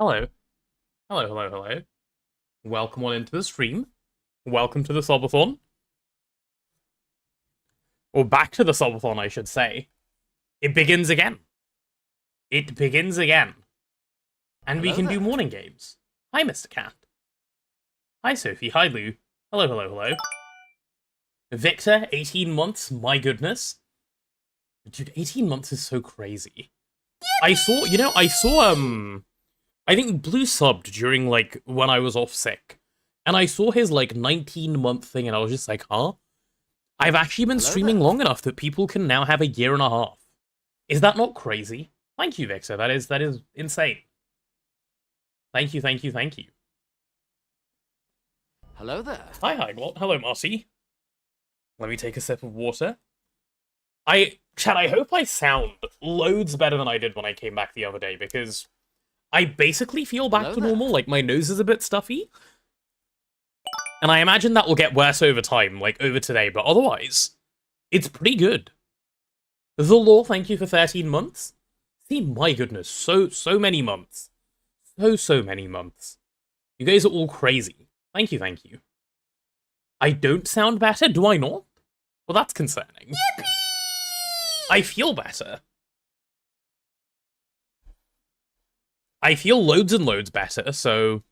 Hello. Hello, hello, hello. Welcome on into the stream. Welcome to the subathon. Or back to the subathon, I should say. It begins again. It begins again. And we Hello can do there. morning games. Hi, Mr. Cat. Hi, Sophie. Hi, Lou. Hello, hello, hello. Victor, 18 months. My goodness. Dude, 18 months is so crazy. I saw, I think Blue subbed during, like, when I was off sick. And I saw his, like, 19-month thing, and I was just like, huh? I've actually been Hello streaming there. long enough that people can now have a year and a half. Is that not crazy? Thank you, Victor. That is insane. Thank you, thank you, thank you. Hello there. Hi, Higlot. Hello, Marcy. Let me take a sip of water. Chad, I hope I sound loads better than I did when I came back the other day, because I basically feel back Hello to there. normal. Like, my nose is a bit stuffy. And I imagine that will get worse over time, like over today, but otherwise, it's pretty good. The Law, thank you for 13 months. See, my goodness, so many months. So many months. You guys are all crazy. Thank you, thank you. I don't sound better, do I not? Well, that's concerning. Yippee! I feel better. I feel loads and loads better, so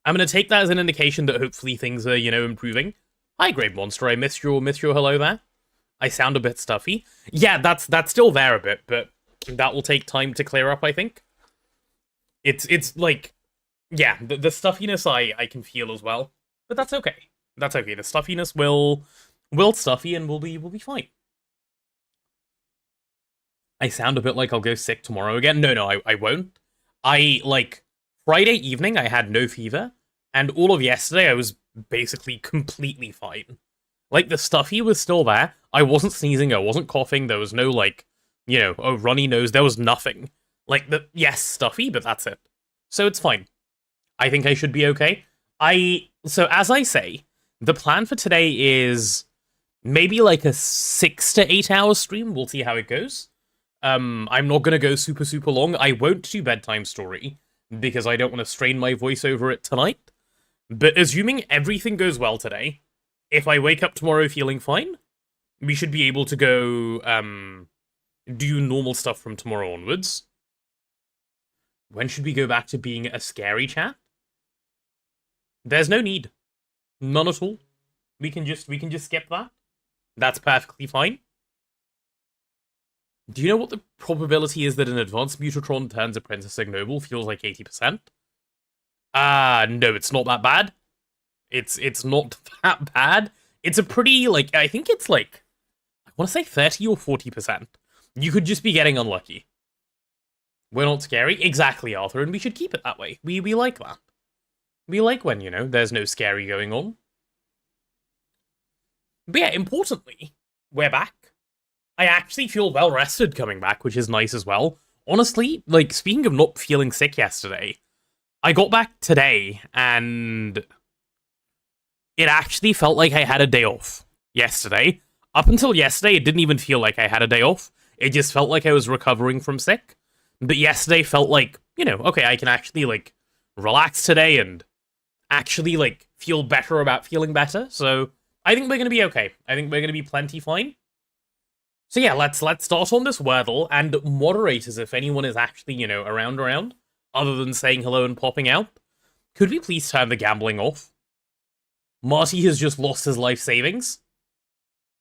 I'm gonna take that as an indication that hopefully things are, improving. Hi, Grave Monster. I missed your hello there. I sound a bit stuffy. Yeah, that's still there a bit, but that will take time to clear up, I think. It's like, yeah, the stuffiness I can feel as well, but that's okay. That's okay. The stuffiness will stuffy and we'll be fine. I sound a bit like I'll go sick tomorrow again. No, I won't. Friday evening, I had no fever, and all of yesterday, I was basically completely fine. Like, the stuffy was still there. I wasn't sneezing, I wasn't coughing, there was no, a runny nose, there was nothing. Yes, stuffy, but that's it. So it's fine. I think I should be okay. So as I say, the plan for today is maybe like a 6 to 8 hour stream. We'll see how it goes. I'm not gonna go super long. I won't do bedtime story because I don't want to strain my voice over it tonight. But assuming everything goes well today, if I wake up tomorrow feeling fine, we should be able to go do normal stuff from tomorrow onwards. When should we go back to being a scary chat? There's no need. None at all. We can just skip that. That's perfectly fine. Do you know what the probability is that an advanced Mutatron turns a Princess Ignoble? Feels like 80%. No, it's not that bad. It's not that bad. It's a pretty, I think it's I want to say 30 or 40%. You could just be getting unlucky. We're not scary. Exactly, Arthur, and we should keep it that way. We like that. We like when, there's no scary going on. But yeah, importantly, we're back. I actually feel well rested coming back, which is nice as well. Honestly, speaking of not feeling sick yesterday, I got back today, and it actually felt like I had a day off yesterday. Up until yesterday, it didn't even feel like I had a day off. It just felt like I was recovering from sick. But yesterday felt like, okay, I can actually, relax today and actually, feel better about feeling better. So I think we're going to be okay. I think we're going to be plenty fine. So yeah, let's start on this Wordle, and moderators, if anyone is actually, around, other than saying hello and popping out, could we please turn the gambling off? Marty has just lost his life savings,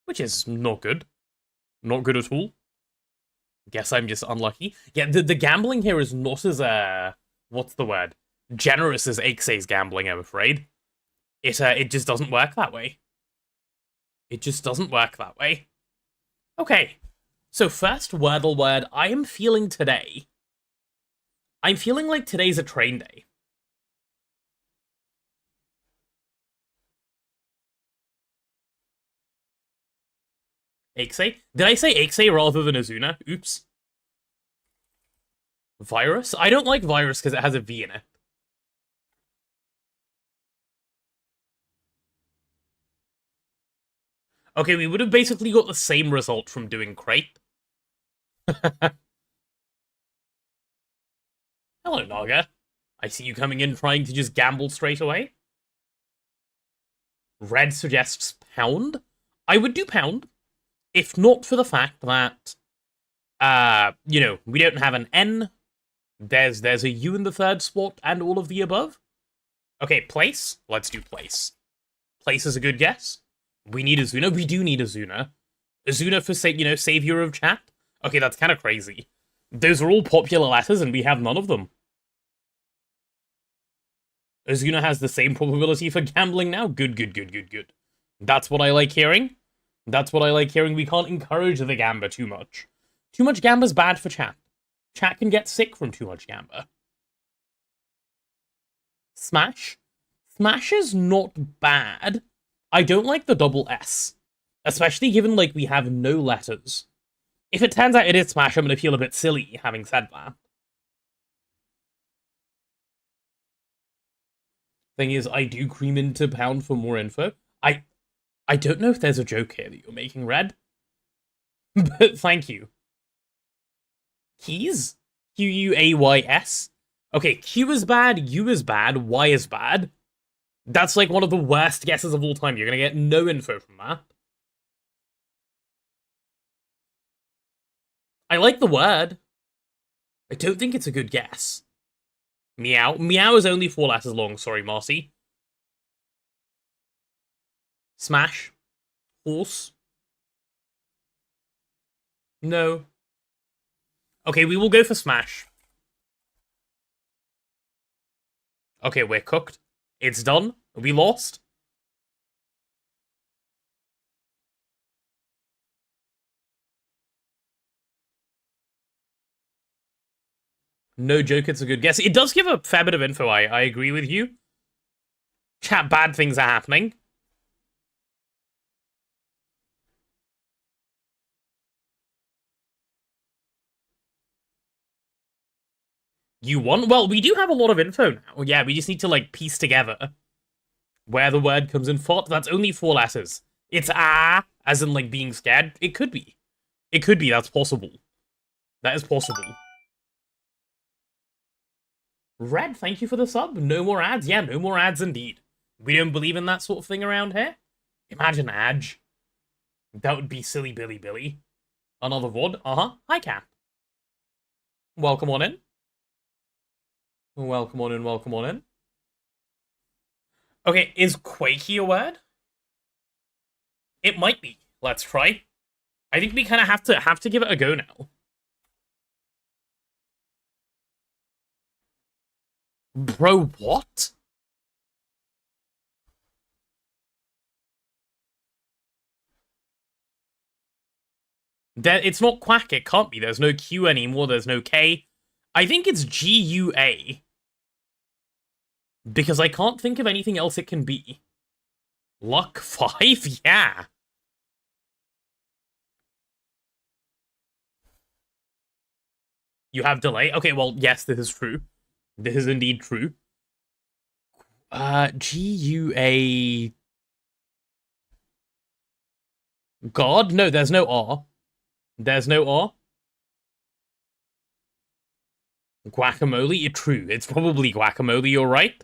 which is not good. Not good at all. Guess I'm just unlucky. Yeah, the gambling here is not as, what's the word? Generous as Ixay's gambling, I'm afraid. It just doesn't work that way. It just doesn't work that way. Okay, so first Wordle word I am feeling today. I'm feeling like today's a train day. Ixay? Did I say Ixay rather than Azuna? Oops. Virus? I don't like virus because it has a V in it. Okay, we would have basically got the same result from doing crate. Hello, Naga. I see you coming in trying to just gamble straight away. Red suggests pound. I would do pound, if not for the fact that, you know, we don't have an N. There's a U in the third spot and all of the above. Okay, place. Let's do place. Place is a good guess. We need Azuna. We do need Azuna. Azuna for, say, you know, savior of chat. Okay, that's kind of crazy. Those are all popular letters and we have none of them. Azuna has the same probability for gambling now. Good, good, good, good, good. That's what I like hearing. That's what I like hearing. We can't encourage the gamba too much. Too much gamba's bad for chat. Chat can get sick from too much gamba. Smash? Smash is not bad. I don't like the double S. Especially given, like, we have no letters. If it turns out it is Smash, I'm gonna feel a bit silly, having said that. Thing is, I do cream into pound for more info. I don't know if there's a joke here that you're making, Red. But thank you. Keys? Q-U-A-Y-S? Okay, Q is bad, U is bad, Y is bad. That's like one of the worst guesses of all time. You're gonna get no info from that. I like the word. I don't think it's a good guess. Meow. Meow is only 4 letters long, sorry, Marcy. Smash. Horse. No. Okay, we will go for smash. Okay, we're cooked. It's done. We lost. No joke, it's a good guess. It does give a fair bit of info, I agree with you. Chat, bad things are happening. You won? Well, we do have a lot of info now. Yeah, we just need to, like, piece together where the word comes in. Fought, that's only 4 letters. It's as in, like, being scared. It could be. It could be, that's possible. That is possible. Red, thank you for the sub. No more ads? Yeah, no more ads indeed. We don't believe in that sort of thing around here. Imagine Adge. That would be silly Billy Billy. Another VOD? Uh-huh. Hi, Cap. Welcome on in. Welcome on in, welcome on in. Okay, is quakey a word? It might be. Let's try. I think we kind of have to give it a go now. Bro, what? It's not quack, it can't be. There's no Q anymore, there's no K. I think it's G-U-A. Because I can't think of anything else it can be. Luck 5? Yeah. You have delay? Okay, well, yes, this is true. This is indeed true. G-U-A... God? No, there's no R. There's no R. Guacamole? True. It's probably guacamole, you're right.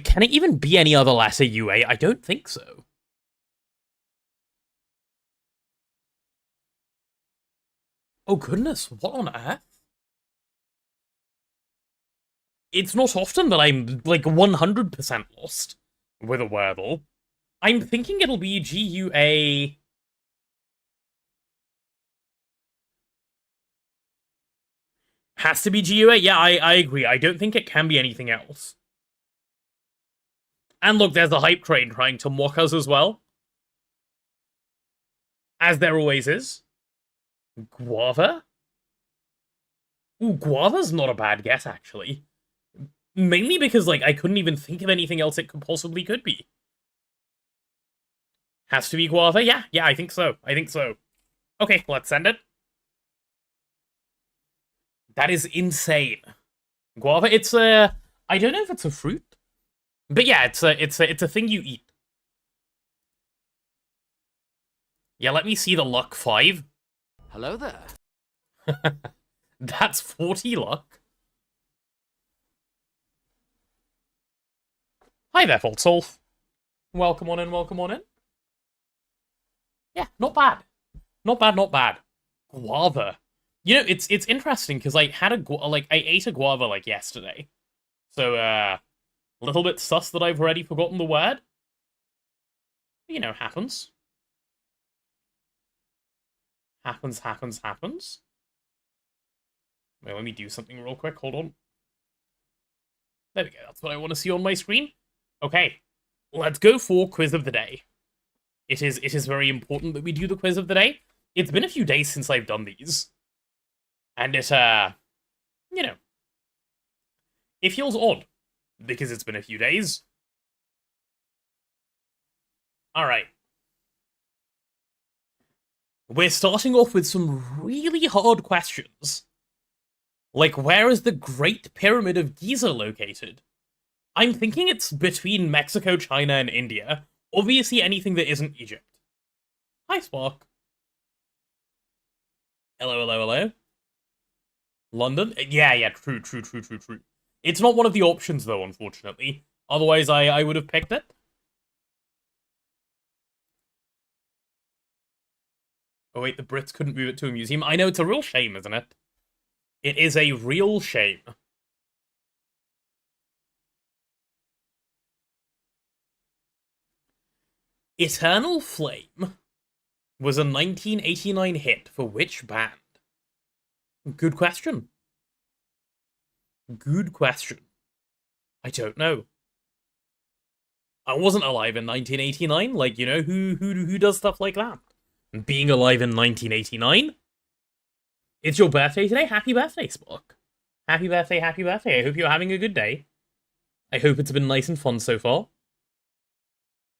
Can it even be any other letter UA? I don't think so. Oh goodness, what on earth? It's not often that I'm, like, 100% lost with a Wordle. I'm thinking it'll be G-U-A... Has to be G-U-A? Yeah, I agree. I don't think it can be anything else. And look, there's the hype train trying to mock us as well. As there always is. Guava? Ooh, guava's not a bad guess, actually. Mainly because, like, I couldn't even think of anything else it possibly could be. Has to be guava? Yeah, I think so. I think so. Okay, let's send it. That is insane. Guava, it's a... I don't know if it's a fruit. But yeah, it's a thing you eat. Yeah, let me see the luck 5. Hello there. That's 40 luck. Hi there, Fault Solve. Welcome on in, welcome on in. Yeah, not bad. Not bad, not bad. Guava. You know, it's interesting because I had I ate a guava like yesterday. So a little bit sus that I've already forgotten the word. You know, happens. Happens. Wait, let me do something real quick. Hold on. There we go. That's what I want to see on my screen. Okay, let's go for quiz of the day. It is very important that we do the quiz of the day. It's been a few days since I've done these. And it, you know, it feels odd because it's been a few days. All right. We're starting off with some really hard questions. Like, where is the Great Pyramid of Giza located? I'm thinking it's between Mexico, China, and India. Obviously anything that isn't Egypt. Hi, Spark. Hello. London? Yeah, true. It's not one of the options, though, unfortunately. Otherwise, I would have picked it. Oh, wait, the Brits couldn't move it to a museum. I know, it's a real shame, isn't it? It is a real shame. Eternal Flame was a 1989 hit for which band? Good question. Good question. I don't know. I wasn't alive in 1989. Like, you know, who does stuff like that? Being alive in 1989? It's your birthday today? Happy birthday, Spock. Happy birthday. I hope you're having a good day. I hope it's been nice and fun so far.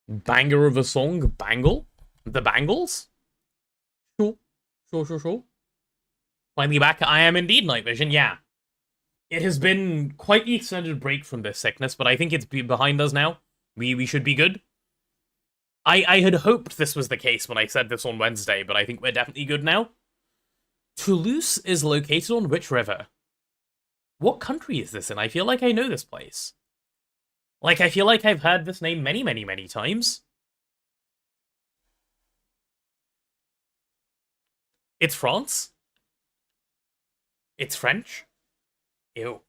Banger of a song, Bangle? The Bangles? Sure. Finally back, I am indeed Night Vision, yeah. It has been quite the extended break from this sickness, but I think it's behind us now. We should be good. I had hoped this was the case when I said this on Wednesday, but I think we're definitely good now. Toulouse is located on which river? What country is this in? I feel like I know this place. Like, I feel like I've heard this name many times. It's France? It's French? Ew.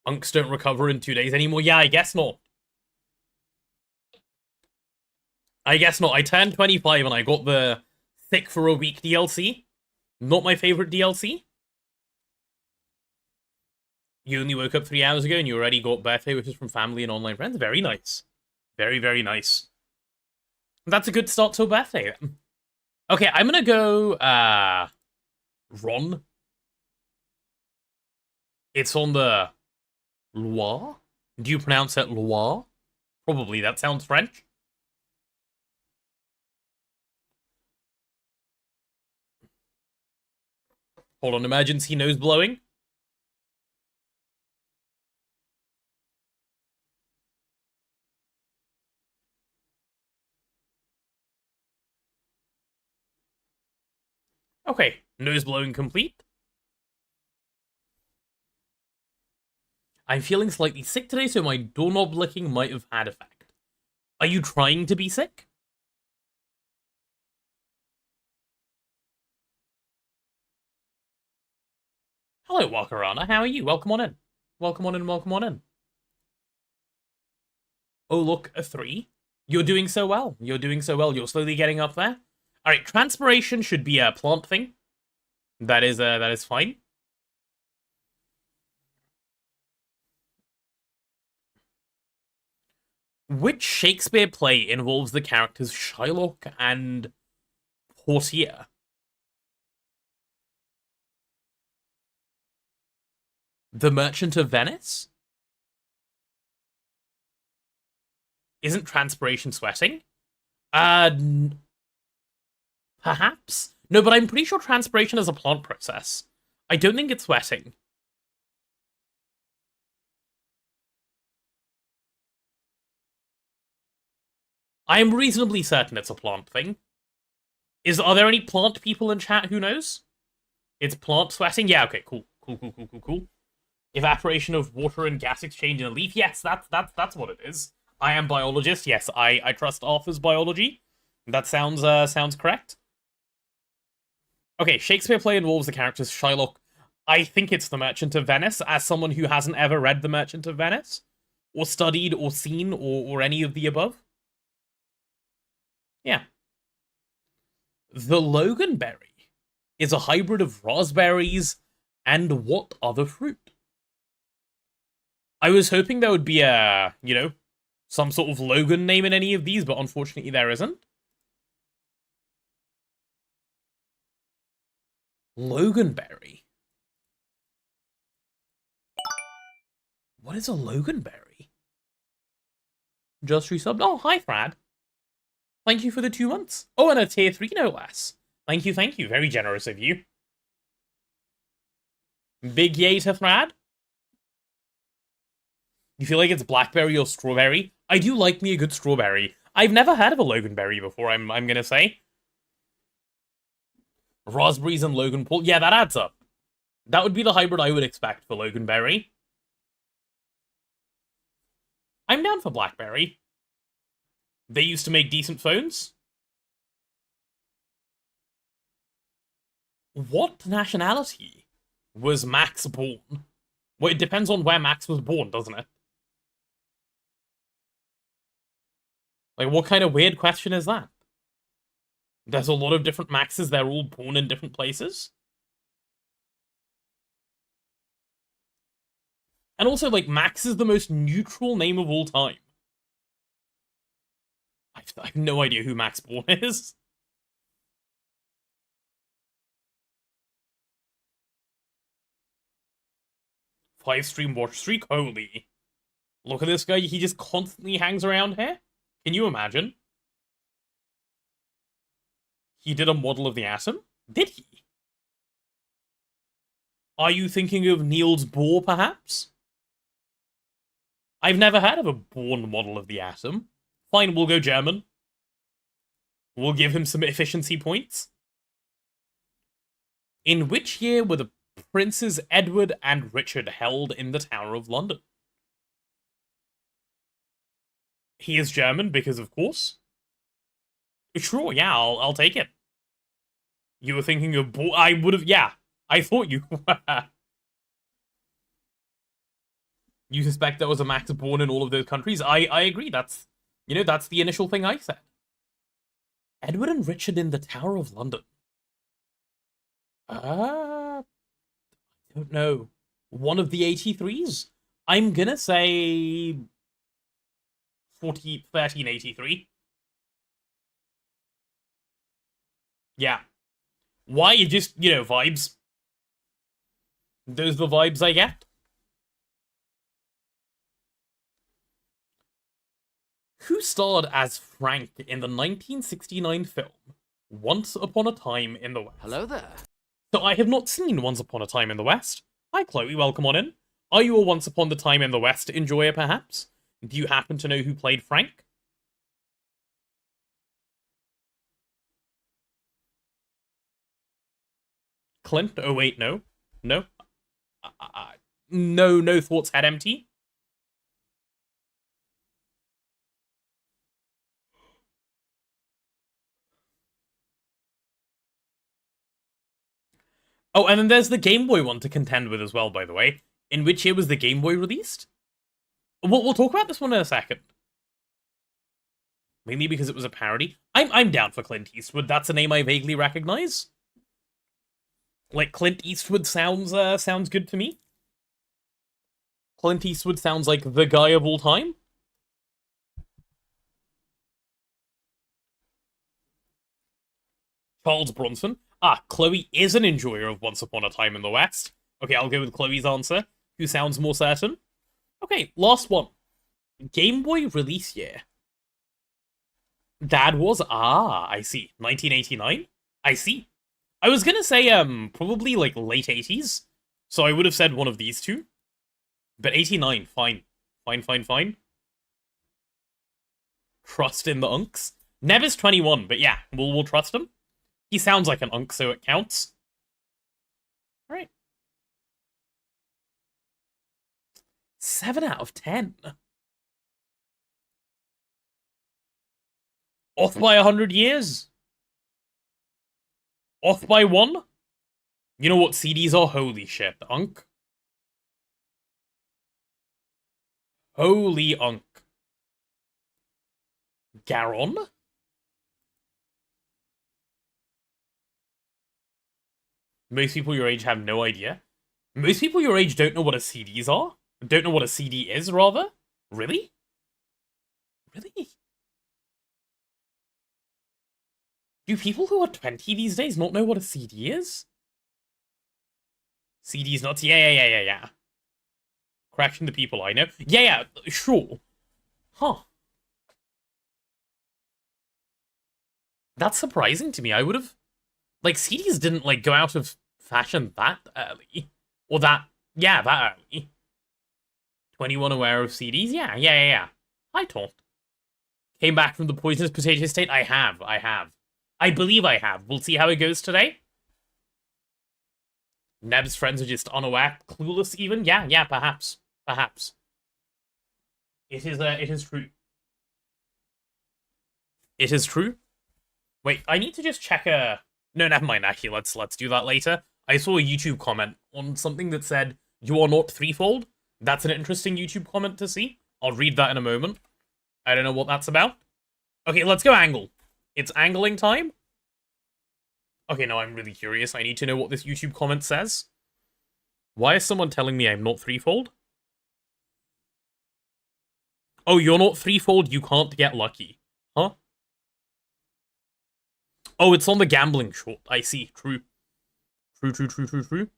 Monks don't recover in 2 days anymore? Yeah, I guess not. I turned 25 and I got the Sick for a Week DLC. Not my favorite DLC. You only woke up 3 hours ago and you already got birthday wishes from family and online friends. Very nice. Very nice. That's a good start to a birthday. Okay, I'm gonna go, Ron. It's on the Loire? Do you pronounce it Loire? Probably, that sounds French. Hold on, emergency nose blowing. Okay, nose blowing complete. I'm feeling slightly sick today, so my doorknob licking might have had effect. Are you trying to be sick? Hello, Wakarana. How are you? Welcome on in. Welcome on in. Oh, look, a 3. You're doing so well. You're You're slowly getting up there. Alright, transpiration should be a plant thing. That is fine. Which Shakespeare play involves the characters Shylock and Portia? The Merchant of Venice? Isn't transpiration sweating? Perhaps? No, but I'm pretty sure transpiration is a plant process. I don't think it's sweating. I am reasonably certain it's a plant thing. Are there any plant people in chat who knows? It's plant sweating? Yeah, okay, cool. Cool. Evaporation of water and gas exchange in a leaf? Yes, that's what it is. I am biologist. Yes, I trust Arthur's biology. That sounds correct. Okay, Shakespeare play involves the characters Shylock. I think it's The Merchant of Venice, as someone who hasn't ever read The Merchant of Venice, or studied, or seen, or any of the above. Yeah. The Loganberry is a hybrid of raspberries and what other fruit? I was hoping there would be a, some sort of Logan name in any of these, but unfortunately there isn't. Loganberry. What is a Loganberry? Just resubbed. Oh, hi, Thrad. Thank you for the 2 months. Oh, and a tier 3, no less. Thank you. Very generous of you. Big yay to Thrad. You feel like it's blackberry or strawberry? I do like me a good strawberry. I've never heard of a Loganberry before, I'm gonna say. Raspberries and Logan Paul. Yeah, that adds up. That would be the hybrid I would expect for Loganberry. I'm down for Blackberry. They used to make decent phones. What nationality was Max born? Well, it depends on where Max was born, doesn't it? Like, what kind of weird question is that? There's a lot of different Maxes, they're all born in different places. And also, like, Max is the most neutral name of all time. I have no idea who Max Born is. Five stream watch streak? Holy. Look at this guy, he just constantly hangs around here. Can you imagine? He did a model of the atom? Did he? Are you thinking of Niels Bohr, perhaps? I've never heard of a Born model of the atom. Fine, we'll go German. We'll give him some efficiency points. In which year were the Princes Edward and Richard held in the Tower of London? He is German, because of course. Sure, yeah, I'll take it. You were thinking of I would have, yeah. I thought you were. You suspect there was a Max born in all of those countries? I agree, that's the initial thing I said. Edward and Richard in the Tower of London. I don't know. One of the 83s? I'm gonna say 1383. Yeah. Why? You just, vibes. Those are the vibes I get. Who starred as Frank in the 1969 film Once Upon a Time in the West? Hello there. So I have not seen Once Upon a Time in the West. Hi, Chloe, welcome on in. Are you a Once Upon a Time in the West enjoyer, perhaps? Do you happen to know who played Frank? Clint? Oh, wait, no. No? No thoughts had empty? Oh, and then there's the Game Boy one to contend with as well, by the way. In which year was the Game Boy released? We'll talk about this one in a second. Mainly because it was a parody. I'm down for Clint Eastwood. That's a name I vaguely recognize. Like, Clint Eastwood sounds good to me. Clint Eastwood sounds like the guy of all time. Charles Bronson. Chloe is an enjoyer of Once Upon a Time in the West. Okay, I'll go with Chloe's answer, who sounds more certain. Okay, last one. Game Boy release year. That was, I see. 1989? I see. I was gonna say, probably, like, late 80s. So I would have said one of these two. But 89, fine. Fine. Trust in the unks. Neb is 21, but yeah, we'll trust him. He sounds like an unk, so it counts. Alright. 7 out of 10. Off by 100 years. Off by 1. You know what CDs are? Holy shit, unk. Holy unk. Garon? Most people your age have no idea. Most people your age don't know what a CDs are? Don't know what a CD is, rather? Really? Really? Do people who are 20 these days not know what a CD is? CD's not... Yeah. Correction to people I know. Yeah, sure. Huh. That's surprising to me. I would have... Like, CDs didn't, like, go out of fashion that early. Or that... Yeah, that early. 21 aware of CDs? Yeah. I thought. Came back from the poisonous potato state? I have. I believe I have. We'll see how it goes today. Neb's friends are just unaware, clueless even? Yeah, perhaps. It is true. It is true. Wait, I need to just check a... No, never mind, actually, let's do that later. I saw a YouTube comment on something that said, "You are not threefold." That's an interesting YouTube comment to see. I'll read that in a moment. I don't know what that's about. Okay, let's go angle. It's angling time? Okay, no, I'm really curious. I need to know what this YouTube comment says. Why is someone telling me I'm not threefold? Oh, you're not threefold, you can't get lucky. Huh? Oh, it's on the gambling short. I see. True. True.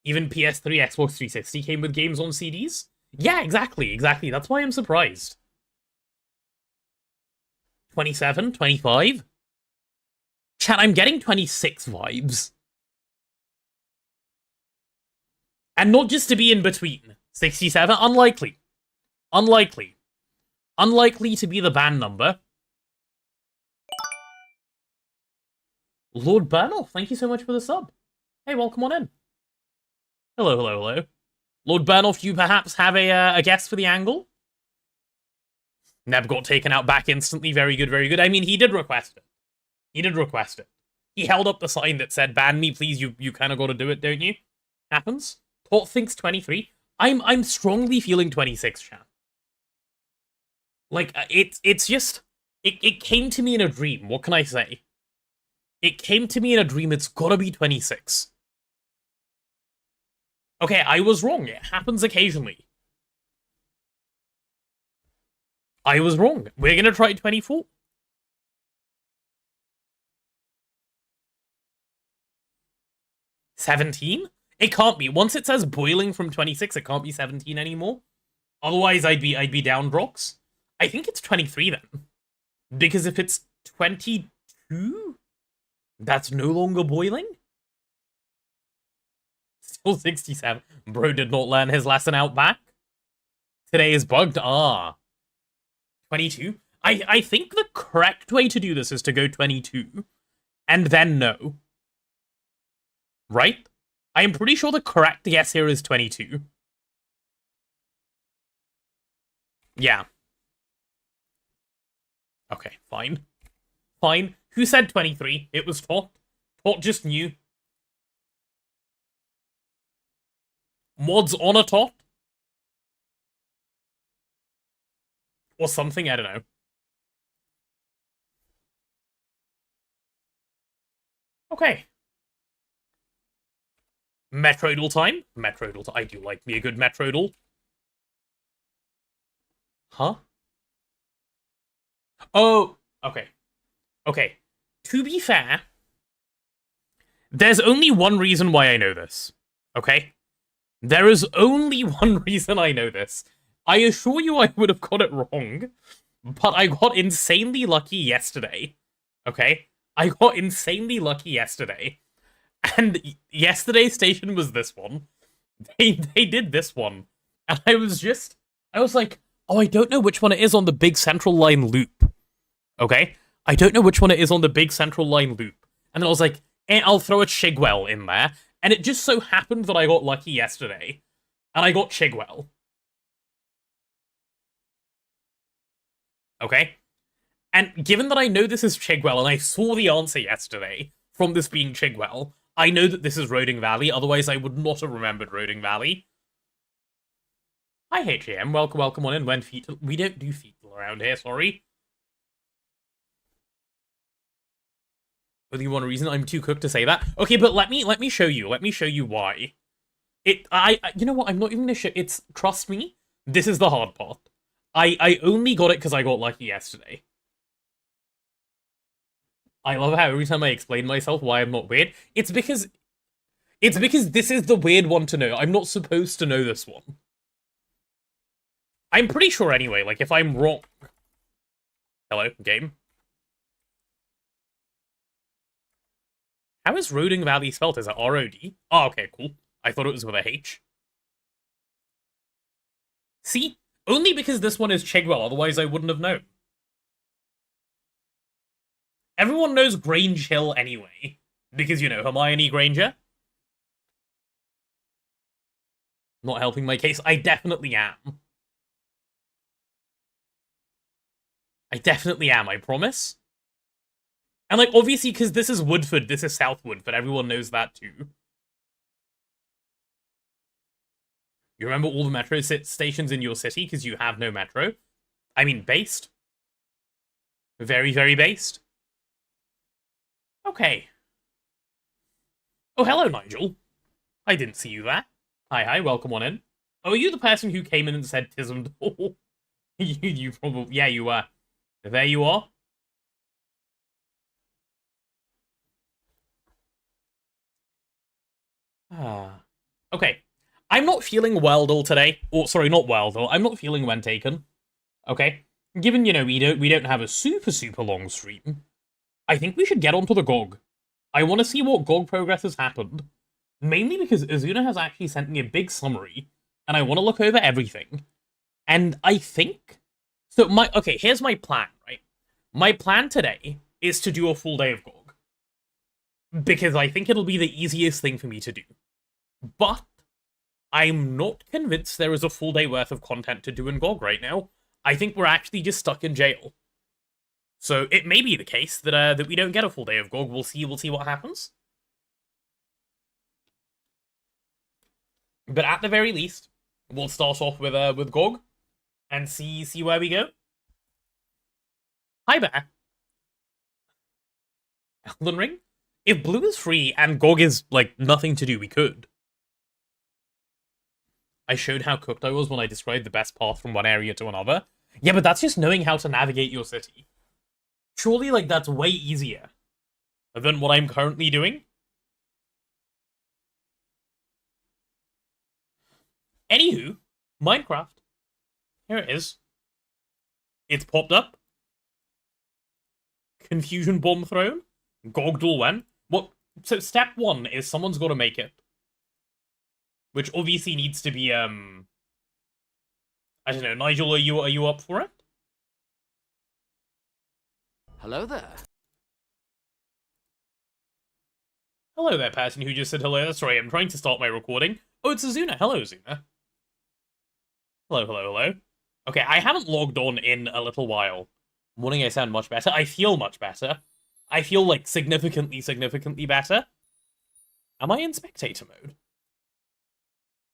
Even PS3, Xbox 360 came with games on CDs? Yeah, exactly. That's why I'm surprised. 27, 25? Chat, I'm getting 26 vibes. And not just to be in between. 67? Unlikely. Unlikely to be the band number. Lord Burnoff, thank you so much for the sub. Hey, welcome on in. Hello. Lord Burnoff, do you perhaps have a guess for the angle? Neb got taken out back instantly. Very good. I mean, he did request it. He held up the sign that said, "Ban me, please, you kind of got to do it, don't you?" Happens. Tot thinks 23. I'm strongly feeling 26, chat. Like, it's just... It came to me in a dream. What can I say? It came to me in a dream. It's gotta be 26. Okay, I was wrong. It happens occasionally. I was wrong. We're gonna try 24. 17? It can't be. Once it says boiling from 26, it can't be 17 anymore. Otherwise, I'd be down rocks. I think it's 23 then. Because if it's 22, that's no longer boiling? Still 67. Bro did not learn his lesson out back. Today is bugged. 22? I think the correct way to do this is to go 22. And then no. Right? I am pretty sure the correct guess here is 22. Yeah. Okay, fine. Who said 23? It was Tot. Tot just knew. Mods on a Tot? Or something, I don't know. Okay. Metroidal time? I do like me a good Metroidal. Huh? Oh, okay. To be fair, there's only one reason why I know this. Okay? There is only one reason I know this. I assure you I would have got it wrong, but I got insanely lucky yesterday. Okay? I got insanely lucky yesterday. And yesterday's station was this one. They did this one. And I was like, oh, I don't know which one it is on the big central line loop. Okay? I don't know which one it is on the big central line loop. And then I was like, I'll throw a Chigwell in there. And it just so happened that I got lucky yesterday. And I got Chigwell. Okay? And given that I know this is Chigwell, and I saw the answer yesterday from this being Chigwell, I know that this is Roding Valley, otherwise I would not have remembered Roding Valley. Hi, HAM. Welcome on in. When fetal. We don't do fetal around here, sorry. Only one reason I'm too cooked to say that. Okay, but let me show you. Let me show you why. You know what? I'm not even gonna show. Trust me. This is the hard part. I only got it because I got lucky yesterday. I love how every time I explain myself why I'm not weird, it's because this is the weird one to know. I'm not supposed to know this one. I'm pretty sure anyway, like, if I'm wrong... Hello, game? How is Roding Valley spelled? Is it R-O-D? Oh, okay, cool. I thought it was with a H. See? Only because this one is Chigwell, otherwise I wouldn't have known. Everyone knows Grange Hill anyway. Because, you know, Hermione Granger. Not helping my case. I definitely am. I definitely am, I promise. And, like, obviously, because this is Woodford, this is South Woodford, everyone knows that too. You remember all the metro stations in your city because you have no metro? I mean, based. Very, very based. Okay. Oh, hello, Nigel. I didn't see you there. Hi, welcome on in. Oh, are you the person who came in and said Tism? you probably... Yeah, you were. There you are. Okay. I'm not feeling Weldle today. Or, sorry, not Weldle. I'm not feeling when taken. Okay? Given, you know, we don't have a super long stream, I think we should get onto the GoG. I want to see what GoG progress has happened. Mainly because Azuna has actually sent me a big summary, and I want to look over everything. And I think... So, okay, here's my plan, right? My plan today is to do a full day of GoG. Because I think it'll be the easiest thing for me to do. But I'm not convinced there is a full day worth of content to do in GoG right now. I think we're actually just stuck in jail. So it may be the case that that we don't get a full day of GoG. We'll see what happens. But at the very least, we'll start off with GoG and see where we go. Hi there. Elden Ring? If blue is free and GoG is, like, nothing to do, we could. I showed how cooked I was when I described the best path from one area to another. Yeah, but that's just knowing how to navigate your city. Surely, like, that's way easier than what I'm currently doing. Anywho, Minecraft. Here it is. It's popped up. Confusion bomb thrown. GoG when. What? So step 1 is someone's got to make it. Which obviously needs to be, I don't know, Nigel, are you up for it? Hello there. Hello there, person who just said hello. Sorry, I'm trying to start my recording. Oh, it's Azuna. Hello, Azuna. Hello. Okay, I haven't logged on in a little while. Morning, I sound much better. I feel much better. I feel, like, significantly better. Am I in spectator mode?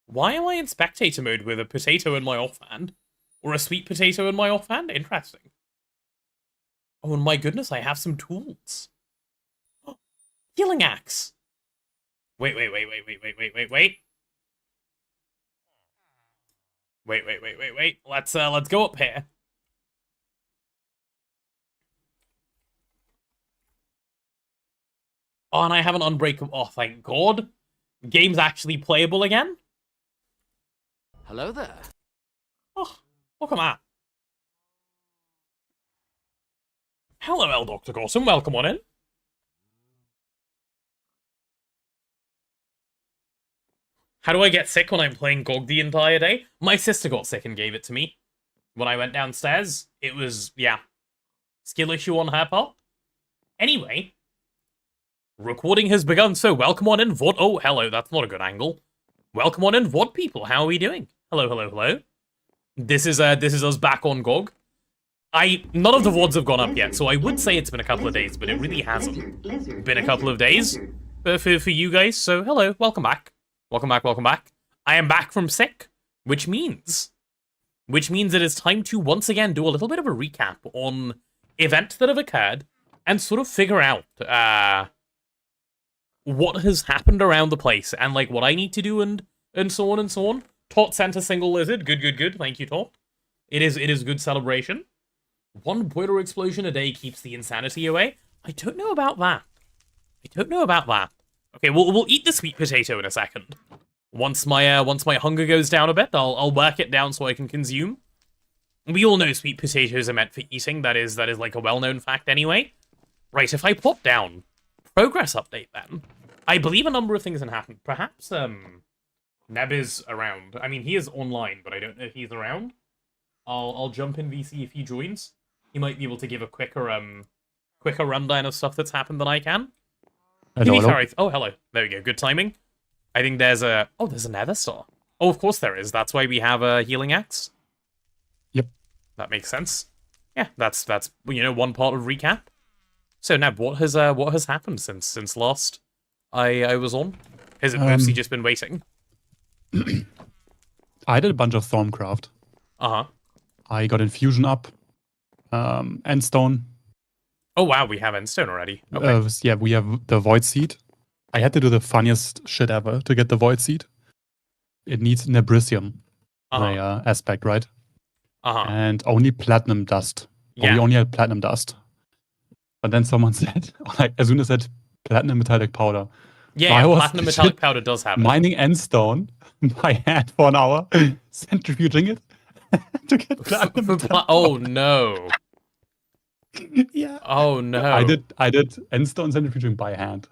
Why am I in spectator mode with a potato in my offhand? Or a sweet potato in my offhand? Interesting. Oh, and my goodness, I have some tools. Healing axe. Wait. Wait. Let's go up here. Oh, and I have an unbreakable... Oh, thank God. Game's actually playable again? Hello there. Oh, look at that. Hello, L. Dr. Gorson. Welcome on in. How do I get sick when I'm playing GoG the entire day? My sister got sick and gave it to me. When I went downstairs, it was, yeah, skill issue on her part. Anyway, recording has begun, so welcome on in, VOD. Oh, hello, that's not a good angle. Welcome on in, VOD people. How are we doing? Hello, hello, hello. This is us back on GoG. None of the VODs have gone up yet, so I would say it's been a couple of days, but it really hasn't been a couple of days for you guys. So hello, welcome back. Welcome back, welcome back. I am back from sick, which means it is time to once again do a little bit of a recap on events that have occurred and sort of figure out what has happened around the place and like what I need to do and so on and so on. Tot sent a single lizard. Good, good, good. Thank you, Tot. It is good celebration. One boiler explosion a day keeps the insanity away. I don't know about that. Okay, we'll eat the sweet potato in a second. Once my hunger goes down a bit, I'll work it down so I can consume. We all know sweet potatoes are meant for eating. That is like a well-known fact anyway. Right, if I pop down progress update then, I believe a number of things have happened. Perhaps Neb is around. I mean, he is online, but I don't know if he's around. I'll jump in VC if he joins. He might be able to give a quicker rundown of stuff that's happened than I can. Hello. Oh, hello. There we go. Good timing. I think there's a nether star. Oh, of course there is. That's why we have a healing axe. Yep. That makes sense. Yeah, that's one part of recap. So Neb, what has happened since last I was on? Has it mostly just been waiting? I did a bunch of Thorncraft. Uh-huh. I got Infusion up. Endstone. Oh wow, we have Endstone already. Okay. Yeah, we have the Void Seed. I had to do the funniest shit ever to get the Void Seed. It needs Nebrisium, my aspect, right? Uh-huh. And only Platinum Dust. Yeah. We only had Platinum Dust. But then someone said, like, as soon as I said Platinum Metallic Powder. Yeah, Platinum Metallic Powder does have it. Mining Endstone by hand for an hour, centrifuging it to get Platinum Oh no. Yeah. Oh no. I did Endstone centrifuging by hand.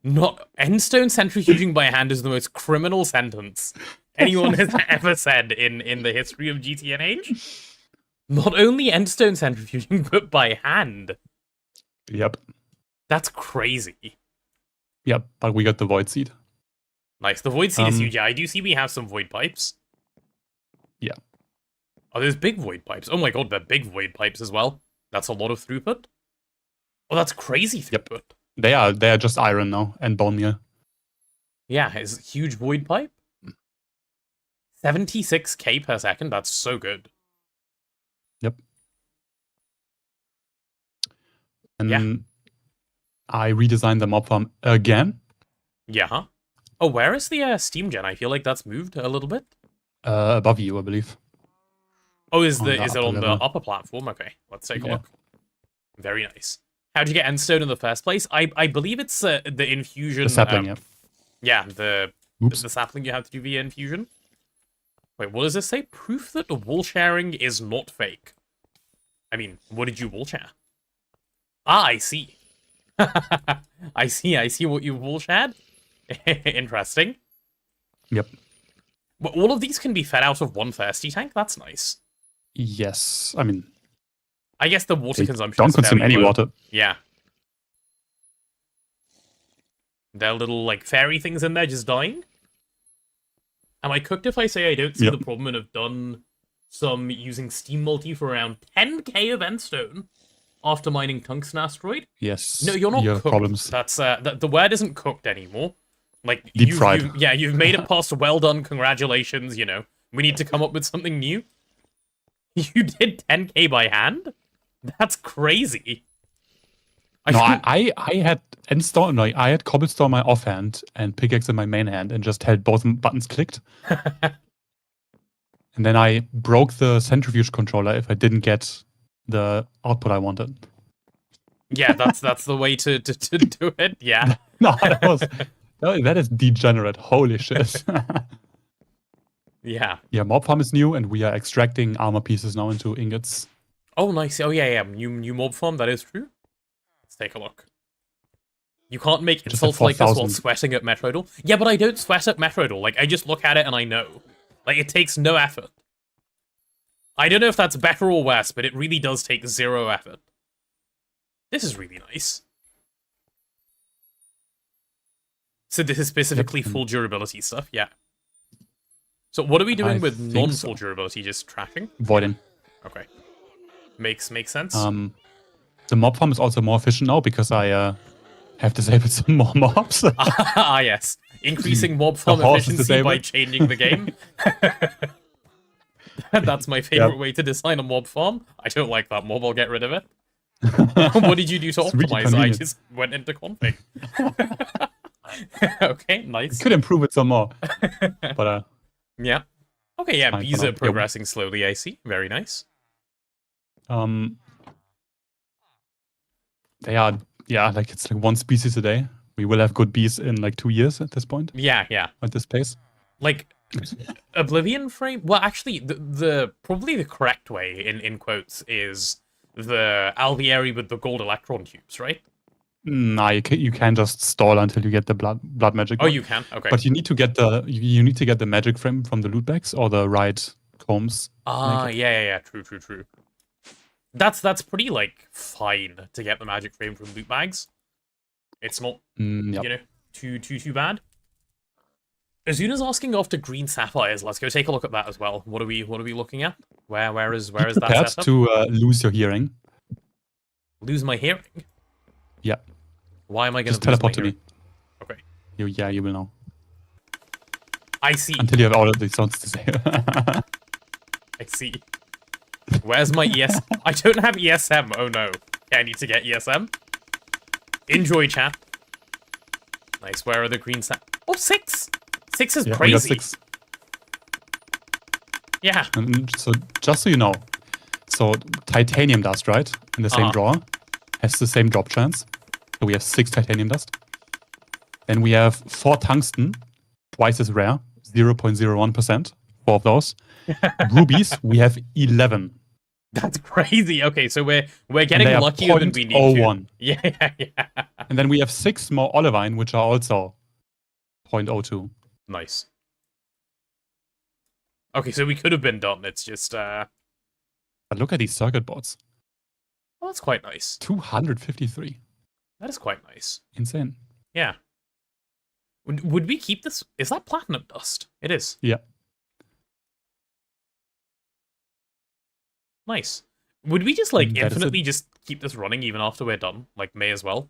Not Endstone centrifuging by hand is the most criminal sentence anyone has ever said in the history of GTNH. Not only Endstone centrifuging, but by hand. Yep. That's crazy. Yep, but we got the Void Seed. Nice. The Void Seed is huge. Yeah, I do see we have some Void Pipes. Yeah. Oh, there's big Void Pipes. Oh my god, they're big Void Pipes as well. That's a lot of throughput. Oh, that's crazy throughput. Yep. They are just iron now and bone meal. Yeah, it's a huge Void Pipe. 76k per second. That's so good. Yep. And yeah. I redesigned the mob farm again. Yeah. Huh? Oh, where is the Steam gen? I feel like that's moved a little bit. Above you, I believe. Oh, is it on the upper platform? Okay, let's take a Yeah. look. Very nice. How'd you get Endstone in the first place? I believe it's the infusion. The sapling, yeah. Yeah, the sapling you have to do via infusion. Wait, what does this say? Proof that the wall sharing is not fake. I mean, what did you wall share? Ah, I see. I see what you wall shared. Interesting. Yep. But all of these can be fed out of one thirsty tank? That's nice. Yes, I mean... I guess the water consumption don't is consume any low. water. Yeah. There are little, like, fairy things in there just dying. Am I cooked if I say I don't see the problem and have done some using Steam Multi for around 10k of Endstone after mining Tungsten Asteroid? Yes. No, you're not you cooked. Have problems. That's, the word isn't cooked anymore. Like, Deep fried. You've made it past well done, congratulations, you know. We need to come up with something new. You did 10k by hand? That's crazy. I had Endstone, no, I had Cobblestone in my offhand and Pickaxe in my main hand and just held both buttons clicked. And then I broke the centrifuge controller if I didn't get the output I wanted. Yeah, that's the way to do it, yeah. No, that is degenerate. Holy shit. Yeah. Yeah, mob farm is new and we are extracting armor pieces now into ingots. Oh, nice. Oh, yeah. New mob farm, that is true. Let's take a look. You can't make Just insults at like this while 4,000. sweating at Metroidal. Yeah, but I don't sweat at Metroidal. Like, I just look at it and I know. Like, it takes no effort. I don't know if that's better or worse, but it really does take 0 effort. This is really nice. So this is specifically full durability stuff, yeah. So what are we doing with non-full durability? Just trashing? Voiding. Okay. Makes sense. The mob farm is also more efficient now because I have disabled some more mobs. Ah, yes. Increasing mob farm efficiency by changing the game. That's my favorite way to design a mob farm. I don't like that mob, I'll get rid of it. What did you do to optimize? I just went into config. Okay, nice. Could improve it some more. But yeah. Okay, yeah, bees now. are progressing slowly, I see. Very nice. They are, yeah, like it's like 1 species a day. We will have good bees in like 2 years at this point. Yeah. At this pace. Like, Oblivion frame? Well, actually, the probably the correct way, in quotes, is the alveoli with the gold electron tubes, right? Nah, you can just stall until you get the blood magic. Oh, you can? Okay. But you need to get the magic frame from the loot bags or the right combs. Ah, yeah. True. That's pretty, like, fine to get the magic frame from loot bags. It's not, you know, too bad. Azuna's asking after green sapphires. Let's go take a look at that as well. What are we looking at? Where is that setup? To lose your hearing. Lose my hearing? Yeah. Why am I going to teleport to me? Okay. You will know. I see. Until you have all of these sounds to say. I see. Where's my ES? I don't have ESM. Oh no. Okay, I need to get ESM. Enjoy, chat. Nice. Where are the green Oh, 6! 6 is crazy. We got 6. Yeah. And so, just so you know, so titanium dust, right, in the same drawer, has the same drop chance. So we have 6 titanium dust. Then we have 4 tungsten, twice as rare, 0.01%, 4 of those. Rubies, we have 11. That's crazy. Okay, so we're getting luckier than we need to. 0.01. Yeah. And then we have 6 more olivine, which are also 0.02. Nice. Okay, so we could have been done. It's just But look at these circuit boards. Well, that's quite nice. 253. That is quite nice. Insane. Yeah. Would we keep this? Is that platinum dust? It is. Yeah. Nice. Would we just, like, infinitely just keep this running even after we're done? Like, may as well?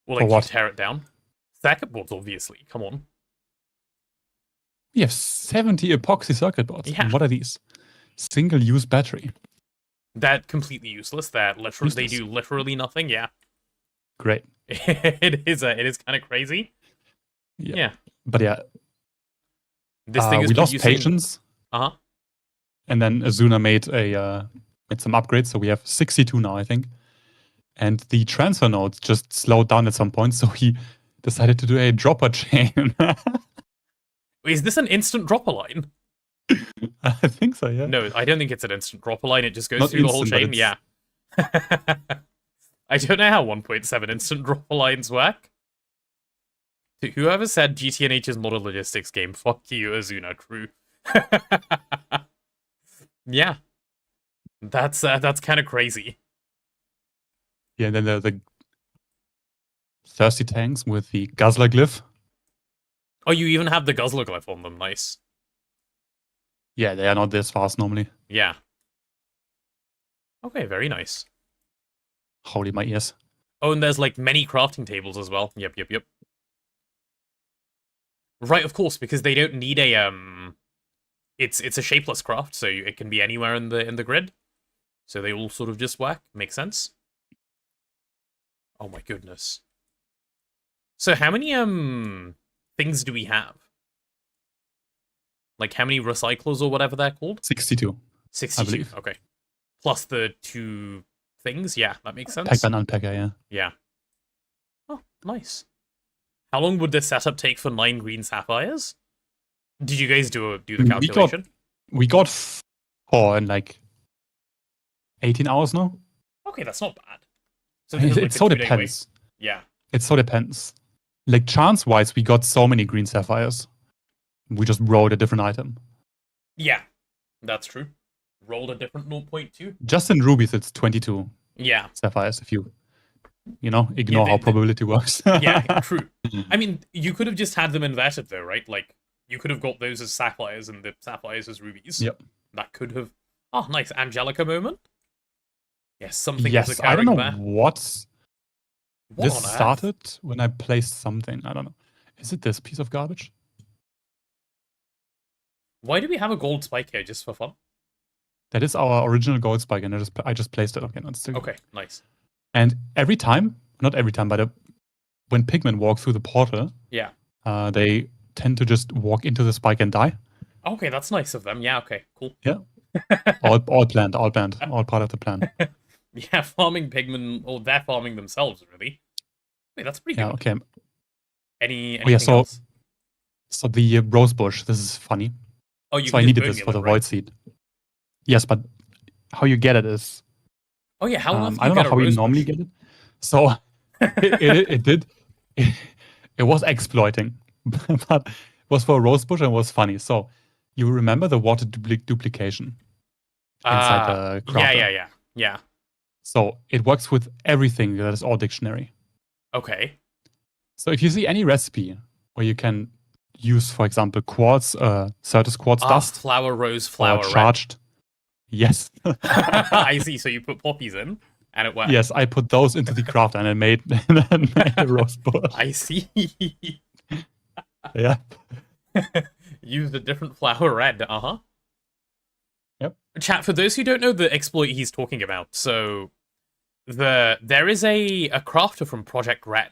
Or, like, tear it down? Circuit boards, obviously. Come on. We have 70 epoxy circuit boards. Yeah. What are these? Single-use battery. They're completely useless. They do literally nothing. Yeah. Great. It is kind of crazy. Yeah. But yeah. This thing is we lost patience. And then Azuna made some upgrades, so we have 62 now, I think. And the transfer nodes just slowed down at some point, so he decided to do a dropper chain. Is this an instant dropper line? I think so, yeah. No, I don't think it's an instant dropper line. It just goes through the whole chain. Yeah. I don't know how 1.7 instant dropper lines work. Whoever said GTNH is not a logistics game, fuck you, Azuna crew. Yeah. That's kind of crazy. Yeah, and then the thirsty tanks with the guzzler glyph. Oh, you even have the guzzler glyph on them. Nice. Yeah, they are not this fast normally. Yeah. Okay, very nice. Holy my ears. Oh, and there's, like, many crafting tables as well. Yep. Right, of course, because they don't need a, It's a shapeless craft, so it can be anywhere in the grid. So they all sort of just work. Makes sense. Oh my goodness. So how many, things do we have? Like, how many recyclers or whatever they're called? 62. 62, I believe. Okay. Plus the 2 things? Yeah, that makes sense. Packer and unpacker, yeah. Yeah. Oh, nice. How long would this setup take for 9 green sapphires? Did you guys do the calculation? We got 4 in, like, 18 hours now. Okay, that's not bad. So it so depends. Yeah. It so depends. Like chance-wise, we got so many green sapphires. We just rolled a different item. Yeah, that's true. Rolled a different 0.2. Just in rubies, it's 22 Yeah. sapphires if you ignore how probability works. Yeah, true. I mean, you could have just had them inverted though, right? Like, you could have got those as sapphires and the sapphires as rubies. Yep. That could have... Oh, nice. Angelica moment? Yes, something yes, was I don't know there. what this on earth? started when I placed something. I don't know. Is it this piece of garbage? Why do we have a gold spike here just for fun? That is our original gold spike, and I just placed it. Okay, no, it's still Okay, nice. And every time, not every time, but when pigmen walk through the portal, Yeah. They tend to just walk into the spike and die. Okay, that's nice of them. Yeah, okay, cool. Yeah. all planned, all part of the plan. Yeah, farming pigmen, or they're farming themselves, really. Wait, that's pretty good. Okay. Anything else? So the rose bush, this is funny. Oh, you so I needed this for the void seed. Yes, but how you get it is... Oh yeah, how on earth do I don't you know how you normally get it. So it was exploiting, but it was for a rose bush and it was funny. So you remember the water duplication inside the crafter? Yeah. So it works with everything that is all dictionary. Okay. So if you see any recipe where you can use, for example, quartz, Certus quartz dust, flower rose, flower charged. Red. Yes. I see. So you put poppies in, and it worked. Yes, I put those into the crafter, and it made a rose bush. I see. Yeah. Used a different flower red. Yep. Chat, for those who don't know the exploit he's talking about, so there is a crafter from Project Red.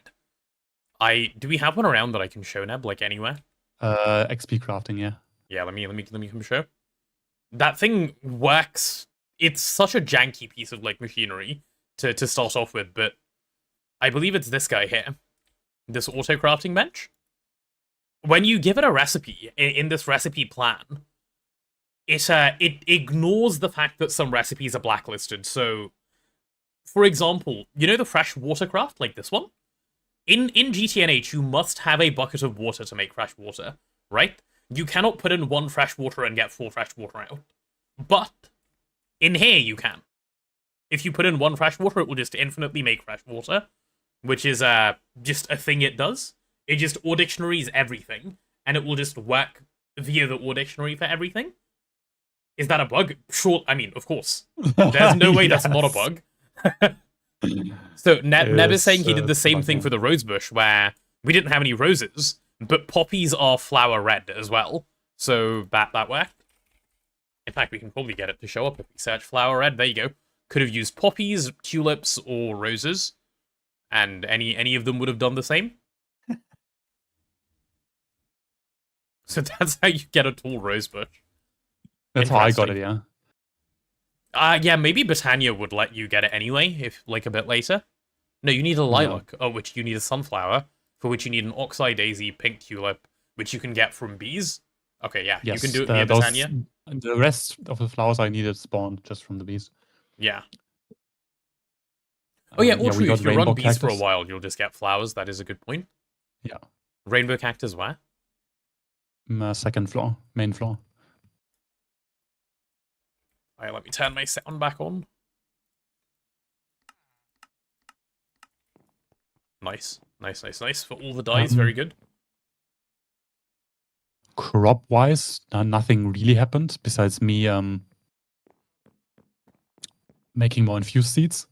Do we have one around that I can show, Neb, like anywhere? XP crafting, yeah. Yeah, let me come show. That thing works. It's such a janky piece of like machinery to start off with, but I believe it's this guy here. This auto crafting bench. When you give it a recipe in this recipe plan, it ignores the fact that some recipes are blacklisted. So, for example, you know the fresh water craft, like this one? In GTNH, you must have a bucket of water to make fresh water, right? You cannot put in 1 fresh water and get 4 fresh water out. But in here, you can. If you put in 1 fresh water, it will just infinitely make fresh water, which is just a thing it does. It just ore dictionaries everything, and it will just work via the ore dictionary for everything. Is that a bug? Sure, I mean, of course. There's no way that's not a bug. So Neb is saying he did the same thing for the rosebush, where we didn't have any roses, but poppies are flower red as well. So that worked. In fact, we can probably get it to show up if we search flower red. There you go. Could have used poppies, tulips, or roses, and any of them would have done the same. So that's how you get a tall rosebush. That's how I got it, yeah. Yeah, maybe Britannia would let you get it anyway, if like a bit later. No, you need a lilac, which you need a sunflower, for which you need an oxeye daisy, pink tulip, which you can get from bees. Okay, yeah, yes, you can do it via Britannia. The rest of the flowers I needed spawned just from the bees. Yeah. Oh yeah, or true, if you run bees cactus for a while, you'll just get flowers. That is a good point. Yeah. Rainbow cactus where? Second floor, main floor. Alright, let me turn my sound back on. Nice. For all the dyes, very good. Crop-wise, nothing really happened besides me making more infused seeds.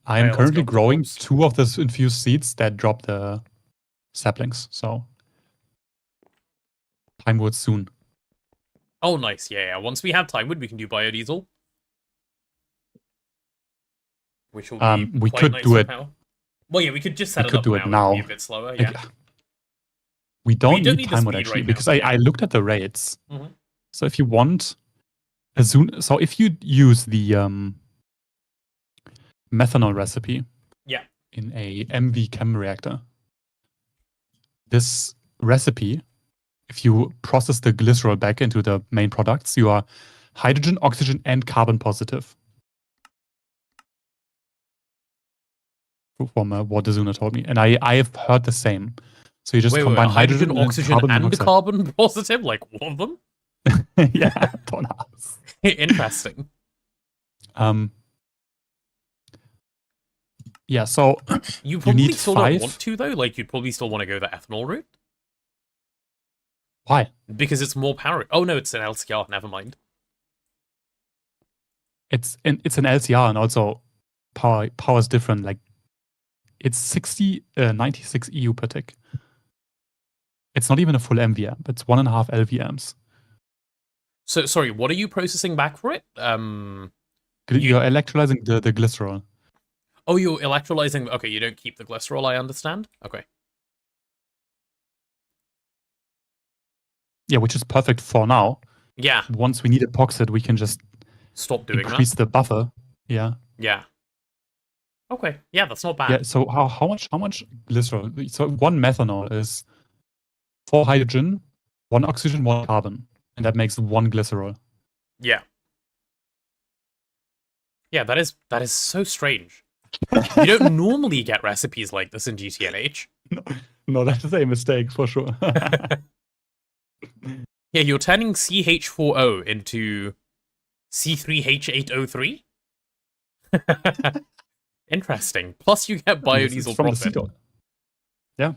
I am currently growing 2 of those infused seeds that drop the saplings, so Timewood soon. Oh, nice. Yeah. Once we have Timewood, we can do biodiesel. Which will be we quite could nice do it. Power. Well, yeah, we could just set it up do it now. It'd be a bit slower, yeah. We don't need Timewood actually, because I looked at the rates. So if you want, so if you use the methanol recipe, in a MV chem reactor, this recipe, if you process the glycerol back into the main products, you are hydrogen, oxygen, and carbon positive. from what Azuna told me, and I have heard the same. So you just Wait, combine hydrogen, and oxygen, carbon and monoxide. carbon positive? Like, all of them? Yeah, don't ask. Interesting. Yeah, so You probably need still 5. don't want to, though. Like, you'd probably still want to go the ethanol route. Why? Because it's more power. Oh, no, it's an LCR. Never mind. It's an LCR, and also power is different. Like, it's 96 EU per tick. It's not even a full MVM, but it's 1.5 LVMs. So, sorry, what are you processing back for it? You're electrolyzing the glycerol. Oh, you're electrolyzing. Okay, you don't keep the glycerol, I understand. Okay. Yeah, which is perfect for now. Yeah. Once we need epoxid, we can just Stop doing increase the buffer. Yeah. Yeah. Okay. Yeah, that's not bad. Yeah. So how much glycerol? So 1 methanol is 4 hydrogen, 1 oxygen, 1 carbon, and that makes 1 glycerol. Yeah. Yeah, that is so strange. You don't normally get recipes like this in GTNH. No, that's a mistake for sure. Yeah, you're turning CH4O into C3H803? Interesting. Plus you get biodiesel from profit. the seed oil. Yeah.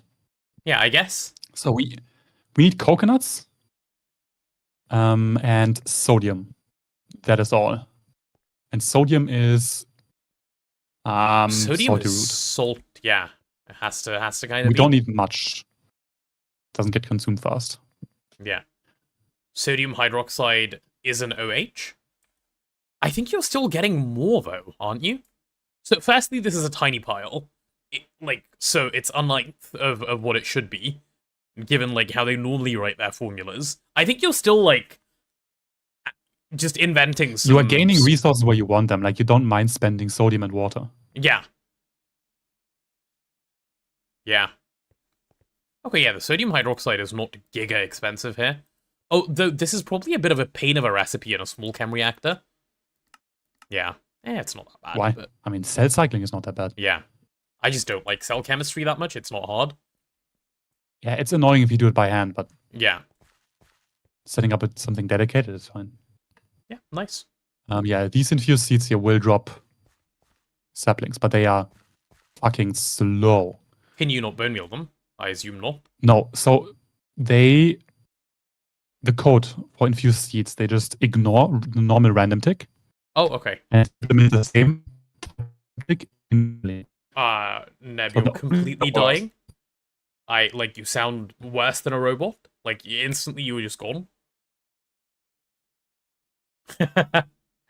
Yeah, I guess. So we need coconuts and sodium. That is all. And sodium is Sodium salty is root. salt, yeah. It has to kind of We be. don't need much. Doesn't get consumed fast. Yeah. Sodium hydroxide is an OH. I think you're still getting more, though, aren't you? So, firstly, this is a tiny pile. So it's unlike of what it should be, given, like, how they normally write their formulas. I think you're still, like, just inventing some... You are gaining resources where you want them. Like, you don't mind spending sodium and water. Yeah. Yeah. Okay, yeah, the sodium hydroxide is not giga expensive here. Oh, though this is probably a bit of a pain of a recipe in a small chem reactor. Yeah. It's not that bad. Why? But... I mean, cell cycling is not that bad. Yeah. I just don't like cell chemistry that much. It's not hard. Yeah, it's annoying if you do it by hand, but yeah, setting up something dedicated is fine. Yeah, nice. Yeah, these infused seeds here will drop saplings, but they are fucking slow. Can you not bone meal them? I assume not. No, so the code for infused seeds, they just ignore the normal random tick. Oh, okay. And them in the same tick. Neb, you're completely dying. You sound worse than a robot. Like, instantly you were just gone.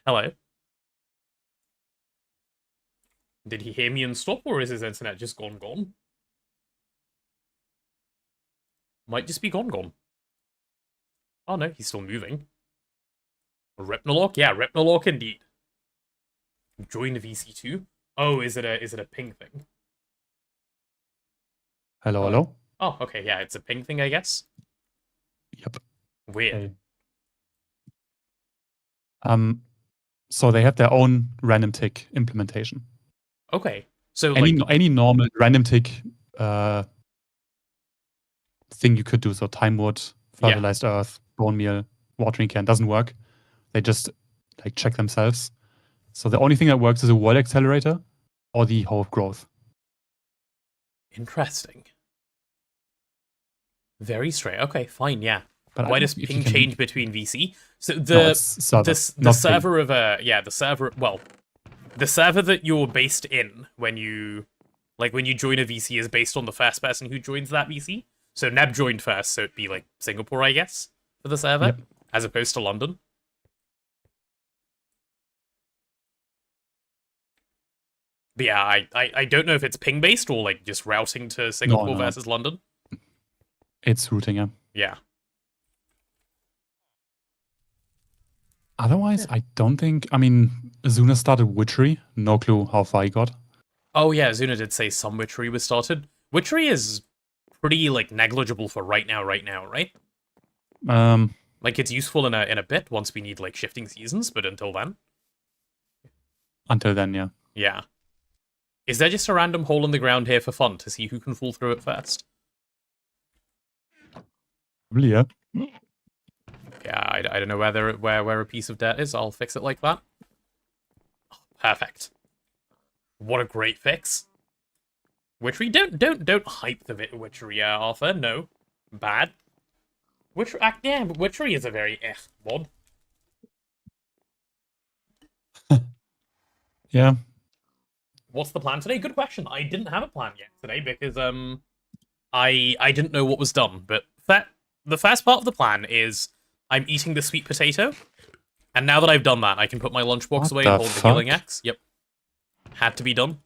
Hello. Did he hear me and stop, or is his internet just gone? Might just be gone. Oh no, he's still moving. Ripnolock? Yeah, Ripnolock indeed. Join VC2? Oh, is it a ping thing? Hello? Oh, okay, yeah, it's a ping thing, I guess. Yep. Weird. Okay. So they have their own random tick implementation. Okay. So any normal random tick thing you could do, so time wood, fertilized earth, bone meal, watering can, doesn't work. They just check themselves. So the only thing that works is a world accelerator or the hoe of growth. Interesting. Very straight. Okay, fine, yeah. But why does ping change between VC? So the server of the server that you're based in when you join a VC is based on the first person who joins that VC. So Neb joined first, so it'd be like Singapore, I guess, for the server, as opposed to London. But yeah, I don't know if it's ping based or like just routing to Singapore versus London. It's routing, yeah. Yeah. Otherwise, I don't think. I mean, Azuna started Witchery. No clue how far he got. Oh yeah, Azuna did say some Witchery was started. Witchery is pretty negligible for right now, right? It's useful in a bit once we need shifting seasons, but until then. Until then, yeah. Yeah. Is there just a random hole in the ground here for fun to see who can fall through it first? Really, yeah. Yeah, I don't know where a piece of dirt is. I'll fix it like that. Oh, perfect. What a great fix. Witchery, don't hype the witchery, Arthur. No, bad. Witchery, yeah, but witchery is a very mod. Yeah. What's the plan today? Good question. I didn't have a plan yet today because I didn't know what was done. But the first part of the plan is I'm eating the sweet potato, and now that I've done that, I can put my lunchbox away and hold the healing axe. Yep, had to be done.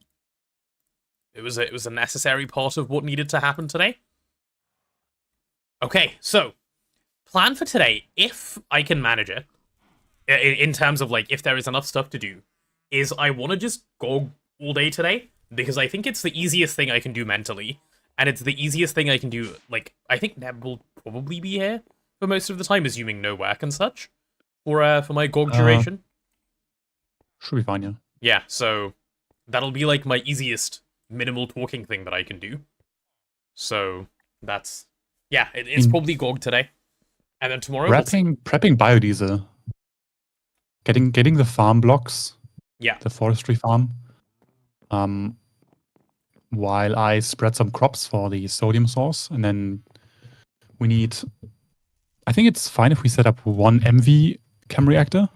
It was a necessary part of what needed to happen today. Okay, so plan for today, if I can manage it, in terms of like if there is enough stuff to do, is I want to just go all day today because I think it's the easiest thing I can do mentally, and it's the easiest thing I can do. Like I think Neb will probably be here for most of the time, assuming no work and such, for my GoG duration. Should be fine, yeah. Yeah, so that'll be like my easiest minimal talking thing that I can do. So that's it's probably GoG today, and then tomorrow prepping biodiesel, getting the farm blocks. Yeah, the forestry farm. While I spread some crops for the sodium source, and then we need. I think it's fine if we set up one MV chem reactor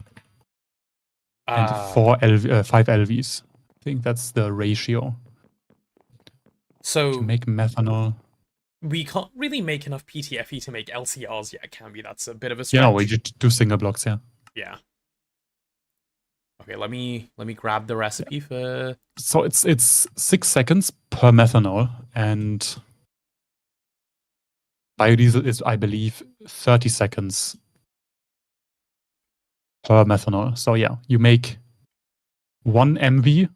and 5 LVs. I think that's the ratio. So to make methanol. We can't really make enough PTFE to make LCRs yet, can we? That's a bit of a stretch. Yeah, we just do single blocks, yeah. Yeah. Okay, let me grab the recipe for. So it's 6 seconds per methanol, and biodiesel is, I believe, 30 seconds per methanol. So yeah, you make 1 MV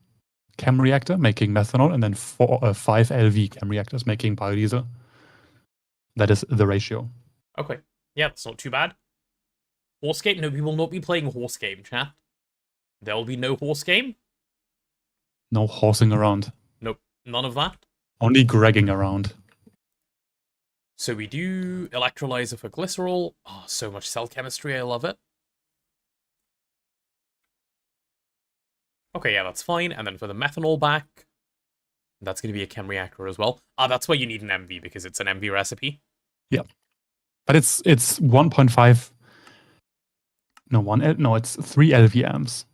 chem reactor making methanol, and then 5 LV chem reactors making biodiesel. That is the ratio. Okay. Yeah, that's not too bad. Horse game? No, we will not be playing horse game, chat. There will be no horse game. No horsing around. Nope, none of that. Only gregging around. So we do electrolyzer for glycerol. Oh, so much cell chemistry, I love it. Okay, yeah, that's fine. And then for the methanol back, that's going to be a chem reactor as well. That's why you need an MV, because it's an MV recipe. Yeah. But it's 1.5... No, it's 3 LVMs.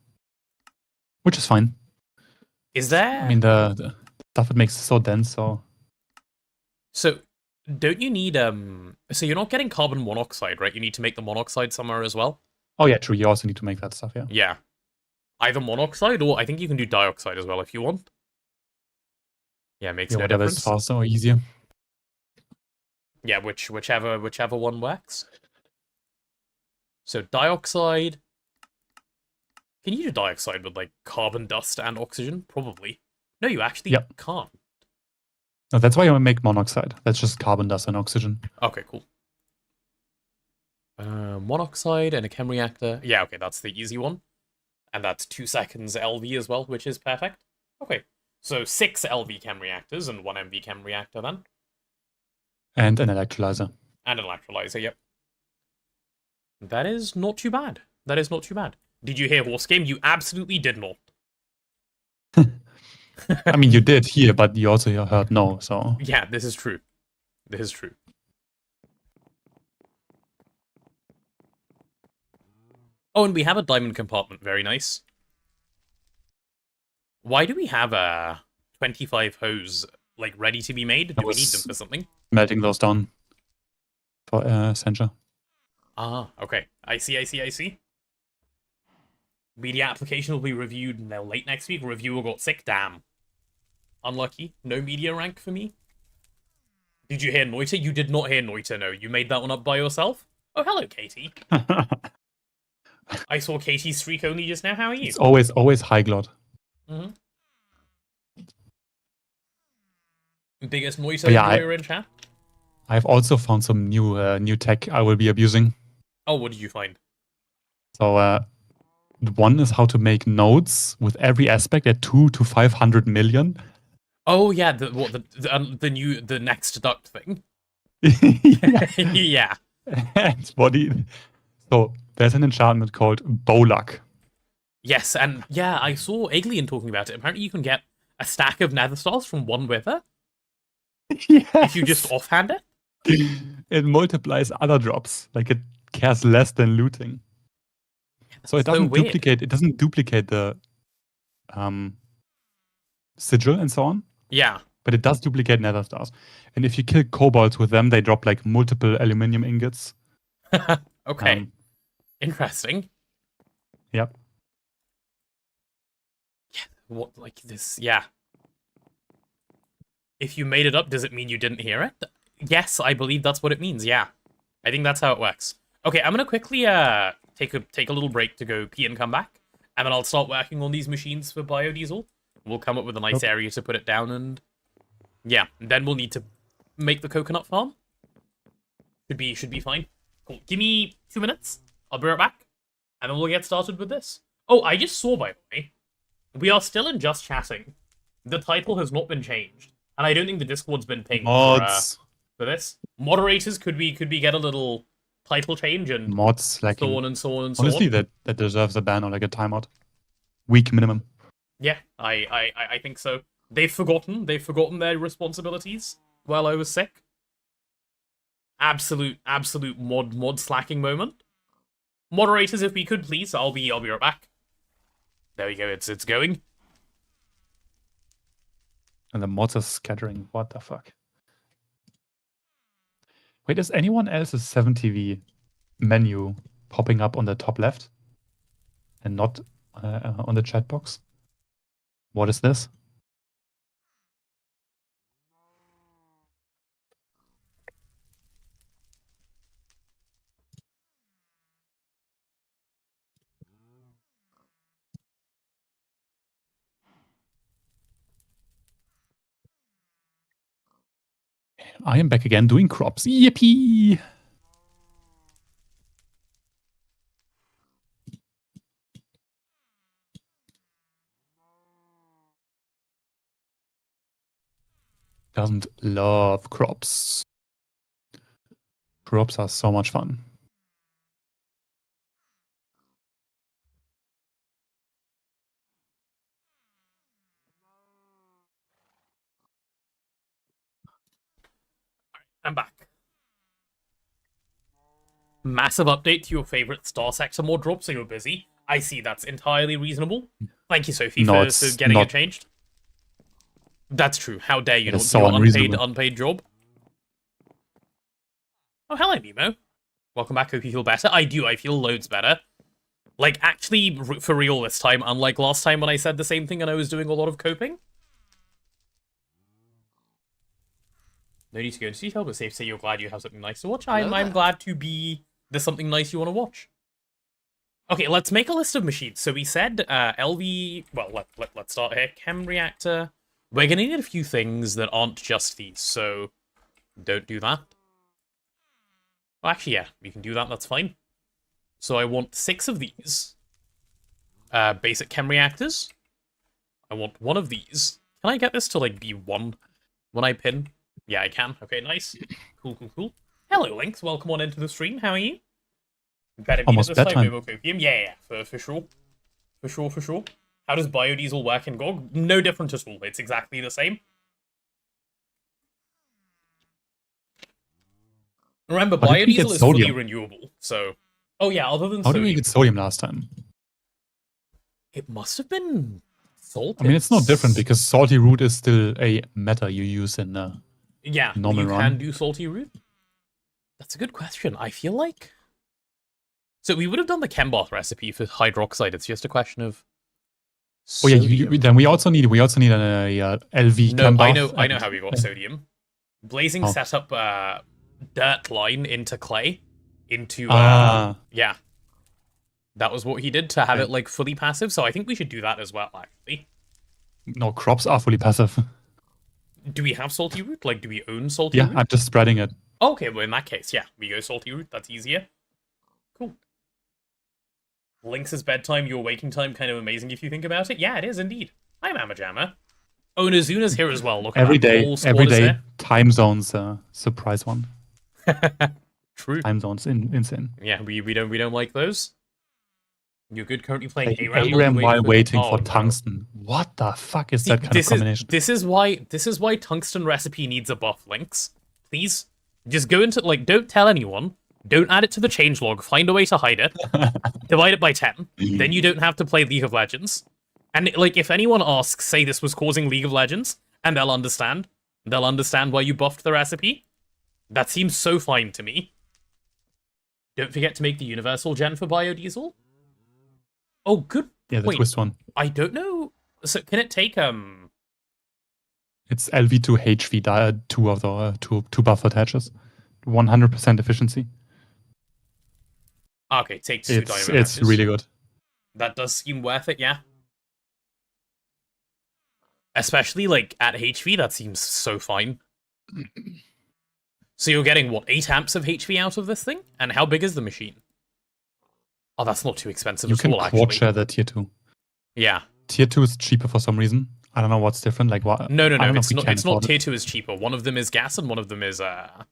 Which is fine. Is there... I mean, the stuff it makes is so dense, so... So, don't you need... So you're not getting carbon monoxide, right? You need to make the monoxide somewhere as well? Oh yeah, true. You also need to make that stuff, yeah. Yeah. Either monoxide, or I think you can do dioxide as well if you want. Yeah, it makes no whatever difference. Is faster or easier. Yeah, whichever one works. So dioxide. Can you do dioxide with like carbon dust and oxygen? Probably. No, you actually can't. No, that's why I make monoxide. That's just carbon dust and oxygen. Okay, cool. Monoxide and a chem reactor. Yeah, okay, that's the easy one. And that's 2 seconds LV as well, which is perfect. Okay, so 6 LV chem reactors and 1 MV chem reactor then. And an electrolyzer. And an electrolyzer, yep. That is not too bad. That is not too bad. Did you hear horse game? You absolutely did not. I mean, you did hear, but you also heard no, so... Yeah, this is true. This is true. Oh, and we have a diamond compartment. Very nice. Why do we have 25 hose, like, ready to be made? Do we need them for something? Melting those down for Sencha. Ah, okay. I see. Media application will be reviewed late next week. Reviewer got sick. Damn. Unlucky. No media rank for me. Did you hear Noita? You did not hear Noita, no. You made that one up by yourself? Oh, hello, Katie. I saw Katie's streak only just now. How are you? It's always high glot. Mm-hmm. Biggest Noita enjoyer in chat? I've also found some new tech I will be abusing. Oh, what did you find? So, one is how to make nodes with every aspect at 2 to 500 million. Oh yeah, the next duct thing. Yeah. Yeah. And so there's an enchantment called Bowluck. Yes, and yeah, I saw Aglian talking about it. Apparently you can get a stack of nether stars from one wither if you just offhand it. It multiplies other drops. Like it cares less than looting. So it doesn't duplicate. It doesn't duplicate the sigil and so on. Yeah. But it does duplicate nether stars. And if you kill kobolds with them, they drop like multiple aluminium ingots. Okay. Interesting. Yep. Yeah. What, like this? Yeah. If you made it up, does it mean you didn't hear it? Yes, I believe that's what it means. Yeah. I think that's how it works. Okay, I'm gonna quickly take a little break to go pee and come back, and then I'll start working on these machines for biodiesel. We'll come up with a nice area to put it down, and yeah, then we'll need to make the coconut farm. Should be fine. Cool. Give me 2 minutes. I'll be right back, and then we'll get started with this. Oh, I just saw, by the way, we are still in just chatting. The title has not been changed, and I don't think the Discord's been pinged for this. Moderators, could we get a little title change and mods, like so on and so on and so honestly, on? that deserves a ban or like a timeout. Week minimum. Yeah, I think so. They've forgotten their responsibilities while I was sick. Absolute mod slacking moment. Moderators, if we could please, I'll be right back. There we go, it's going. And the mods are scattering. What the fuck? Wait, is anyone else's 7TV menu popping up on the top left and not on the chat box? What is this? I am back again doing crops. Yippee! Doesn't love crops. Crops are so much fun. I'm back. Massive update to your favorite Star Sector mod drop, so you're busy. I see, that's entirely reasonable. Thank you, Sophie, for getting it changed. That's true. How dare you not do an unpaid job? Oh, hello, Nemo. Welcome back. Hope you feel better. I do. I feel loads better. Like, actually, for real this time, unlike last time when I said the same thing and I was doing a lot of coping. No need to go into detail, but safe to say you're glad you have something nice to watch. I'm glad to be... There's something nice you want to watch. Okay, let's make a list of machines. So we said LV... Well, let's start here. Chem reactor. We're going to need a few things that aren't just these, so don't do that. Well, actually, yeah, we can do that. That's fine. So I want 6 of these. Basic chem reactors. I want 1 of these. Can I get this to, like, be 1 when I pin? Yeah, I can. Okay, nice. Cool. Hello, Lynx. Welcome on into the stream. How are you? Better beat it this time, no copium. Yeah, for sure. For sure. How does biodiesel work in GoG? No different at all. It's exactly the same. Remember, biodiesel is fully renewable, so... Oh yeah, other than sodium. How did we get sodium last time? It must have been salt. I mean, it's not different because salty root is still a meta you use in normal you run. Can do salty root? That's a good question. I feel like... So we would have done the chem bath recipe for hydroxide. It's just a question of... Sodium. Oh yeah, then we also need an LV chem bath. I know how we got sodium. Blazing set up dirt line into clay. Yeah. That was what he did to have it like fully passive, so I think we should do that as well, actually. No, crops are fully passive. Do we have salty root? Like, do we own salty root? Yeah, I'm just spreading it. Okay, well in that case, yeah, we go salty root, that's easier. Cool. Lynx's bedtime, your waking time, kind of amazing if you think about it. Yeah, it is indeed. Hi, Mama Jamma. Oh, Nazuna's here as well. Look at that. Whole squad every is day, here. time zones surprise one. True. Time zones insane. Yeah, we don't like those. You're good currently playing ARAM, ARAM while waiting for no. tungsten. What the fuck is See, that kind of combination? This is why tungsten recipe needs a buff, Lynx. Please, just go into don't tell anyone. Don't add it to the changelog. Find a way to hide it. Divide it by 10. Then you don't have to play League of Legends. And if anyone asks, say this was causing League of Legends, and they'll understand. They'll understand why you buffed the recipe. That seems so fine to me. Don't forget to make the universal gen for biodiesel. Oh, good. Yeah, the twist one. I don't know. So can it take It's LV2 HV, two of the two buffered hatches, 100% efficiency. Okay, take two dynamo hatches. It's really good. That does seem worth it, yeah. Especially at HV, that seems so fine. So you're getting what, 8 amps of HV out of this thing? And how big is the machine? Oh, that's not too expensive at all, actually. You can quad share the tier 2. Yeah. Tier 2 is cheaper for some reason. I don't know what's different. What? No. It's not tier 2 is cheaper. One of them is gas and one of them is yeah,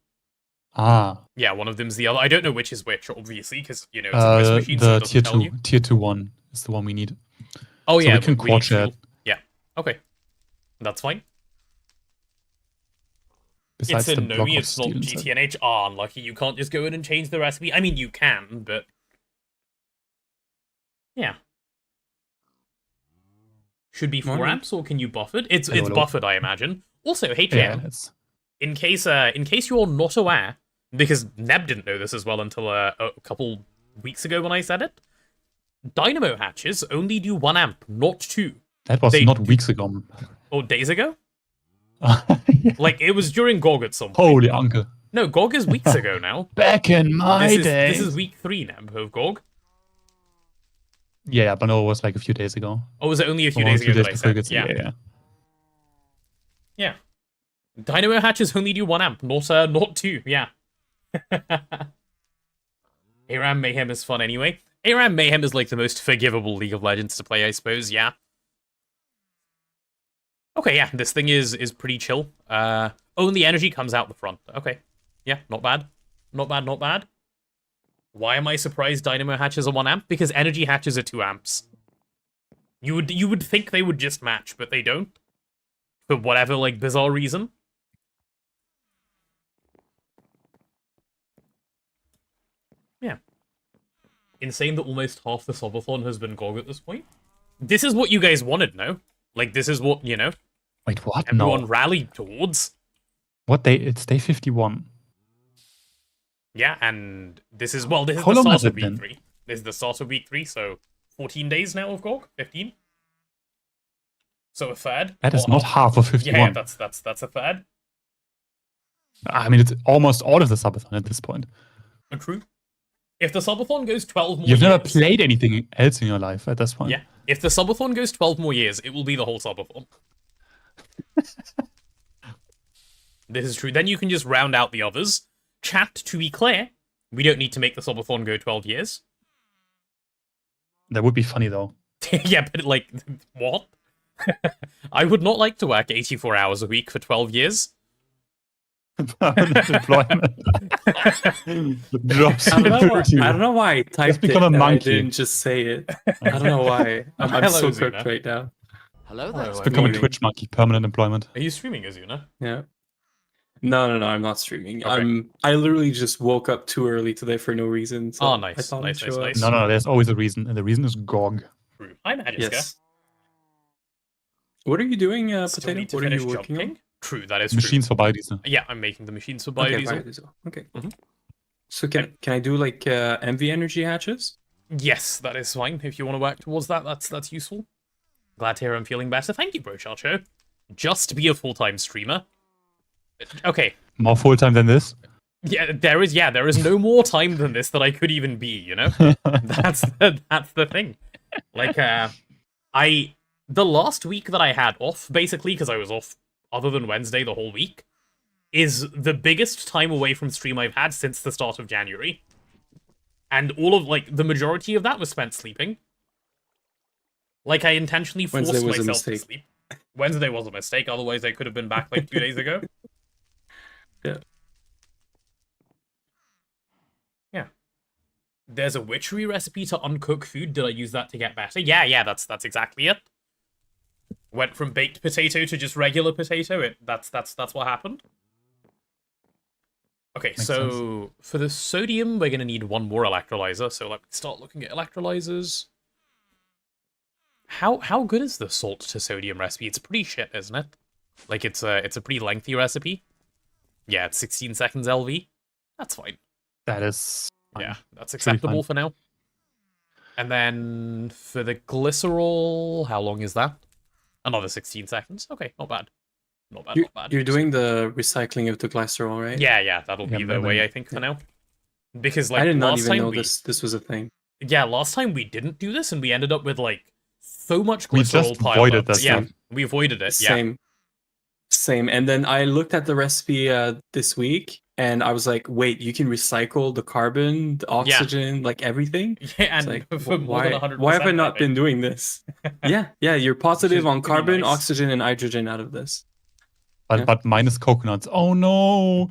one of them's the other. I don't know which is which, obviously, because it's a US machine, so it doesn't tell you. Tier 2 one is the one we need. Oh, so yeah. we can quad share. Yeah. Okay. That's fine. Besides it's a the block Nomi, of it's not steel inside. GTNH. Ah, unlucky. You can't just go in and change the recipe. I mean, you can, but yeah. Should be 4 amps, or can you buff it? It's buffered, I imagine. Also, hey, Jam, in case you're not aware, because Neb didn't know this as well until a couple weeks ago when I said it, dynamo hatches only do 1 amp, not 2. That was not weeks ago. Or days ago? It was during GoG at some point. Holy uncle. No, GoG is weeks ago now. Back in my day. This is week 3, Neb, of GoG. Yeah, but no, it was a few days ago. Oh, was it only a few days ago that I said? Yeah. Dynamo hatches only do 1 amp, not 2, yeah. ARAM Mayhem is fun anyway. ARAM Mayhem is the most forgivable League of Legends to play, I suppose, yeah. Okay, yeah, this thing is pretty chill. Only energy comes out the front. Okay. Yeah, not bad. Not bad. Why am I surprised dynamo hatches are 1 amp? Because energy hatches are 2 amps. You would think they would just match, but they don't. For whatever, bizarre reason. Yeah. Insane that almost half the subathon has been GoG at this point. This is what you guys wanted, no? This is what, Wait, what? Everyone rallied towards. What day? It's day 51. Yeah, and this is the start of week 3. This is the start of week 3, so 14 days now of GoG? 15? So a third? That is not half of 51. Yeah, that's a third. I mean, it's almost all of the subathon at this point. True. If the subathon goes 12 more years... You've never years, played anything else in your life at this point. Yeah. If the subathon goes 12 more years, it will be the whole subathon. This is true. Then you can just round out the others. Chat, to be clear, we don't need to make the subathon go 12 years. That would be funny, though. Yeah, but what? I would not like to work 84 hours a week for 12 years. Permanent employment. Drops I don't know why I typed become it a and monkey. I didn't just say it. I don't know why. I'm so Azuna. cooked right now. Hello there. Become a Twitch monkey. Permanent employment. Are you streaming, Azuna? Yeah. No, I'm not streaming. Okay. I literally just woke up too early today for no reason. So Nice. I thought Nice. No, there's always a reason, and the reason is GoG. True. Hi, Magiska. Yes. What are you doing, Potato? What are you working on? True, that is Machines true. for biodiesel. Yeah, I'm making the machines for Okay, biodiesel. Okay. Mhm. So can I do MV energy hatches? Yes, that is fine. If you want to work towards that, that's useful. Glad to hear I'm feeling better. Thank you, Bro Charcho. Just be a full-time streamer. Okay. More full-time than this? Yeah, there is no more time than this that I could even be, That's the thing. The last week that I had off, basically, because I was off other than Wednesday the whole week, is the biggest time away from stream I've had since the start of January. And all of, like, the majority of that was spent sleeping. Like, I intentionally forced myself to sleep. Wednesday was a mistake, otherwise I could have been back, like, 2 days ago. Yeah. Yeah. There's a witchery recipe to uncook food. Did I use that to get better? Yeah, that's exactly it. Went from baked potato to just regular potato. That's what happened. Okay, Makes so sense. for the sodium, we're gonna need one more electrolyzer. So let me start looking at electrolyzers. How good is the salt to sodium recipe? It's pretty shit, isn't it? Like it's a pretty lengthy recipe. Yeah, it's 16 seconds LV. That's fine. That is fine. Yeah, that's acceptable for now. And then for the glycerol, how long is that? Another 16 seconds. Okay, not bad. Not bad. You're doing the recycling of the glycerol, right? Yeah, that'll be the way, I think, for now. Because, like, I did not last even time know this was a thing. Yeah, last time we didn't do this, and we ended up with, like, so much We glycerol just piled avoided up. that Yeah, stuff. we avoided it, yeah. Same. And then I looked at the recipe this week, and I was like, wait, you can recycle the carbon, the oxygen, like everything? Yeah, and like, for more than 100%. why have I not been doing this? yeah, you're positive on carbon, nice. oxygen, and hydrogen out of this. But minus coconuts. Oh no!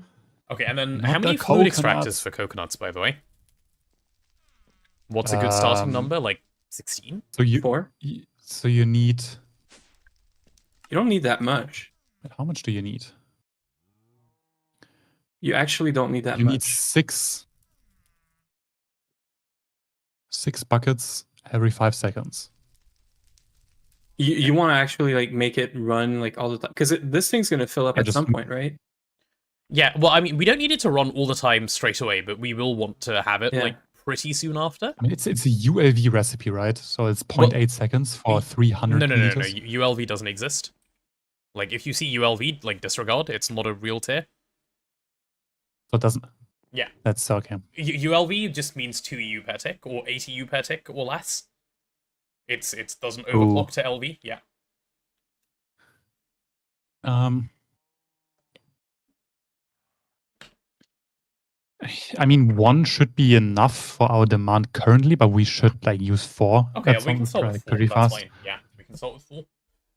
Okay, and then Not how many the fluid coconuts. extractors for coconuts, by the way? What's a good starting number? Like 16? So you 4? So you need. You don't need that much. How much do you need? You actually don't need that You much. need six buckets every 5 seconds. You want to actually like make it run like all the time, because this thing's gonna fill up at some point, right? Yeah, well, I mean, we don't need it to run all the time straight away, but we will want to have it like pretty soon after. I mean, it's a ULV recipe, right? So it's 0.8 seconds for 300 No. liters. ULV doesn't exist. Like, if you see ULV, like, disregard. It's not a real tier. So it doesn't. Yeah. That's okay. ULV just means 2 EU per tick, or 80 EU per tick, or less. It doesn't overclock to LV. Yeah. I mean, 1 should be enough for our demand currently, but we should like use 4. Okay, That we can sounds start with like 4. pretty That's fast. fine. Yeah, we can start with 4.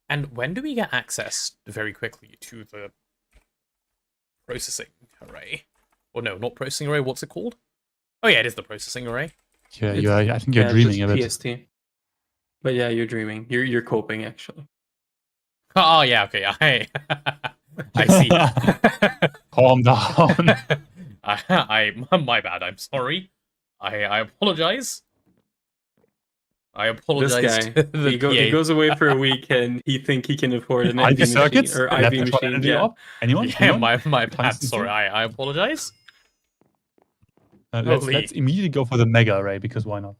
And when do we get access very quickly to the processing array? Or no, not processing array. What's it called? Oh yeah, it is the processing array. Yeah, I think you're dreaming a bit. PST. But yeah, you're dreaming. You're coping actually. Oh yeah, okay. I see. Calm down. My bad. I'm sorry. I apologize. I apologize. This guy, to the he PA. goes away for a week and he think he can afford an IV IV circuits machine or Left IV electron machine. energy Yeah. up? Anyone? Yeah, Anyone? my bad. Tungsten Sorry, I apologize. Let's immediately go for the mega array because why not?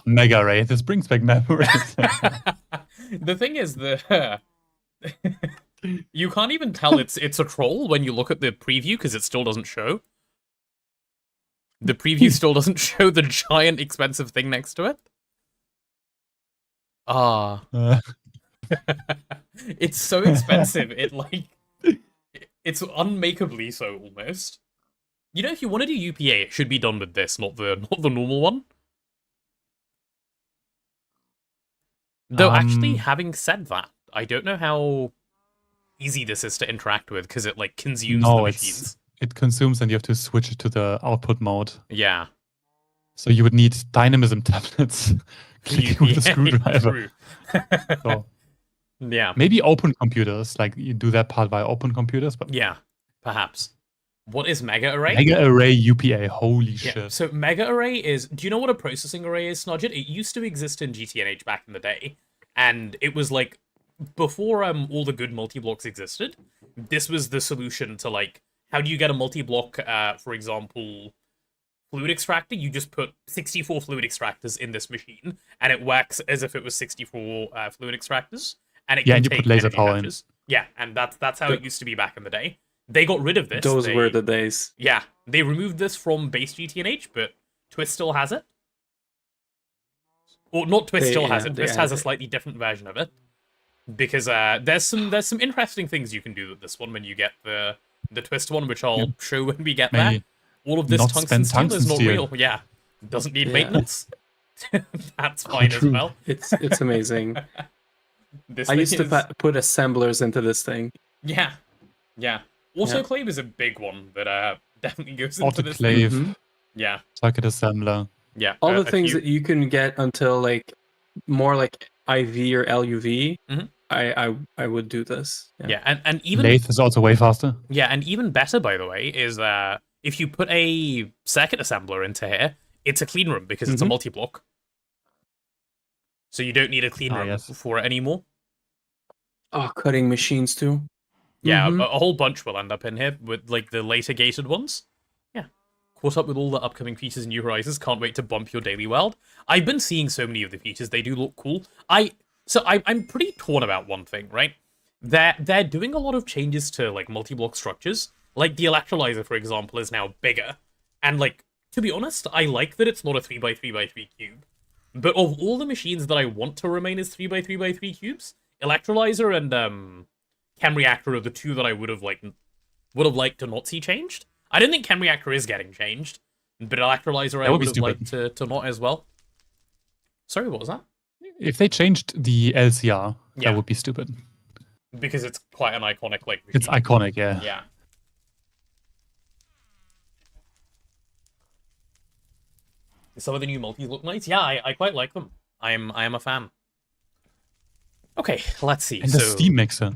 Mega array. This brings back memories. The thing is, you can't even tell it's a troll when you look at the preview because it still doesn't show. The preview still doesn't show the giant expensive thing next to it. It's so expensive. It's unmakeably so almost. You know, if you want to do UPA, it should be done with this, not the normal one. Though, actually, having said that, I don't know how easy this is to interact with, because it, like, consumes the machines. It consumes and you have to switch it to the output mode. Yeah. So you would need dynamism tablets clicking with a screwdriver. So, yeah. maybe open computers, like you do that part via open computers. But yeah, perhaps. What is Mega Array? Mega Array UPA, holy shit. So Mega Array is... Do you know what a processing array is, Snodget? It used to exist in GTNH back in the day. And it was like... Before all the good multi-blocks existed, this was the solution to, like... How do you get a multi-block, for example... Fluid extractor? You just put 64 fluid extractors in this machine, and it works as if it was 64 fluid extractors. And it can and you take put laser energy power patches. Yeah, and that's how it used to be back in the day. They got rid of this. Those were the days. Yeah, they removed this from base GTNH, but Twist still has it. Or not Twist still has it. Twist has a slightly different version of it. Because there's some interesting things you can do with this one when you get the Twist one, which I'll show when we get there. All of this tungsten steel is not real. Yeah. Doesn't need Yeah. maintenance. That's fine as true. well. It's amazing. This I thing used to is- put assemblers into this thing. Yeah. Autoclave is a big one that definitely goes into this thing. Autoclave, Mhm. Yeah. circuit assembler. Yeah. All the a things few- that you can get until like more like IV or LUV, Mhm. I would do this. Yeah, and even Lathe is also way faster. yeah, and even better, by the way, is if you put a circuit assembler into here, it's a clean room because it's a Mhm. multi-block. So you don't need a clean room yes. for it anymore. Oh, cutting machines too. Yeah, Mhm. a whole bunch will end up in here with like the later gated ones. Yeah. Caught up with all the upcoming features in New Horizons. Can't wait to bump your daily world. I've been seeing so many of the features. They do look cool. I'm pretty torn about one thing, right? They're doing a lot of changes to like multi-block structures. Like the electrolyzer, for example, is now bigger. And like, to be honest, I like that it's not a 3x3x3 cube. But of all the machines that I want to remain as 3x3x3 cubes, electrolyzer and chem reactor are the two that I would have liked to not see changed. I don't think chem reactor is getting changed, but electrolyzer I would be would have liked to not as well. Sorry, what was that? If they changed the LCR, Yeah. that would be stupid. Because it's quite an iconic like It's machine. iconic, yeah. Yeah. Some of the new multis look nice. Yeah, I quite like them. I am a fan. Okay, let's see. And the steam mixer.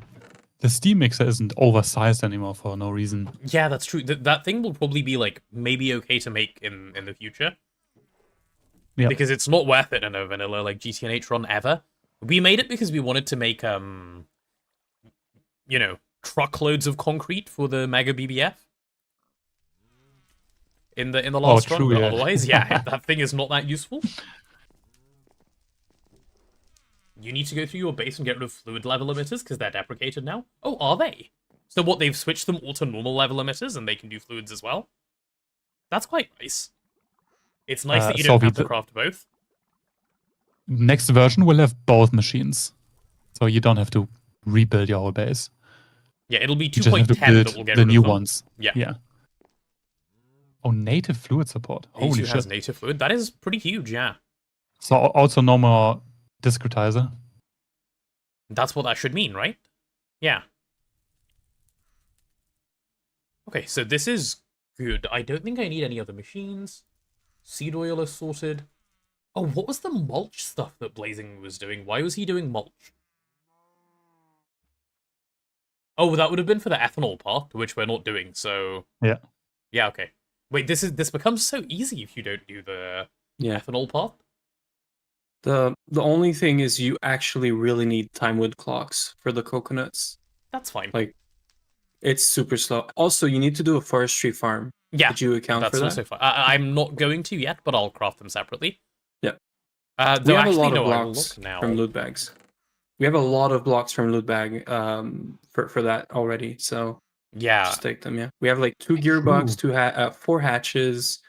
The steam mixer isn't oversized anymore for no reason. Yeah, that's true. That thing will probably be like maybe okay to make in the future. Yeah. Because it's not worth it in a vanilla like GTNH run ever. We made it because we wanted to make truckloads of concrete for the Mega BBF. In the last run, true, but yeah. otherwise, yeah, that thing is not that useful. You need to go through your base and get rid of fluid level emitters because they're deprecated now. Oh, are they? So what, they've switched them all to normal level emitters and they can do fluids as well? That's quite nice. It's nice that you don't have to craft both. Next version will have both machines. So you don't have to rebuild your whole base. Yeah, it'll be You just have 2.10 to that build will get the rid new of them. ones. Yeah. Oh, native fluid support. Holy A2 shit. has native fluid. That is pretty huge, yeah. So also no more discretizer. That's what that should mean, right? Yeah. Okay, so this is good. I don't think I need any other machines. Seed oil is sorted. Oh, what was the mulch stuff that Blazing was doing? Why was he doing mulch? Oh, that would have been for the ethanol part, which we're not doing, so... Yeah. Yeah, okay. Wait, this becomes so easy if you don't do the ethanol part? The only thing is you actually really need time wood clocks for the coconuts. That's fine. Like, it's super slow. Also, you need to do a forestry farm. Yeah, Did you account that's for that? also fine. I'm not going to yet, but I'll craft them separately. Yeah. We have actually, a lot of no, I will blocks look now. from loot bags. We have a lot of blocks from loot bag for that already. So Yeah. just take them. Yeah, we have like 2 gearbox, 4 hatches.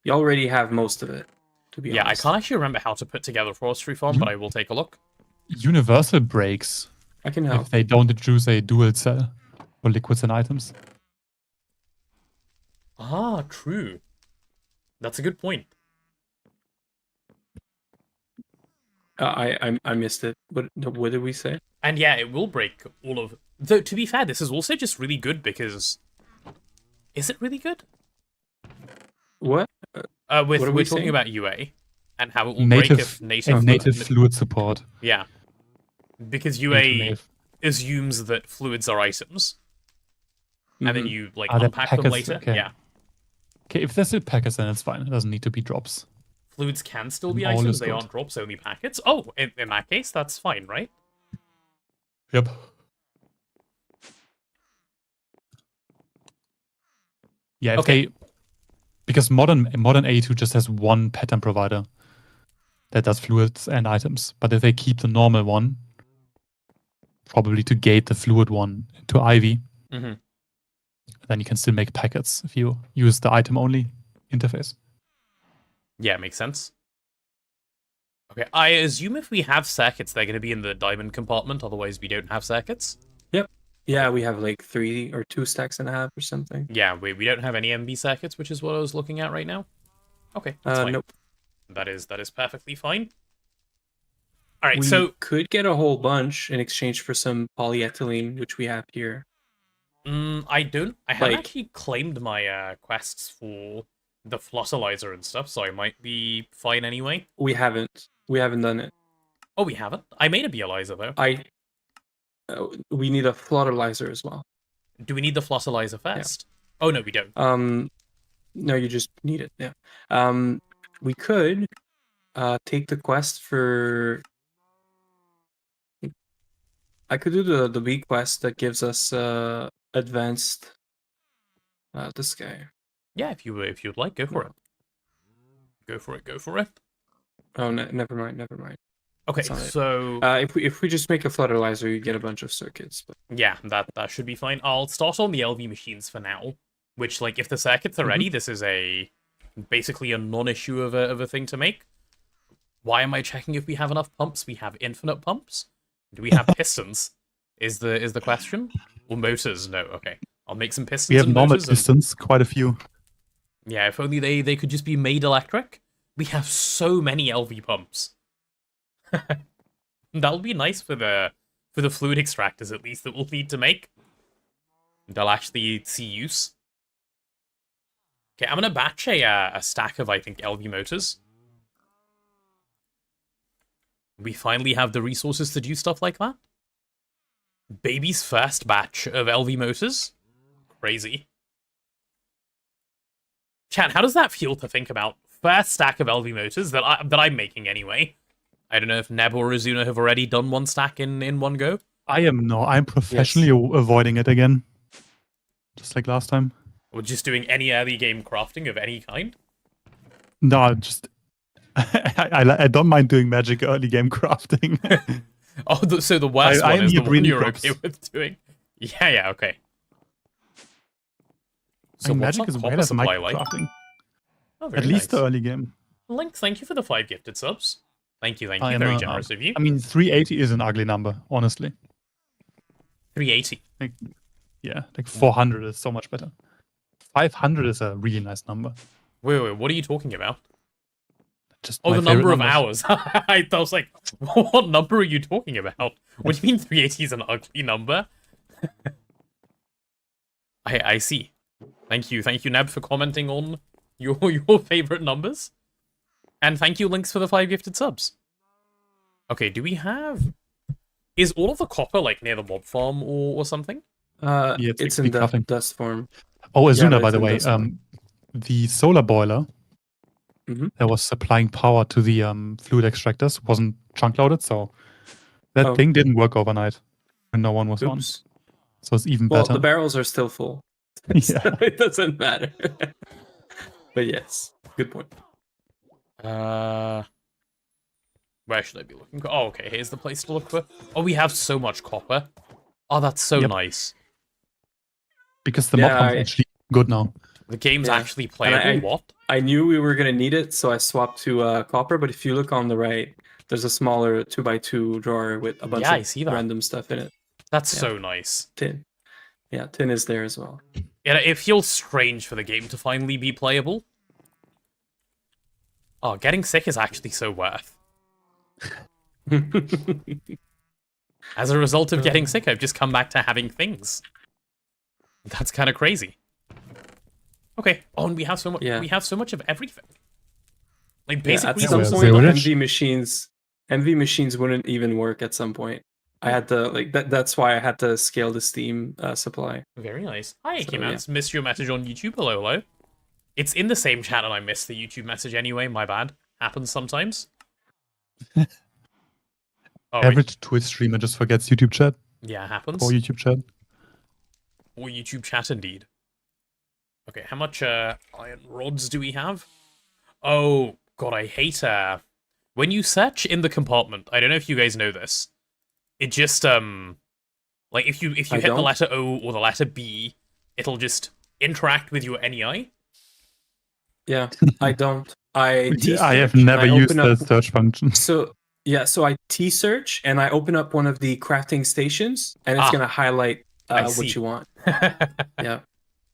You already have most of it. To be Yeah, I honest. can't actually remember how to put together forestry farm, but I will take a look. Universal brakes. I can help. If they don't introduce a dual cell for liquids and items. Ah, true. That's a good point. I missed it. What did we say? And yeah, it will break all of... Though, to be fair, this is also just really good because... Is it really good? What? We're we talking saying? about UA and how it will break if native... native fluid support. Yeah. Because Native UA native. assumes that fluids are items. And then Mhm. you, like, Are they unpack them packets? later. Okay. Yeah. Okay, if there's a packets, then it's fine. It doesn't need to be drops. Fluids can still be All items, is they good. aren't drops, only packets. Oh, in that case, that's fine, right? Yep. Yeah, if Okay. they because modern A2 just has one pattern provider that does fluids and items. But if they keep the normal one, probably to gate the fluid one into Ivy, Mm-hmm. then you can still make packets if you use the item only interface. Yeah, makes sense. Okay, I assume if we have circuits, they're going to be in the diamond compartment, otherwise we don't have circuits. Yeah, we have like 3 or 2 stacks and a half or something. Yeah, we don't have any MB circuits, which is what I was looking at right now. Okay, that's fine. Nope. That is perfectly fine. All right, We so could get a whole bunch in exchange for some polyethylene, which we have here. I haven't Like- actually claimed my quests for the flossilizer and stuff, so I might be fine anyway. We haven't done it. Oh, we haven't? I made a Bealyzer, though. We need a flottilizer as well. Do we need the flossilizer first? Oh, no, we don't. No, you just need it. Yeah. We could take the quest for. I could do the B quest that gives us advanced. This guy. Yeah, if you'd like, go for it. Go for it. Oh, never mind. Okay, That's not it. so if we just make a flottilizer, you get a bunch of circuits. But... yeah, that should be fine. I'll start on the LV machines for now. Which, like, if the circuits are ready, this is basically a non-issue of a thing to make. Why am I checking if we have enough pumps? We have infinite pumps. Do we have pistons? Is the question? Or motors? No. Okay, I'll make some pistons. We have and normal motors pistons, quite a few. Yeah, if only they could just be made electric. We have so many LV pumps. That'll be nice for the fluid extractors, at least, that we'll need to make. They'll actually see use. Okay, I'm gonna batch a stack of, I think, LV motors. We finally have the resources to do stuff like that. Baby's first batch of LV motors. Crazy. Chan, how does that feel to think about? First stack of LV motors that I'm making anyway. I don't know if Neb or Azuna have already done one stack in one go. I'm professionally avoiding it again. Just like last time. Or just doing any early game crafting of any kind. No, just I don't mind doing magic early game crafting. Oh, so the worst I one am is the the one you're Breeding okay with doing. Yeah, okay. So magic what's is our weird copper as supply like? crafting. Oh, very At least nice. the early game. Link, thank you for the 5 gifted subs. Thank you. I am Very generous of you. I mean, 380 is an ugly number, honestly. 380. Yeah, like 400 is so much better. 500 is a really nice number. Wait, what are you talking about? Just Oh, my the number favorite of numbers. hours. I was like, what number are you talking about? What do you mean 380 is an ugly number? I see. Thank you, Neb, for commenting on your favorite numbers. And thank you, Links, for the 5 gifted subs. Okay, do we have... Is all of the copper, like, near the mob farm or something? Yeah, it's it's like in crafting. dust form. Oh, Azuna, but by it's the in way, dust form. the solar boiler Mhm. that was supplying power to the fluid extractors wasn't chunk loaded, so that Oh. thing didn't work overnight when no one was on. Oops. So it's even Well, better. the barrels are still full. Yeah. So it doesn't matter. But yes, good point. Where should I be looking? Oh, okay, here's the place to look for. Oh, we have so much copper. Oh, that's so Yep. nice. Because the Yeah, mob farm is actually good now. The game's Yeah. actually playable. What? I knew we were gonna need it, so I swapped to copper. But if you look on the right, there's a smaller 2x2 drawer with a bunch Yeah, I of see that. random stuff in it. That's Yeah. so nice. Tin. Yeah, tin is there as well. Yeah, it feels strange for the game to finally be playable. Oh, getting sick is actually so worth. As a result of getting sick, I've just come back to having things. That's kind of crazy. Okay. Oh, and we have so much. Yeah. We have so much of everything. Like Yeah, at basically, some Yeah, point, zero MV machines wouldn't even work at some point. I had to that's why I had to scale the Steam supply. Very nice. Hi, So, Kimans. Missed your message on YouTube. Hello. It's in the same chat, and I missed the YouTube message anyway. My bad. Happens sometimes. Oh, wait. Average Twitch streamer just forgets YouTube chat Yeah, happens. or YouTube chat. Or YouTube chat, indeed. Okay, how much iron rods do we have? Oh, God, I hate... When you search in the compartment, I don't know if you guys know this, it just, like, if you hit the don't. letter O or the letter B, it'll just interact with your NEI. Yeah, I don't. I I have T-search and never I used open the up- search function. So I T-search and I open up one of the crafting stations, and it's Ah, gonna highlight I see. what you want. Yeah.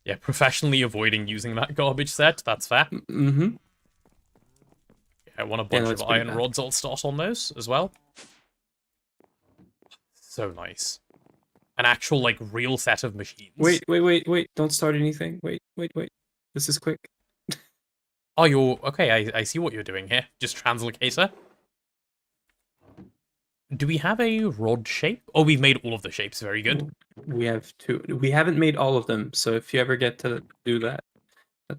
Yeah, professionally avoiding using that garbage set. That's fair. Mm-hmm. I want a bunch that's of pretty iron bad. rods. I'll start on those as well. So nice. An actual, like, real set of machines. Wait. Don't start anything. Wait. This is quick. Oh, you're... Okay, I see what you're doing here. Just translocator. Do we have a rod shape? Oh, we've made all of the shapes. Very good. We have 2. We haven't made all of them, so if you ever get to do that, that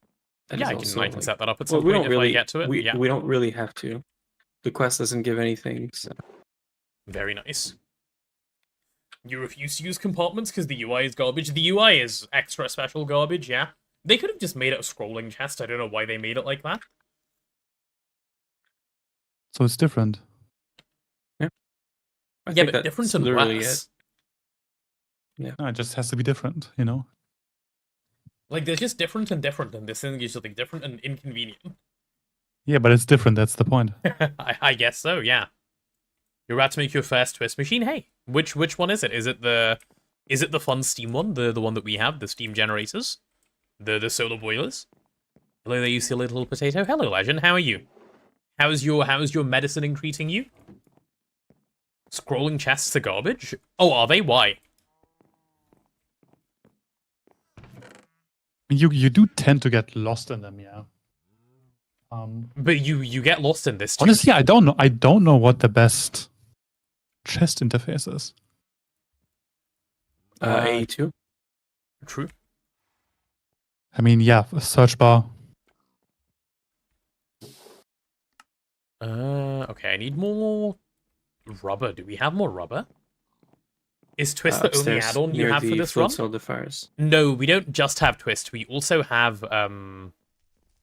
Yeah, is I can set that up at some we point don't if really I get to it. we Yeah, we don't really have to. The quest doesn't give anything. So. very nice. You refuse to use compartments because the UI is garbage. The UI is extra special garbage, yeah. They could have just made it a scrolling chest. I don't know why they made it like that. So it's different. I Yeah, think but that's different and literally less. No, it just has to be different, you know? Like, there's just different, and this thing is just like different and inconvenient. Yeah, but it's different. That's the point. I guess so, yeah. You're about to make your first twist machine. Hey, which one is it? Is it the fun Steam one, the one that we have, the steam generators, the solar boilers? Hello there, you silly little potato. Hello, Legend. How are you? How's your medicining treating you? Scrolling chests are garbage. Oh, are they? Why? You do tend to get lost in them, yeah. But you get lost in this too. Honestly, I don't know. I don't know what the best chest interface is. A2. True. I mean, yeah, search bar. Okay, I need more rubber. Do we have more rubber? Is Twist the only Upstairs, add-on you near have for the this fuel run? cell fires. No, we don't just have Twist. We also have, oh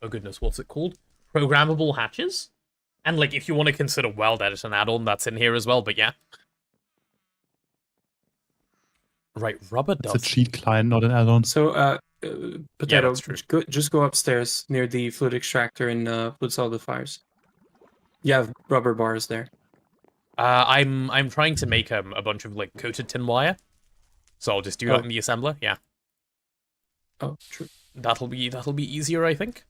goodness, what's it called? Programmable hatches? And, like, if you want to consider Weld Edit an add-on, that's in here as well, but yeah. Right, rubber It's does... a cheat client, not an add-on. So, Potato, that's true. just go upstairs near the fluid extractor and fluid solidifiers. You have rubber bars there. I'm trying to make a bunch of, like, coated tin wire. So I'll just do that in the assembler, yeah. Oh, true. That'll be easier, I think.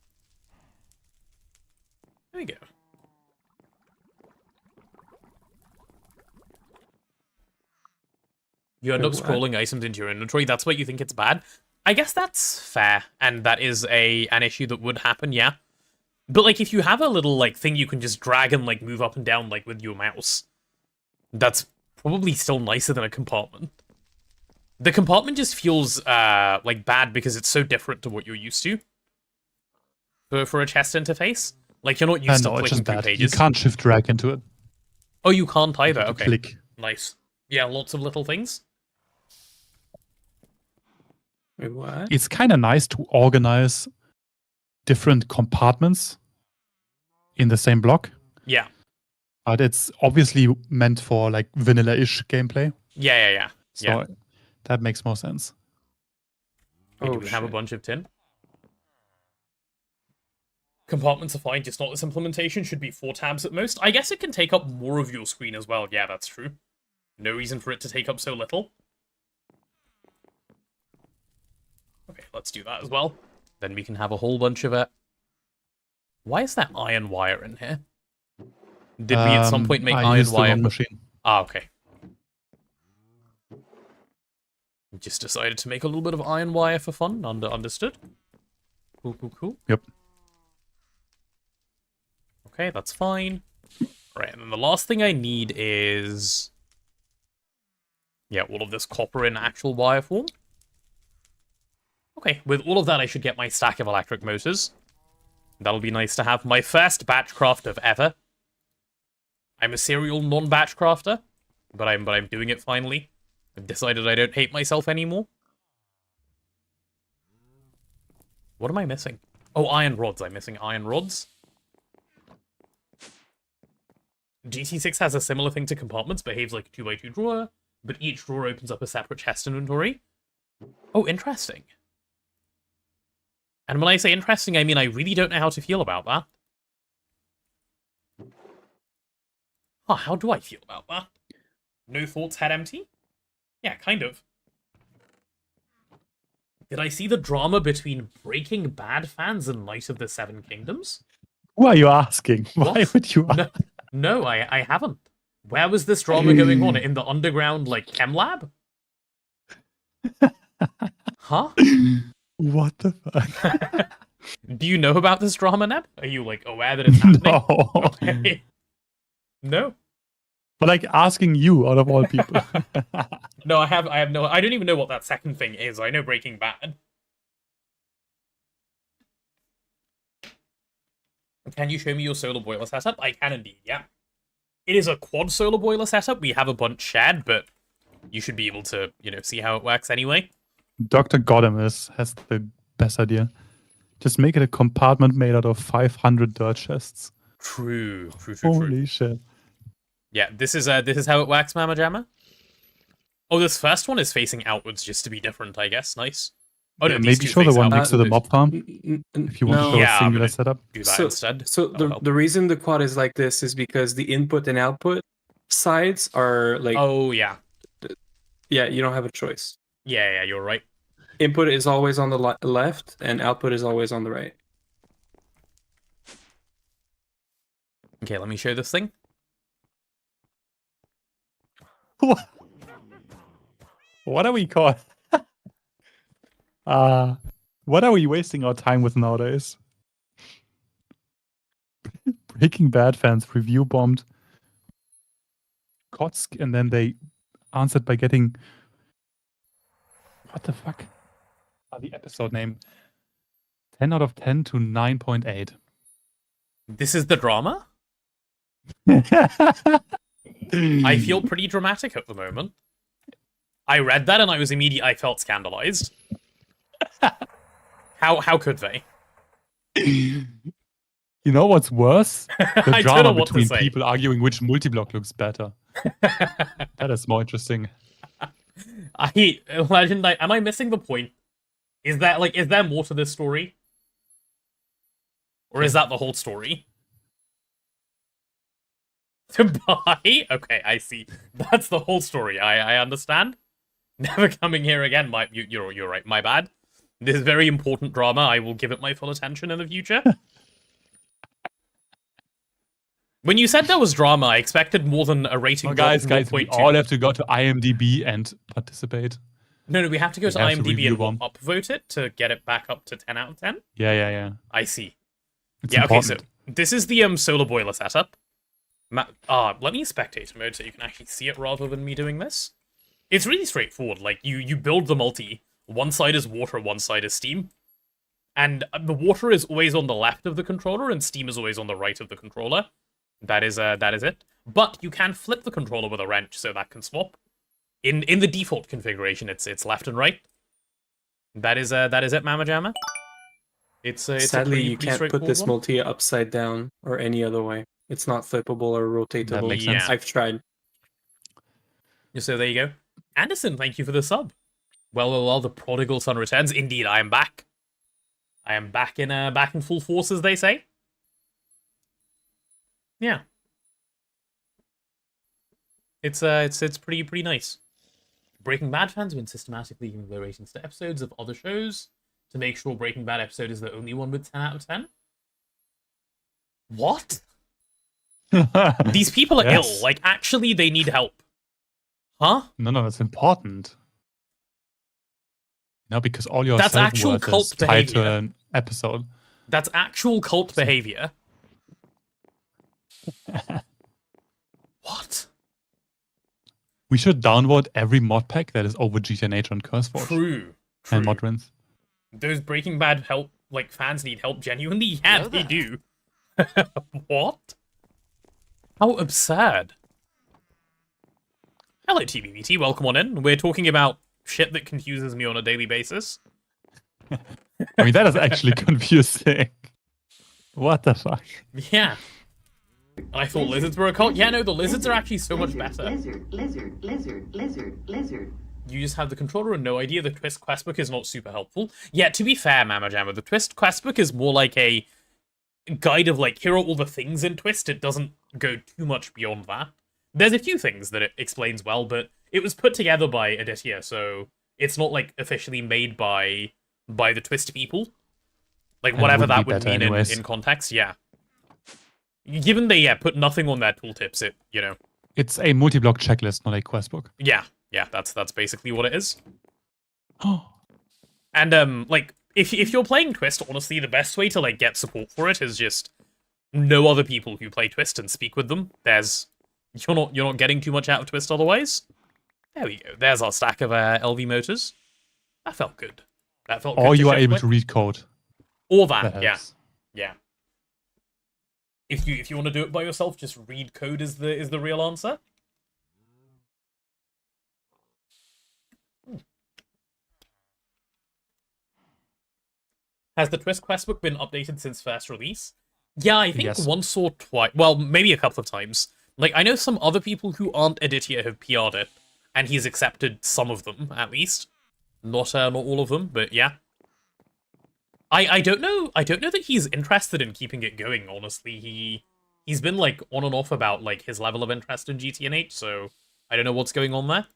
There we go. You end up scrolling items into your inventory. That's why you think it's bad. I guess that's fair, and that is an issue that would happen, yeah. But, like, if you have a little, like, thing you can just drag and, like, move up and down, like, with your mouse, that's probably still nicer than a compartment. The compartment just feels, like, bad because it's so different to what you're used to. For a chest interface. Like, you're not used to clicking through pages. You can't shift drag into it. Oh, you can't either, okay. Click. Nice. Yeah, lots of little things. Wait, what? It's kind of nice to organize different compartments in the same block. Yeah. But it's obviously meant for like vanilla-ish gameplay. Yeah. So that makes more sense. Do we have a bunch of tin? Compartments are fine, just not this implementation. Should be 4 tabs at most. I guess it can take up more of your screen as well. Yeah, that's true. No reason for it to take up so little. Okay, let's do that as well. Then we can have a whole bunch of it. Why is that iron wire in here? Did we at some point make I iron used the wire? wrong machine. Ah, okay. Just decided to make a little bit of iron wire for fun. Understood. Cool. Yep. Okay, that's fine. Right, and then the last thing I need is... yeah, all of this copper in actual wire form. Okay, with all of that, I should get my stack of electric motors. That'll be nice to have. My first batch craft of ever. I'm a serial non-batch crafter, but I'm doing it finally. I've decided I don't hate myself anymore. What am I missing? Oh, iron rods. I'm missing iron rods. GT6 has a similar thing to compartments, behaves like a 2x2 drawer, but each drawer opens up a separate chest inventory. Oh, interesting. And when I say interesting, I mean I really don't know how to feel about that. Huh, how do I feel about that? No thoughts, head empty? Yeah, kind of. Did I see the drama between Breaking Bad fans and Knight of the Seven Kingdoms? Who are you asking? Why What? would you ask? No, I haven't. Where was this drama going on? In the underground, like, chem lab? Huh? What the fuck? Do you know about this drama, Neb? Are you, like, aware that it's happening? No. Okay. No? But like asking you out of all people. No, I have no... I don't even know what that second thing is. I know Breaking Bad. Can you show me your solar boiler setup? I can indeed, yeah. It is a quad solar boiler setup. We have a bunch shared, but you should be able to, you know, see how it works anyway. Dr. Godemus has the best idea. Just make it a compartment made out of 500 dirt chests. True. Holy shit. Yeah, this is how it works, Mama Jamma. Oh, this first one is facing outwards just to be different, I guess. Nice. Oh, no, Yeah, these maybe two show the face one outwards. next to the mob farm. If you want to show Yeah, a I'm singular gonna setup. Do that instead. So That'll help. the reason the quad is like this is because the input and output sides are like, Oh, yeah. yeah, you don't have a choice. Yeah, you're right. Input is always on the left, and output is always on the right. Okay, let me show this thing. What are we called? What are we wasting our time with nowadays? Breaking Bad fans review bombed Kotsk, and then they answered by getting what the fuck? The episode name 10 out of 10 to 9.8. This is the drama? I feel pretty dramatic at the moment. I read that and I felt scandalized. How could they? You know what's worse? The I don't know drama what to between say. people arguing which multi-block looks better. That is more interesting. Legend. Am I missing the point? Is there more to this story, or is that the whole story? To buy? Okay, I see. That's the whole story. I understand. Never coming here again. You're right. My bad. This is very important drama. I will give it my full attention in the future. When you said there was drama, I expected more than a rating. Oh, guys, we 0.2. all have to go to IMDb and participate. No, we have to go to We have to IMDb review and them. upvote it to get it back up to 10 out of 10. Yeah. I see. It's Yeah, important. okay, so this is the solar boiler setup. Let me spectator mode so you can actually see it rather than me doing this. It's really straightforward. Like, you build the multi. One side is water, one side is steam. And the water is always on the left of the controller, and steam is always on the right of the controller. That is it. But you can flip the controller with a wrench, so that can swap. In the default configuration, it's left and right. That is it, Mama Jamma. It's Sadly, you can't put this one. multi upside down or any other way. It's not flippable or rotatable. That makes sense. I've tried. So there you go. Anderson, thank you for the sub. Well, the prodigal son returns. Indeed, I am back. I am back in full force, as they say. Yeah. It's pretty nice. Breaking Bad fans have been systematically giving their ratings to episodes of other shows to make sure Breaking Bad episode is the only one with 10 out of 10. What? These people are Yes. ill. Like, actually, they need help. Huh? No, that's important. No, because all your That's actual self-worth cult is tied to behavior. an episode. That's actual cult behavior. What? We should downvote every mod pack that is over GTNH on CurseForge True. and Modrins. Those Breaking Bad fans need help genuinely? Yeah, Hello they there. do. What? How absurd. Hello, TBBT. Welcome on in. We're talking about shit that confuses me on a daily basis. I mean, that is actually confusing. What the fuck? Yeah. I thought lizards were a cult. Yeah, no, the lizards are actually so much better. Lizard. You just have the controller and no idea. The Twist questbook is not super helpful. Yeah, to be fair, Mama Jamma, the Twist questbook is more like a guide of, like, here are all the things in Twist. It doesn't go too much beyond that. There's a few things that it explains well, but it was put together by Aditya, so it's not, like, officially made by the Twist people. Like, And it whatever would be that would better mean anyways. in context, yeah. Given they put nothing on their tooltips, It's a multi-block checklist, not a quest book. yeah, that's basically what it is. Oh, And like if you're playing Twist, honestly, the best way to like get support for it is just know other people who play Twist and speak with them. You're not getting too much out of Twist otherwise. There we go. There's our stack of LV motors. That felt good. That felt good. or to you are shift able with. to read code. Or That that, yeah. helps. Yeah. If you want to do it by yourself, just read code is the real answer. Has the Twist questbook been updated since first release? Yeah, I think Yes. once or twice. Well, maybe a couple of times. Like, I know some other people who aren't Aditya have PR'd it, and he's accepted some of them, at least. Not all of them, but yeah. I don't know that he's interested in keeping it going, honestly. He's been, like, on and off about, like, his level of interest in GTNH, so I don't know what's going on there.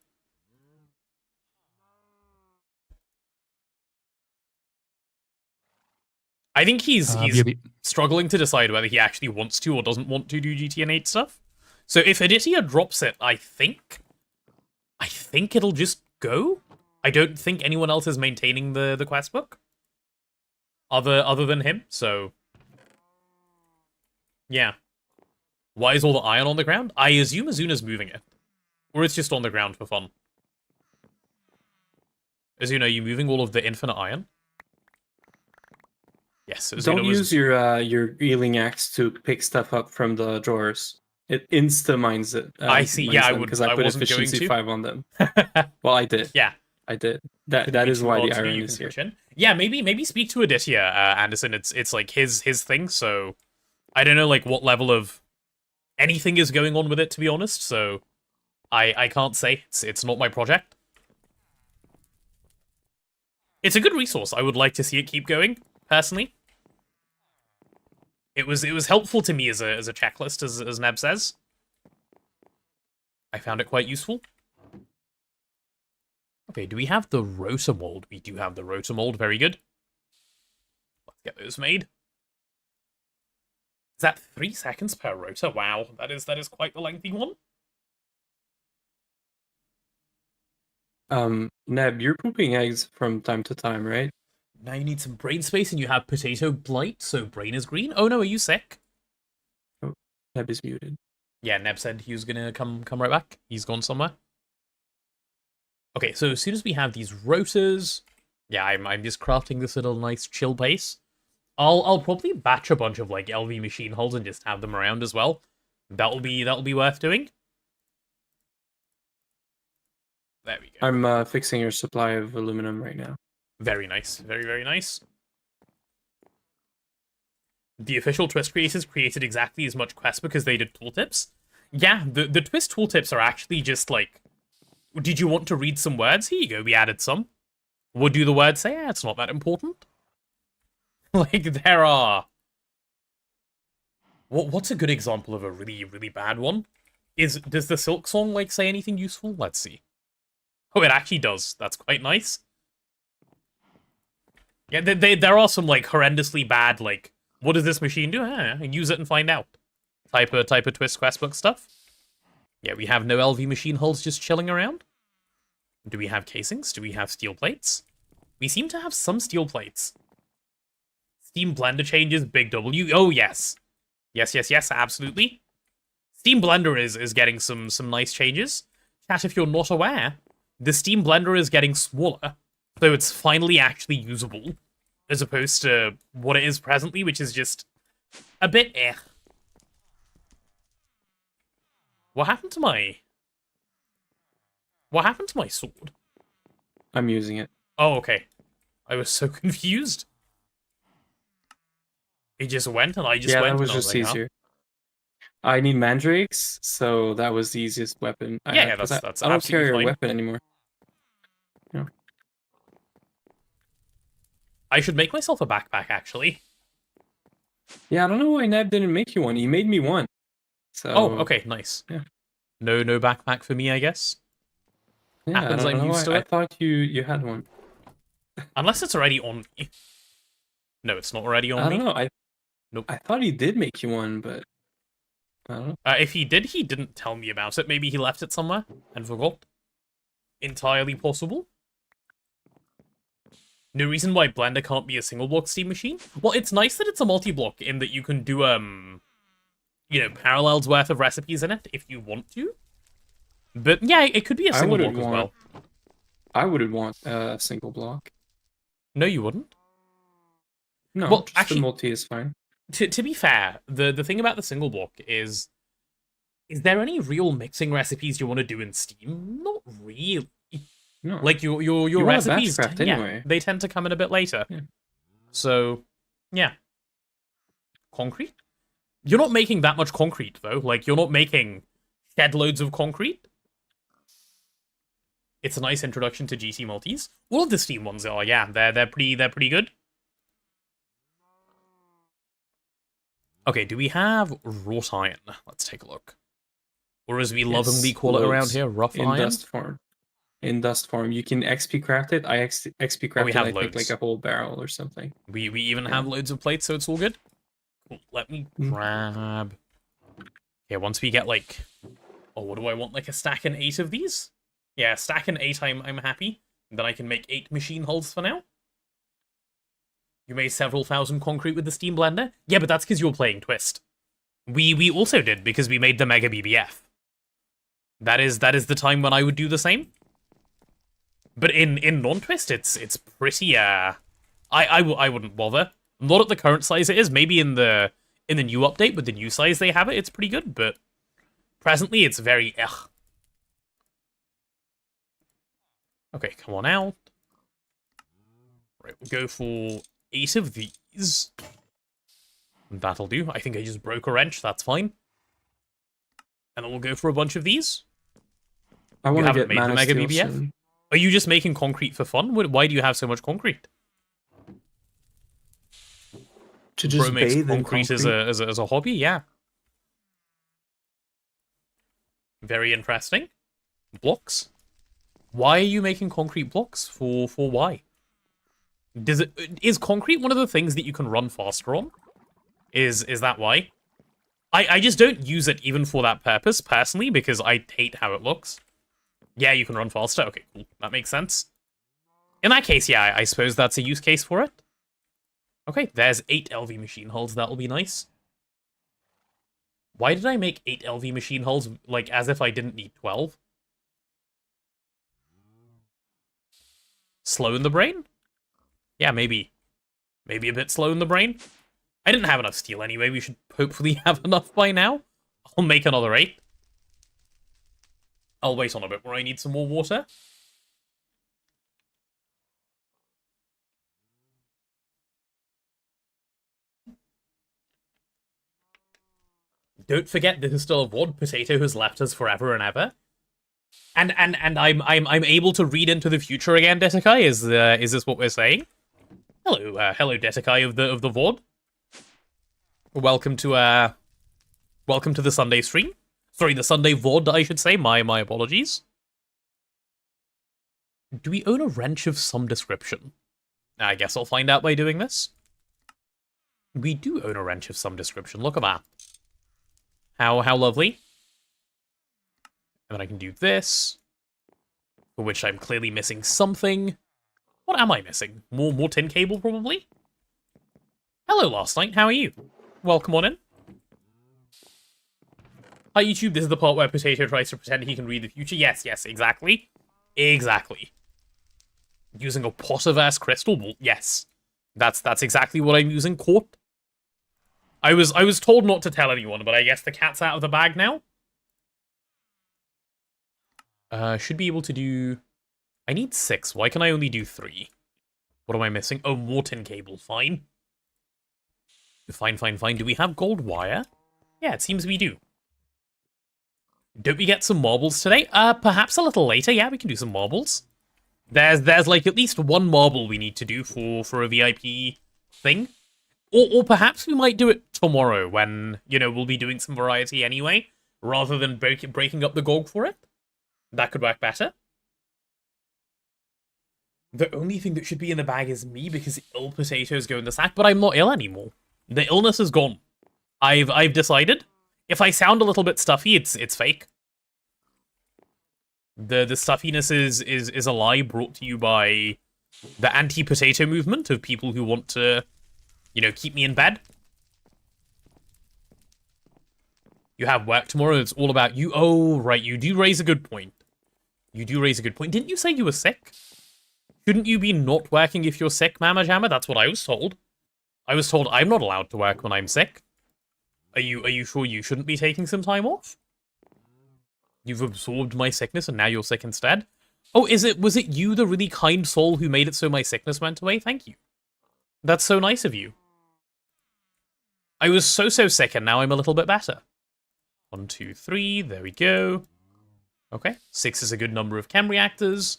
I think he's struggling to decide whether he actually wants to or doesn't want to do GTN8 stuff. So if Aditya drops it, I think it'll just go. I don't think anyone else is maintaining the quest book other than him. So yeah, why is all the iron on the ground? I assume Azuna's moving it, or it's just on the ground for fun. Azuna, are you moving all of the infinite iron? Yes. Don't use your healing axe to pick stuff up from the drawers. It insta mines it. I see. Yeah, I would. Because I put wasn't efficiency going to. 5 on them. Well, I did. Yeah, I did. That is why the iron is here. Yeah, maybe speak to Aditya, Anderson. It's like his thing. So I don't know like what level of anything is going on with it, to be honest. So I can't say. It's not my project. It's a good resource. I would like to see it keep going. Personally, it was helpful to me as a checklist, as Neb says. I found it quite useful. Okay, do we have the rotor mold? We do have the rotor mold. Very good. Let's get those made. Is that 3 seconds per rotor? Wow, that is quite the lengthy one. Neb, you're pooping eggs from time to time, right? Now you need some brain space, and you have potato blight, so brain is green. Oh no, are you sick? Oh, Neb is muted. Yeah, Neb said he was gonna come right back. He's gone somewhere. Okay, so as soon as we have these rotors, yeah, I'm just crafting this at a nice chill pace. I'll probably batch a bunch of like LV machine hulls and just have them around as well. That'll be worth doing. There we go. I'm fixing your supply of aluminum right now. Very nice. Very, very nice. The official Twist creators created exactly as much quest because they did tooltips. Yeah, the Twist tooltips are actually just like, did you want to read some words? Here you go, we added some. What do the words say? Yeah, it's not that important. Like, there are... What's a good example of a really, really bad one? Does the Silk Song, like, say anything useful? Let's see. Oh, it actually does. That's quite nice. Yeah, there are some, like, horrendously bad, like, what does this machine do? Use it and find out. Type of Twist questbook stuff. Yeah, we have no LV machine hulls just chilling around. Do we have casings? Do we have steel plates? We seem to have some steel plates. Steam Blender changes, big W. Oh, yes. Yes, absolutely. Steam Blender is getting some nice changes. Chat, if you're not aware, the Steam Blender is getting smaller, so it's finally actually usable, as opposed to what it is presently, which is just a bit eh. What happened to my sword? I'm using it. Oh, okay. I was so confused. It just went, and I just went. Yeah, that was just easier. I need mandrakes, so that was the easiest weapon. Yeah, that's I don't carry fine. a weapon anymore. Yeah. I should make myself a backpack, actually. Yeah, I don't know why Neb didn't make you one. He made me one. So. Oh, okay, nice. Yeah. No backpack for me, I guess. Yeah, Happens, I'm used to it. I thought you had one. Unless it's already on me. No, it's not already on me. I don't know. Nope. I thought he did make you one, but I don't know. If he did, he didn't tell me about it. Maybe he left it somewhere and forgot. Entirely possible. No reason why Blender can't be a single block Steam machine. Well, it's nice that it's a multi-block in that you can do, you know, parallels worth of recipes in it if you want to. But yeah, it could be a single block as well. I wouldn't want a single block. No, you wouldn't. No, well, just actually, the multi is fine. To be fair, the thing about the single block is there any real mixing recipes you want to do in Steam? Not really. No. Like your recipes, anyway. They tend to come in a bit later. Yeah. So, yeah. Concrete? You're not making that much concrete though. Like you're not making shed loads of concrete. It's a nice introduction to GC multis. All of the Steam ones are, yeah. They're pretty good. Okay, do we have wrought iron? Let's take a look. Or as we lovingly call it around here, rough iron? Dust form. In dust form. You can XP craft it. I XP crafted I think like a whole barrel or something. We even have loads of plates, so it's all good. Cool. Let me grab... Yeah, once we get like... Oh, what do I want? Like a stack and 8 of these? Yeah, a stack and 8 I'm happy. Then I can make 8 machine hulls for now. You made several thousand concrete with the Steam Blender? Yeah, but that's because you were playing Twist. We also did, because we made the Mega BBF. That is the time when I would do the same. But in non-Twist, it's pretty, I wouldn't bother. Not at the current size it is. Maybe in the new update, with the new size they have it, it's pretty good, but presently it's very ugh. Okay, come on out. Right, we'll go for 8 of these. That'll do. I think I just broke a wrench, that's fine. And then we'll go for a bunch of these. I want to get made the Mega BBF? Soon. Are you just making concrete for fun? Why do you have so much concrete? To just makes concrete as a hobby, yeah. Very interesting. Blocks. Why are you making concrete blocks? For why? Is concrete one of the things that you can run faster on? Is that why? I just don't use it even for that purpose, personally, because I hate how it looks. Yeah, you can run faster. Okay, cool. That makes sense. In that case, yeah, I suppose that's a use case for it. Okay, there's 8 LV machine hulls. That'll be nice. Why did I make 8 LV machine hulls, like, as if I didn't need 12? Slow in the brain? Yeah, maybe. Maybe a bit slow in the brain. I didn't have enough steel anyway. We should hopefully have enough by now. I'll make another 8. I'll wait on a bit where I need some more water. Don't forget this is still a VOD. Potato has left us forever and ever. And I'm able to read into the future again, Detekai? Is this what we're saying? Hello, hello, Detekai of the VOD. Welcome to the Sunday stream. Sorry, the Sunday VOD, I should say. My apologies. Do we own a wrench of some description? I guess I'll find out by doing this. We do own a wrench of some description. Look at that. How lovely. And then I can do this, for which I'm clearly missing something. What am I missing? More tin cable, probably? Hello, Last Night. How are you? Welcome on in. Hi, YouTube. This is the part where Potato tries to pretend he can read the future. Yes, exactly. Exactly. Using a Potterverse crystal ball. Yes. That's exactly what I'm using. Court. I was told not to tell anyone, but I guess the cat's out of the bag now. Should be able to do... I need 6. Why can I only do 3? What am I missing? Oh, more tin cable. Fine. Fine. Do we have gold wire? Yeah, it seems we do. Don't we get some marbles today? Perhaps a little later. Yeah, we can do some marbles. There's like at least 1 marble we need to do for a VIP thing. Or perhaps we might do it tomorrow when, you know, we'll be doing some variety anyway, rather than breaking up the GoG for it. That could work better. The only thing that should be in the bag is me, because ill potatoes go in the sack, but I'm not ill anymore. The illness is gone. I've decided. If I sound a little bit stuffy, it's fake. The stuffiness is a lie brought to you by the anti-potato movement of people who want to, you know, keep me in bed. You have work tomorrow, it's all about you. Oh, right, you do raise a good point. You do raise a good point. Didn't you say you were sick? Shouldn't you be not working if you're sick, Mama Jamma? That's what I was told. I was told I'm not allowed to work when I'm sick. Are you sure you shouldn't be taking some time off? You've absorbed my sickness and now you're sick instead? Oh, was it you, the really kind soul, who made it so my sickness went away? Thank you. That's so nice of you. I was so sick and now I'm a little bit better. 1, 2, 3, there we go. Okay, 6 is a good number of chem reactors.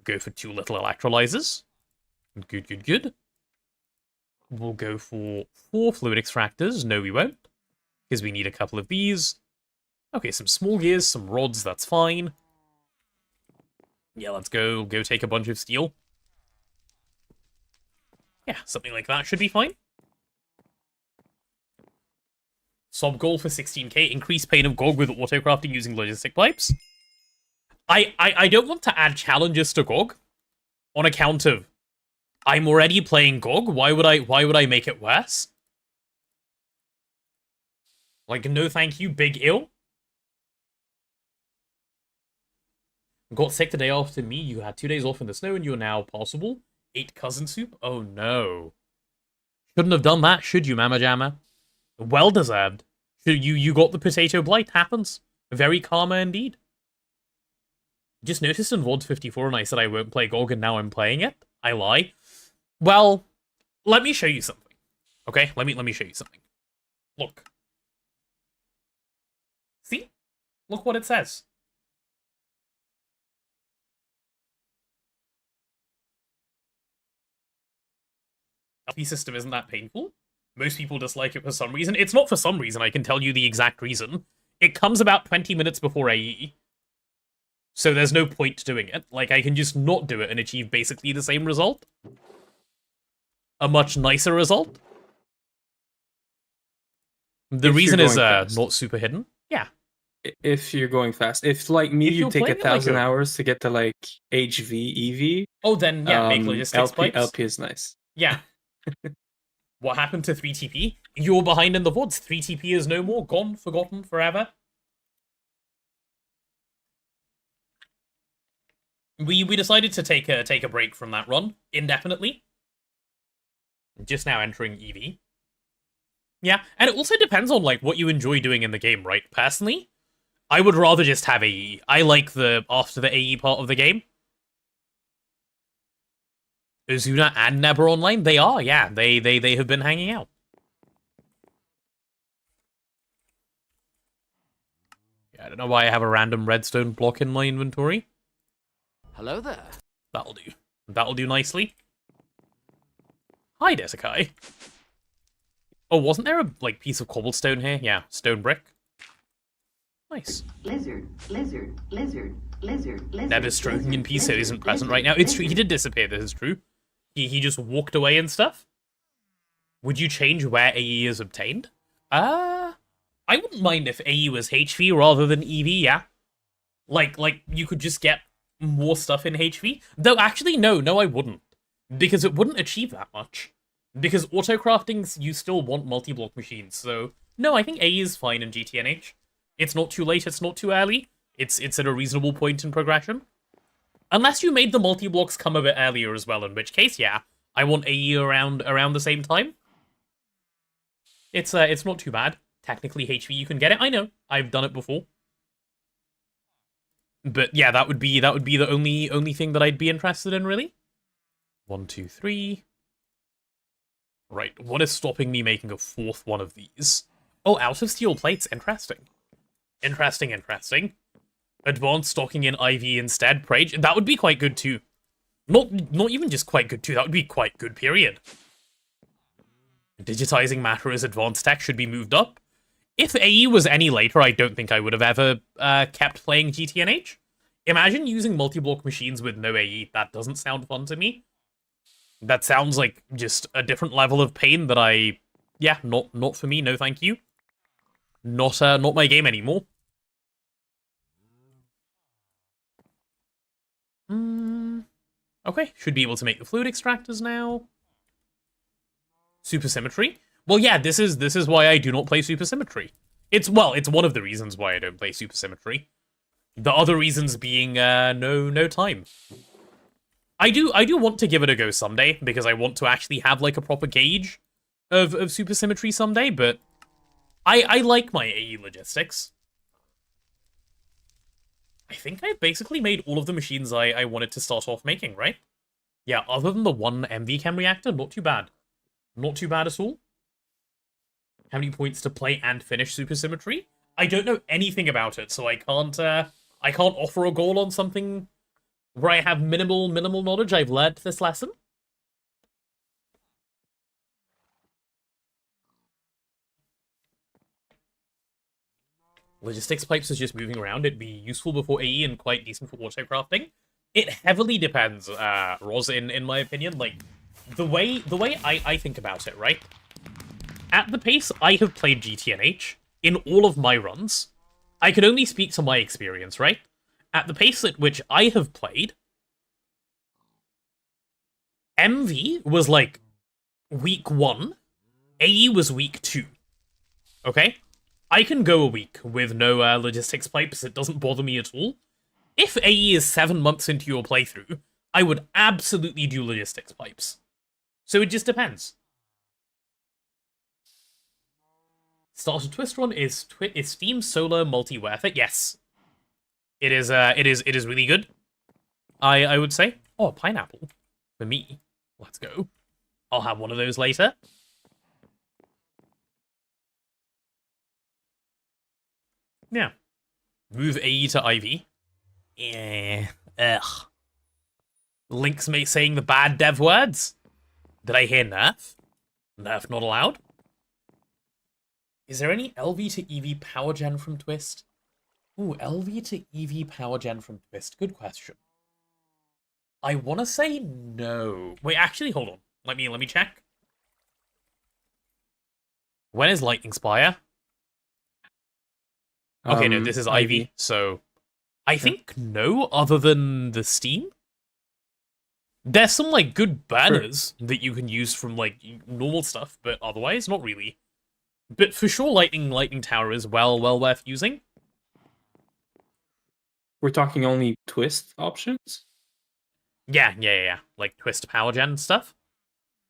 Go for 2 little electrolyzers. Good. We'll go for 4 fluid extractors. No, we won't. Because we need a couple of these. Okay, some small gears, some rods, that's fine. Yeah, let's go take a bunch of steel. Yeah, something like that should be fine. Sob goal for 16k, increase pain of GoG with autocrafting using logistic pipes. I don't want to add challenges to GoG on account of I'm already playing GoG. Why would I make it worse? Like, no thank you, big ill. Got sick the day after me. You had 2 days off in the snow and you're now possible. 8 cousin soup? Oh no. Shouldn't have done that, should you, Mama Jamma? Well deserved. You got the potato blight. Happens. Very karma indeed. Just noticed in VOD 54 and I said I won't play GoG and now I'm playing it. I lie. Well, let me show you something. Okay? Let me show you something. Look. See? Look what it says. The system isn't that painful. Most people dislike it for some reason. It's not for some reason, I can tell you the exact reason. It comes about 20 minutes before AE. So there's no point doing it. Like, I can just not do it and achieve basically the same result. A much nicer result. The reason is not super hidden. Yeah. If you're going fast. If, like me, you take 1,000 hours to get to, like, HV, EV. Oh, then, yeah, make logistics pipes. LP is nice. Yeah. What happened to 3TP? You're behind in the VODs. 3TP is no more. Gone, forgotten, forever. We decided to take a break from that run indefinitely. Just now entering EV. Yeah, and it also depends on like what you enjoy doing in the game, right? Personally, I would rather just have AE. I like the after the AE part of the game. Ozuna and Never Online, they are, yeah. They have been hanging out. Yeah, I don't know why I have a random redstone block in my inventory. Hello there. That'll do. That'll do nicely. Hi, Desekai. Oh, wasn't there a like piece of cobblestone here? Yeah, stone brick. Nice. Lizard. Never's stroking in peace, so isn't present right now. It's true, he did disappear, this is true. He just walked away and stuff. Would you change where AE is obtained? I wouldn't mind if AE was HV rather than EV, yeah. Like you could just get more stuff in HV. Though actually, no, I wouldn't. Because it wouldn't achieve that much. Because autocraftings, you still want multi-block machines, so... No, I think AE is fine in GTNH. It's not too late, it's not too early. It's at a reasonable point in progression. Unless you made the multi-blocks come a bit earlier as well, in which case, yeah, I want AE around the same time. It's not too bad. Technically, HV, you can get it. I know, I've done it before. But yeah, that would be the only thing that I'd be interested in, really. 1, 2, 3. Right, what is stopping me making a 4th one of these? Oh, out of steel plates. Interesting. Interesting. Advanced stocking in IV instead. Prage. That would be quite good too. Not even just quite good too. That would be quite good, period. Digitizing matter as advanced tech should be moved up. If AE was any later, I don't think I would have ever kept playing GTNH. Imagine using multi-block machines with no AE. That doesn't sound fun to me. That sounds like just a different level of pain that yeah, not for me, no thank you. not my game anymore. Okay, should be able to make the fluid extractors now. Supersymmetry. Well, yeah, this is why I do not play supersymmetry. It's one of the reasons why I don't play supersymmetry. The other reasons being no time. I do want to give it a go someday because I want to actually have like a proper gauge of supersymmetry someday, but I like my AE logistics. I think I basically made all of the machines I wanted to start off making, right? Yeah, other than the one MV Chem reactor, not too bad. Not too bad at all. How many points to play and finish supersymmetry? I don't know anything about it, so I can't offer a goal on something where I have minimal knowledge. I've learned this lesson. Logistics pipes is just moving around. It'd be useful before AE and quite decent for auto crafting. It heavily depends, Roz, in my opinion. Like, the way I think about it, right? At the pace I have played GTNH, in all of my runs, I can only speak to my experience, right? At the pace at which I have played, MV was like week 1, AE was week 2. Okay? I can go a week with no logistics pipes, it doesn't bother me at all. If AE is 7 months into your playthrough, I would absolutely do logistics pipes. So it just depends. Starter Twist Run is Steam Solo multi worth it? Yes. It is really good. I would say. Oh, pineapple. For me. Let's go. I'll have one of those later. Yeah. Move AE to IV. Yeah. Ugh. Link's saying the bad dev words. Did I hear nerf? Nerf not allowed? Is there any LV to EV power gen from Twist? Ooh, LV to EV power gen from Twist. Good question. I want to say no. Wait, actually, hold on. Let me check. When is Lightning Spire? Okay, no, this is IV, so I think no, other than the Steam. There's some, like, good banners that you can use from, like, normal stuff, but otherwise, not really. But for sure, Lightning Tower is well worth using. We're talking only Twist options? Yeah. Like, Twist power gen stuff.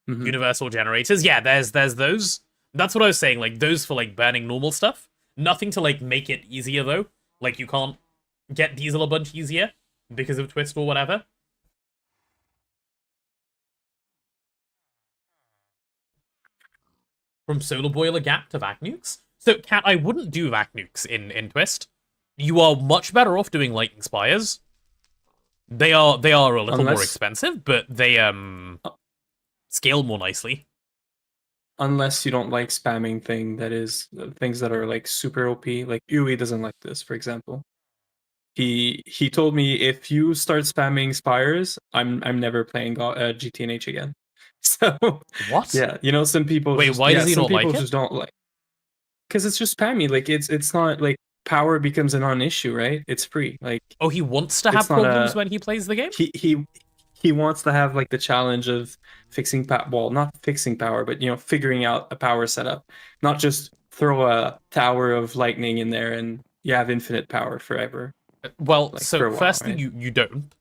Universal generators. Yeah, there's those. That's what I was saying, like, those for, like, burning normal stuff. Nothing to, like, make it easier, though. Like, you can't get diesel a bunch easier because of Twist or whatever. From Solar Boiler Gap to Vac Nukes. So, Cat, I wouldn't do Vac Nukes in Twist. You are much better off doing Lightning Spires. They are a little more expensive, but they scale more nicely. Unless you don't like spamming things that are like super OP. Like Uwe doesn't like this, for example. He told me if you start spamming Spires, I'm never playing GTNH again. So what? Yeah, you know, some people. Wait, why does he not like it? Just don't like. Because it's just spammy. Like it's not like power becomes a non-issue, right? It's free. Like, oh, he wants to have problems when he plays the game. He wants to have like the challenge of fixing not fixing power, but, you know, figuring out a power setup. Not just throw a tower of lightning in there and you have infinite power forever. Well, like, so firstly, right? you don't.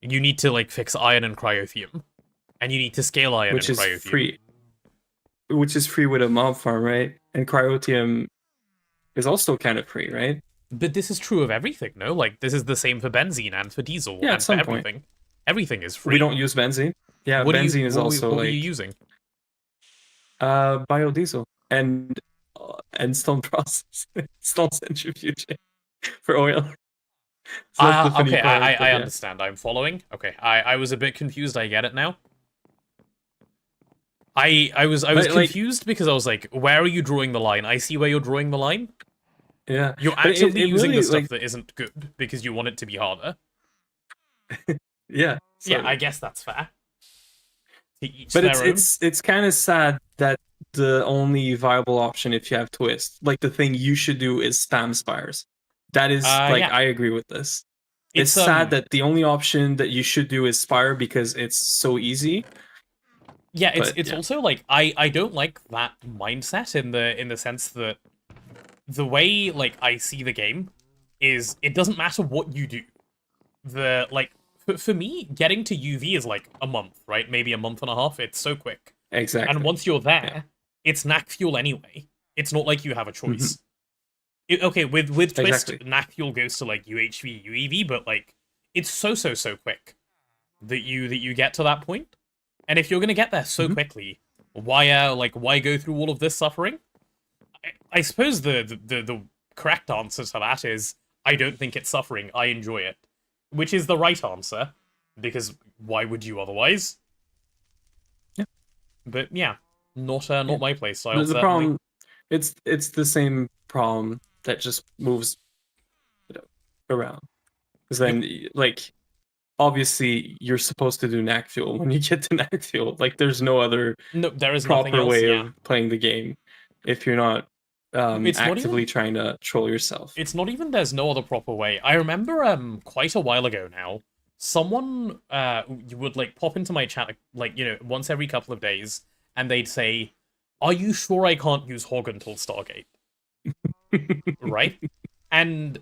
You need to, like, fix iron and cryotheum, and you need to scale iron and cryotheum. Which is free with a mob farm, right? And cryotheum is also kind of free, right? But this is true of everything, no? Like, this is the same for benzene and for diesel and for everything. Point. Everything is free. We don't use benzene. Yeah, benzene is also what like... are you using? Biodiesel and stone process, stone centrifuging for oil. Okay, I understand. I'm following. Okay, I was a bit confused. I get it now. I was confused because I was like, where are you drawing the line? I see where you're drawing the line. Yeah. You're actively using the stuff that isn't good because you want it to be harder. Yeah. Yeah, I guess that's fair. But it's kind of sad that the only viable option if you have twist. Like the thing you should do is spam spires. That is like Yeah. I agree with this. It's It's sad that the only option that you should do is spire because it's so easy. Yeah, it's But, yeah. also like I don't like that mindset in the sense that the way like I see the game is it doesn't matter what you do. The like for me, getting to UV is like a month, right? Maybe a month and a half. It's so quick. Exactly. And once you're there, Yeah. it's knack fuel anyway. It's not like you have a choice. Mm-hmm. Okay, with twist, Exactly. knack fuel goes to like UHV, UEV, but like it's so quick that you get to that point. And if you're gonna get there so Mm-hmm. quickly, why go through all of this suffering? I suppose the correct answer to that is I don't think it's suffering. I enjoy it, which is the right answer, because why would you otherwise? Yeah. But yeah, not my playstyle. The problem, it's the same problem that just moves around. Because then, like, obviously, you're supposed to do knack fuel when you get to knack fuel. Like, there's no other there is nothing proper else, way yeah. of playing the game if you're not It's not actively even- trying to troll yourself. It's not even there's no other proper way. I remember quite a while ago now, someone you would like pop into my chat like, you know, once every couple of days, and they'd say, "Are you sure I can't use Hog until Stargate?" Right? And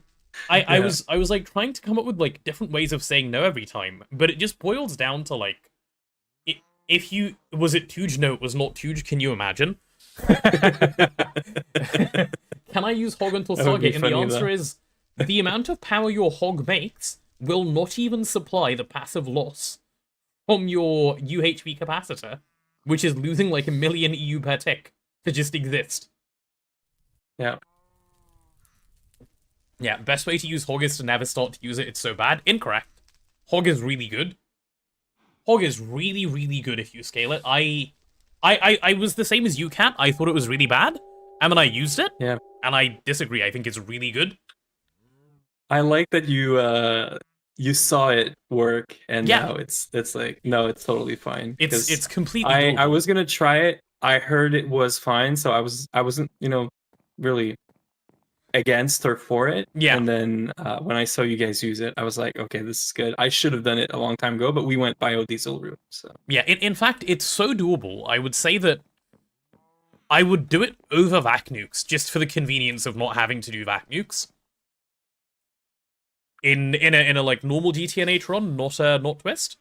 I Yeah. was like trying to come up with like different ways of saying no every time, but it just boils down to like if you was it Tuge? No, it was not Tuge. Can you imagine? Can I use Hog until That would be Stargate? And the funny, answer though. is the amount of power your Hog makes will not even supply the passive loss from your UHV capacitor, which is losing like 1 million EU per tick to just exist. Yeah. Yeah, best way to use Hog is to never start to use it. It's so bad. Incorrect. Hog is really good. Hog is really, really good if you scale it. I was the same as you, Cat. I thought it was really bad, and then I used it. Yeah. And I disagree. I think it's really good. I like that you saw it work, and Yeah. now it's like no, it's totally fine. It's completely I doable. was gonna try it. I heard it was fine, so I wasn't really against or for it. Yeah. And then when I saw you guys use it, I was like, okay, this is good. I should have done it a long time ago, but we went biodiesel route. So Yeah, in fact, it's so doable. I would say that I would do it over vac nukes just for the convenience of not having to do vac nukes. In a like normal GTNH run, not twist.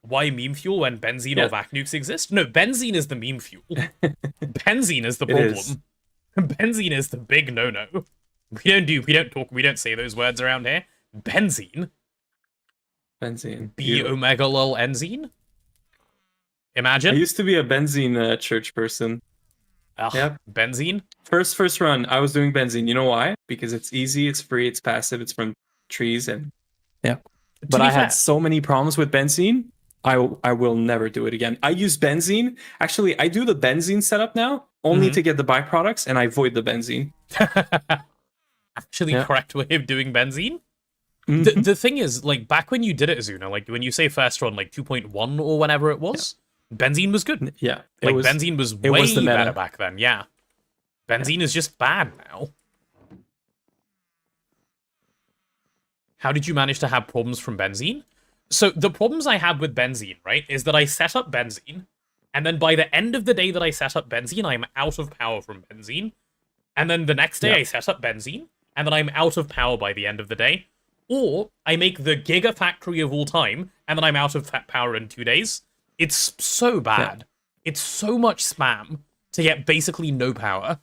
Why meme fuel when benzene or vac nukes exist? No, benzene is the meme fuel. Benzene is the It problem. is. Benzene is the big no-no. We don't say those words around here. Benzene. benzene. B omega lol enzene. I Imagine. used to be a benzene church person. Ugh, Yep. Benzene. First run, I was doing benzene. You know why? Because it's easy, it's free, it's passive, it's from trees, and yeah. But be I fair- had so many problems with benzene. I will never do it again. I use benzene. Actually, I do the benzene setup now only to get the byproducts, and I avoid the benzene. Actually, Yeah. correct way of doing benzene. Mhm. The thing is, like, back when you did it, Azuna, like, when you say first run, like, 2.1 or whenever it was, benzene was good. Yeah, Like, benzene was it way was the meta. better back then, yeah. Benzene is just bad now. How did you manage to have problems from benzene? So, the problems I had with benzene, right, is that I set up benzene, and then by the end of the day that I set up benzene, I'm out of power from benzene. And then the next day Yeah. I set up benzene, and then I'm out of power by the end of the day. Or I make the gigafactory of all time, and then I'm out of power in 2 days. It's so bad. It's so much spam to get basically no power.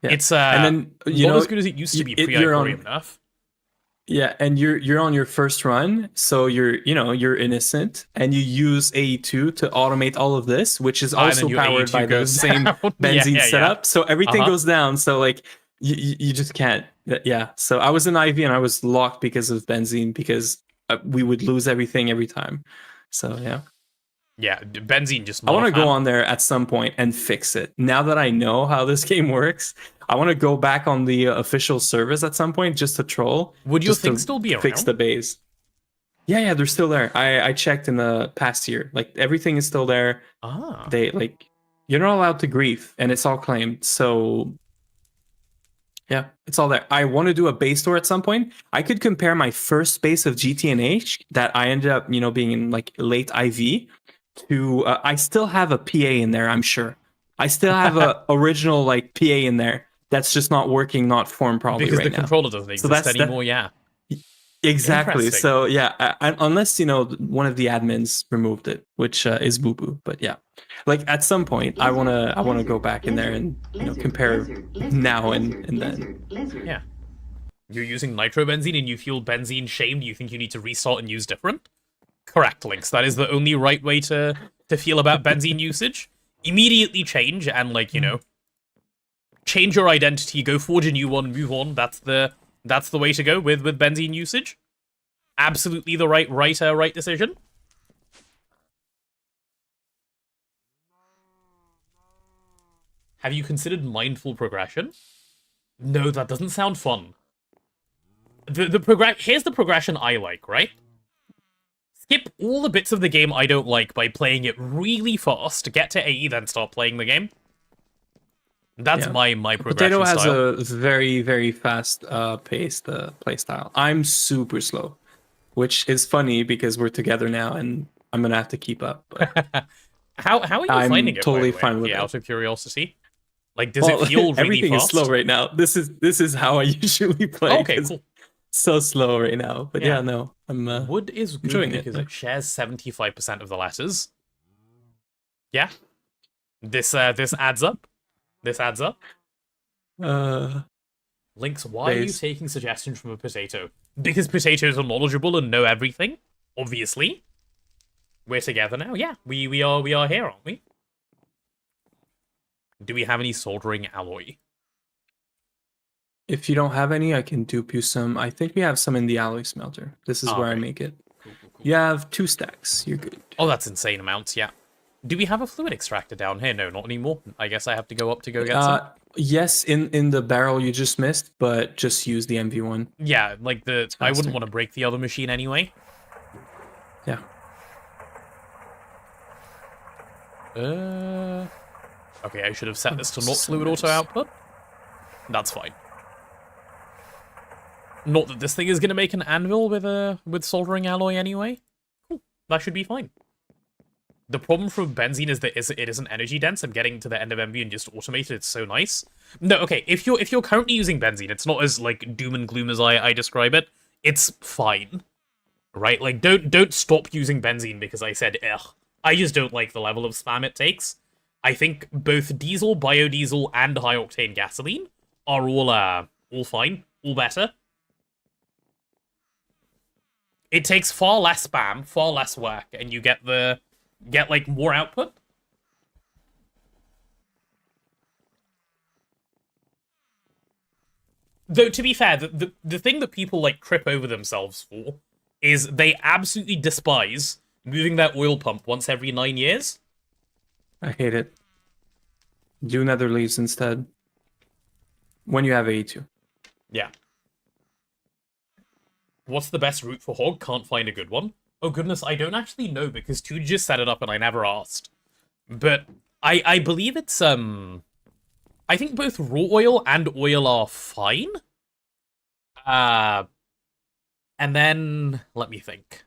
Yeah. It's and then not as good as it used to be you're on- pre-Icorium nerf. Yeah, and you're on your first run, so you're innocent, and you use AE2 to automate all of this, which is And then also your powered AE2 by the goes same down. benzene Yeah. setup. So everything Uh-huh. goes down. So like you just can't. Yeah. So I was in IV and I was locked because of benzene because we would lose everything every time. So yeah. Yeah, benzene just. I want to not a go fan. on there at some point and fix it. Now that I know how this game works, I want to go back on the official service at some point just to troll. Would your just to thing still be fix around? the base? Yeah, they're still there. I checked in the past year. Like everything is still there. Ah. They like you're not allowed to grief, and it's all claimed. So yeah, it's all there. I want to do a base tour at some point. I could compare my first base of GTNH that I ended up, being in like late IV to. I still have a PA in there. I'm sure. I still have a original like PA in there that's just not working, not formed properly Because right the now. controller doesn't exist anymore, yeah. Exactly. Interesting. So yeah, unless one of the admins removed it, which is boo boo. But yeah, like at some point, I wanna go back in there and compare now and then. Yeah. You're using nitrobenzene and you feel benzene shame. Do you think you need to restart and use different? Correct, Lynx. That is the only right way to feel about benzene usage. Immediately change and change your identity, go forge a new one, move on. That's the way to go with benzene usage. Absolutely the right decision. Have you considered mindful progression? No, that doesn't sound fun. Here's the progression I like, right? Skip all the bits of the game I don't like by playing it really fast, get to AE, then start playing the game. That's my progression Potato has style. a very, very fast paced play style. I'm super slow, which is funny because we're together now and I'm gonna have to keep up. But How are you I'm finding it? totally by the way, fine with it. Out of curiosity, like, does it feel really everything fast? is slow right now. This is how I usually play. Okay, cool. So slow right now, but yeah, no, I'm Wood is good enjoying because it. it shares 75% of the letters. Yeah, this adds up. This adds up. Lynx, why are you taking suggestions from a potato? Because potatoes are knowledgeable and know everything. Obviously, we're together now. Yeah, we are here, aren't we? Do we have any soldering alloy? If you don't have any, I can dupe you some. I think we have some in the alloy smelter. This is where I make it. Cool. You have 2 stacks. You're good. Oh, that's insane amounts, yeah. Do we have a fluid extractor down here? No, not anymore. I guess I have to go up to go get some. Yes, in the barrel you just missed, but just use the MV1. Yeah, like I wouldn't want to break the other machine anyway. Yeah. Okay, I should have set this to not fluid auto output. That's fine. Not that this thing is going to make an anvil with soldering alloy anyway. Cool. That should be fine. The problem for benzene is that it isn't energy dense. I'm getting to the end of MV and just automated. It's so nice. No, okay. If you're currently using benzene, it's not as like doom and gloom as I describe it. It's fine, right? Like don't stop using benzene because I said ugh. I just don't like the level of spam it takes. I think both diesel, biodiesel, and high octane gasoline are all fine, all better. It takes far less spam, far less work, and you get like more output. Though to be fair, the thing that people like trip over themselves for is they absolutely despise moving their oil pump once every 9 years. I hate it. Do nether leaves instead. When you have A2. Yeah. What's the best route for hog? Can't find a good one. Oh goodness, I don't actually know because Tude just set it up and I never asked. But I believe it's I think both raw oil and oil are fine. And then let me think.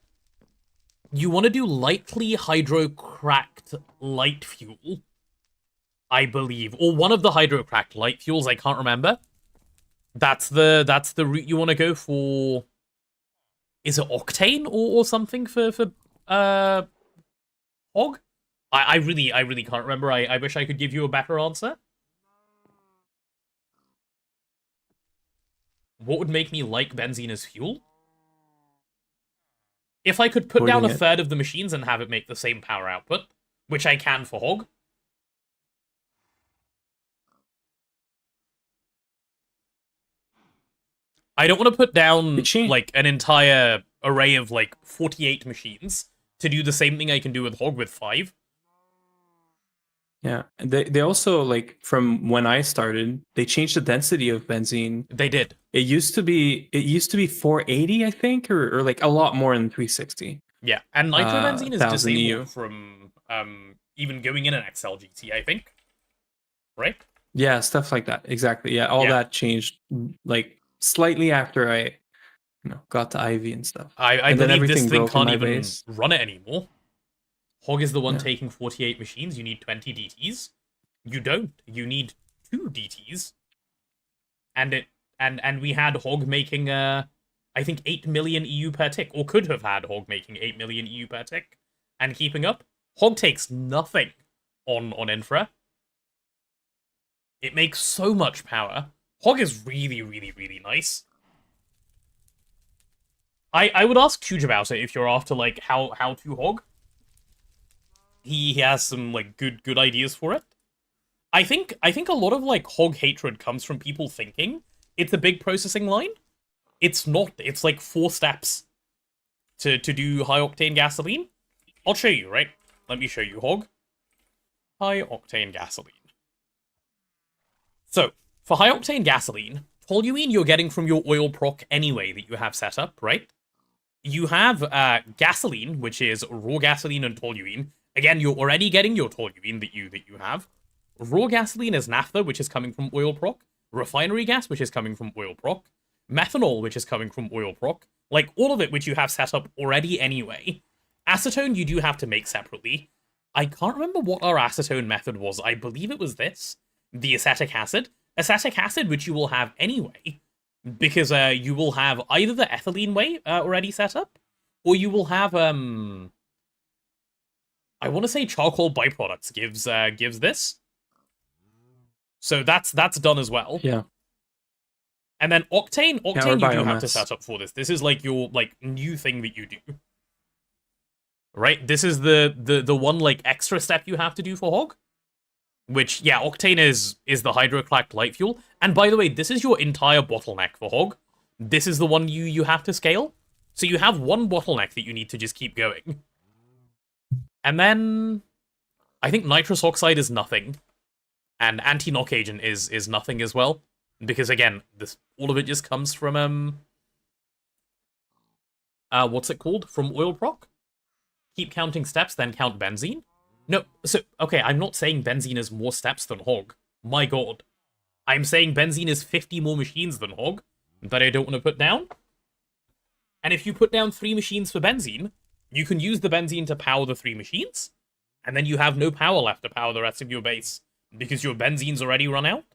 You want to do lightly hydrocracked light fuel, I believe, or one of the hydrocracked light fuels. I can't remember. That's the route you want to go for. Is it octane or something for hog? I really can't remember. I wish I could give you a better answer. What would make me like benzene as fuel? If I could put down a third of the machines and have it make the same power output, which I can for hog. I don't want to put down like an entire array of like 48 machines to do the same thing I can do with hog with 5. Yeah, they also, like, from when I started, they changed the density of benzene. They did. It used to be 480, I think, or like a lot more than 360. Yeah, and nitrobenzene is 1000 EU. disabled from even going in an XLGT, I think. Right? Yeah, stuff like that. Exactly. Yeah, all Yeah. that changed like slightly after I got to IV and stuff. I And then believe this everything thing broke in can't my even base. run it anymore. Hog is the one Yeah. taking 48 machines. You need 20 DTs. You don't. You need 2 DTs. And we had Hog making I think 8 million EU per tick, or could have had Hog making 8 million EU per tick and keeping up. Hog takes nothing on Infra. It makes so much power. Hog is really, really, really nice. I would ask Tuge about it if you're after like how to Hog. He has some like good ideas for it. I think a lot of like Hog hatred comes from people thinking it's a big processing line. It's not. It's like 4 steps to do high octane gasoline. I'll show you, right? Let me show you Hog. High octane gasoline. So, for high octane gasoline, toluene you're getting from your oil proc anyway that you have set up, right? You have gasoline, which is raw gasoline and toluene. Again, you're already getting your toluene that you have. Raw gasoline is naphtha, which is coming from oil proc. Refinery gas, which is coming from oil proc. Methanol, which is coming from oil proc. Like, all of it which you have set up already anyway. Acetone you do have to make separately. I can't remember what our acetone method was. I believe it was this. The acetic acid. Acetic acid, which you will have anyway. Because you will have either the ethylene way already set up, or you will have, I want to say charcoal byproducts gives this. So that's done as well. Yeah. And then octane you do biomass. have to set up for this. This is like your like new thing that you do. Right? This is the one like extra step you have to do for Hog. Which, yeah, octane is the hydrocracked light fuel. And by the way, this is your entire bottleneck for Hog. This is the one you have to scale. So you have one bottleneck that you need to just keep going. And then I think nitrous oxide is nothing. And anti-knock agent is nothing as well. Because again, all of it just comes from what's it called? From oil proc? Keep counting steps, then count benzene. No, so okay, I'm not saying benzene is more steps than Hog. My god. I'm saying benzene is 50 more machines than Hog that I don't want to put down. And if you put down 3 machines for benzene, you can use the benzene to power the 3 machines, and then you have no power left to power the rest of your base, because your benzene's already run out.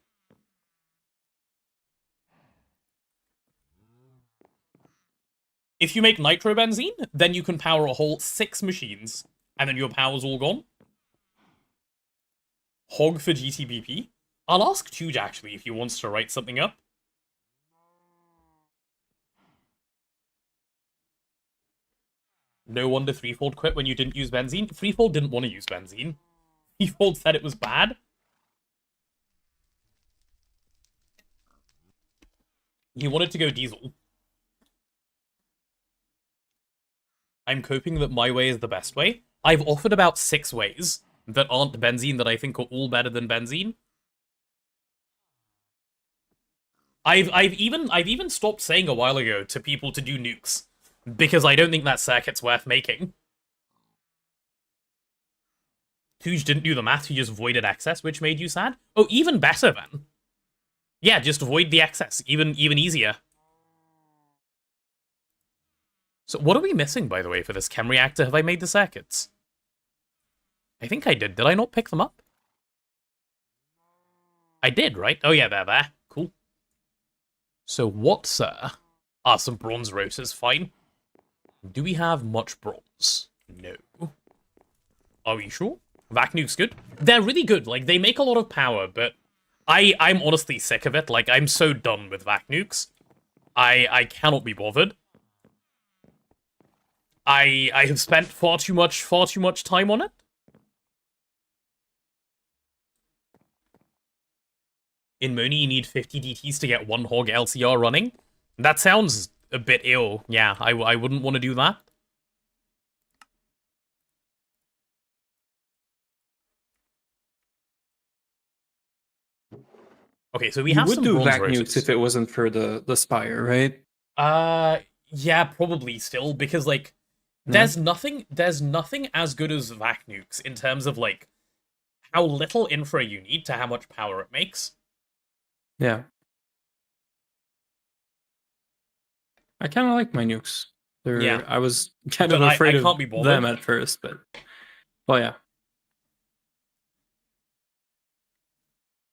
If you make nitrobenzene, then you can power a whole 6 machines, and then your power's all gone. Hog for GTBP. I'll ask Tuge, actually, if he wants to write something up. No wonder Threefold quit when you didn't use benzene. Threefold didn't want to use benzene. Threefold said it was bad. He wanted to go diesel. I'm coping that my way is the best way. I've offered about 6 ways that aren't benzene that I think are all better than benzene. I've even stopped saying a while ago to people to do nukes, because I don't think that circuit's worth making. Tuge didn't do the math, he just voided excess, which made you sad? Oh, even better then. Yeah, just void the excess, even easier. So what are we missing, by the way, for this chem reactor? Have I made the circuits? I think I did. Did I not pick them up? I did, right? Oh yeah, they're there. Cool. So what, sir? Ah, some bronze rotors, fine. Do we have much bronze? No. Are we sure? Vac nuke's good. They're really good. Like, they make a lot of power, but I'm honestly sick of it. Like, I'm so done with vac nukes. I cannot be bothered. I have spent far too much time on it. In Moni, you need 50 DTs to get 1 Hog LCR running. That sounds a bit ill. Yeah, I wouldn't want to do that. Okay, so we You have would some do bronze vac nukes roses. if it wasn't for the spire, right? Yeah, probably still, because, like, Yeah. there's nothing as good as vac nukes in terms of, like, how little infra you need to how much power it makes. Yeah. I kind of like my nukes. Yeah. I was kind of But I afraid of can't be bothered. them at first, but well, yeah.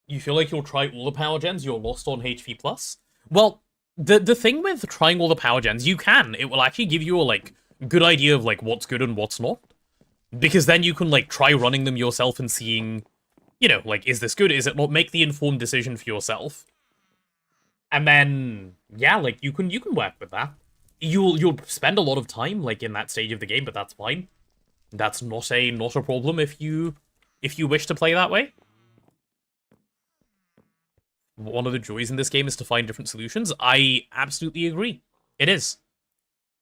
You feel like you'll try all the power gens, you're lost on HP plus? Well, the thing with trying all the power gens, you can. It will actually give you a, like, good idea of, like, what's good and what's not. Because then you can, like, try running them yourself and seeing, you know, like, is this good, is it not? Make the informed decision for yourself. And then, yeah, like, you can work with that. You'll spend a lot of time, like, in that stage of the game, but that's fine. That's not a problem if you wish to play that way. One of the joys in this game is to find different solutions. I absolutely agree. It is.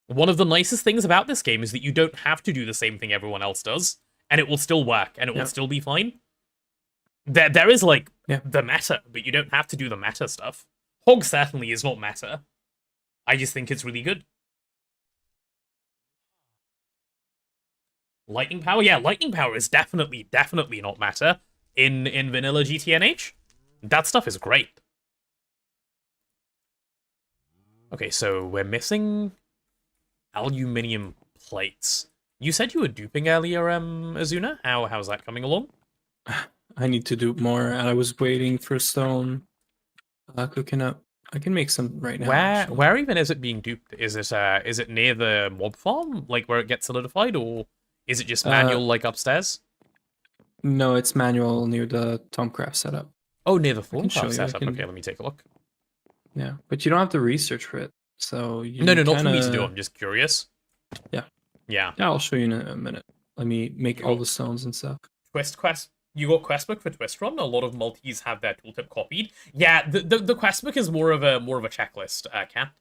One of the nicest things about this game is that you don't have to do the same thing everyone else does, and it will still work, and it will still be fine. There is, like, the meta, but you don't have to do the meta stuff. Hog certainly is not meta. I just think it's really good. Lightning power? Yeah, lightning power is definitely not meta in vanilla GTNH. That stuff is great. Okay, so we're missing aluminium plates. You said you were duping earlier, Azuna? How's that coming along? I need to do more, and I was waiting for stone cooking up. I can make some right now. Where even is it being duped? Is it near the mob farm, like where it gets solidified, or is it just manual, like upstairs? No, it's manual near the Tomcraft setup. Oh, near the Thorncraft setup. Can... Okay, let me take a look. Yeah, but you don't have to research for it. So you no, not for me to do. I'm just curious. Yeah. Yeah. I'll show you in a minute. Let me make all the stones and stuff. Twist quest. You got questbook for Twist Run. A lot of multis have their tooltip copied. Yeah, the questbook is more of a checklist, Cat.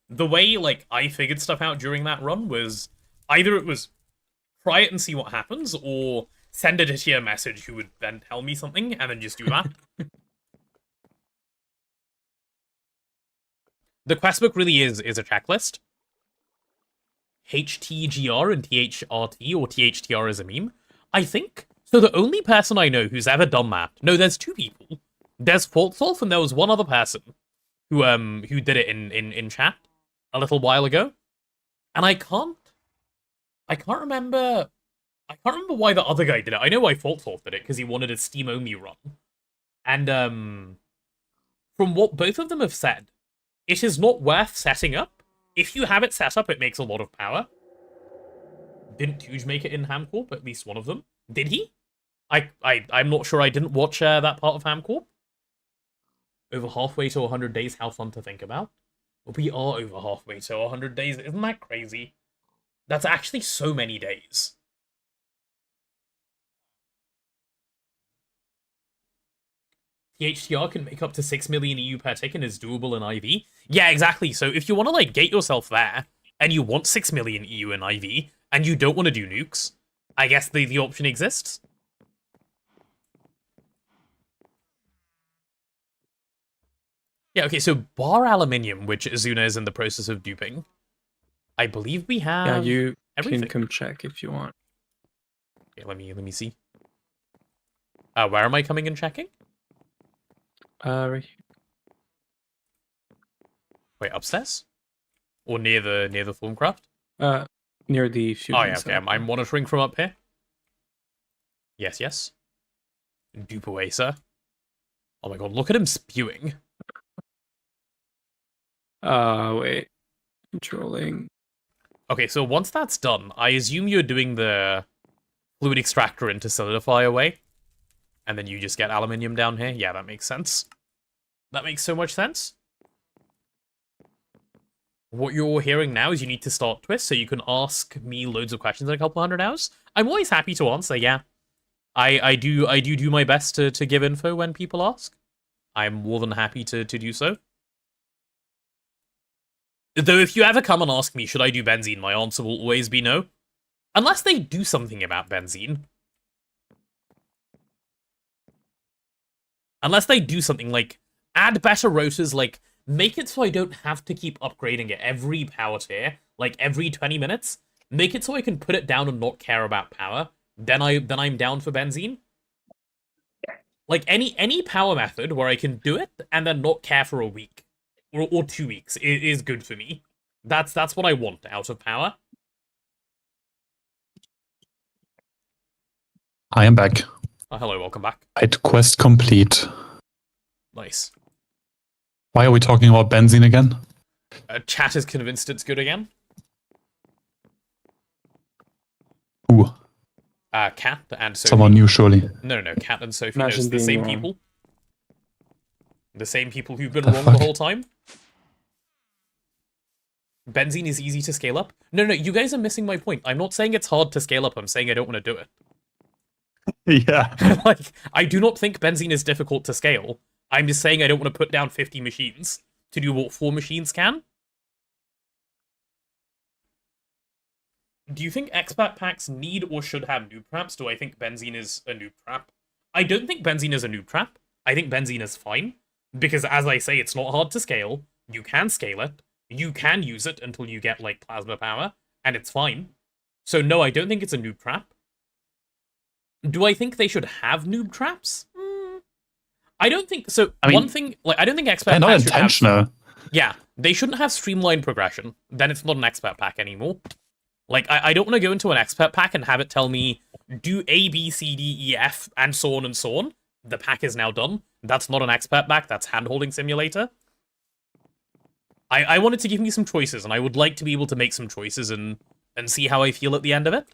The way, like, I figured stuff out during that run was either it was try it and see what happens, or send a tier message who would then tell me something and then just do that. The questbook really is a checklist. HTGR and THRT, or THTR is a meme. I think. So the only person I know who's ever done that. No, there's two people. There's Faultsolf and there was one other person who did it in chat a little while ago. And I can't remember why the other guy did it. I know why Faultsolf did it, because he wanted a Steam only run. And from what both of them have said, it is not worth setting up. If you have it set up, it makes a lot of power. Didn't Tuge make it in Hamcorp? At least one of them. Did he? I'm not sure. I didn't watch that part of Hamcorp. Over halfway to 100 days. How fun to think about. We are over halfway to 100 days. Isn't that crazy? That's actually so many days. THTR can make up to 6 million EU per tick and is doable in IV. Yeah, exactly. So if you want to, like, gate yourself there, and you want 6 million EU in IV, and you don't want to do nukes, I guess the option exists. Yeah, okay, so bar aluminium, which Azuna is in the process of duping. I believe we have Yeah, you everything. can come check if you want. Okay, let me see. Where am I coming and checking? Right here. Wait, upstairs? Or near the Thorncraft? Near the fusion. Oh yeah, okay. I'm monitoring from up here. Yes. Dupe away, sir. Oh my god, look at him spewing. Wait. Controlling. Okay, so once that's done, I assume you're doing the fluid extractor into solidify away. And then you just get aluminium down here. Yeah, that makes sense. That makes so much sense. What you're hearing now is you need to start Twist, so you can ask me loads of questions in a couple 100 hours. I'm always happy to answer, yeah. I do my best to give info when people ask. I'm more than happy to do so. Though if you ever come and ask me, should I do benzene, my answer will always be no. Unless they do something about benzene. Unless they do something like, Add better rotors, like, make it so I don't have to keep upgrading it every power tier, like every 20 minutes. Make it so I can put it down and not care about power. Then I'm down for benzene. Like any power method where I can do it and then not care for a week or 2 weeks is good for me. That's what I want out of power. I am back. Oh, hello, welcome back. Side quest complete. Nice. Why are we talking about benzene again? Chat is convinced it's good again. Ooh. Cat and Sophie. Someone new, surely. No, Cat and Sophie. Imagine Knows the being same wrong. people. The same people who've been The wrong fuck? the whole time. Benzene is easy to scale up. No, you guys are missing my point. I'm not saying it's hard to scale up. I'm saying I don't want to do it. Yeah. Like, I do not think benzene is difficult to scale. I'm just saying I don't want to put down 50 machines to do what 4 machines can. Do you think expat packs need or should have noob traps? Do I think benzene is a noob trap? I don't think benzene is a noob trap. I think benzene is fine. Because, as I say, it's not hard to scale. You can scale it. You can use it until you get, like, plasma power. And it's fine. So, no, I don't think it's a noob trap. Do I think they should have noob traps? I don't think so. I mean, one thing, like, I don't think expert They're not packs should have. intentional. Yeah, they shouldn't have streamlined progression. Then it's not an expert pack anymore. Like, I don't want to go into an expert pack and have it tell me do A, B, C, D, E, F, and so on and so on. The pack is now done. That's not an expert pack. That's hand-holding simulator. I wanted to give me some choices, and I would like to be able to make some choices and see how I feel at the end of it.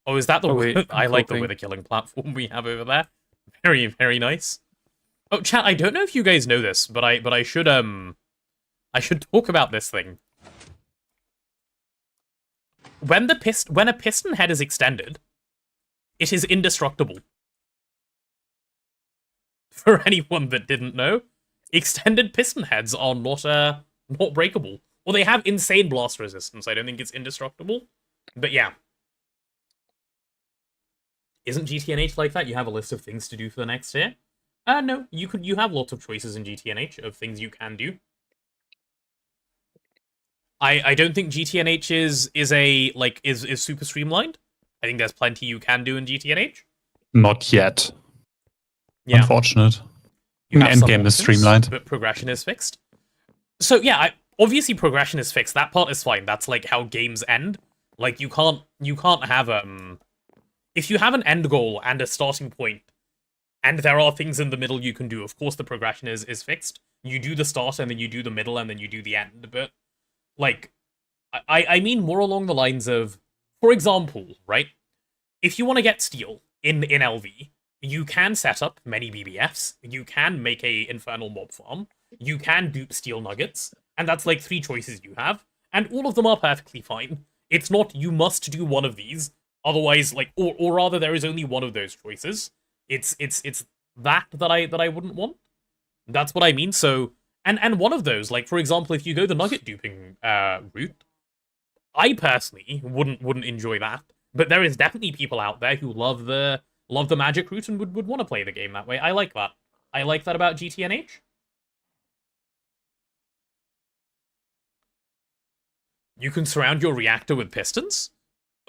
Oh, is that the... Oh, wait, I like the hoping. wither killing platform we have over there. Very, very nice. Oh, chat, I don't know if you guys know this, but I should talk about this thing. When a piston head is extended, it is indestructible. For anyone that didn't know, extended piston heads are not breakable. Or they have insane blast resistance. I don't think it's indestructible. But yeah. Isn't GTNH like that? You have a list of things to do for the next year? No. You have lots of choices in GTNH of things you can do. I don't think GTNH is super streamlined. I think there's plenty you can do in GTNH. Not yet. Yeah. Unfortunate. You have some Endgame is options, streamlined. but progression is fixed. So yeah, obviously progression is fixed. That part is fine. That's like how games end. Like you can't have if you have an end goal and a starting point, and there are things in the middle you can do. Of course, the progression is fixed. You do the start and then you do the middle and then you do the end. But like, I mean more along the lines of, for example, right? If you want to get steel in LV, you can set up many BBFs. You can make a infernal mob farm. You can dupe steel nuggets, and that's like 3 choices you have, and all of them are perfectly fine. It's not you must do one of these, otherwise, like, or rather, there is only one of those choices. It's that I wouldn't want. That's what I mean. So, and one of those, like for example, if you go the nugget duping route, I personally wouldn't enjoy that. But there is definitely people out there who love the magic route and would want to play the game that way. I like that. I like that about GTNH. You can surround your reactor with pistons?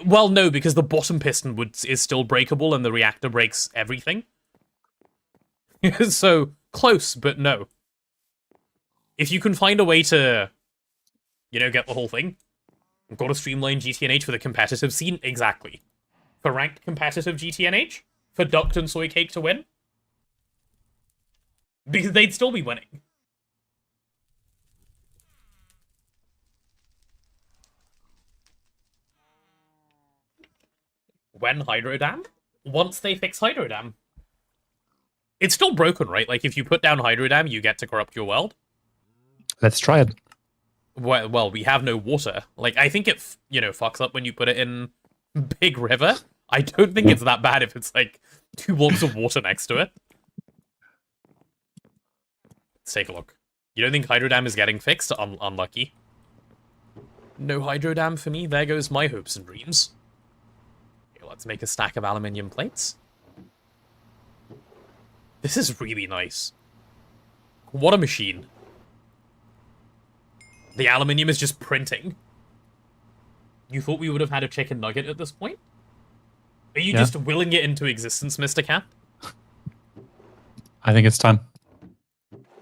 Well, no, because the bottom piston is still breakable and the reactor breaks everything. So, close, but no. If you can find a way to, get the whole thing, gotta streamline GTNH for the competitive scene, exactly. For ranked competitive GTNH? For Ducked and Soy Cake to win? Because they'd still be winning. When Hydrodam? Once they fix Hydrodam. It's still broken, right? Like, if you put down Hydrodam, you get to corrupt your world. Let's try it. Well, we have no water. Like, I think it, fucks up when you put it in Big River. I don't think it's that bad if it's, like, 2 blocks of water next to it. Let's take a look. You don't think Hydrodam is getting fixed? Unlucky. No Hydrodam for me. There goes my hopes and dreams. Okay, let's make a stack of aluminium plates. This is really nice. What a machine. The aluminium is just printing. You thought we would have had a chicken nugget at this point? Are you just willing it into existence, Mr. Cat? I think it's time.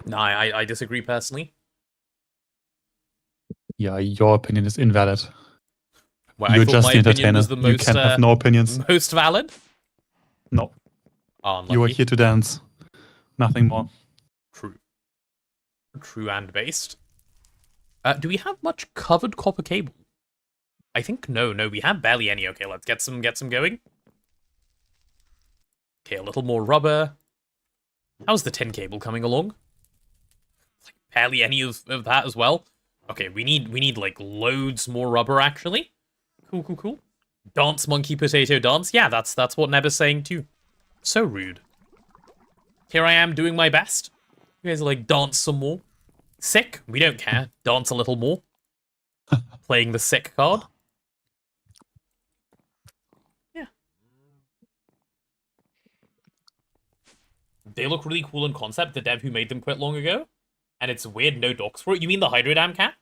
No, I disagree personally. Yeah, your opinion is invalid. Well, You're I thought just my the opinion entertainer. was the most, You can have no opinions. most valid. No. Oh, You are here to dance. Nothing more. True and based. Do we have much covered copper cable? I think no, we have barely any. Okay, let's get some going. Okay, a little more rubber. How's the tin cable coming along? Like barely any of that as well. Okay, we need like loads more rubber actually. Cool. Dance monkey potato dance. Yeah, that's what Neb is saying too. So rude. Here I am doing my best. You guys are like, dance some more. Sick. We don't care. Dance a little more. Playing the sick card. Yeah. They look really cool in concept, the dev who made them quit long ago. And it's weird, no docs for it. You mean the Hydrodam cat?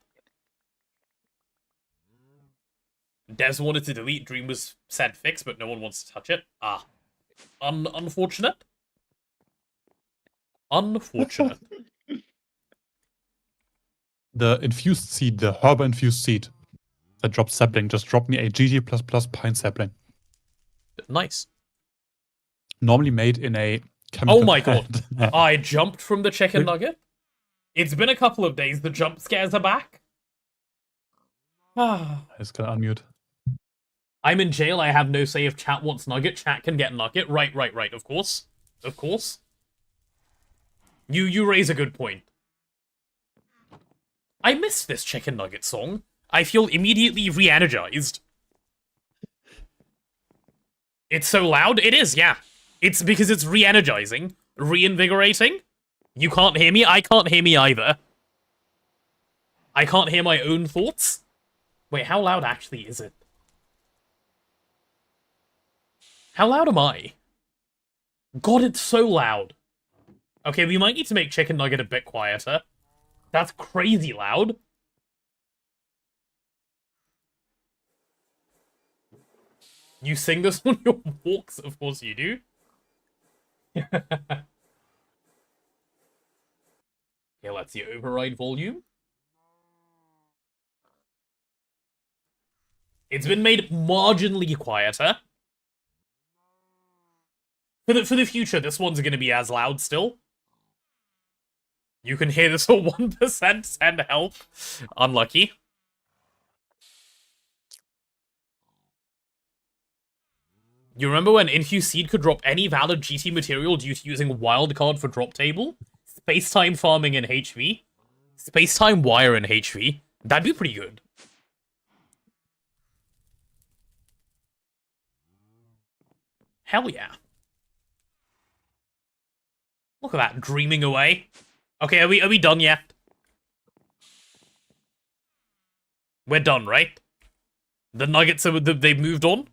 Devs wanted to delete, Dream was said fix, but no one wants to touch it. Ah. Unfortunate. Unfortunate. The infused seed, the herb infused seed that drops sapling, just dropped me a GG++ pine sapling. Nice. Normally made in a chemical Oh my god. plant. I jumped from the chicken nugget. It's been a couple of days, the jump scares are back. I just gotta unmute. I'm in jail, I have no say if chat wants nugget, chat can get nugget. Right, of course. Of course. You raise a good point. I miss this chicken nugget song. I feel immediately re-energized. It's so loud? It is, yeah. It's because it's re-energizing, reinvigorating. You can't hear me? I can't hear me either. I can't hear my own thoughts. Wait, how loud actually is it? How loud am I? God, it's so loud. Okay, we might need to make Chicken Nugget a bit quieter. That's crazy loud. You sing this on your walks? Of course you do. Okay, let's see. Override volume. It's been made marginally quieter. For the future, this one's going to be as loud still. You can hear this at 1%, send help. Unlucky. You remember when Infused Seed could drop any valid GT material due to using wildcard for drop table? Space-time farming in HV? Space-time wire in HV? That'd be pretty good. Hell yeah. Look at that, dreaming away. Okay, are we done yet? We're done, right? The nuggets, they've moved on?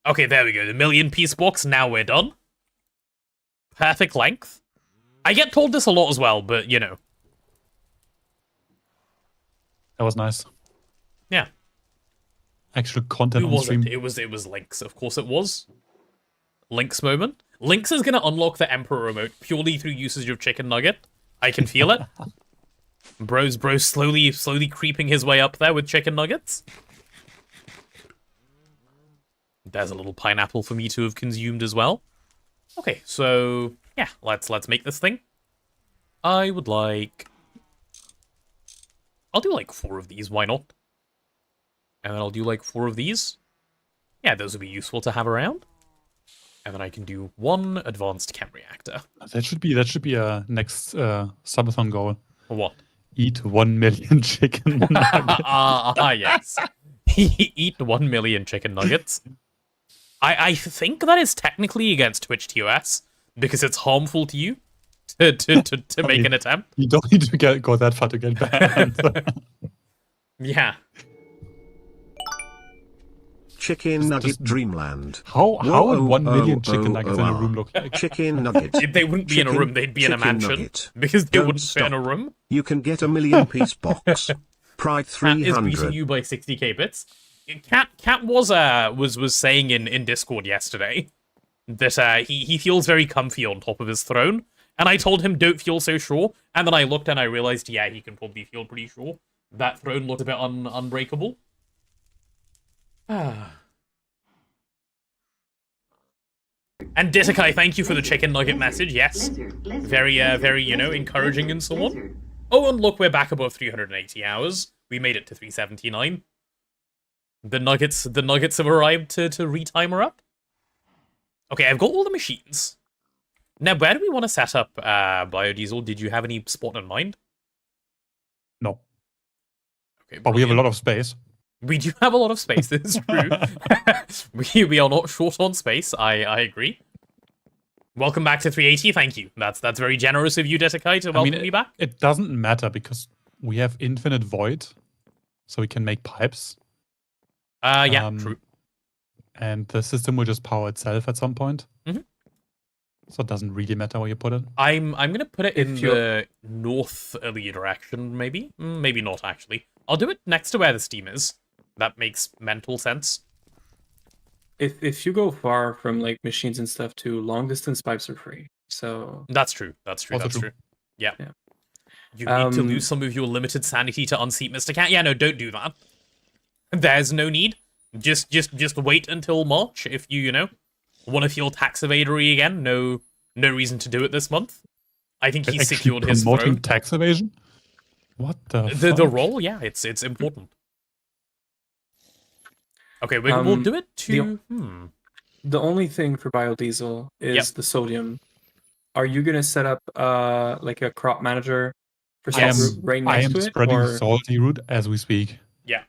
Okay, there we go. The million-piece box, now we're done. Perfect length. I get told this a lot as well, but, you know. That was nice. Yeah. Actual content Who on was stream. it? It was Lynx. Of course it was. Lynx moment. Lynx is going to unlock the Emperor remote purely through usage of Chicken Nugget. I can feel it. Bro's slowly creeping his way up there with Chicken Nuggets. There's a little pineapple for me to have consumed as well. Okay, so yeah, let's make this thing. I would like... I'll do like 4 of these, why not? And then I'll do like 4 of these. Yeah, those would be useful to have around. And then I can do 1 advanced chem reactor. That should be a next subathon goal. For what? Eat 1 million chicken nuggets. Yes. Eat 1 million chicken nuggets. I think that is technically against Twitch TOS because it's harmful to you to make an attempt. You don't need to go that far to get banned. Yeah. Chicken nugget dreamland. How would Whoa, 1 million oh, chicken oh, nuggets oh, in a ah. room look like? Chicken nugget. They wouldn't be in a room, they'd be in a Chicken mansion. nugget. Because they Don't wouldn't fit in a stop. room. You can get a 1,000,000-piece box. Pride Cat is beating 300. you by 60k bits. Cat was saying in Discord yesterday that he feels very comfy on top of his throne, and I told him don't feel so sure, and then I looked and I realized yeah, he can probably feel pretty sure. That throne looked a bit unbreakable. And Ditakai, thank you for the chicken nugget message. Yes, very encouraging and so on. Oh, and look, we're back above 380 hours. We made it to 379. The nuggets have arrived to retimer up. Okay, I've got all the machines. Now, where do we want to set up biodiesel? Did you have any spot in mind? No. Okay, but we have a lot of space. We do have a lot of space, this is true. we are not short on space, I agree. Welcome back to 380, thank you. That's very generous of you, Detakai, to welcome me back. It doesn't matter because we have infinite void, so we can make pipes. Yeah, true. And the system will just power itself at some point. Mm-hmm. So it doesn't really matter where you put it. I'm gonna put it in the northerly direction, maybe? Maybe not, actually. I'll do it next to where the steam is. That makes mental sense. If you go far from like machines and stuff too, long distance pipes are free. So that's true. That's true. That's true. Yeah. You need to lose some of your limited sanity to unseat Mr. Cat. Yeah, no, don't do that. There's no need. Just wait until March if you want to feel tax evadery again. No reason to do it this month. I think he secured his throne. Promoting tax evasion? What the role? Yeah, it's important. Okay, we'll do it to... The only thing for biodiesel is the sodium. Are you going to set up like a crop manager for salt right next to it? I am spreading salty root as we speak. Yeah.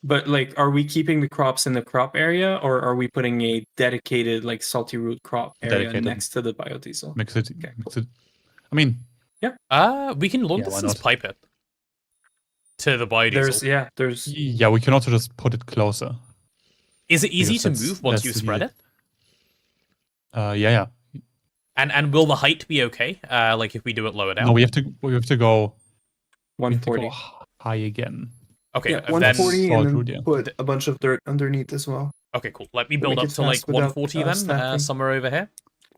But like, are we keeping the crops in the crop area, or are we putting a dedicated like salty root crop area next to the biodiesel? Mix it. I mean... Yeah. We can long distance pipe it to the biodiesel. There's... we can also just put it closer. Is it easy to move once you spread it? Yeah. And will the height be okay? Like if we do it lower down? No, we have to go 140 high again. Okay, 140 and then put a bunch of dirt underneath as well. Okay, cool. Let me build up to like 140 then, somewhere over here.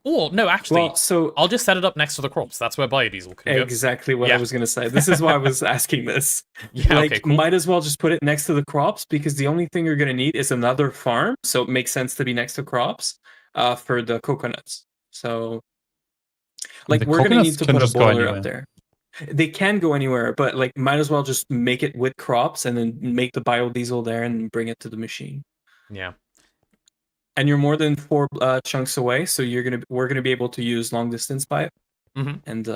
Oh, no, actually, I'll just set it up next to the crops. That's where biodiesel can go. Exactly what I was going to say. This is why I was asking this. Okay, cool. Might as well just put it next to the crops, because the only thing you're going to need is another farm, so it makes sense to be next to crops for the coconuts. So, like, we're going to need to put a boiler up there. They can go anywhere, but, like, might as well just make it with crops and then make the biodiesel there and bring it to the machine. Yeah. And you're more than 4 chunks away, so we're gonna be able to use long distance pipe. And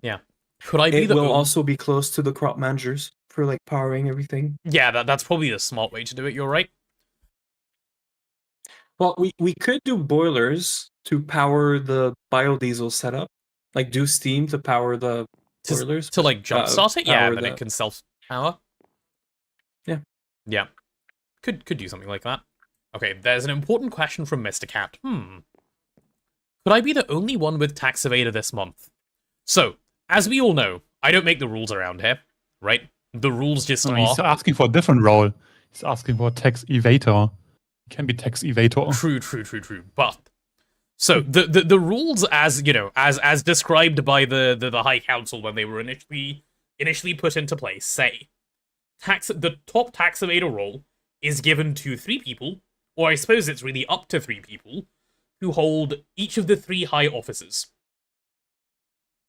yeah. Could I be it will also be close to the crop managers for like powering everything. Yeah, that's probably the smart way to do it. You're right. Well, we could do boilers to power the biodiesel setup, like do steam to power the boilers to like jumpstart it. Yeah, then it can self power. Yeah. Could do something like that. Okay, there's an important question from Mr. Cat. Could I be the only one with tax evader this month? So, as we all know, I don't make the rules around here, right? The rules just are. He's asking for a different role. He's asking for a tax evader. He can be tax evader. True. But so the rules, as as described by the High Council when they were initially put into place, say the top tax evader role is given to 3 people. Or I suppose it's really up to 3 people who hold each of the 3 high offices.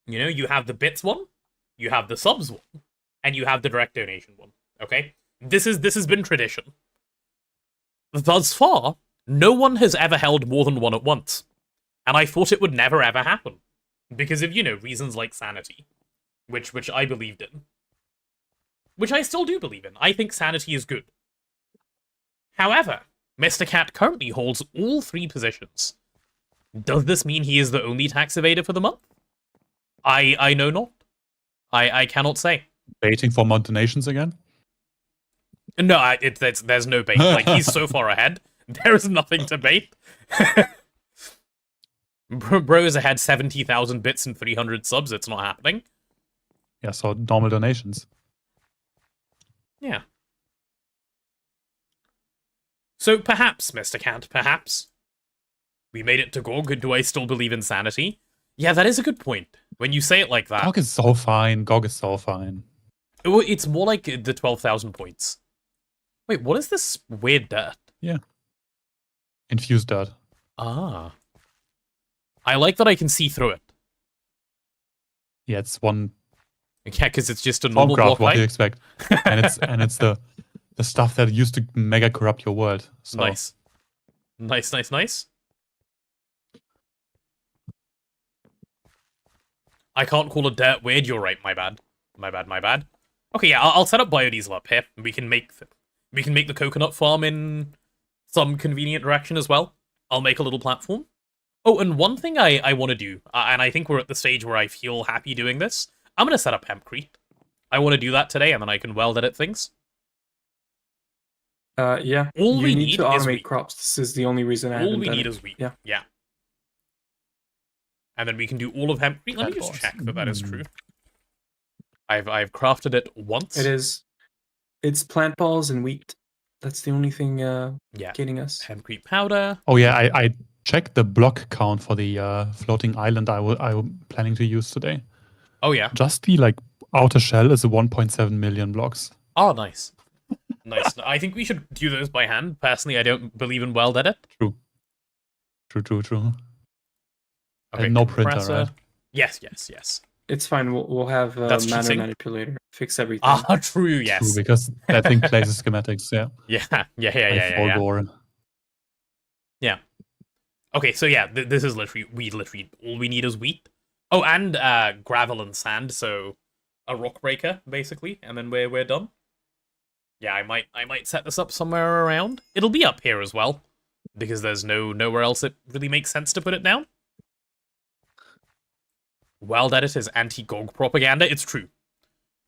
You have the bits one, you have the subs one, and you have the direct donation one. Okay? This has been tradition. Thus far, no one has ever held more than one at once. And I thought it would never ever happen. Because of, reasons like sanity. Which I believed in. Which I still do believe in. I think sanity is good. However, Mr. Cat currently holds all 3 positions. Does this mean he is the only tax evader for the month? I know not. I cannot say. Waiting for Mountain Nations again? No, there's no bait. Like, he's so far ahead. There is nothing to bait. Bro is ahead 70,000 bits and 300 subs. It's not happening. Yeah, so normal donations. Yeah. So perhaps, Mr. Cant, perhaps. We made it to GoG. Do I still believe in sanity? Yeah, that is a good point. When you say it like that. GOG is so fine. GOG is so fine. It's more like the 12,000 points. Wait, what is this weird dirt? Yeah. Infused dirt. Ah. I like that I can see through it. Yeah, it's one Yeah, because it's just a form normal graph. block What do you height. expect? and it's the stuff that used to mega corrupt your world. So. Nice. Nice. I can't call a dirt weird. You're right. My bad. Okay, yeah, I'll set up biodiesel up here. We can make the coconut farm in some convenient direction as well. I'll make a little platform. Oh, and one thing I want to do, and I think we're at the stage where I feel happy doing this. I'm gonna set up hempcrete. I want to do that today, and then I can weld edit things. Yeah. All you we need need to is automate wheat. crops. This is the only reason I All haven't we done need it. is wheat. Yeah. Yeah. And then we can do all of hempcrete. Let me just Balls. check that is true. I've crafted it once. It is. It's plant balls and wheat. That's the only thing Yeah. getting us. Hempcrete powder. Oh yeah, I checked the block count for the floating island I'm planning to use today. Oh yeah. Just the like outer shell is a 1.7 million blocks. Oh, nice. Nice. I think we should do those by hand. Personally, I don't believe in weld edit. True. Okay, And no printer, compressor. right? Yes. It's fine. We'll have That's mana cheating. manipulator fix everything. Ah, true. Yes. True, because that thing plays the schematics. Yeah. Yeah. Gore. Okay, so yeah, this is literally all we need is wheat. Oh, and gravel and sand, so a rock breaker basically, and then we're done. Yeah, I might set this up somewhere around. It'll be up here as well, because there's nowhere else it really makes sense to put it down. Weld edit is anti-GOG propaganda. It's true.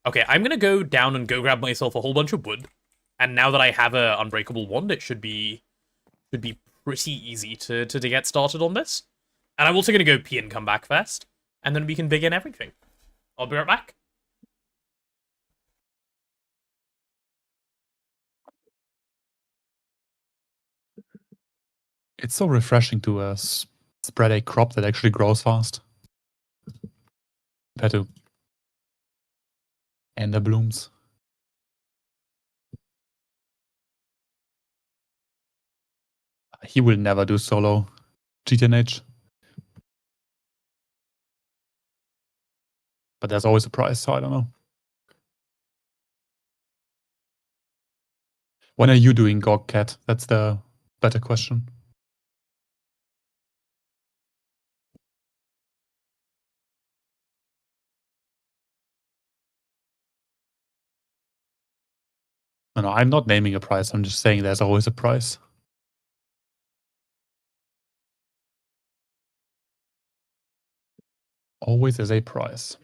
Okay, I'm gonna go down and go grab myself a whole bunch of wood, and now that I have a unbreakable wand, it should be pretty easy to get started on this. And I'm also going to go pee and come back first, and then we can begin everything. I'll be right back. It's so refreshing to spread a crop that actually grows fast. Compared to ender blooms. He will never do solo GTNH. But there's always a price, so I don't know. When are you doing GOG Cat? That's the better question. No, I'm not naming a price. I'm just saying there's always a price. Always is a price.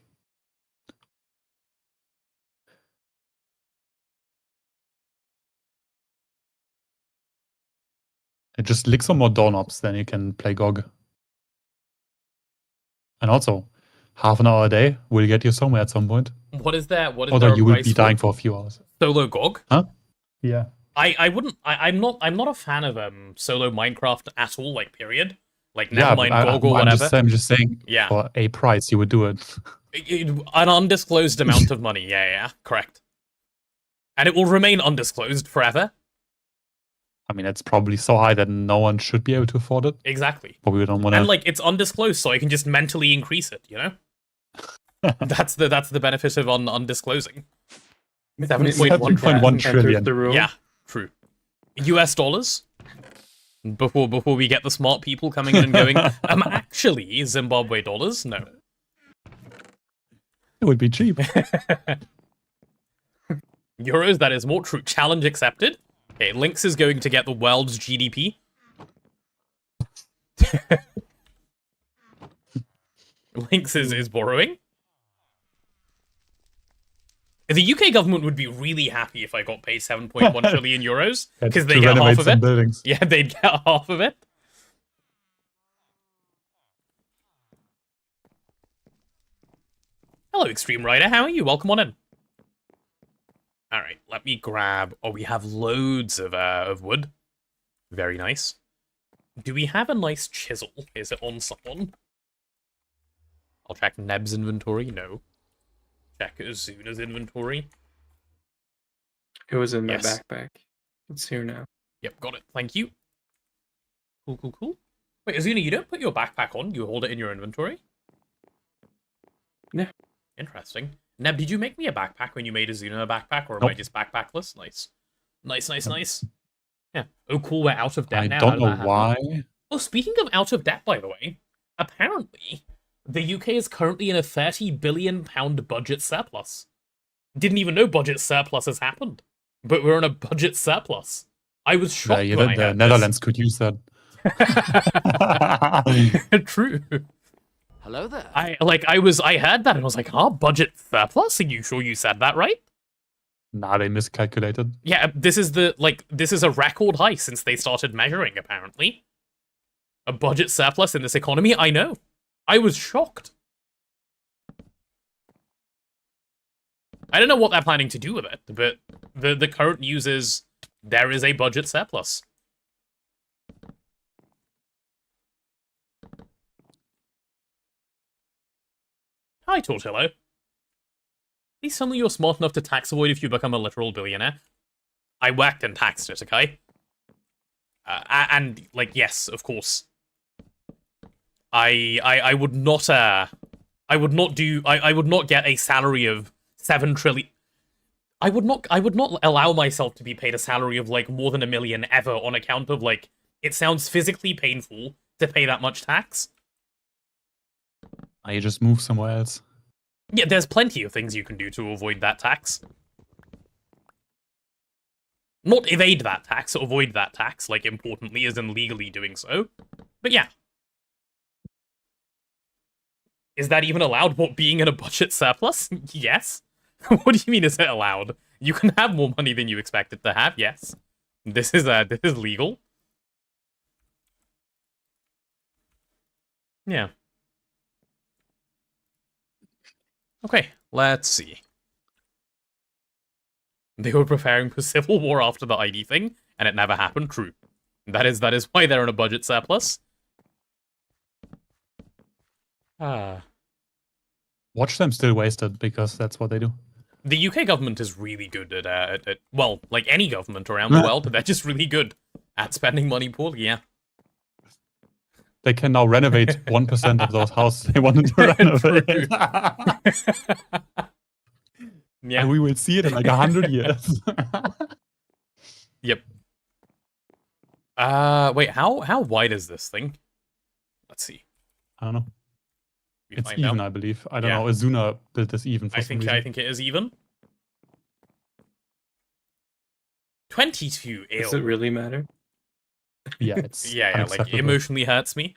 And just lick some more doorknobs, then you can play GOG. And also, half an hour a day will get you somewhere at some point. What is there? What is Although there? you will be dying for a few hours. Solo GOG? Huh? Yeah. I'm not a fan of solo Minecraft at all. Like period. Like never mind GOG or whatever. I'm just saying. Yeah. For a price, you would do it. An undisclosed amount of money. Yeah, correct. And it will remain undisclosed forever. I mean, it's probably so high that no one should be able to afford it. Exactly. But we don't want to. And like it's undisclosed, so I can just mentally increase it. You know. That's the benefit of undisclosing. 7.1 trillion. The room. Yeah, true. US dollars. Before we get the smart people coming in and going, actually Zimbabwe dollars? No. It would be cheap. Euros, that is more true. Challenge accepted. Okay, Lynx is going to get the world's GDP. Lynx is borrowing. The UK government would be really happy if I got paid 7.1 trillion euros because they to get half renovate of some it. buildings. Yeah, they'd get half of it. Hello, Extreme Rider. How are you? Welcome on in. All right, let me grab. Oh, we have loads of wood. Very nice. Do we have a nice chisel? Is it on someone? I'll check Neb's inventory. No. Check Azuna's inventory. It was in my Yes. backpack. It's here now. Yep, got it. Thank you. Cool, cool, cool. Wait, Azuna, you don't put your backpack on. You hold it in your inventory? Yeah. Interesting. Neb, did you make me a backpack when you made Azuna a backpack, or am Nope. I just backpackless? Nice. Nice, nice, nice. Yeah. Oh, cool, we're out of debt I now. How don't did know that happen? why. Oh, speaking of out of debt, by the way, apparently, the UK is currently in a £30 billion budget surplus. Didn't even know budget surplus has happened, but we're in a budget surplus. I was shocked Yeah, when I the heard Netherlands could use that. this. True. Hello there. I heard that and I was like, budget surplus? Are you sure you said that right? Nah, they miscalculated. Yeah, this is a record high since they started measuring, apparently. A budget surplus in this economy? I know. I was shocked. I don't know what they're planning to do with it, but the current news is there is a budget surplus. Hi, Tortillo. At least suddenly you're smart enough to tax avoid if you become a literal billionaire. I worked and taxed it, okay? And, like, yes, of course. I would not get a salary of 7 trillion. I would not allow myself to be paid a salary of, like, more than 1 million ever on account of, like, it sounds physically painful to pay that much tax. You just move somewhere else. Yeah, there's plenty of things you can do to avoid that tax. Not evade that tax, avoid that tax, like, importantly, as in legally doing so. But yeah. Is that even allowed? What, being in a budget surplus? Yes. What do you mean is it allowed? You can have more money than you expected to have, yes. This is legal. Yeah. Okay, let's see. They were preparing for civil war after the ID thing, and it never happened. True. That is why they're in a budget surplus. Watch them still wasted, because that's what they do. The UK government is really good at well, like any government around the world, they're just really good at spending money poorly, yeah. They can now renovate 1% of those houses they wanted to renovate. Yeah. And we will see it in like 100 years. Yep. Wait, how wide is this thing? Let's see. I don't know. We It's find even, out. I believe. I don't Yeah. know. Azuna built this even for I some think reason. it is even. 22. Does Ew. it really matter? Yeah, it's Yeah, like unacceptable. emotionally hurts me.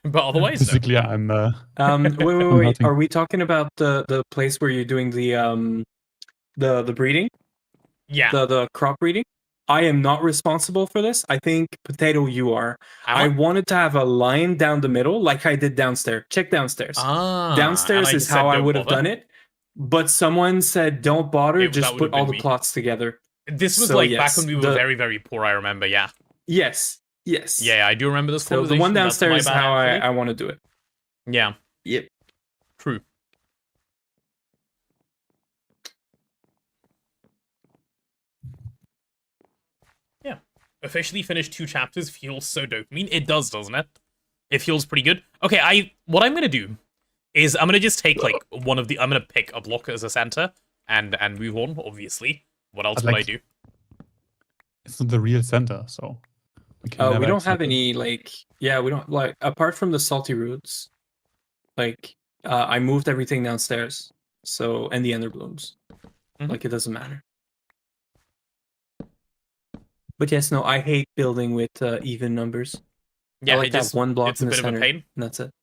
But otherwise, no. Physically, I'm Wait. nothing. Are we talking about the place where you're doing the breeding, Yeah. the crop breeding? I am not responsible for this. I think Potato, you are. I wanted to have a line down the middle, like I did downstairs. Check downstairs. and Downstairs I is just how said I don't would have bother. done it. But someone said, "Don't bother. That Just would put have all been the me. plots together." This was So, like yes, back when we were very, very poor, I remember, yeah. Yes. Yeah, I do remember this So conversation. the one That's my downstairs is bad, how actually. I want to do it. Yeah, Yep. true. Yeah. Officially finished 2 chapters feels so dopamine. It does, doesn't it? It feels pretty good. Okay, what I'm gonna do is I'm gonna just take like I'm gonna pick a block as a center and move on, obviously. What else I'd would like I do? It's not the real center, so we can We never don't have accept it. any we don't like apart from the salty roots. I moved everything downstairs. So and the ender blooms. Mhm. Like it doesn't matter. But yes, no, I hate building with even numbers. Yeah, I like to have one block it's in a the bit center. of a pain. And that's it.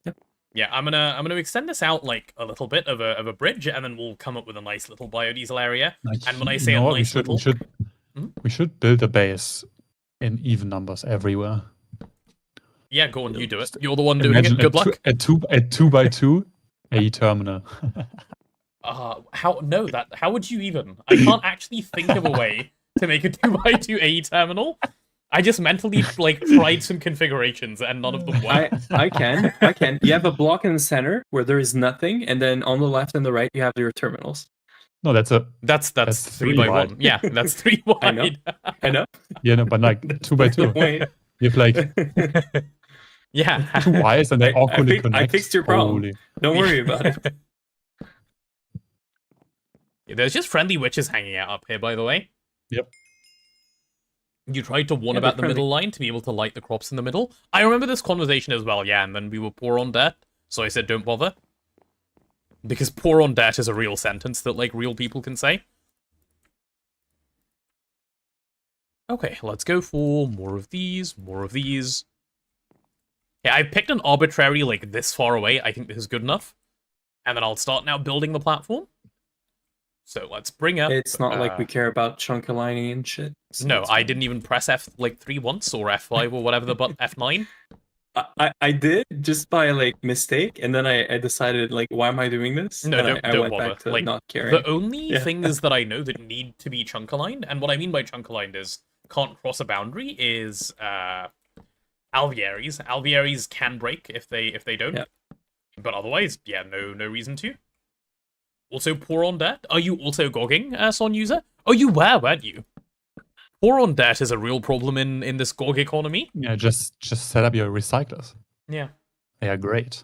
Yep. Yeah, I'm gonna extend this out like a little bit of a bridge, and then we'll come up with a nice little biodiesel area. Like, And when I you say know a what? nice little, We should build a base in even numbers everywhere. yeah, go on, you do it. You're the one doing it. Good luck. A 2x2 A terminal. How would you even? I can't actually think of a way to make a 2x2 AE terminal. I just mentally like tried some configurations and none of them work. I can. You have a block in the center where there is nothing, and then on the left and the right you have your terminals. No, that's 3 by 1. wide. Yeah, that's 3 wide. I know. Yeah, no, but like 2x2. Wait. You have like Yeah. 2 wires and they awkwardly connect. I fixed your problem. Holy. Don't worry about it. There's just friendly witches hanging out up here, by the way. Yep. You tried to one Yeah, about they're the middle line to be able to light the crops in the middle. I remember this conversation as well, yeah, and then we were poor on debt, so I said don't bother. Because poor on debt is a real sentence that, like, real people can say. Okay, let's go for more of these, more of these. Yeah, I picked an arbitrary, like, this far away. I think this is good enough. And then I'll start now building the platform. So let's bring up... It's not like we care about chunk aligning and shit. So No, it's I fine. didn't even press F3 once, or F5 or whatever the button, F9. I did just by like mistake, and then I decided like, why am I doing this? No, and I don't went bother. back to Like, not caring. The only Yeah. things that I know that need to be chunk aligned, and what I mean by chunk aligned is can't cross a boundary, is alvearies. Alvearies can break if they don't. Yeah. But otherwise, yeah, no reason to. Also, poor on debt. Are you also gogging, Son user? Oh, you were, weren't you? Poor on debt is a real problem in this GoG economy. Yeah, just set up your recyclers. Yeah. They are great.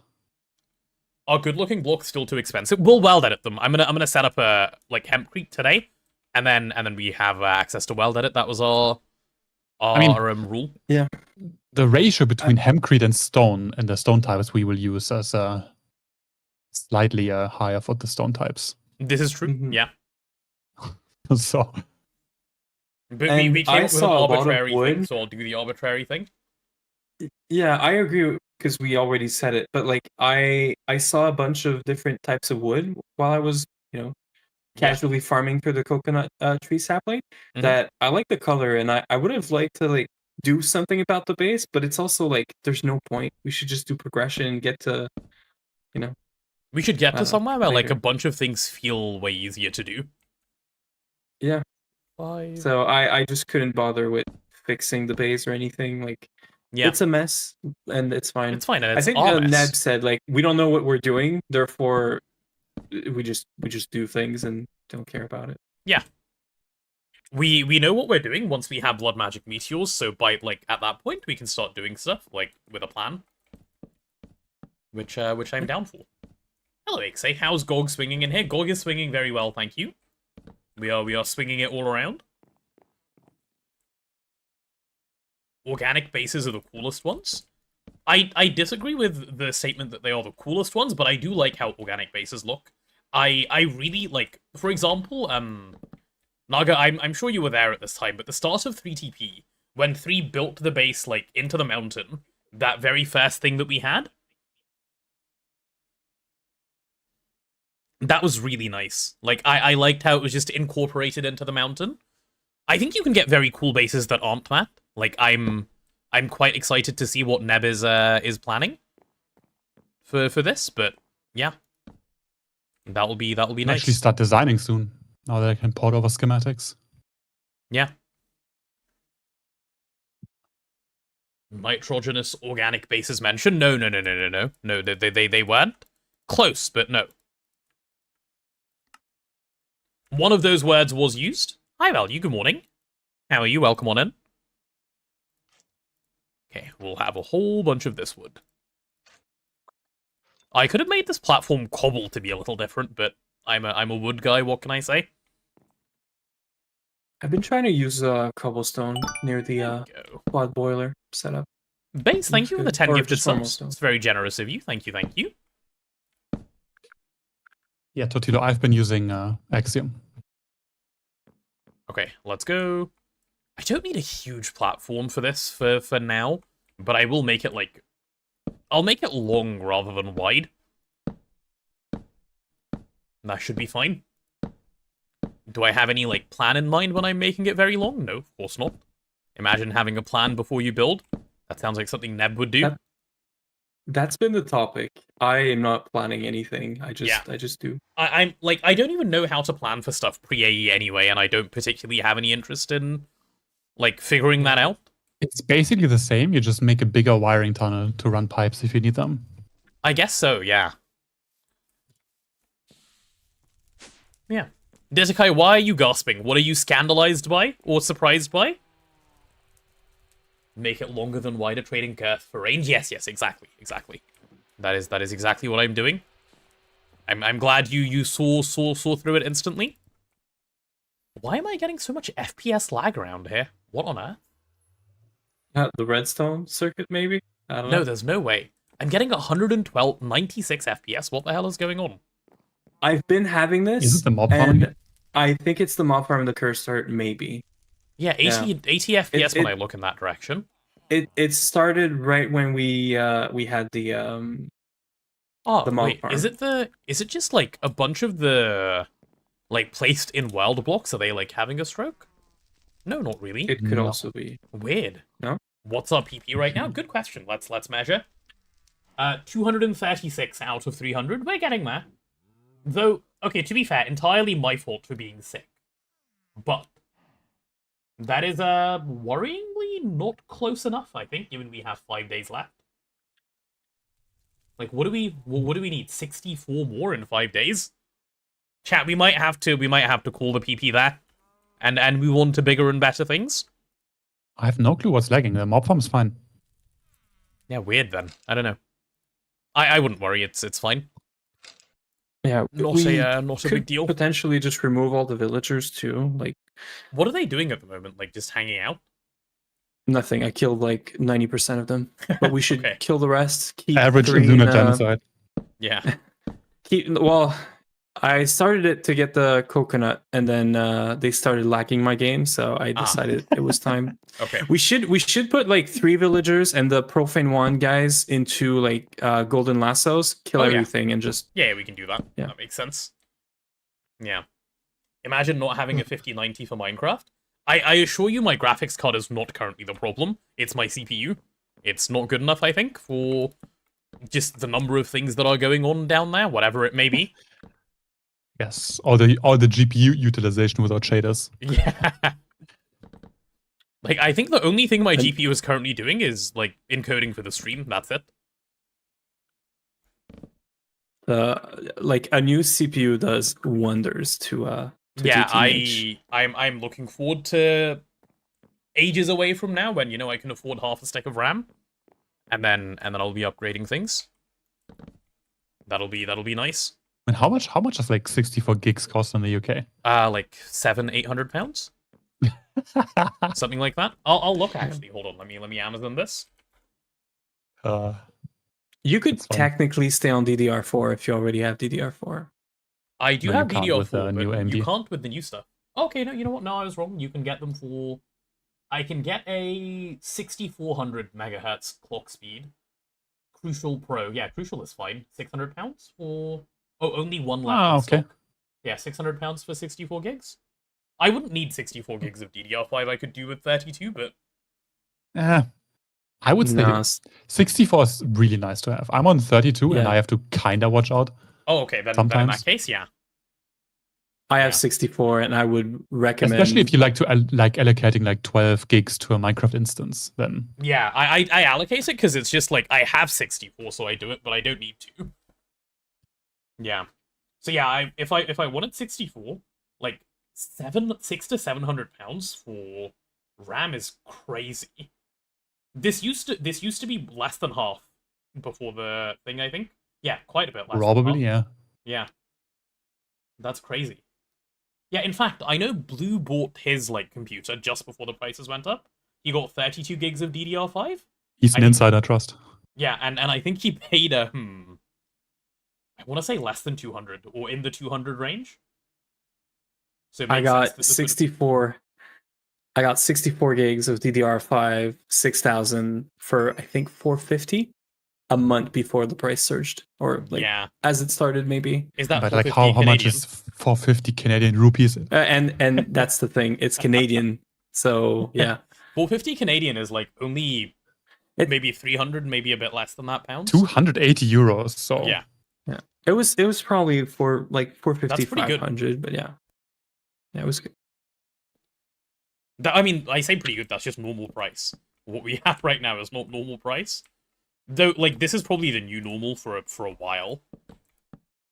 Are good-looking blocks still too expensive? We'll weld edit them. I'm gonna set up a like hempcrete today, and then we have access to weld edit. That was our rule. Yeah. The ratio between hempcrete and stone and the stone types we will use as slightly higher for the stone types. This is true. Mhm. Yeah. So But And we came I up with an saw a lot of arbitrary thing, wood. so I'll do the arbitrary thing. Yeah, I agree because we already said it. But like, I saw a bunch of different types of wood while I was, casually farming for the coconut tree sapling. Mhm. That I like the color, and I would have liked to like do something about the base, but it's also like there's no point. We should just do progression and get to, We should get to somewhere where like later. a bunch of things feel way easier to do. Yeah. 5. So I just couldn't bother with fixing the base or anything. Like, Yeah, it's a mess, and it's fine. it's fine. And I it's think our mess. Neb said like we don't know what we're doing, therefore we just do things and don't care about it. We know what we're doing once we have blood magic meteors. So by like at that point we can start doing stuff like with a plan, which I'm down for. Hello, Ixay. How's GoG swinging in here? GoG is swinging very well, thank you. We are swinging it all around. Organic bases are the coolest ones. I disagree with the statement that they are the coolest ones, but I do like how organic bases look. I really like, for example, Naga, I'm sure you were there at this time, but the start of 3TP, when 3 built the base like into the mountain, that very first thing that we had, that was really nice. Like, I liked how it was just incorporated into the mountain. I think you can get very cool bases that aren't that. Like, I'm quite excited to see what Neb is planning for this, but yeah. That'll be nice. actually start designing soon. Now that I can port over schematics. Yeah. Nitrogenous organic bases mentioned. No. No, they weren't. Close, but no. One of those words was used. Hi, Value, good morning. How are you? Welcome on in. Okay, we'll have a whole bunch of this wood. I could have made this platform cobble to be a little different, but I'm a wood guy, what can I say? I've been trying to use cobblestone near the Go. quad boiler setup. Base, thank you for the 10 Or gifted just normal subs. stone. It's very generous of you. Thank you, thank you. Yeah, Totilo, I've been using Axiom. Okay, let's go. I don't need a huge platform for this for now, but I will make it like I'll make it long rather than wide. That should be fine. Do I have any, like, plan in mind when I'm making it very long? No, of course not. Imagine having a plan before you build. That sounds like something Neb would do. That's been the topic. I am not planning anything. I just do. I'm like, I don't even know how to plan for stuff pre-AE anyway, and I don't particularly have any interest in, like, figuring that out. It's basically the same. You just make a bigger wiring tunnel to run pipes if you need them. I guess so, yeah. Yeah. Dezekai, why are you gasping? What are you scandalized by? Or surprised by? Make it longer than wider trading girth for range? Yes, exactly. That is exactly what I'm doing. I'm glad you saw through it instantly. Why am I getting so much FPS lag around here? What on earth? The redstone circuit, maybe? I don't know. No, there's no way. I'm getting 96 FPS. What the hell is going on? I've been having this. Is it the mob farm and again? I think it's the mob farm, the curse start, maybe. Yeah, 80 FPS when I look in that direction. It started right when we had the mob wait, farm. is it just like a bunch of the like placed in world blocks? Are they like having a stroke? No, not really. It could No. also be. Weird. No? What's our PP right now? Good question. Let's measure. 236 out of 300. We're getting there. Though, okay, to be fair, entirely my fault for being sick. But that is worryingly not close enough, I think, given we have 5 days left. Like, what do we need? 64 more in 5 days? Chat, we might have to call the PP there and move on to bigger and better things. I have no clue what's lagging. The mob farm's fine. Yeah, weird then. I don't know. I wouldn't worry. It's fine. Yeah, Not a big deal. Potentially just remove all the villagers too. Like What are they doing at the moment? Like just hanging out? nothing. I killed like 90% of them, but we should Okay. kill the rest. Keep Average three Lunar in, genocide. Yeah. Well, I started it to get the coconut, and then they started lacking my game, so I decided it was time. Okay. We should put like 3 villagers and the profane one guys into like golden lassos, kill Oh, yeah. everything, and just Yeah, we can do that. Yeah. That makes sense. Yeah. Imagine not having a 5090 for Minecraft. I assure you my graphics card is not currently the problem. It's my CPU. It's not good enough, I think, for just the number of things that are going on down there, whatever it may be. Yes, all the GPU utilization without shaders. Yeah. Like, I think the only thing my GPU is currently doing is, like, encoding for the stream. That's it. like a new CPU does wonders to Yeah, DTH. I'm looking forward to ages away from now when, you know, I can afford half a stack of RAM. And then I'll be upgrading things. That'll be nice. And how much does like 64 gigs cost in the UK? Like £700-800? Something like that. I'll look actually. Hold on, let me Amazon this. You could That's fine. technically stay on DDR4 if you already have DDR4. I do No, you have can't DDR4, with the new but AMD. you can't with the new stuff. Okay, no, you know what? No, I was wrong. You can get them for... I can get a 6400 megahertz clock speed. Crucial Pro. Yeah, Crucial is fine. £600 for... Oh, only one left. Ah, in okay. stock. Yeah, £600 for 64 gigs. I wouldn't need 64 gigs of DDR5. I could do with 32, but... I would say Nah, 64 is really nice to have. I'm on 32 and Yeah. I have to kind of watch out. Oh, okay, then in Sometimes. that case, yeah. I have Yeah. 64, and I would recommend. Especially if you like to like allocating like 12 gigs to a Minecraft instance, then Yeah, I allocate it because it's just like, I have 64, so I do it, but I don't need to. Yeah. So yeah, if I wanted 64, like, 600 to 700 pounds for RAM is crazy. This used to be less than half before the thing, I think. Yeah, quite a bit less. probably, than half. yeah. Yeah. That's crazy. Yeah, in fact, I know Blue bought his, like, computer just before the prices went up. He got 32 gigs of DDR5. He's an I- insider trust. Yeah, and I think he paid I want to say less than 200, or in the 200 range. So it I makes sense got that this would- 64. I got 64 gigs of DDR5, 6000 for I think 450. a month before the price surged, or like yeah. as it started, maybe. Is that But like 450 how much Canadian? is 450 Canadian rupees? And that's the thing. It's Canadian, so yeah. 450 Canadian is like only It- maybe 300, maybe a bit less than that pounds. 280 euros. So Yeah. Yeah, it was probably for like 450, That's pretty good. 500, but yeah, it was good. I mean, I say pretty good, that's just normal price. What we have right now is not normal price. Though, like, this is probably the new normal for a while.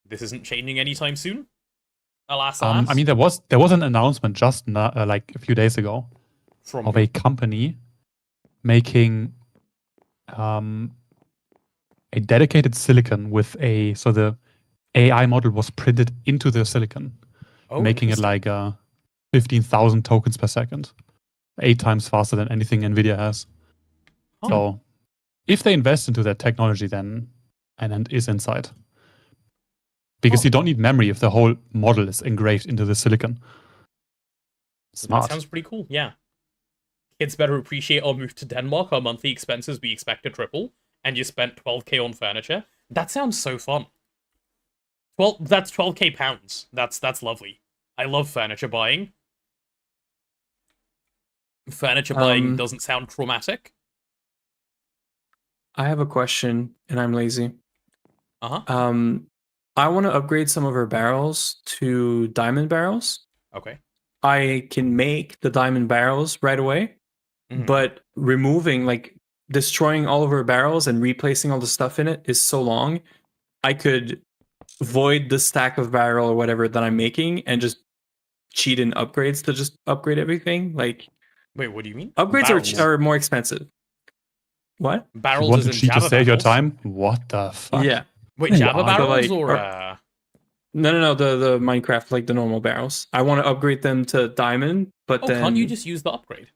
This isn't changing anytime soon. Alas, alas. I mean, there was an announcement just like a few days ago from of a company making a dedicated silicon with so the AI model was printed into the silicon, making it like 15,000 tokens per second, 8 times faster than anything NVIDIA has. Huh. So if they invest into that technology, then and is inside. Because you don't need memory if the whole model is engraved into the silicon. Smart. That sounds pretty cool, yeah. Kids better appreciate our move to Denmark. Our monthly expenses we expect to triple, and you spent 12k on furniture. That sounds so fun. Well, that's 12k pounds. That's lovely. I love furniture buying. Furniture buying doesn't sound traumatic. I have a question, and I'm lazy. Uh-huh. I want to upgrade some of our barrels to diamond barrels. Okay. I can make the diamond barrels right away, but removing, like, destroying all of our barrels and replacing all the stuff in it is so long. I could void the stack of barrel or whatever that I'm making and just cheat in upgrades to just upgrade everything. Like, wait, what do you mean? Upgrades are more expensive. What? Barrels you want as to in cheat to Java save your barrels? time? What the fuck? Yeah. Wait, Java Why? barrels So, like, or No, the Minecraft, like the normal barrels. I want to upgrade them to diamond, but then can't you just use the upgrade?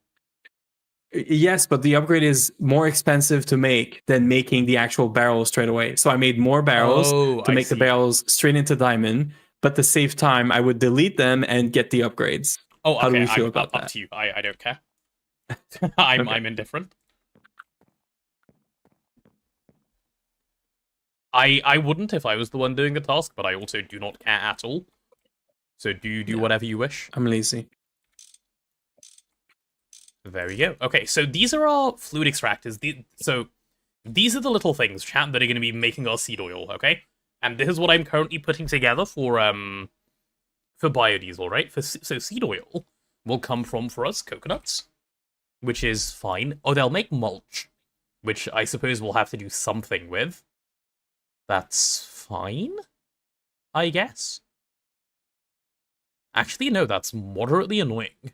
Yes, but the upgrade is more expensive to make than making the actual barrels straight away. So I made more barrels to make the barrels straight into diamond, but to save time, I would delete them and get the upgrades. Oh, okay. How do we feel about up that? to you. I don't care. I'm indifferent. I wouldn't if I was the one doing the task, but I also do not care at all. So do whatever you wish. I'm lazy. There we go. Okay, so these are our fluid extractors. So these are the little things, chat, that are going to be making our seed oil, okay? And this is what I'm currently putting together for biodiesel, right? So seed oil will come from, for us, coconuts, which is fine. Oh, they'll make mulch, which I suppose we'll have to do something with. That's fine, I guess. Actually, no, that's moderately annoying.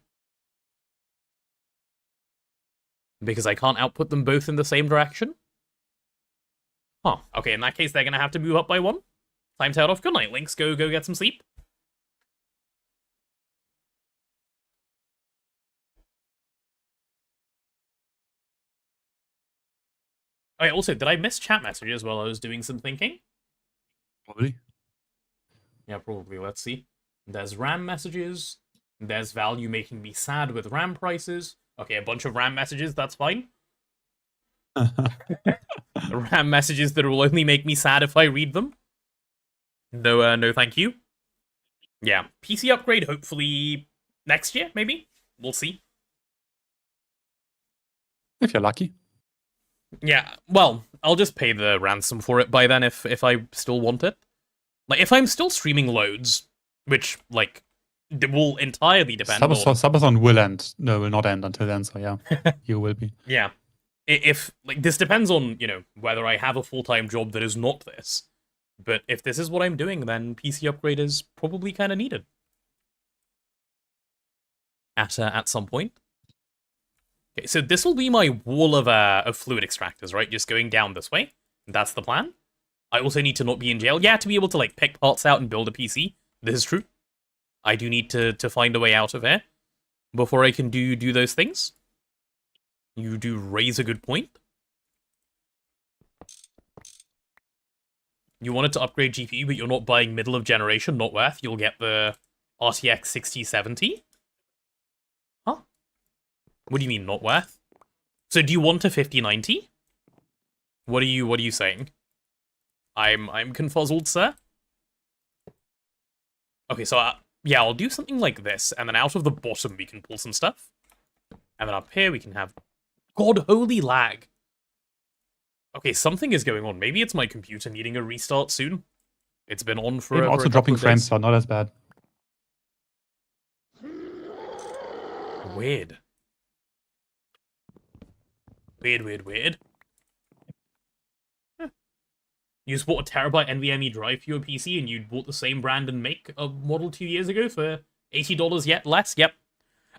Because I can't output them both in the same direction? Huh. Okay, in that case, they're gonna have to move up by one. Time to head off. Good night, Lynx. Go get some sleep. Oh, yeah, also, did I miss chat messages while I was doing some thinking? Probably. Yeah, probably. Let's see. There's RAM messages. There's value making me sad with RAM prices. Okay, a bunch of RAM messages, that's fine. RAM messages that will only make me sad if I read them. No thank you. Yeah, PC upgrade hopefully next year, maybe? We'll see. If you're lucky. Yeah, well, I'll just pay the ransom for it by then if I still want it. Like, if I'm still streaming loads, which, like, it will entirely depend on... Subathon will end. No, will not end until then, so yeah, you will be. Yeah. If, like, this depends on, you know, whether I have a full-time job that is not this. But if this is what I'm doing, then PC upgrade is probably kind of needed. At some point. Okay, so this will be my wall of fluid extractors, right? Just going down this way. That's the plan. I also need to not be in jail. Yeah, to be able to, like, pick parts out and build a PC. This is true. I do need to find a way out of here before I can do those things. You do raise a good point. You wanted to upgrade GPU, but you're not buying middle of generation, not worth. You'll get the RTX 6070. Huh? What do you mean, not worth? So do you want a 5090? What are you saying? I'm confuzzled, sir. Okay, so yeah, I'll do something like this, and then out of the bottom we can pull some stuff. And then up here we can have... God, holy lag. Okay, something is going on. Maybe it's my computer needing a restart soon. It's been on for Also dropping frames, but not as bad. Weird. Weird. Huh. You just bought a terabyte NVMe drive for your PC, and you bought the same brand and make a model 2 years ago for $80 yet less? Yep.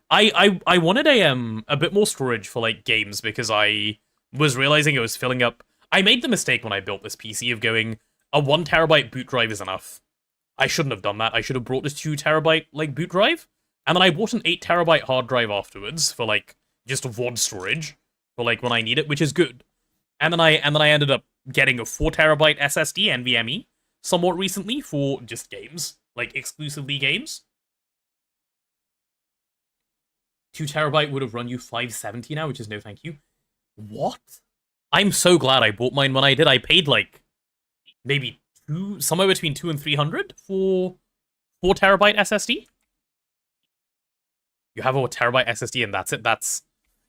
I wanted a bit more storage for like games because I was realizing it was filling up. I made the mistake when I built this PC of going a 1 terabyte boot drive is enough. I shouldn't have done that. I should have brought this 2 terabyte like boot drive, and then I bought an 8 terabyte hard drive afterwards for like just VOD storage for like when I need it, which is good. And then I ended up getting a 4 terabyte SSD NVMe somewhat recently for just games, like exclusively games. 2 terabyte would have run you $570 now, which is no thank you. What? I'm so glad I bought mine when I did. I paid like maybe somewhere between 200 and 300 for 4 terabyte SSD. You have a terabyte SSD and that's it. That's...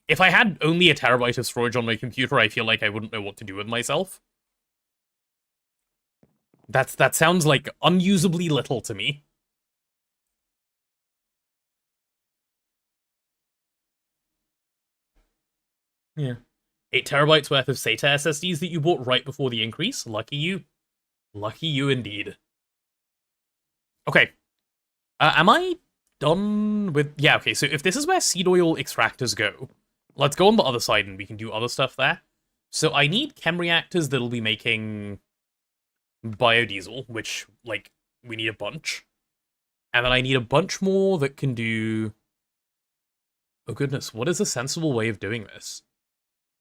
If I had only a terabyte of storage on my computer, I feel like I wouldn't know what to do with myself. That sounds like unusably little to me. Yeah. 8 terabytes worth of SATA SSDs that you bought right before the increase. Lucky you. Lucky you indeed. Okay. Am I done with... Yeah, okay, so if this is where seed oil extractors go, let's go on the other side and we can do other stuff there. So I need chem reactors that'll be making biodiesel, which, like, we need a bunch. And then I need a bunch more that can do... Oh goodness, what is a sensible way of doing this?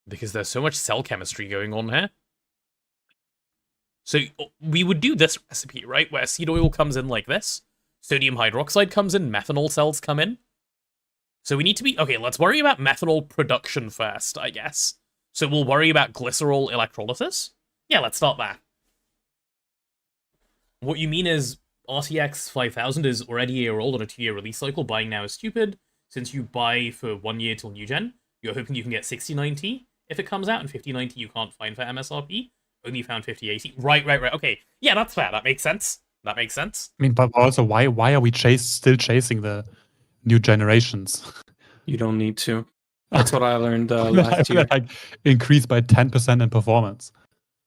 Because there's so much cell chemistry going on here. So we would do this recipe, right? Where seed oil comes in like this. Sodium hydroxide comes in, methanol cells come in. So we need to be... Okay, let's worry about methanol production first, I guess. So we'll worry about glycerol electrolysis. Yeah, let's start there. What you mean is RTX 5000 is already a year old on a 2-year release cycle. Buying now is stupid. Since you buy for 1 year till new gen, you're hoping you can get 6090 if it comes out, and 5090 you can't find for MSRP. Only found 5080. Right. Okay. Yeah, that's fair. That makes sense. I mean, but also, why are we still chasing the new generations? You don't need to. That's what I learned last year. Like, increase by 10% in performance.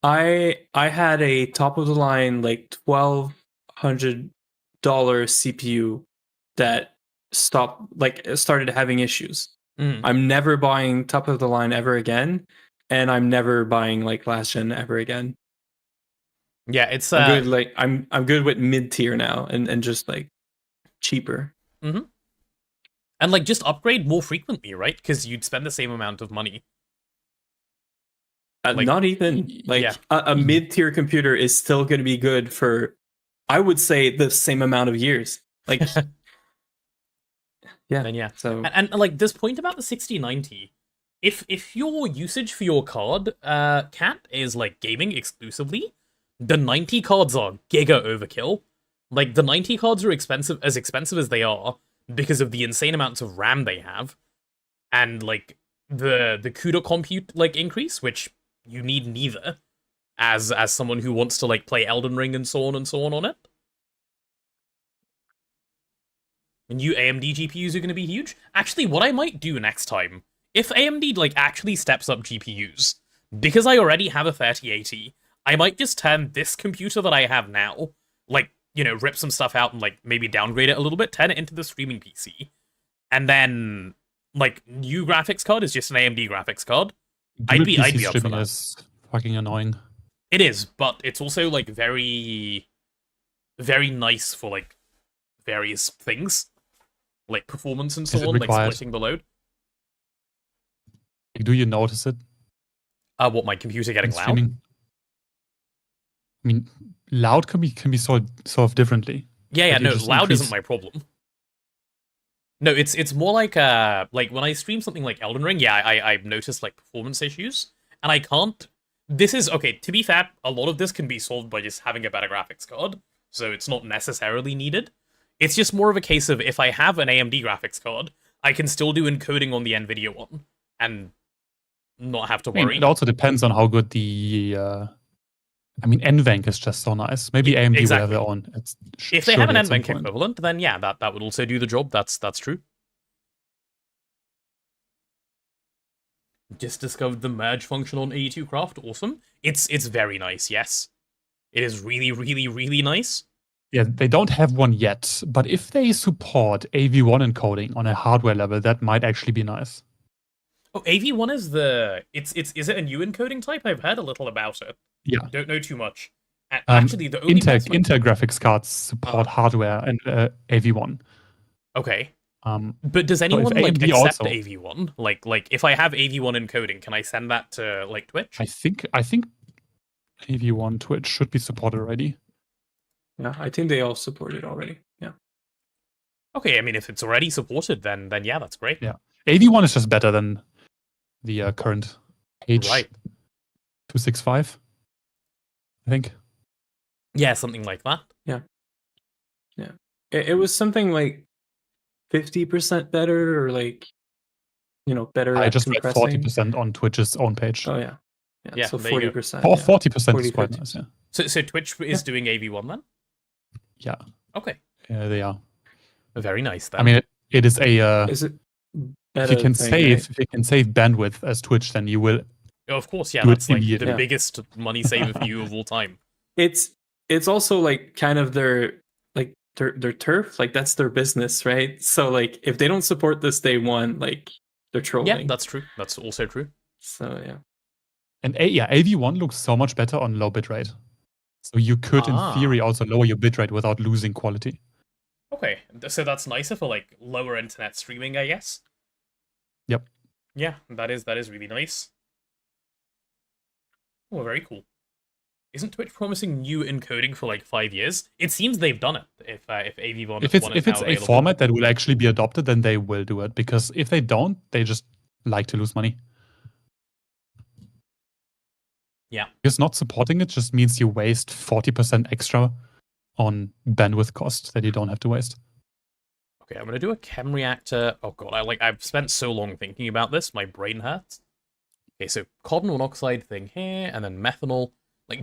I had a top of the line like $1,200 CPU that started having issues. I'm never buying top of the line ever again, and I'm never buying like last gen ever again. Yeah, it's I'm good. Like I'm good with mid tier now, and just like cheaper. And like just upgrade more frequently, right? Because you'd spend the same amount of money. Like, not even like yeah. a mid tier computer is still going to be good for, I would say, the same amount of years. Like. Yeah. Then yeah. So and like this point about the 6090, if your usage for your card cat is like gaming exclusively, the 90 cards are giga overkill. Like the 90 cards are expensive as they are because of the insane amounts of RAM they have, and like the CUDA compute like increase, which you need neither as someone who wants to like play Elden Ring and so on it. New AMD GPUs are going to be huge. Actually, what I might do next time, if AMD like actually steps up GPUs, because I already have a 3080, I might just turn this computer that I have now, like, you know, rip some stuff out and like maybe downgrade it a little bit, turn it into the streaming PC, and then like new graphics card is just an AMD graphics card. I'd be up for that. Is fucking annoying. It is, but it's also like very, very nice for like various things. Like performance and so on, like splitting the load. Do you notice it? What, my computer getting loud? I mean, loud can be solved differently. Yeah, no, loud isn't my problem. No, it's more like when I stream something like Elden Ring, yeah, I've noticed like performance issues, and I can't, This is, okay, to be fair, a lot of this can be solved by just having a better graphics card, so it's not necessarily needed. It's just more of a case of if I have an AMD graphics card, I can still do encoding on the NVIDIA one, and not have to worry. It also depends on how good the... NVENC is just so nice. Maybe AMD will have their own. If they have an NVENC equivalent, then yeah, that would also do the job. That's true. Just discovered the merge function on AE2 Craft. Awesome. It's very nice, yes. It is really, really, really nice. Yeah, they don't have one yet, but if they support AV1 encoding on a hardware level, that might actually be nice. Oh, AV1 is the... Is it a new encoding type? I've heard a little about it. Yeah. Don't know too much. Actually, the only Intel graphics cards support hardware and AV1. Okay. But does anyone accept AV1? Like if I have AV1 encoding, can I send that to Twitch? I think AV1 Twitch should be supported already. Yeah, I think they all support it already. Yeah. Okay, I mean if it's already supported, then yeah, that's great. Yeah. AV1 is just better than the current H265. I think. Yeah, something like that. Yeah. Yeah. It was something like 50% better, or better. I at just read compressing. 40% on Twitch's own page. Oh yeah. Yeah, so there you go. 40%. 40% is quite nice, yeah. So Twitch is doing AV1 then? Yeah. Okay. They are. Very nice then. I mean, it is a... Is it if you can save bandwidth as Twitch, then you will... Of course, yeah, do that's it the biggest money saver for you of all time. It's also kind of their turf, that's their business, right? So if they don't support this day one, they're trolling. Yeah, that's true. That's also true. So yeah. And AV1 looks so much better on low bitrate. So you could, in theory, also lower your bitrate without losing quality. Okay, so that's nicer for lower internet streaming, I guess. Yep. Yeah, that is really nice. Oh, very cool. Isn't Twitch promising new encoding for 5 years? It seems they've done it. If AV1 if it's a format that will actually be adopted, then they will do it. Because if they don't, they just like to lose money. Yeah. Because not supporting it just means you waste 40% extra on bandwidth cost that you don't have to waste. Okay, I'm gonna do a chem reactor. Oh god, I've spent so long thinking about this, my brain hurts. Okay, so carbon monoxide thing here, and then methanol.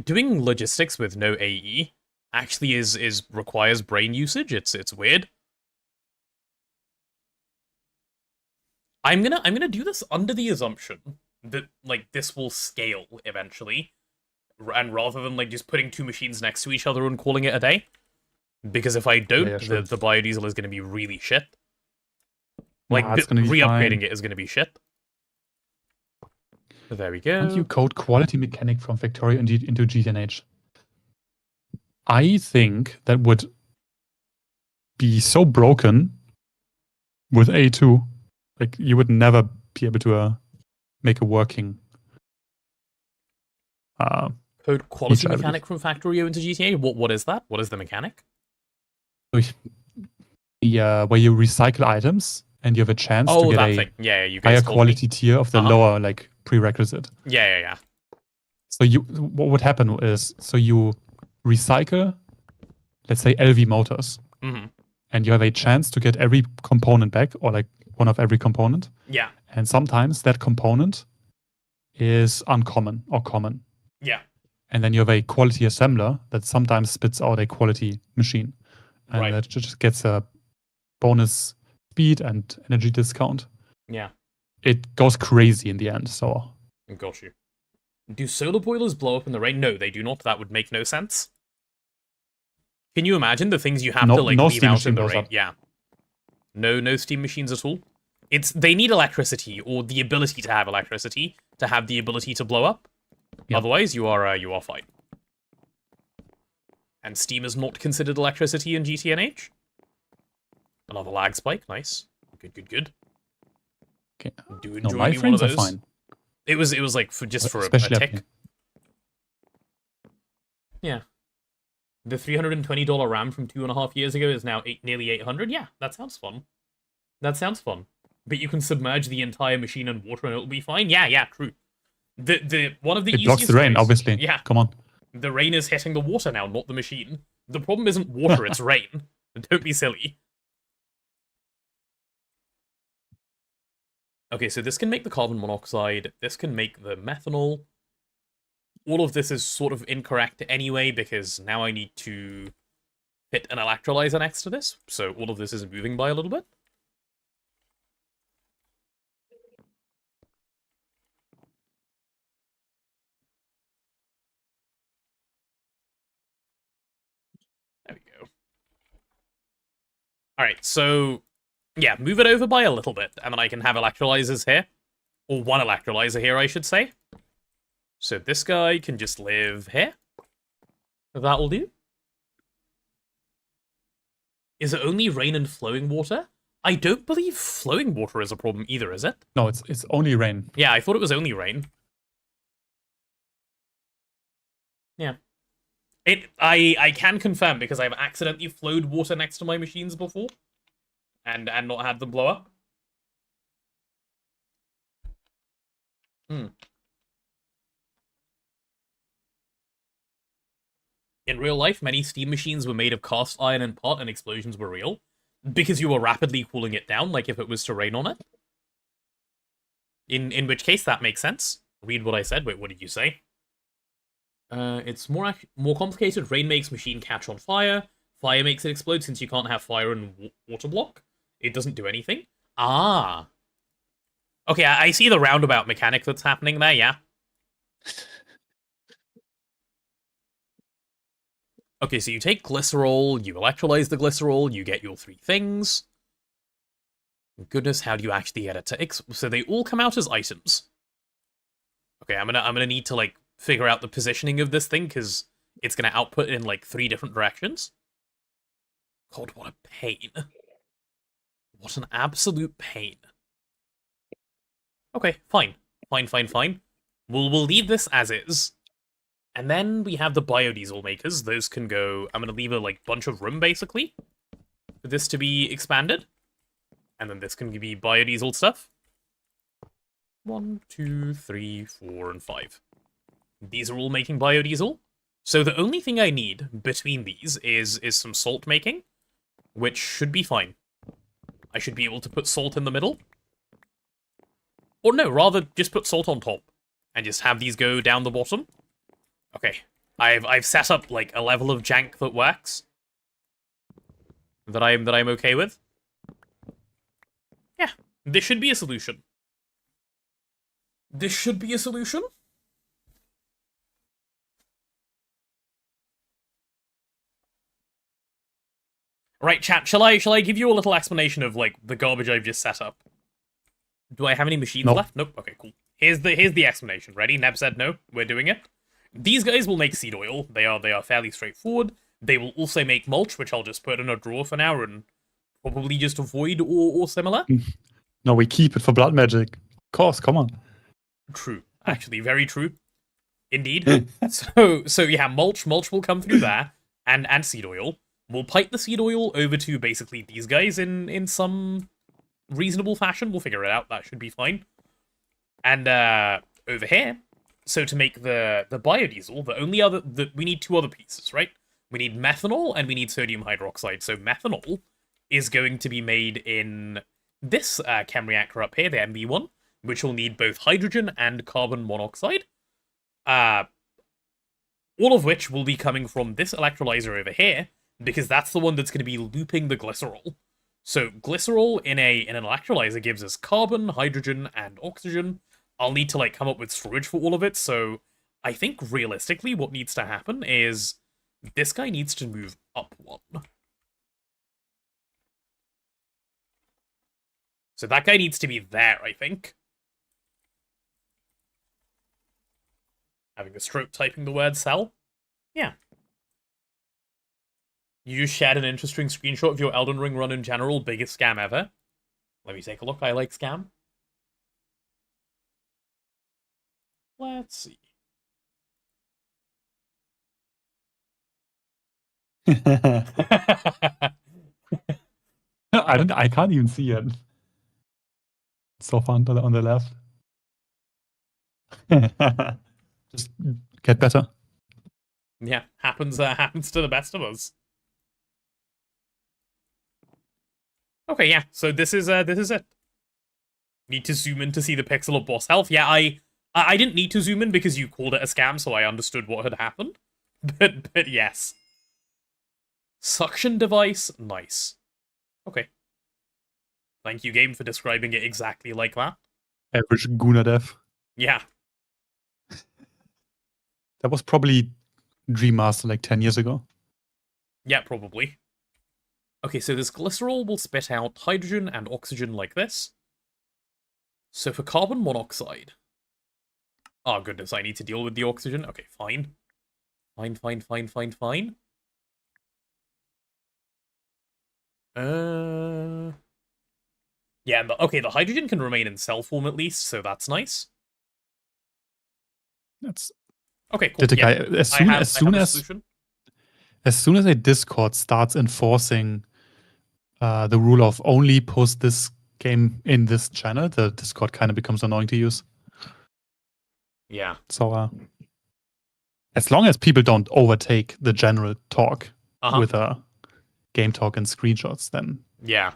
Doing logistics with no AE actually requires brain usage. It's weird. I'm gonna do this under the assumption that this will scale eventually, and rather than just putting two machines next to each other and calling it a day. Because if I don't, the biodiesel is gonna be really shit. Re-upgrading it is gonna be shit. So there we go. Can't you code quality mechanic from Factorio into GTNH? I think that would be so broken with A2. You would never be able to make a working code quality mechanic from Factorio into GTA. What is that? What is the mechanic? Where you recycle items and you have a chance to get you higher quality tier of the lower prerequisite. Yeah. So what would happen is, you recycle, let's say LV motors, and you have a chance to get every component back, or one of every component. Yeah. And sometimes that component is uncommon or common. Yeah. And then you have a quality assembler that sometimes spits out a quality machine. And that just gets a bonus speed and energy discount. Yeah. It goes crazy in the end, so... Got you. Do solar boilers blow up in the rain? No, they do not. That would make no sense. Can you imagine the things you have to leave out in the rain? Yeah. No steam machines at all. They need electricity, or the ability to have electricity, to have the ability to blow up. Yep. Otherwise, you are fine. And steam is not considered electricity in GTNH. Another lag spike, nice. Good. Okay. Do enjoy my frames one of those. Are fine. It was for a tick. Yeah. The $320 RAM from 2.5 years ago is now nearly $800. Yeah, that sounds fun. But you can submerge the entire machine in water and it'll be fine. Yeah, true. The one of the It blocks easiest the rain, ways- obviously. Yeah, Come on. the rain is hitting the water now, not the machine. The problem isn't water, it's rain. Don't be silly. Okay, so this can make the carbon monoxide, this can make the methanol. All of this is sort of incorrect anyway, because now I need to fit an electrolyzer next to this, so all of this is moving by a little bit. There we go. Alright, so yeah, move it over by a little bit, and then I can have electrolyzers here. Or one electrolyzer here, I should say. So this guy can just live here. That will do. Is it only rain and flowing water? I don't believe flowing water is a problem either, is it? No, it's only rain. Yeah, I thought it was only rain. Yeah. I can confirm because I've accidentally flowed water next to my machines before. And not had them blow up. In real life, many steam machines were made of cast iron and pot, and explosions were real. Because you were rapidly cooling it down, like if it was to rain on it. In which case, that makes sense. Read what I said. Wait, what did you say? It's more complicated. Rain makes machine catch on fire. Fire makes it explode since you can't have fire and water block. It doesn't do anything. Ah. Okay, I see the roundabout mechanic that's happening there, yeah. Okay, so you take glycerol, you electrolyze the glycerol, you get your 3 things. Goodness, how do you actually get it to so they all come out as items. Okay, I'm gonna need to like figure out the positioning of this thing because it's gonna output in like 3 different directions. God, what a pain. What an absolute pain. Okay, fine. Fine. We'll leave this as is. And then we have the biodiesel makers. Those can go... I'm going to leave a like bunch of room, basically, for this to be expanded. And then this can be biodiesel stuff. 1, 2, 3, 4, and 5. These are all making biodiesel. So the only thing I need between these is some salt making, which should be fine. I should be able to put salt in the middle. Or no, rather just put salt on top. And just have these go down the bottom. Okay, I've set up like a level of jank that works. That I'm okay with. Yeah, this should be a solution. This should be a solution. Right, chat, shall I give you a little explanation of like the garbage I've just set up? Do I have any machines left? Nope. Okay, cool. Here's the explanation. Ready? Neb said no. We're doing it. These guys will make seed oil. They are fairly straightforward. They will also make mulch, which I'll just put in a drawer for now and probably just avoid or similar. No, we keep it for blood magic. Of course, come on. True. Actually, very true. Indeed. so yeah, mulch will come through there, and seed oil. We'll pipe the seed oil over to basically these guys in some reasonable fashion. We'll figure it out. That should be fine. And over here, so to make the biodiesel, we need 2 other pieces, right? We need methanol and we need sodium hydroxide. So methanol is going to be made in this chem reactor up here, the MB1, which will need both hydrogen and carbon monoxide. All of which will be coming from this electrolyzer over here, because that's the one that's going to be looping the glycerol. So glycerol in an electrolyzer gives us carbon, hydrogen, and oxygen. I'll need to like come up with storage for all of it, so I think realistically what needs to happen is this guy needs to move up 1. So that guy needs to be there, I think. Having a stroke typing the word cell? Yeah. You just shared an interesting screenshot of your Elden Ring run in general. Biggest scam ever. Let me take a look. I like scam. Let's see. I can't even see it. It's so fun on the left. Just get better. Yeah, happens to the best of us. Okay, yeah. So this is it. Need to zoom in to see the pixel of boss health. Yeah, I didn't need to zoom in because you called it a scam, so I understood what had happened. But yes. Suction device, nice. Okay. Thank you, game, for describing it exactly like that. Average Guna death. Yeah. That was probably Dream Master like 10 years ago. Yeah, probably. Okay, so this glycerol will spit out hydrogen and oxygen like this. So for carbon monoxide... Oh, goodness, I need to deal with the oxygen. Okay, fine. Fine. Yeah, okay, the hydrogen can remain in cell form at least, so that's nice. That's okay. Cool. Did Yeah, as soon as a Discord starts enforcing the rule of only post this game in this channel, the Discord kind of becomes annoying to use. Yeah. So as long as people don't overtake the general talk with game talk and screenshots, then yeah,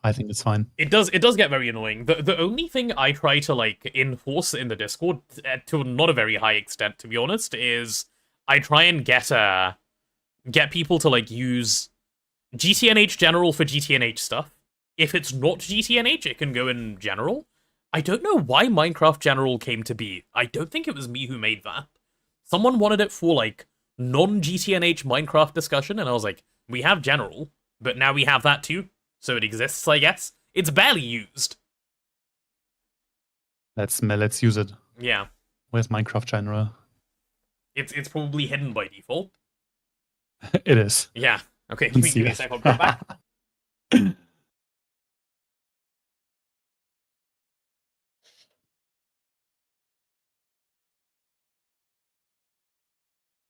I think it's fine. It does get very annoying. The only thing I try to like enforce in the Discord, to not a very high extent, to be honest, is I try and get people to like use GTNH general for GTNH stuff. If it's not GTNH, it can go in general. I don't know why Minecraft general came to be. I don't think it was me who made that. Someone wanted it for like non-GTNH Minecraft discussion, and I was like, we have general, but now we have that too. So it exists, I guess. It's barely used. Let's use it. Yeah. Where's Minecraft general? It's probably hidden by default. It is. Yeah. Okay, give me a second. I'll go back.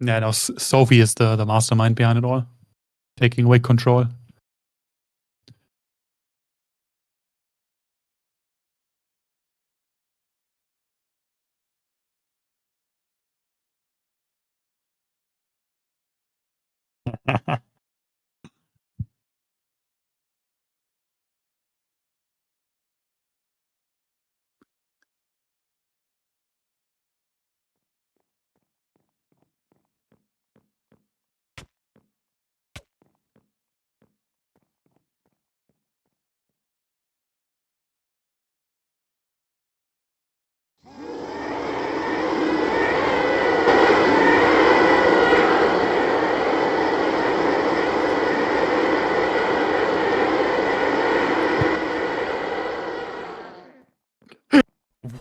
Yeah, no, Sophie is the mastermind behind it all. Taking away control.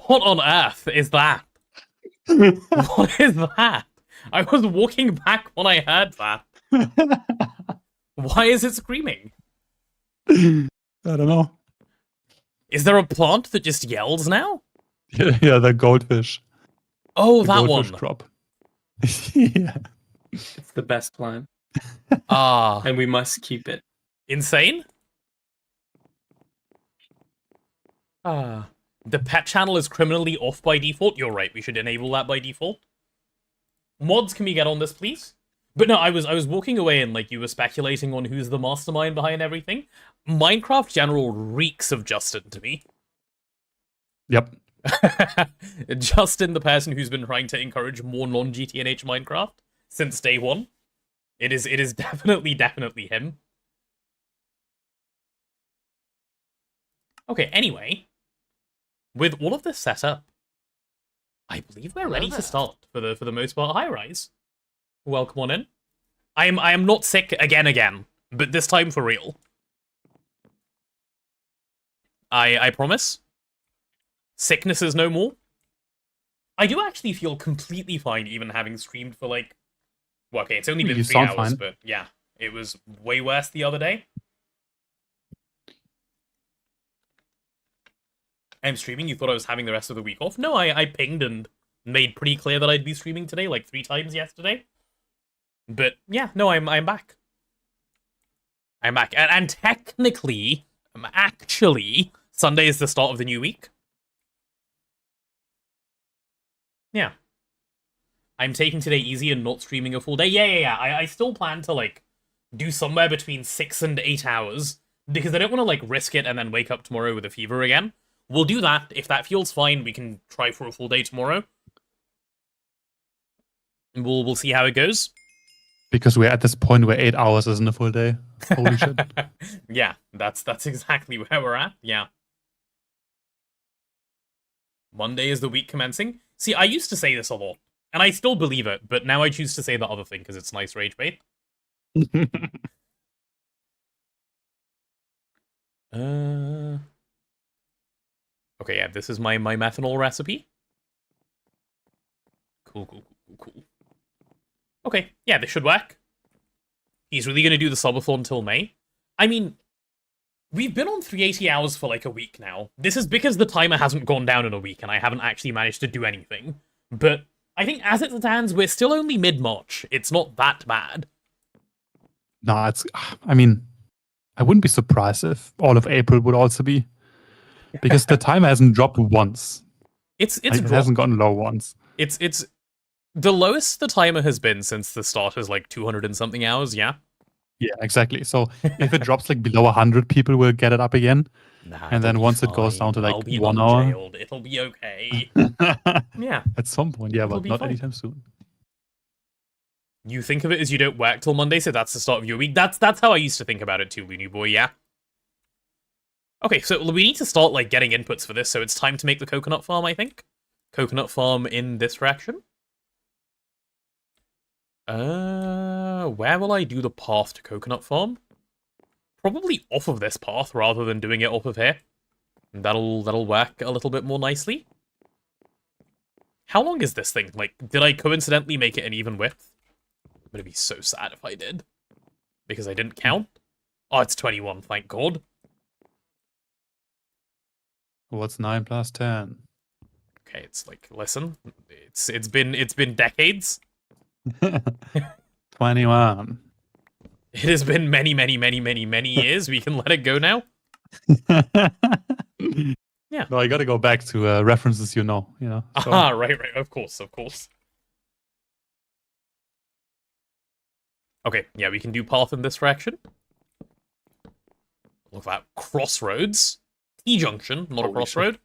What on earth is that? What is that? I was walking back when I heard that. Why is it screaming? I don't know. Is there a plant that just yells now? Yeah, the goldfish. Oh, the that goldfish one. Crop. Yeah. It's the best plan. And we must keep it. Insane? The pet channel is criminally off by default. You're right, we should enable that by default. Mods, can we get on this, please? But no, I was walking away and like you were speculating on who's the mastermind behind everything. Minecraft General reeks of Justin to me. Yep. Justin, the person who's been trying to encourage more non-GTNH Minecraft since day one. It is definitely him. Okay, anyway. With all of this set up, I believe we're ready to start for the most part. Hi, Rise. Welcome on in. I am not sick again, but this time for real. I promise. Sickness is no more. I do actually feel completely fine even having streamed for like... Well, okay, it's only been 3 hours, fine. but yeah. It was way worse the other day. I'm streaming, you thought I was having the rest of the week off? No, I pinged and made pretty clear that I'd be streaming today, like 3 times yesterday. But yeah, no, I'm back. I'm back. And technically, actually, Sunday is the start of the new week. Yeah. I'm taking today easy and not streaming a full day. Yeah. I still plan to, like, do somewhere between 6 and 8 hours, because I don't want to, like, risk it and then wake up tomorrow with a fever again. We'll do that. If that feels fine, we can try for a full day tomorrow. And we'll see how it goes. Because we're at this point where 8 hours isn't a full day. Holy shit. Yeah, that's exactly where we're at. Yeah. Monday is the week commencing. See, I used to say this a lot, and I still believe it, but now I choose to say the other thing because it's nice rage bait. Okay, yeah, this is my methanol recipe. Cool. Okay, yeah, this should work. He's really gonna do the subathon until May. I mean, we've been on 380 hours for like a week now. This is because the timer hasn't gone down in a week and I haven't actually managed to do anything. But I think as it stands, we're still only mid-March. It's not that bad. No, I mean, I wouldn't be surprised if all of April would also be. Because the timer hasn't dropped once. It hasn't gotten low once. It's the lowest the timer has been since the start is like 200 and something hours, yeah? Yeah, exactly. So if it drops like below 100, people will get it up again. Nah, and then once it goes down to like 1 hour. It'll be okay. Yeah. At some point, yeah, It'll but be not fine. anytime soon. You think of it as you don't work till Monday, so that's the start of your week. That's how I used to think about it too, Looney Boy, yeah? Okay, so we need to start like getting inputs for this, so it's time to make the coconut farm, I think. Coconut farm in this direction. Where will I do the path to coconut farm? Probably off of this path rather than doing it off of here. That'll work a little bit more nicely. How long is this thing? Like, did I coincidentally make it an even width? I'm gonna be so sad if I did. Because I didn't count. Oh, it's 21, thank God. What's 9 plus 10? Okay, it's like, listen, it's been decades. 21. It has been many years. We can let it go now. Yeah. No, I gotta go back to references, you know. So. Right. Of course. Okay, yeah, we can do path in this direction. Look at that. Crossroads. T-junction, not a crossroad.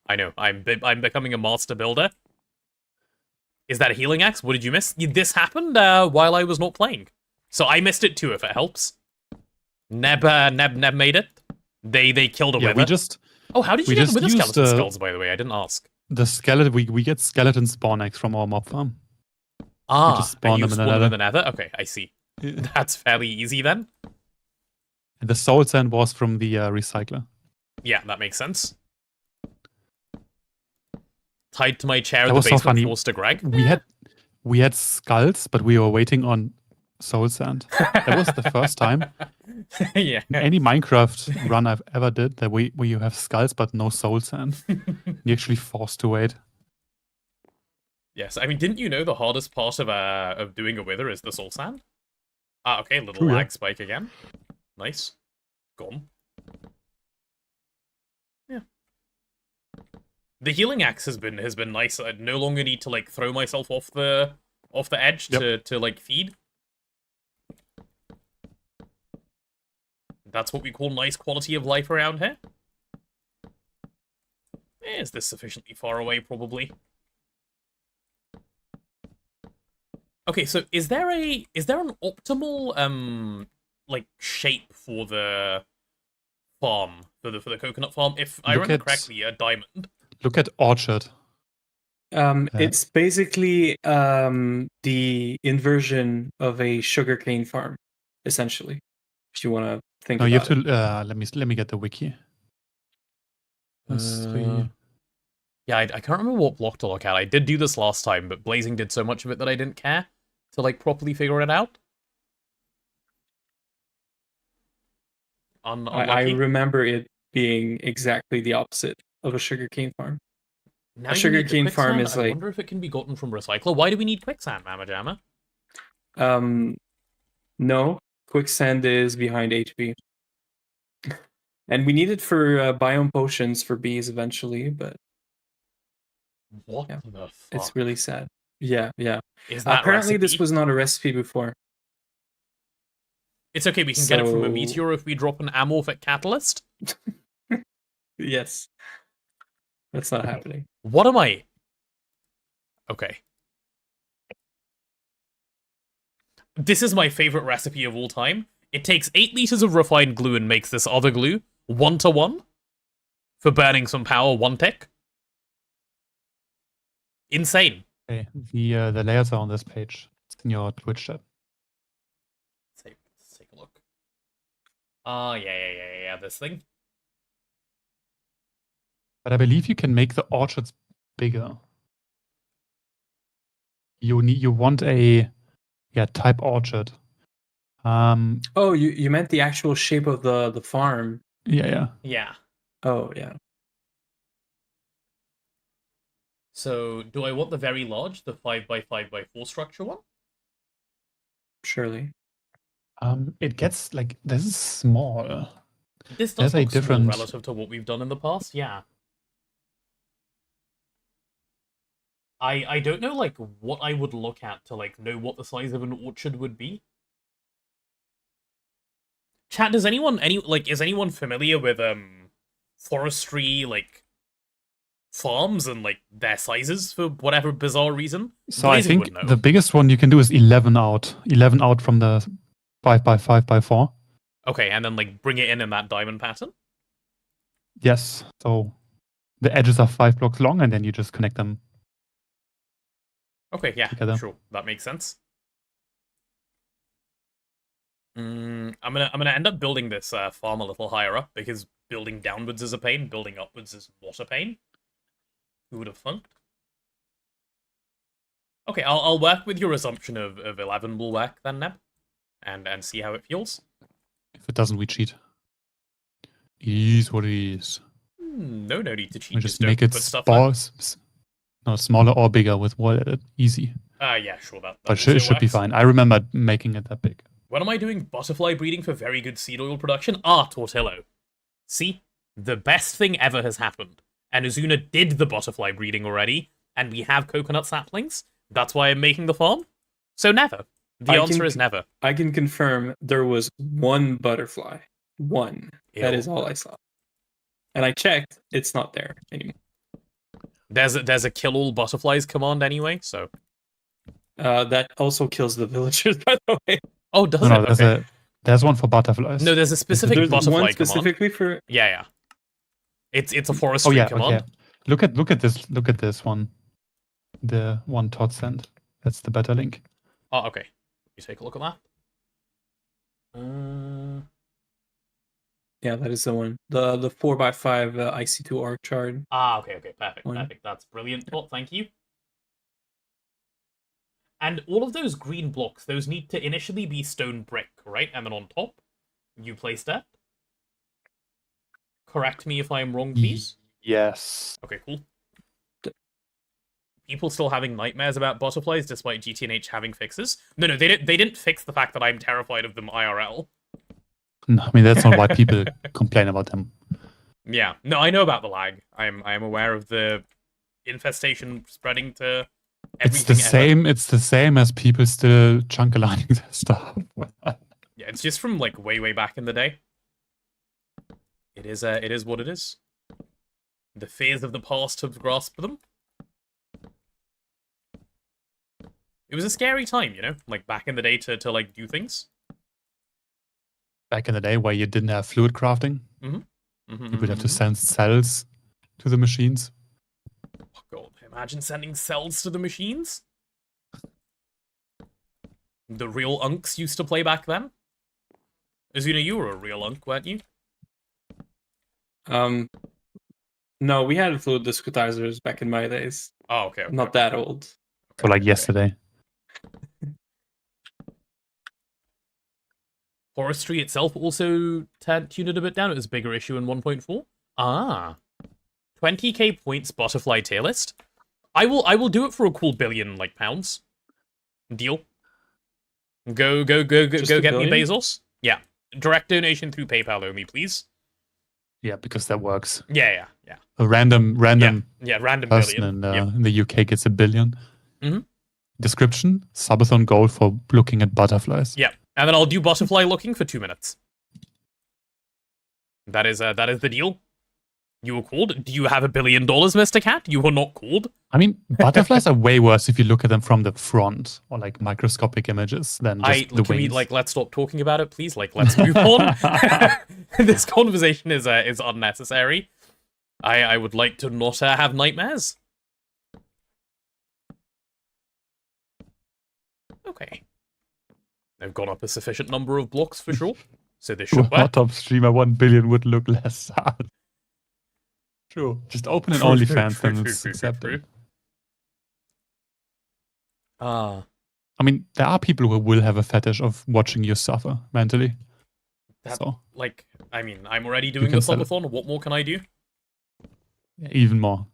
I know, I'm becoming a master builder. Is that a healing axe? What did you miss? This happened while I was not playing. So I missed it too, if it helps. Neb made it. They killed a wither. Oh, how did you get the wither skeleton skulls, by the way? I didn't ask. The skeleton, we get skeleton spawn eggs from our mob farm. Ah, just spawn them in the nether? Okay, I see. Yeah. That's fairly easy then. And the soul sand was from the recycler. Yeah, that makes sense. Tied to my chair That in the was so basement, funny. forced to Greg. We had skulls, but we were waiting on soul sand. That was the first time Yeah. in any Minecraft run I've ever did that where you have skulls but no soul sand. You're actually forced to wait. Yes, I mean, didn't you know the hardest part of doing a wither is the soul sand? Ah, okay, little True, yeah. lag spike again. Nice. Gone. Yeah. The healing axe has been nice. I no longer need to like throw myself off the edge to like feed. That's what we call nice quality of life around here. Is this sufficiently far away? Probably. Okay, so is there an optimal like shape for the farm for the coconut farm? If I remember correctly, a diamond. Look at orchard. It's basically the inversion of a sugarcane farm, essentially. If you want to think. No, about you have it. to. Let me get the wiki. Yeah, I can't remember what block to look at. I did do this last time, but Blazing did so much of it that I didn't care to like properly figure it out. I remember it being exactly the opposite of a sugarcane farm. Now a sugarcane farm is I like. wonder if it can be gotten from recycler. Why do we need quicksand, Mama Jamma? No, quicksand is behind HP. And we need it for biome potions for bees eventually, but What Yeah. the fuck? It's really sad. Yeah, yeah. Is that Apparently, this recipe? was not a recipe before. It's okay, we can get it from a So- meteor if we drop an amorphic catalyst. Yes. That's not happening. What am I? Okay. This is my favorite recipe of all time. It takes 8 liters of refined glue and makes this other glue 1-to-1 for burning some power 1 tick. Insane. Okay, the layers are on this page. It's in your Twitch chat. Let's take a look. Yeah, this thing. But I believe you can make the orchards bigger. You want a type orchard. Oh, you meant the actual shape of the farm. Yeah. Yeah. Oh, yeah. So, do I want the very large, the 5x5x4 structure one? Surely. It gets like this is small. This There's does a look small different- relative to what we've done in the past, yeah. I don't know, like, what I would look at to, like, know what the size of an orchard would be. Chat, does is anyone familiar with, forestry, like, farms and, like, their sizes for whatever bizarre reason? So I Blazing think would know. the biggest one you can do is 11 out. 11 out from the 5x5x4. Okay, and then, like, bring it in that diamond pattern? Yes. So the edges are 5 blocks long, and then you just connect them. Okay, yeah, Together. sure. That makes sense. I'm gonna end up building this farm a little higher up, because building downwards is a pain, building upwards is not a pain. Who would have funked? Okay, I'll work with your assumption of 11 will work then, Neb, and see how it feels. If it doesn't, we cheat. It is what it is. No need to cheat. We just don't make it put stuff there. smaller or bigger with wall edit. Easy. Yeah, sure, that But also it should be works. fine. I remember making it that big. When am I doing butterfly breeding for very good seed oil production? Tortillo. See? The best thing ever has happened. And Azuna did the butterfly breeding already, and we have coconut saplings. That's why I'm making the farm. So never. The answer is never. I can confirm there was one butterfly. One. That Ew. is all I saw. And I checked, it's not there anymore. There's a kill all butterflies command anyway, so... That also kills the villagers, by the way. Oh, does No, it? Okay. there's one for butterflies. No, there's a specific There's butterfly one command. specifically for... Yeah. It's a Oh forestry yeah, command. okay. Look at this one. The one Todd sent. That's the better link. Oh, okay. You take a look at that. Yeah, that is the one. The 4x5 IC2 arc chart. Okay, perfect. One. That's brilliant, Tot, thank you. And all of those green blocks, those need to initially be stone brick, right? And then on top, you place that. Correct me if I'm wrong, please. Yes. Okay, cool. People still having nightmares about butterflies despite GTNH having fixes? No, they didn't fix the fact that I'm terrified of them IRL. No, I mean that's not why people complain about them. Yeah. No, I know about the lag. I am aware of the infestation spreading to It's everything the same. It's the same as people still chunk aligning their stuff. Yeah, it's just from like way back in the day. It is what it is. The fears of the past have grasped them. It was a scary time, you know, like back in the day to like do things. Back in the day, where you didn't have fluid crafting, you would have to send cells to the machines. Oh god, imagine sending cells to the machines. The real unks used to play back then. Azuna, you were a real unk, weren't you? No, we had fluid discretizers back in my days. Oh, okay. Not that old. So like yesterday. Forestry itself also tuned it a bit down. It was a bigger issue in 1.4. 20k points butterfly tier list. I will do it for a cool billion like pounds. Deal. Go get me billion? Bezos. Yeah. Direct donation through PayPal only, please. Yeah, because that works. Yeah. A random Yeah, random person billion. in the UK gets a billion. Mhm. Description: Subathon goal for looking at butterflies. Yeah, and then I'll do butterfly looking for 2 minutes. That is the deal. You were called. Do you have $1 billion, Mr. Cat? You were not called. I mean, butterflies are way worse if you look at them from the front or like microscopic images than just the wings. Let's stop talking about it, please. Let's move on. This conversation is unnecessary. I would like to not have nightmares. Okay. They've gone up a sufficient number of blocks for sure. So this should work. Top streamer 1 billion would look less sad. True. Just open an OnlyFans and it's accepted. I mean, there are people who will have a fetish of watching you suffer mentally. I'm already doing the subathon. What more can I do? Even more.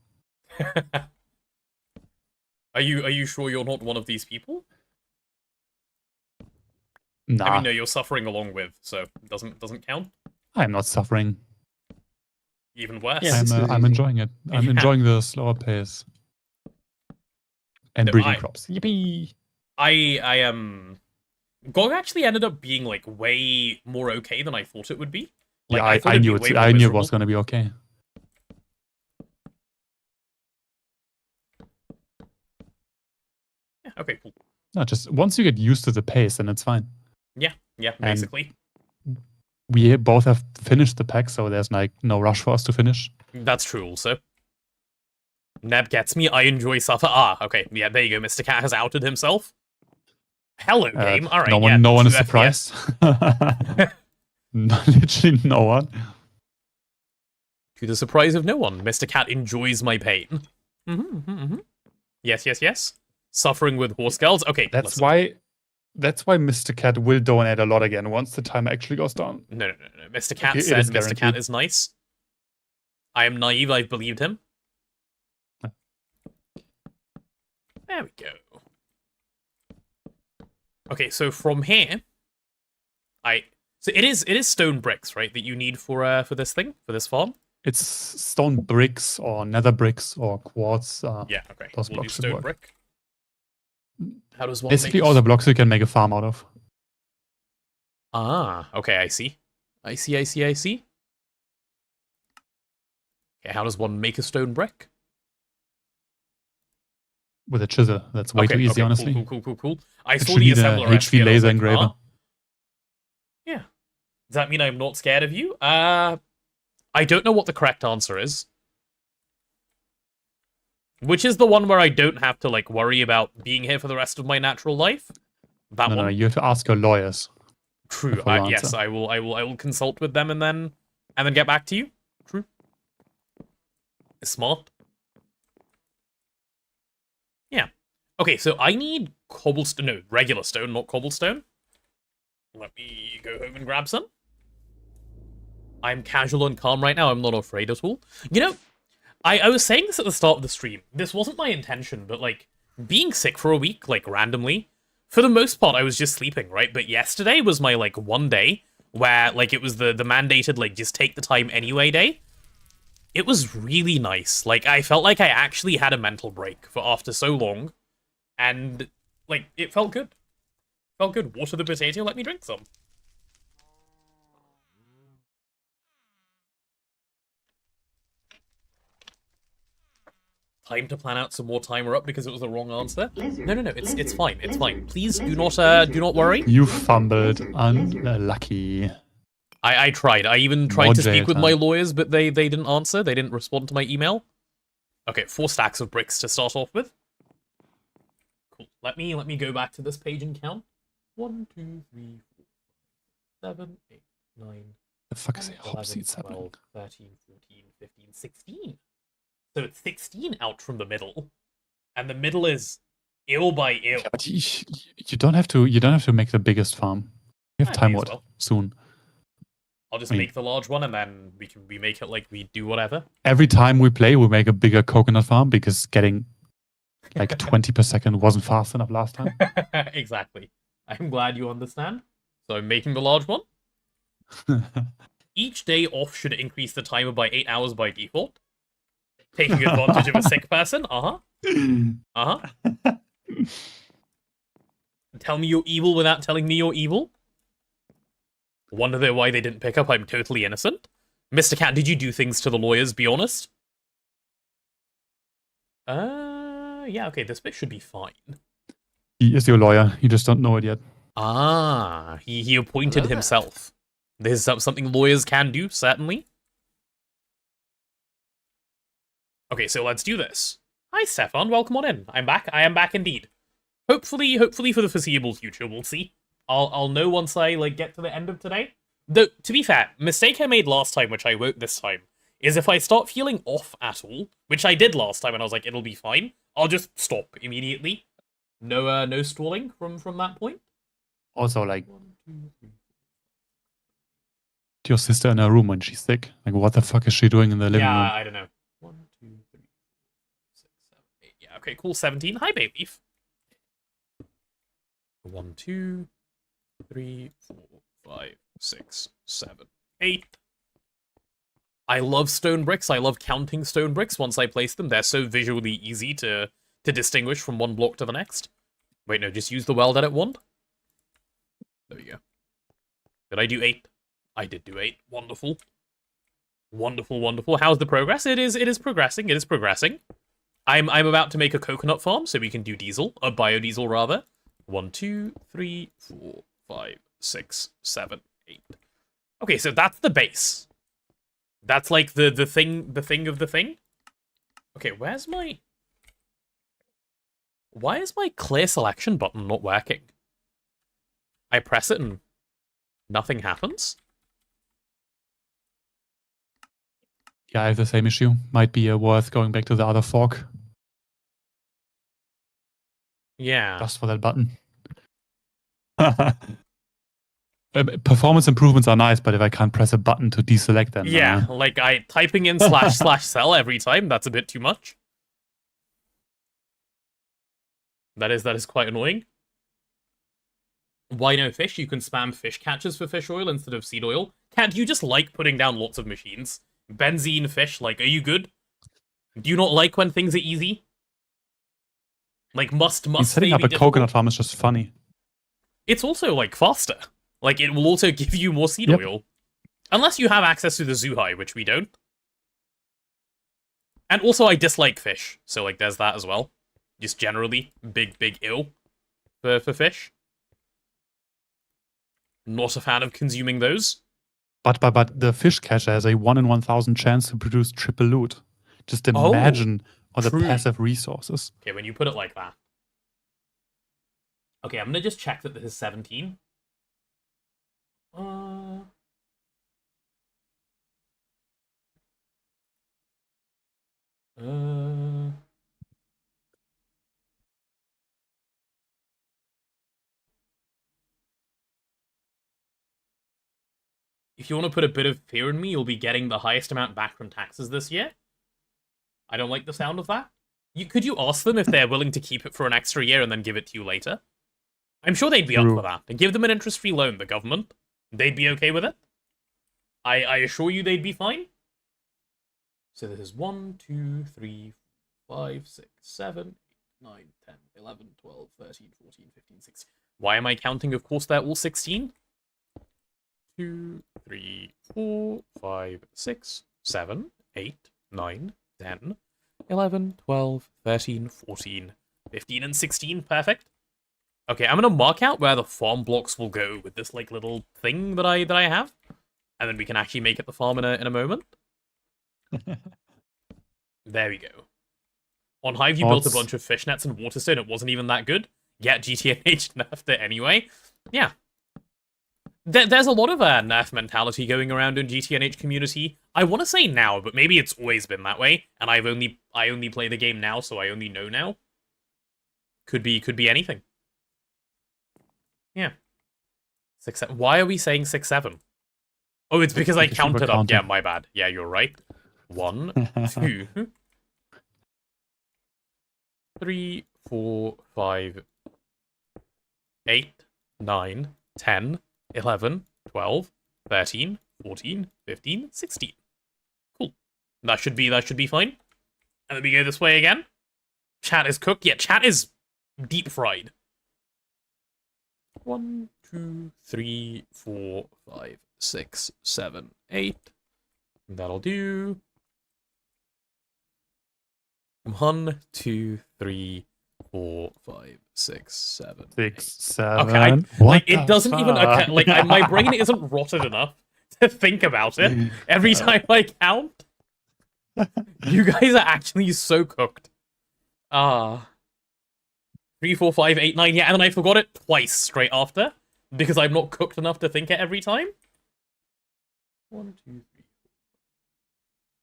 Are you sure you're not one of these people? Nah. I mean, no, you're suffering along with, so it doesn't count. I'm not suffering. Even worse. Yeah, I'm enjoying it. I'm enjoying the slower pace. And breeding crops. Yippee! I am. GoG actually ended up being like way more okay than I thought it would be. Like, yeah, I knew it. I knew it was going to be okay. Yeah, okay, cool. No, just once you get used to the pace, then it's fine. Yeah, basically. And we both have finished the pack, so there's like no rush for us to finish. That's true also. Neb gets me, I enjoy suffer. Okay, yeah, there you go. Mr. Cat has outed himself. Hello, game. Alright, no one is FPS. surprised. Literally no one. To the surprise of no one, Mr. Cat enjoys my pain. Yes. Suffering with horse girls. Okay, That's why Mr. Cat will donate a lot again once the time actually goes down. No. Mr. Cat said Mr. Cat is nice. I am naive, I've believed him. There we go. Okay, so from here, so it is stone bricks, right, that you need for this thing, for this farm? It's stone bricks or nether bricks or quartz. Yeah, okay. Those We'll do blocks should stone work. brick. How does one Basically make all the blocks you can make a farm out of. Ah, okay, I see. I see. Okay, how does one make a stone brick? With a chisel. That's way too easy, honestly. Cool. I saw Actually, the the assembler recipe HV and I was laser like, engraver. Yeah. Does that mean I'm not scared of you? I don't know what the correct answer is. Which is the one where I don't have to like worry about being here for the rest of my natural life? That one? No, you have to ask your lawyers. True. Yes, I will consult with them and then get back to you. True. It's smart. Yeah. Okay, so I need cobblestone. No, regular stone, not cobblestone. Let me go home and grab some. I'm casual and calm right now. I'm not afraid at all. You know, I was saying this at the start of the stream. This wasn't my intention, but like being sick for a week, like randomly, for the most part, I was just sleeping, right? But yesterday was my like one day where like it was the mandated like just take the time anyway day. It was really nice. Like I felt like I actually had a mental break for after so long, and like it felt good. Felt good. Water the potato. Let me drink some. Time to plan out some more timer up because it was the wrong answer. No. It's fine. It's fine. Please do not worry. You fumbled. Unlucky. I tried. I even tried to speak with my lawyers, but they didn't answer. They didn't respond to my email. Okay, 4 stacks of bricks to start off with. Cool. Let me go back to this page and count. 1, 2, 3, 4, 5, 7, 8, 9. The fuck is 11, 12, 13, 14, 15, 16. So it's 16 out from the middle, and the middle is ill by ill. Yeah, but you don't have to make the biggest farm. You have time soon. I'll just make the large one, and then we make it like we do whatever. Every time we play, we make a bigger coconut farm because getting like 20 per second wasn't fast enough last time. Exactly. I'm glad you understand. So I'm making the large one. Each day off should increase the timer by 8 hours by default. Taking advantage of a sick person? Uh-huh. Uh-huh. Tell me you're evil without telling me you're evil? Wonder though why they didn't pick up I'm totally innocent? Mr. Cat, did you do things to the lawyers, be honest? Yeah, okay, this bit should be fine. He is your lawyer. You just don't know it yet. Ah, he appointed Hello there. himself. This is something lawyers can do, certainly. Okay, so let's do this. Hi, Stefan, welcome on in. I'm back. I am back indeed. Hopefully for the foreseeable future, we'll see. I'll know once I get to the end of today. Though, to be fair, mistake I made last time, which I won't this time, is if I start feeling off at all, which I did last time, and I was like, it'll be fine, I'll just stop immediately. No stalling from that point. Also, like, your sister in her room when she's sick. Like, what the fuck is she doing in the living room? Yeah, I don't know. 1, 2, 3, 4, 6, 7, 8. Yeah, okay, cool. 17. Hi, baby. 1, 2, 3, 4, 5, 6, 7, 8. I love stone bricks. I love counting stone bricks once I place them. They're so visually easy to distinguish from one block to the next. Wait, no, just use the weld edit wand. There we go. Did I do 8? I did do 8. Wonderful. Wonderful, wonderful. How's the progress? It is progressing. It is progressing. I'm about to make a coconut farm so we can do diesel. A biodiesel, rather. 1, 2, 3, 4, 5, 6, 7, 8. Okay, so that's the base. That's like the thing of the thing. Okay, where's my... Why is my clear selection button not working? I press it and nothing happens? Yeah, I have the same issue. Might be worth going back to the other fork. Yeah. Just for that button. Performance improvements are nice, but if I can't press a button to deselect them... Yeah, like typing in / cell every time, that's a bit too much. That is quite annoying. Why no fish? You can spam fish catchers for fish oil instead of seed oil. Cat, you just like putting down lots of machines. Benzene, fish, like, are you good? Do you not like when things are easy? Like, must setting they up be a difficult? coconut farm is just funny. It's also, like, faster. Like, it will also give you more seed oil. Unless you have access to the Zuhai, which we don't. And also, I dislike fish. So, like, there's that as well. Just generally, big ill for fish. Not a fan of consuming those. But the fish catcher has a 1 in 1,000 chance to produce triple loot. Just imagine all the true. passive resources. Okay, when you put it like that. Okay, I'm gonna just check that this is 17. If you want to put a bit of fear in me, you'll be getting the highest amount back from taxes this year. I don't like the sound of that. Could you ask them if they're willing to keep it for an extra year and then give it to you later? I'm sure they'd be up for that. And give them an interest-free loan, the government. They'd be okay with it. I assure you they'd be fine. So this is 1, 2, 3, 5, 6, 7, 8, 9, 10, 11, 12, 13, 14, 15, 16. Why am I counting? Of course, they're all 16. 2, 3, 4, 5, 6, 7, 8, 9, 10, 11, 12, 13, 14, 15, and 16. Perfect. Okay, I'm gonna mark out where the farm blocks will go with this like little thing that I have, and then we can actually make it the farm in a moment. There we go. On Hive, you built a bunch of fishnets and waterstone. It wasn't even that good. Yet GTNH nerfed it anyway. Yeah. There's a lot of nerf mentality going around in GTNH community. I want to say now, but maybe it's always been that way, and I only play the game now, so I only know now. Could be anything. Yeah. 6, 7. Why are we saying 6, 7? Oh, it's because I counted up. Yeah, my bad. Yeah, you're right. 1, 2, 3, 4, 5, 8, 9, 10, 11, 12, 13, 14, 15, 16. Cool. That should be fine. And then we go this way again. Chat is cooked. Yeah, chat is deep fried. 1, 2, 3, 4, 5, 6, 7, 8. That'll do. 1, 2, 3, 4, 5, 6, 7. 6, 7. Okay, What like the it doesn't even fuck? my brain isn't rotted enough to think about it every time I count. You guys are actually so cooked. 3, 4, 5, 8, 9. Yeah, and then I forgot it twice straight after because I'm not cooked enough to think it every time. 1, 2, 3,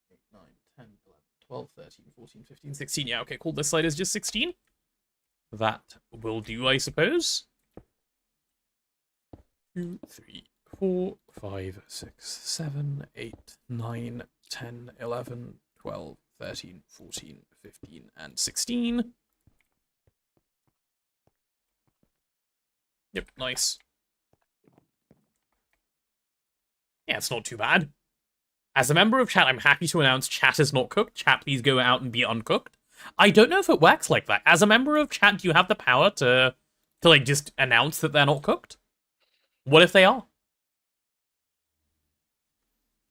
4, 8, 9, 10, 11, 12, 13, 14, 15, 16. Yeah, okay, cool. This side is just 16. That will do, I suppose. 2, 3, 4, 5, 6, 7, 8, 9, 10, 11, 12, 13, 14, 15, and 16. Yep, nice. Yeah, it's not too bad. As a member of chat, I'm happy to announce chat is not cooked. Chat, please go out and be uncooked. I don't know if it works like that. As a member of chat, do you have the power to like, just announce that they're not cooked? What if they are?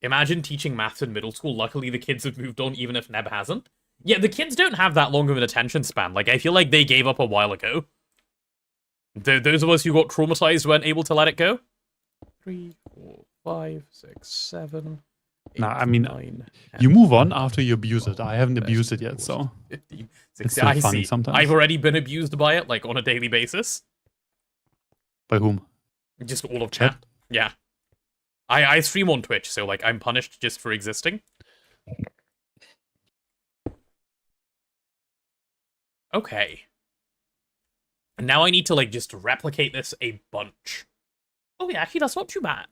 Imagine teaching maths in middle school. Luckily, the kids have moved on, even if Neb hasn't. Yeah, the kids don't have that long of an attention span. Like, I feel like they gave up a while ago. Those of us who got traumatized weren't able to let it go. 3, 4, 5, 6, 7, 8, Nah, I mean, 9, 10, you move on after you abuse it. I haven't 13, abused it yet, 14, so 15, it's 16. still I funny see. sometimes. I've already been abused by it, like, on a daily basis. By whom? Just all of chat. Yeah. I stream on Twitch, so, like, I'm punished just for existing. Okay. Now I need to, like, just replicate this a bunch. Oh, yeah, actually, that's not too bad.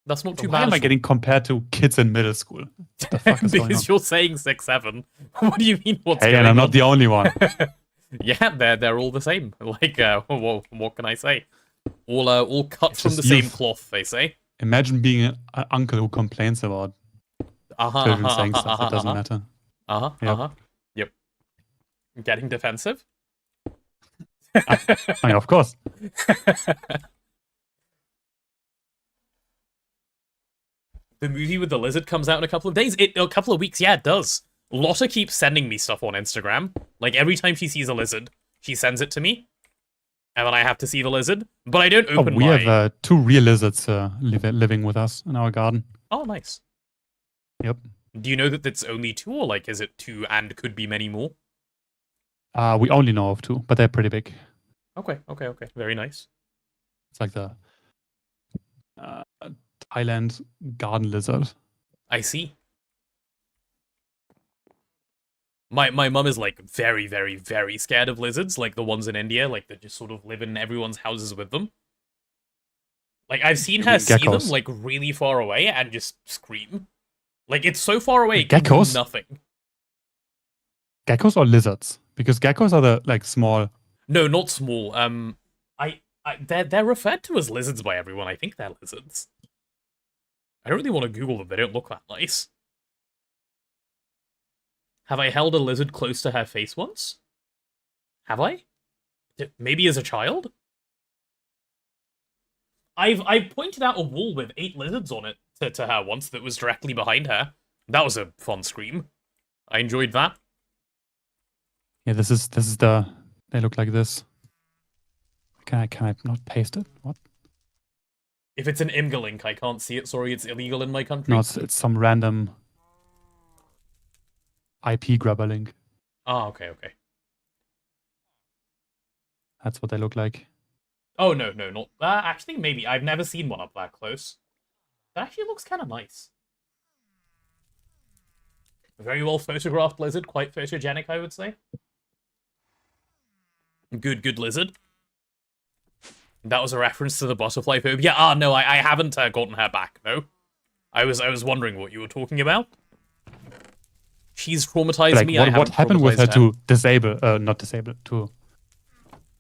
That's not too Why bad. am I at all. getting compared to kids in middle school? What the fuck is going on? Because you're saying 6, 7. What do you mean? What's Hey, going and I'm on? not the only one. Yeah, they're all the same. Like, what can I say? All cut It's from the just same youth. cloth, they say. Imagine being an uncle who complains about children saying stuff that doesn't matter. Yep. Yep. Getting defensive? I mean, of course. The movie with the lizard comes out in a couple of days. A couple of weeks, yeah, it does. Lotta keeps sending me stuff on Instagram. Like, every time she sees a lizard, she sends it to me. And then I have to see the lizard. But I don't open We my... have 2 real lizards living with us in our garden. Oh, nice. Yep. Do you know that it's only 2, or, like, is it 2 and could be many more? We only know of 2, but they're pretty big. Okay. Very nice. It's like the Thailand garden lizard. I see. My mum is, like, very, very, very scared of lizards, like the ones in India, like, that just sort of live in everyone's houses with them. Like, I've seen her see them, geckos? like, really far away and just scream. Like, it's so far away, it Like can do geckos? nothing. Geckos or lizards? Because geckos are the like small. No, not small. They're referred to as lizards by everyone. I think they're lizards. I don't really want to Google them. They don't look that nice. Have I held a lizard close to her face once? Have I? Maybe as a child? I've pointed out a wall with 8 lizards on it to her once that was directly behind her. That was a fun scream. I enjoyed that. Yeah, this is the. They look like this. Can I not paste it? What? If it's an Imgur link, I can't see it. Sorry, it's illegal in my country. No, it's some random IP grabber link. Ah, okay. That's what they look like. Oh, no, not... actually, maybe. I've never seen one up that close. That actually looks kind of nice. A very well photographed lizard. Quite photogenic, I would say. Good lizard. That was a reference to the butterfly phobia. Ah, no, I haven't gotten her back, no. I was wondering what you were talking about. She's traumatized Like, me. what happened with her to disable? Not disable, to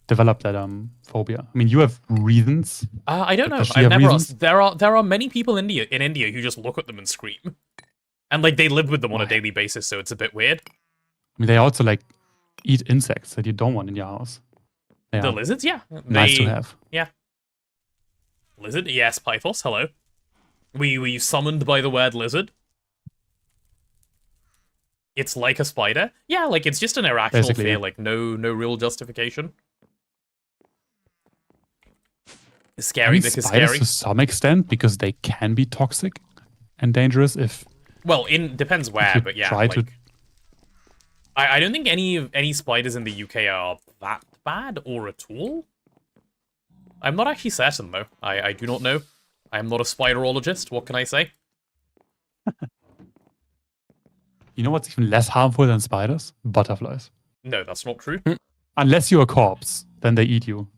develop that phobia? I mean, you have reasons. I don't know. Does she I've have never reasons? asked. There are many people in India who just look at them and scream, and like they live with them on a Why? daily basis, so it's a bit weird. I mean, they also like eat insects that you don't want in your house. They The are lizards, yeah, nice to have. Yeah, lizard, yes, Pythos, hello. Were you summoned by the word lizard? It's like a spider. Yeah, like it's just an irrational Basically, fear, yeah. like no real justification. It's I scary mean, because spiders scary. to some extent because they can be toxic and dangerous if Well, depends where, you but yeah, try like to. I don't think any spiders in the UK are that bad or at all. I'm not actually certain though. I do not know. I am not a spiderologist. What can I say? You know what's even less harmful than spiders? Butterflies. No, that's not true. Unless you're a corpse, then they eat you.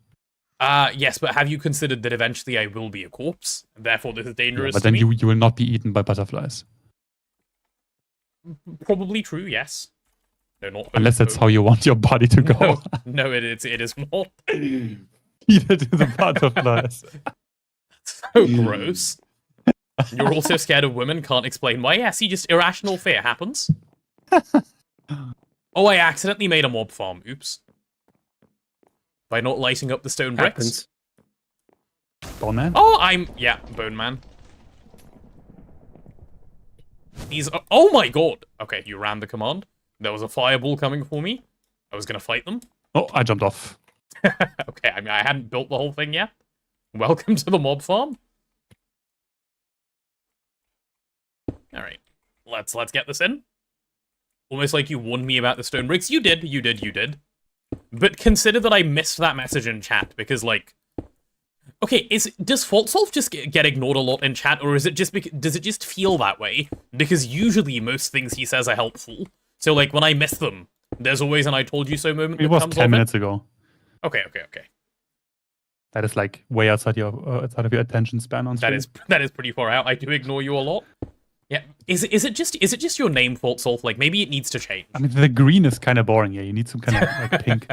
Yes, but have you considered that eventually I will be a corpse? And therefore, this is Yeah, dangerous but to then me? you will not be eaten by butterflies. Probably true, yes. No, not Unless that's how you want your body to go. No, no, it is not. Eat it to the butterflies. So gross. You're also scared of women, can't explain why. Yeah, see, just irrational fear happens. Oh, I accidentally made a mob farm. Oops. By not lighting up the stone bricks. Happens. Bone man? Oh, yeah, Bone Man. These are, oh my god! Okay, you ran the command. There was a fireball coming for me. I was gonna fight them. Oh, I jumped off. Okay, I mean, I hadn't built the whole thing yet. Welcome to the mob farm. Alright, let's get this in. Almost like you warned me about the stone bricks. You did. But consider that I missed that message in chat, because, like... Okay, does FaultSolve just get ignored a lot in chat, or is it just does it just feel that way? Because usually most things he says are helpful. So, like, when I miss them, there's always an I told you so moment It that was comes 10 off minutes ago. Okay. That is like way outside of your attention span on stream. That is pretty far out. I do ignore you a lot. Yeah. Is it just your name, FaultSolve? Like, maybe it needs to change. I mean, the green is kind of boring. Yeah, you need some kind of like pink.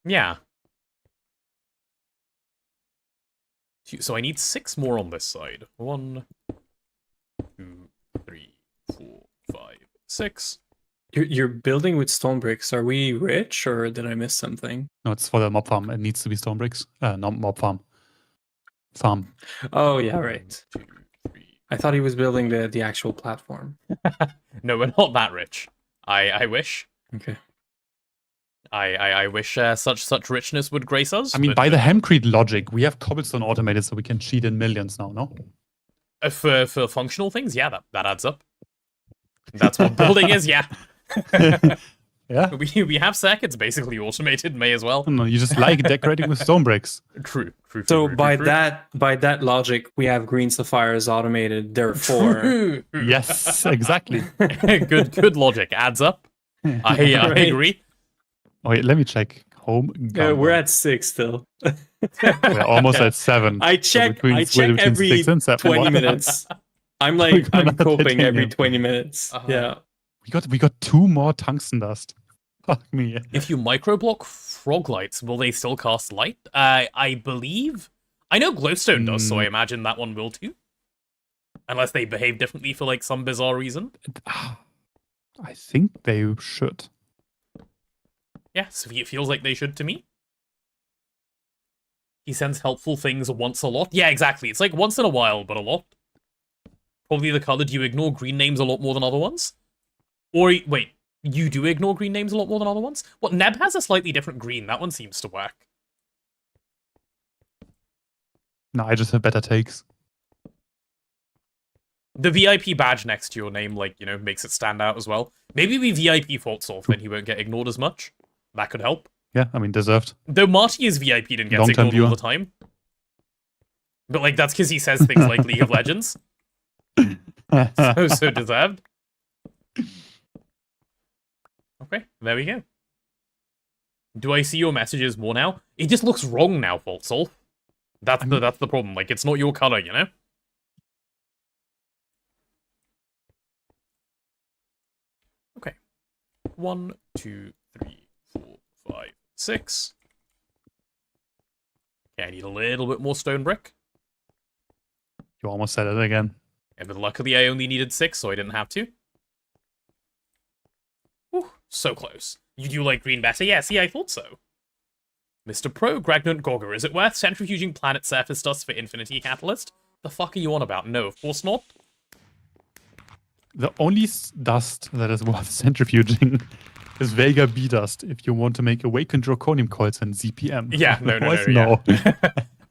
Yeah. So I need 6 more on this side. 1, 2, 3, 4, 5, 6. You're building with stone bricks. Are we rich, or did I miss something? No, it's for the mob farm. It needs to be stone bricks. Not mob farm. Farm. Oh yeah, right. 2, 3. I thought he was building the actual platform. No, we're not that rich. I wish. Okay. I wish such richness would grace us. I mean, but, by the Hemcrete logic, we have cobblestone automated, so we can cheat in millions now, no? for functional things, yeah, that adds up. That's what building is, yeah. Yeah. We have circuits basically automated, may as well. No, you just like decorating with stone bricks. True. So by that logic, we have green sapphires automated. Therefore, True. Yes, exactly. good logic adds up. I agree. Oh, wait, let me check. Home. we're at 6 still. We're almost at 7. I check. between- I check between every 6 and 7. 20 minutes. I'm like We're I'm gonna coping every titanium. 20 minutes. Yeah. We got 2 more tungsten dust. Fuck me. If you microblock frog lights, will they still cast light? I believe. I know glowstone does, so I imagine that one will too. Unless they behave differently for like some bizarre reason. I think they should. Yeah, so it feels like they should to me. He sends helpful things once a lot. Yeah, exactly. It's like once in a while, but a lot. Probably the color. Do you ignore green names a lot more than other ones? Or, wait, you do ignore green names a lot more than other ones? What, Neb has a slightly different green. That one seems to work. No, I just have better takes. The VIP badge next to your name, like, you know, makes it stand out as well. Maybe we VIP FaultSolve, then he won't get ignored as much. That could help. Yeah, I mean, deserved. Though Marty is VIP'd and gets Long-term ignored all viewer. the time. But, like, that's because he says things like League of Legends. So deserved. Okay, there we go. Do I see your messages more now? It just looks wrong now, FaultSolve. That's the problem. Like, it's not your color, you know? Okay. 1, 2, 3, 4, 5, 6. Okay, I need a little bit more stone brick. You almost said it again. Yeah, but luckily I only needed 6, so I didn't have to. Whew, so close. You do like green better? Yeah, see, I thought so. Mr. Pro, Gragnant Gogger, is it worth centrifuging planet surface dust for Infinity Catalyst? The fuck are you on about? No, of course not. The only dust that is worth centrifuging is Vega B dust if you want to make awakened draconium coils and ZPM. Yeah, no. Yeah.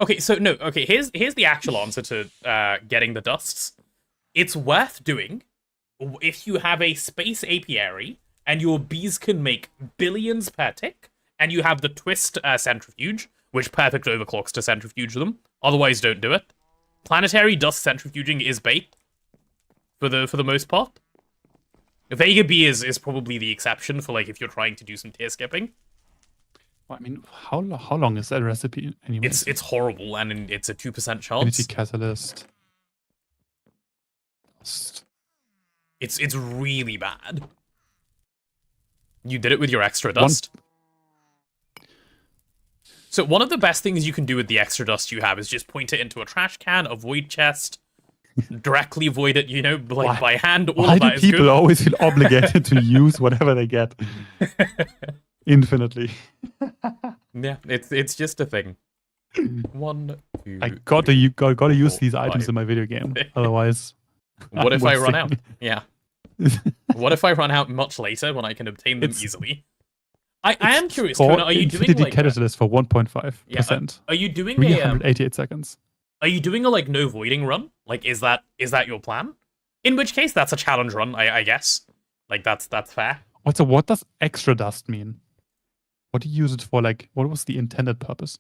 Okay, so no, okay, here's the actual answer to getting the dusts. It's worth doing if you have a space apiary and your bees can make billions per tick, and you have the twist centrifuge, which perfect overclocks to centrifuge them. Otherwise, don't do it. Planetary dust centrifuging is bait for the most part. Vega B is probably the exception for like if you're trying to do some tier skipping. Well, I mean, how long is that recipe anyway? It's horrible, and it's a 2% chance. Infinity Catalyst. It's really bad. You did it with your extra dust. So one of the best things you can do with the extra dust you have is just point it into a trash can, a void chest, directly void it, like by hand. All Why of that do is people good. always feel obligated to use whatever they get infinitely? Yeah, it's just a thing. 1, 2. I gotta use 4, these items 5. in my video game, otherwise. What if I run out? wasting. Yeah. What if I run out much later when I can obtain them easily? I am curious, Kona, are you doing Infinity like Catalyst for 1.5%? Are you doing 388 seconds. Are you doing a like no voiding run? Like is that your plan? In which case that's a challenge run, I guess. Like that's fair. So what does extra dust mean? What do you use it for? Like, what was the intended purpose?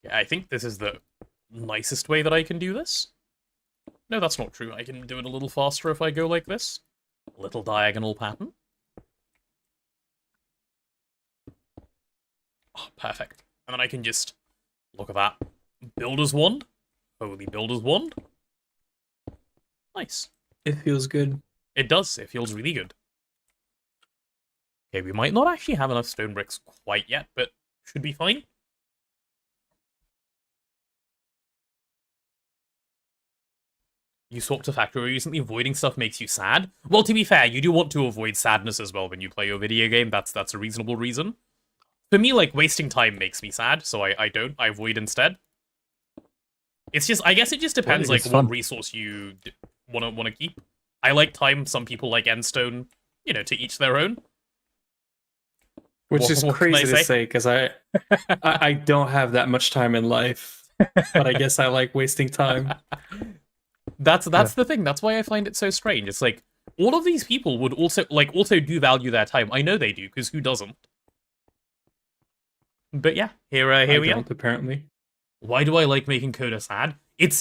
Yeah, I think this is the nicest way that I can do this. No, that's not true. I can do it a little faster if I go like this. Little diagonal pattern. Oh, perfect. And then I can just look at that. Builder's wand. Holy builder's wand. Nice. It feels good. It does. It feels really good. Okay, we might not actually have enough stone bricks quite yet, but should be fine. You swapped to factory recently. Avoiding stuff makes you sad. Well, to be fair, you do want to avoid sadness as well when you play your video game. That's a reasonable reason. For me, like, wasting time makes me sad, so I don't. I avoid instead. It's just, I guess it just depends, like, what resource you want to keep. I like time. Some people like endstone. To each their own. Which is crazy to say, because I don't have that much time in life. But I guess I like wasting time. That's the thing. That's why I find it so strange. It's like, all of these people would also do value their time. I know they do, because who doesn't? But yeah, here we are. Apparently. Why do I like making Coda sad?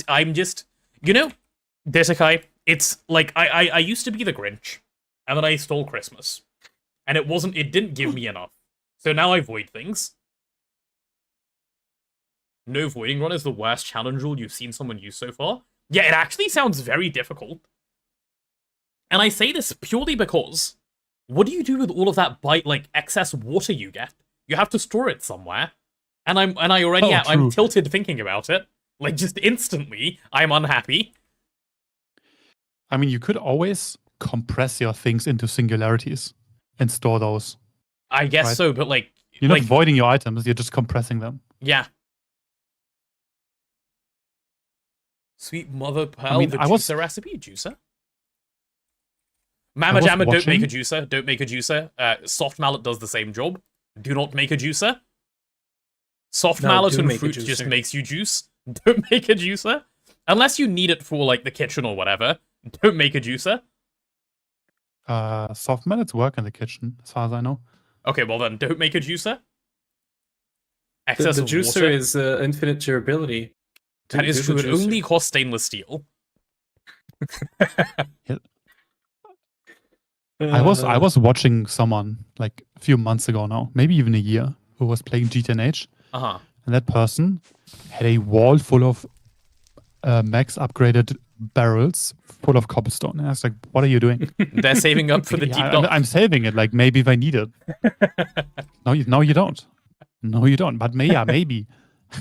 I'm just, Desekai, it's like, I used to be the Grinch, and then I stole Christmas. And it didn't give me enough. So now I void things. No voiding run is the worst challenge rule you've seen someone use so far. Yeah, it actually sounds very difficult. And I say this purely because, what do you do with all of that excess water you get? You have to store it somewhere. And I'm tilted thinking about it. Like, just instantly, I'm unhappy. I mean, you could always compress your things into singularities and store those. I guess so, but like... You're not voiding your items, you're just compressing them. Yeah. Sweet mother pearl, the juicer recipe? Juicer? Mama Jamma, don't make a juicer. Don't make a juicer. Soft mallet does the same job. Do not make a juicer. Soft mallet and fruit just makes you juice. Don't make a juicer. Unless you need it for, like, the kitchen or whatever. Don't make a juicer. Soft mallets work in the kitchen, as far as I know. Okay, well then, don't make a juicer. The juicer is infinite durability. That is true. It only costs stainless steel. I was watching someone like a few months ago now, maybe even a year, who was playing GTNH. Uh-huh. And that person had a wall full of max upgraded barrels full of cobblestone. And I was like, what are you doing? They're saving up for the deep dive. I'm saving it, like maybe if I need it. No, you don't. No, you don't. But maybe.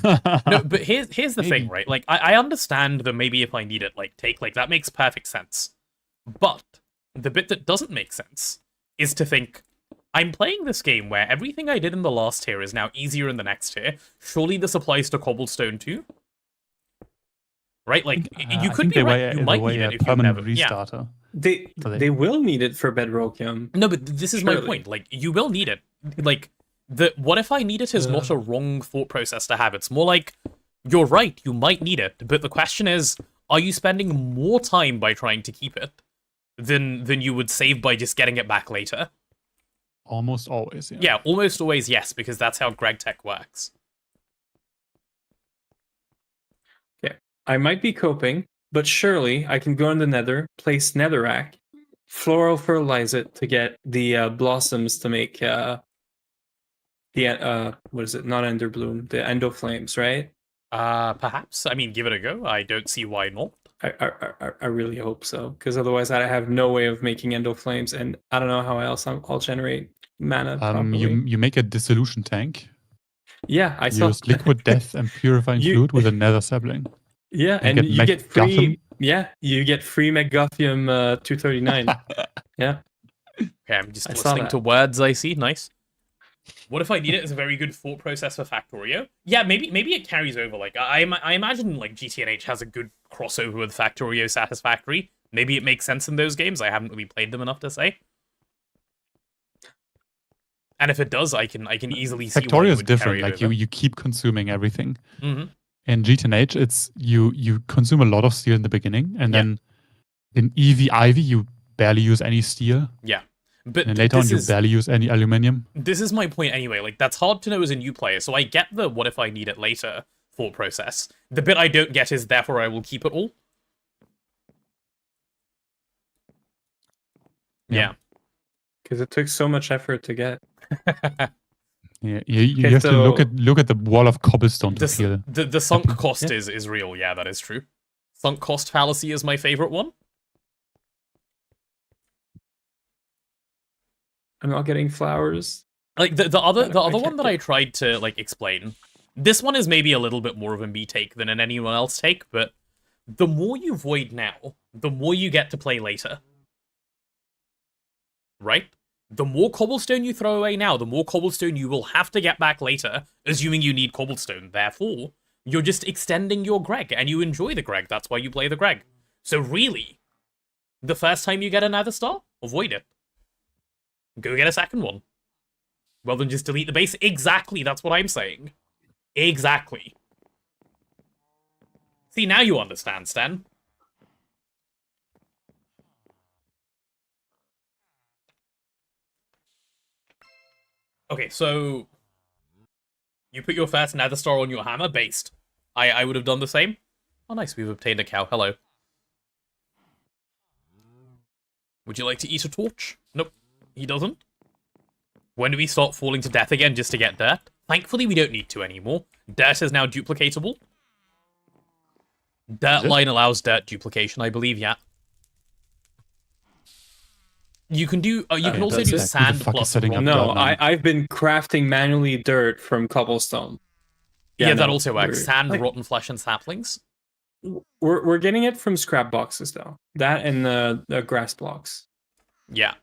No, but here's the thing, right? Like, I understand that maybe if I need it, like, that makes perfect sense. But the bit that doesn't make sense is to think, I'm playing this game where everything I did in the last tier is now easier in the next tier. Surely this applies to cobblestone too? Right? Like, you could be right. You might need it if you never... restarter. Yeah. They will need it for bedrock, No, but this is my point. Like, you will need it. Like, what if I need it is not a wrong thought process to have. It's more like, you're right, you might need it. But the question is, are you spending more time by trying to keep it than you would save by just getting it back later? Almost always, yeah. Yeah, almost always, yes, because that's how Greg Tech works. Yeah, I might be coping, but surely I can go in the nether, place netherrack, floral fertilize it to get the blossoms to make what is it? Not ender bloom, the endo flames, right? Perhaps. I mean, give it a go. I don't see why not. I really hope so, because otherwise I have no way of making endo flames, and I don't know how else I'll generate mana. You make a dissolution tank. Yeah, I saw. Use liquid death and purifying fluid with a nether sapling. Yeah, and you get free. Yeah, you get free Megaphium 239. Yeah. Okay, I'm just listening to words I see. Nice. What if I need it as a very good thought process for Factorio? Yeah, maybe it carries over. Like I imagine like GTNH has a good crossover with Factorio Satisfactory. Maybe it makes sense in those games. I haven't really played them enough to say. And if it does, I can easily see Factorio why is different. Like you keep consuming everything. Mm-hmm. In GTNH, it's you consume a lot of steel in the beginning, and then in EV Ivy you barely use any steel. Yeah. But and later on, you barely use any aluminium. This is my point anyway. Like, that's hard to know as a new player, so I get the what if I need it later thought process. The bit I don't get is therefore I will keep it all. Yeah. Because it took so much effort to get. Yeah, you have to look at the wall of cobblestone to feel. The sunk cost is real. Yeah, that is true. Sunk cost fallacy is my favorite one. I'm not getting flowers. Like the other one that I tried to like explain. This one is maybe a little bit more of a me take than an anyone else take, but the more you void now, the more you get to play later. Right? The more cobblestone you throw away now, the more cobblestone you will have to get back later, assuming you need cobblestone. Therefore, you're just extending your Greg, and you enjoy the Greg. That's why you play the Greg. So really, the first time you get another star, avoid it. Go get a second one. Well, then just delete the base. Exactly, that's what I'm saying. Exactly. See, now you understand, Stan. Okay, so... You put your first nether star on your hammer, based. I would have done the same. Oh, nice, we've obtained a cow. Hello. Would you like to eat a torch? Nope. He doesn't. When do we start falling to death again just to get dirt? Thankfully, we don't need to anymore. Dirt is now duplicatable. Dirt line allows dirt duplication, I believe, yeah. You can do. You can also do sand plus. No, I've been crafting manually dirt from cobblestone. Yeah, that also works. Sand, rotten flesh, and saplings. We're getting it from scrap boxes though. That and the grass blocks. Yeah.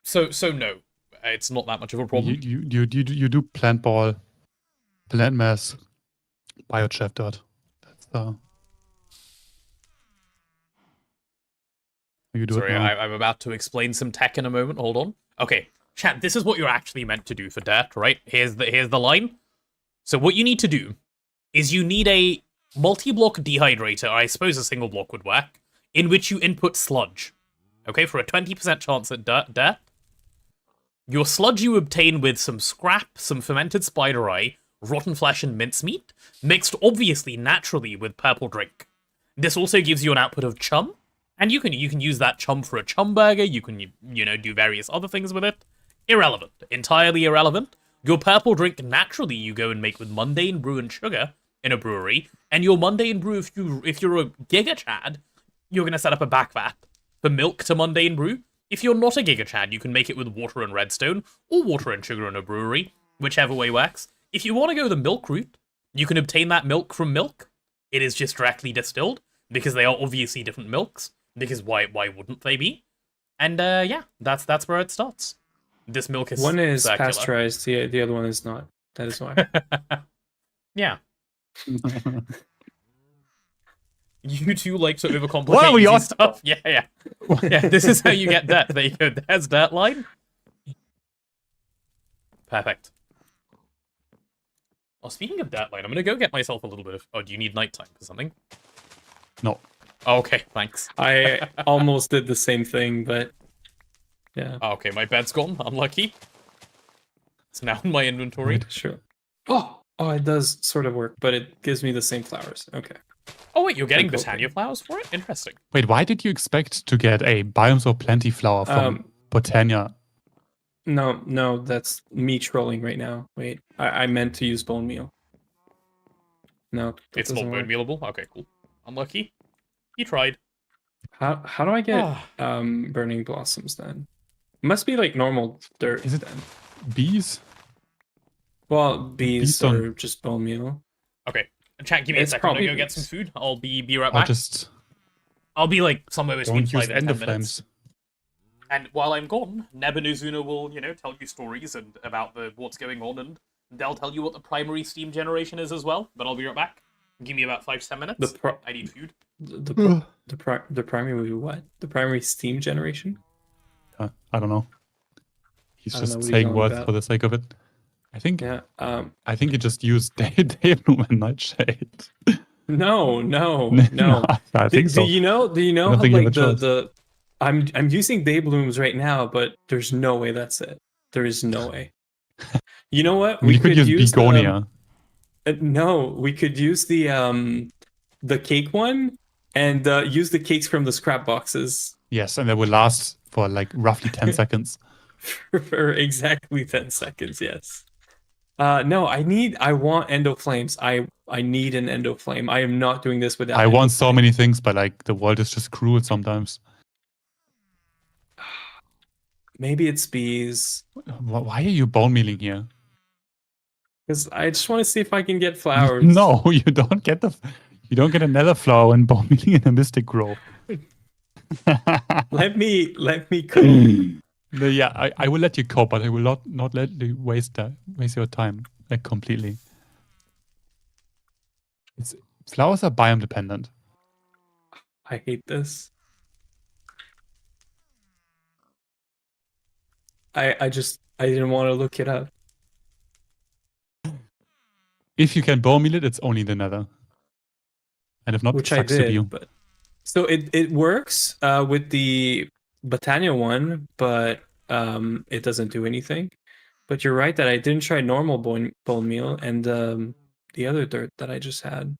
So no, it's not that much of a problem. You do plant ball, plant mass, biochef dirt. That's you do. Sorry, I'm about to explain some tech in a moment. Hold on. Okay, chat. This is what you're actually meant to do for dirt, right? Here's the line. So what you need to do is you need a multi-block dehydrator, or I suppose a single block would work, in which you input sludge. Okay, for a 20% chance at dirt. Your sludge you obtain with some scrap, some fermented spider eye, rotten flesh, and mincemeat, mixed obviously naturally with purple drink. This also gives you an output of chum, and you can use that chum for a chum burger. You can do various other things with it. Irrelevant, entirely irrelevant. Your purple drink naturally you go and make with mundane brew and sugar, in a brewery, and your mundane brew, if you're a Giga Chad, you're gonna set up a back vat for milk to mundane brew. If you're not a Giga Chad, you can make it with water and redstone, or water and sugar in a brewery, whichever way works. If you want to go the milk route, you can obtain that milk from milk. It is just directly distilled, because they are obviously different milks, because why wouldn't they be? And yeah, that's where it starts. This milk is One is circular. pasteurized, the other one is not. That is why. Yeah. You two like to overcomplicate What are we easy on? stuff. Yeah, yeah. Yeah, this is how you get dirt. There you go. There's dirt line. Perfect. Oh, speaking of dirt line, I'm gonna go get myself a little bit of... Oh, do you need nighttime for something? No. Oh, okay, thanks. I almost did the same thing, but yeah. Oh, okay, my bed's gone. Unlucky. It's now in my inventory. Sure. Oh, it does sort of work, but it gives me the same flowers. Okay. Oh, wait, you're getting Cool. Botania flowers for it? Interesting. Wait, why did you expect to get a Biomes of Plenty flower from Botania? No, that's me trolling right now. Wait, I meant to use bone meal. No, that It's not doesn't bone work. mealable? Okay, cool. Unlucky. You tried. How do I get burning blossoms then? It must be like normal dirt. Is it then? bees? Well, bees Bees don't- or just bone meal. Okay. Chat, give me a It's second. I'm gonna probably go get some bees. food. I'll be right Or back. just I'll be like somewhere between don't use 5 and 10 ender minutes. flames? And while I'm gone, Neb and Uzuna will, tell you stories and about what's going on, and they'll tell you what the primary steam generation is as well. But I'll be right back. Give me about 5 to 10 minutes. I need food. The primary what? The primary steam generation? I don't know. He's I don't know just what he's saying on words about. for the sake of it. I think Yeah. I think you just used Daybloom and Nightshade. No. I think so. Do you know I how don't think you have like a choice. the I'm using day blooms right now, but there's no way that's it. There is no way. You know what? You could use Begonia. No, we could use the cake one and use the cakes from the scrap boxes Yes, and they will last for like roughly 10 seconds. for exactly 10 seconds. Yes. No, I want endo flames. I need an endo flame. I am not doing this without. I endo want so flame. many things, but like the world is just cruel sometimes. Maybe it's bees. Why are you bone mealing here? Because I just want to see if I can get flowers. No, you don't get a nether flower when bone mealing in a mystic grove. Let me cook. Yeah, I will let you cope, but I will not let you waste your time like completely. Flowers are biome dependent. I hate this. I didn't want to look it up. If you can bone meal it, it's only the nether. And if not, Which it I sucks to be you. did, but so it works with the Botania one, but it doesn't do anything. But you're right that I didn't try normal bone meal and the other dirt that I just had.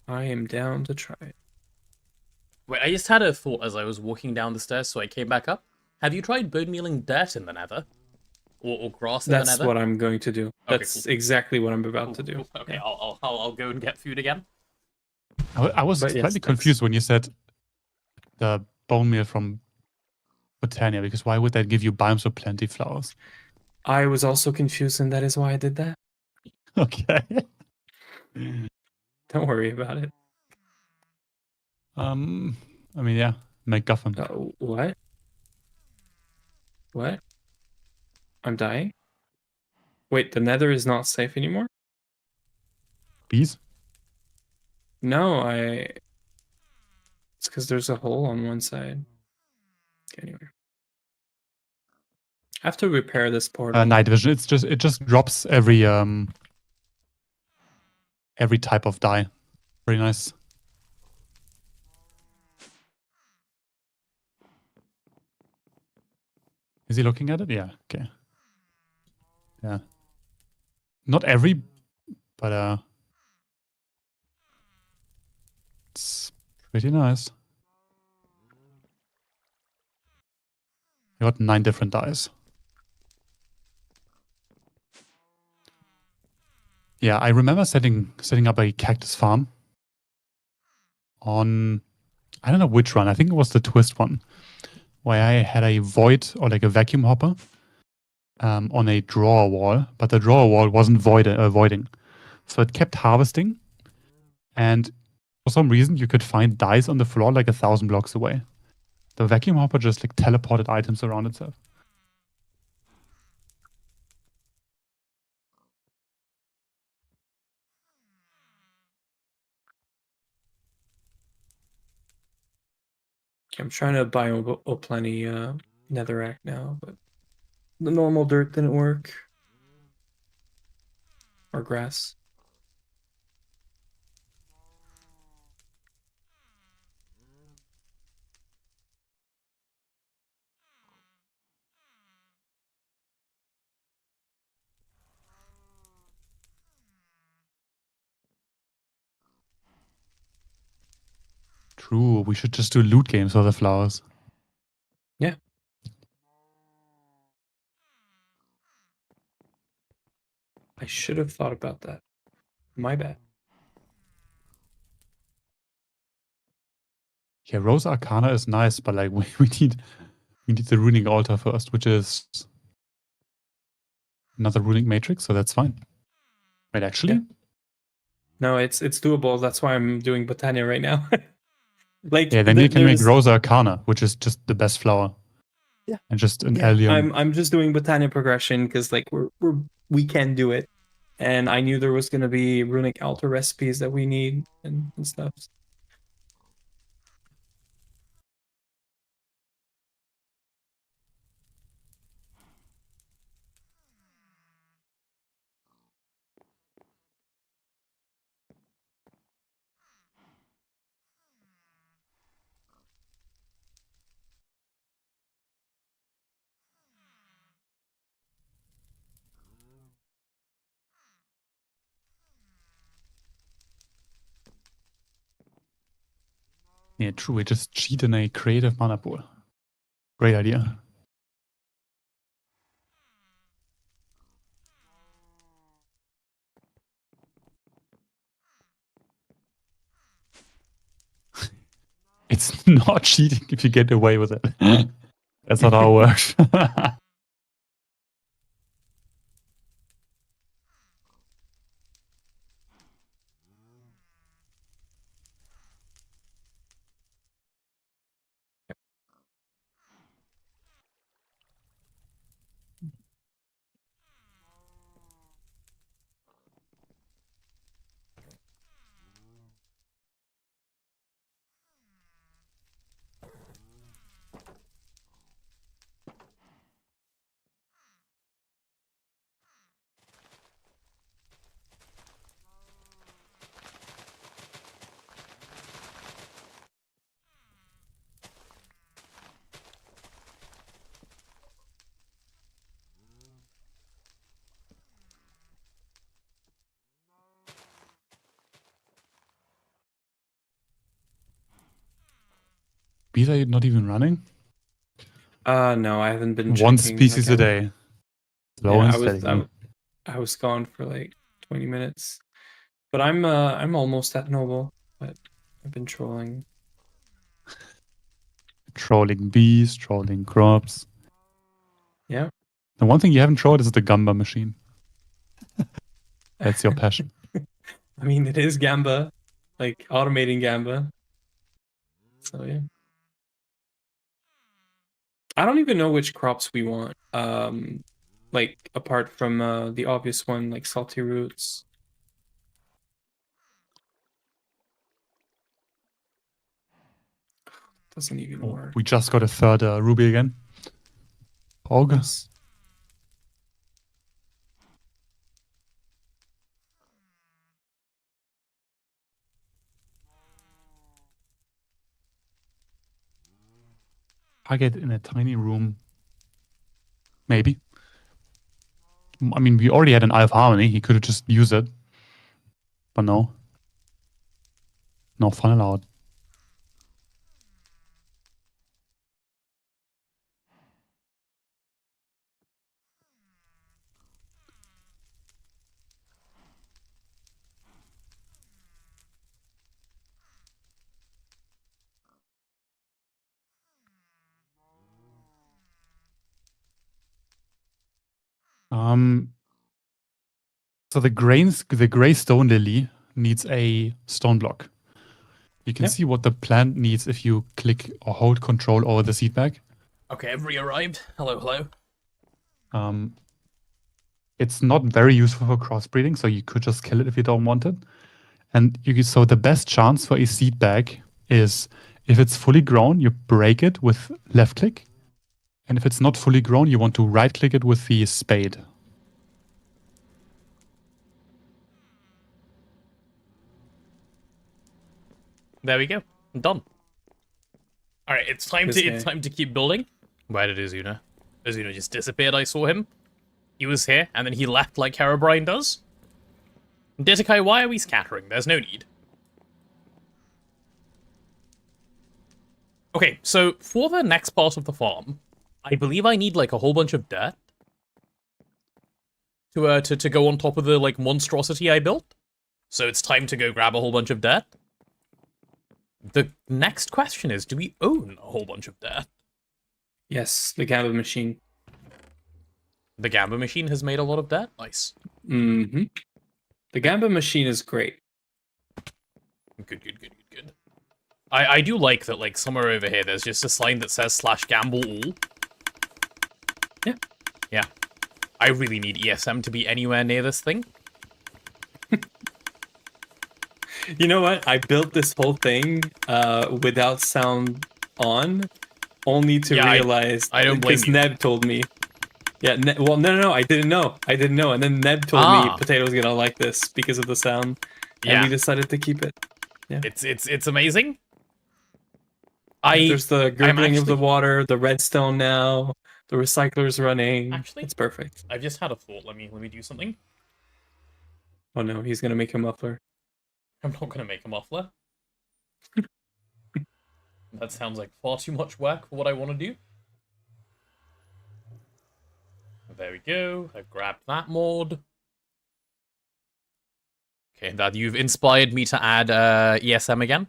I am down to try it. Wait, I just had a thought as I was walking down the stairs, so I came back up. Have you tried bone mealing dirt in the nether? Or grass in the nether? That's what I'm going to do. Okay, That's cool. exactly what I'm about to do. Cool. Okay, Yeah. I'll go and get food again. I was But yes, slightly thanks. confused when you said the bone meal from Botania, because why would that give you biomes of plenty flowers? I was also confused, and that is why I did that. Okay. Don't worry about it. I mean, yeah, MacGuffin. What? What? I'm dying? Wait, the nether is not safe anymore? Bees? No, it's because there's a hole on one side. Anyway. I have to repair this portal. Night vision. It just drops every type of dye. Very nice. Is he looking at it? Yeah. Okay. Yeah. Not every, but it's pretty nice. I got 9 different dyes. Yeah, I remember setting up a cactus farm on, I don't know which one. I think it was the twist one, where I had a void or like a vacuum hopper on a drawer wall, but the drawer wall wasn't voiding. So it kept harvesting, and for some reason you could find dice on the floor like 1,000 blocks away. The vacuum hopper just like teleported items around itself. I'm trying to buy plenty netherrack now, but the normal dirt didn't work. Or grass. True, we should just do loot games for the flowers. Yeah. I should have thought about that. My bad. Yeah, Rose Arcana is nice, but like we need the runing altar first, which is another runic matrix, so that's fine. Wait, actually? Yeah. No, it's doable. That's why I'm doing Botania right now. Like Yeah, then you can make Rose Arcana, which is just the best flower. Yeah. And just an Yeah, allium. I'm just doing Botania progression because like we can do it. And I knew there was gonna be runic altar recipes that we need and stuff. Yeah, true. We just cheat in a creative mana pool. Great idea. It's not cheating if you get away with it. That's not how it works. Bees are not even running? No, I haven't been One checking. species Like, a day. Slow yeah, and steady. I was gone for like 20 minutes. But I'm almost at noble, but I've been trolling. Trolling bees, trolling crops. Yeah. The one thing you haven't trolled is the Gamba machine. That's your passion. I mean, it is Gamba, like automating Gamba. So yeah. I don't even know which crops we want. Like apart from the obvious one, like salty roots. Doesn't even work. We just got a third ruby again. Og. Nice. Target in a tiny room. Maybe. I mean, we already had an Alpha Harmony. He could have just used it. But no. No fun allowed. So the gray stone lily needs a stone block. You can see what the plant needs if you click or hold control over the seed bag. Okay, I've re-arrived. Hello, hello. It's not very useful for crossbreeding, so you could just kill it if you don't want it. And so the best chance for a seed bag is if it's fully grown, you break it with left click. And if it's not fully grown, you want to right click it with the spade. There we go. I'm done. All right, it's time to keep building. Where did Azuna? Azuna just disappeared. I saw him. He was here, and then he left like Herobrine does. Ditakai, why are we scattering? There's no need. Okay, so for the next part of the farm, I believe I need like a whole bunch of dirt to go on top of the like monstrosity I built. So it's time to go grab a whole bunch of dirt. The next question is, do we own a whole bunch of dirt? Yes, the Gamba machine. The Gamba machine has made a lot of dirt? Nice. Mm-hmm. The Gamba machine is great. Good. I do like that, like, somewhere over here, there's just a sign that says /gamble all. Yeah. Yeah. I really need ESM to be anywhere near this thing. You know what? I built this whole thing without sound on, only to realize... I don't blame you. Because Neb told me. Yeah, well, no, I didn't know. And then Neb told me Potato's gonna like this because of the sound. And we decided to keep it. Yeah. It's amazing. There's the gurgling of the water, the redstone now, the recycler's running. Actually, it's perfect. I've just had a thought. Let me do something. Oh no, he's gonna make a muffler. I'm not gonna make a muffler. That sounds like far too much work for what I want to do. There we go. I've grabbed that mod. Okay, that you've inspired me to add ESM again.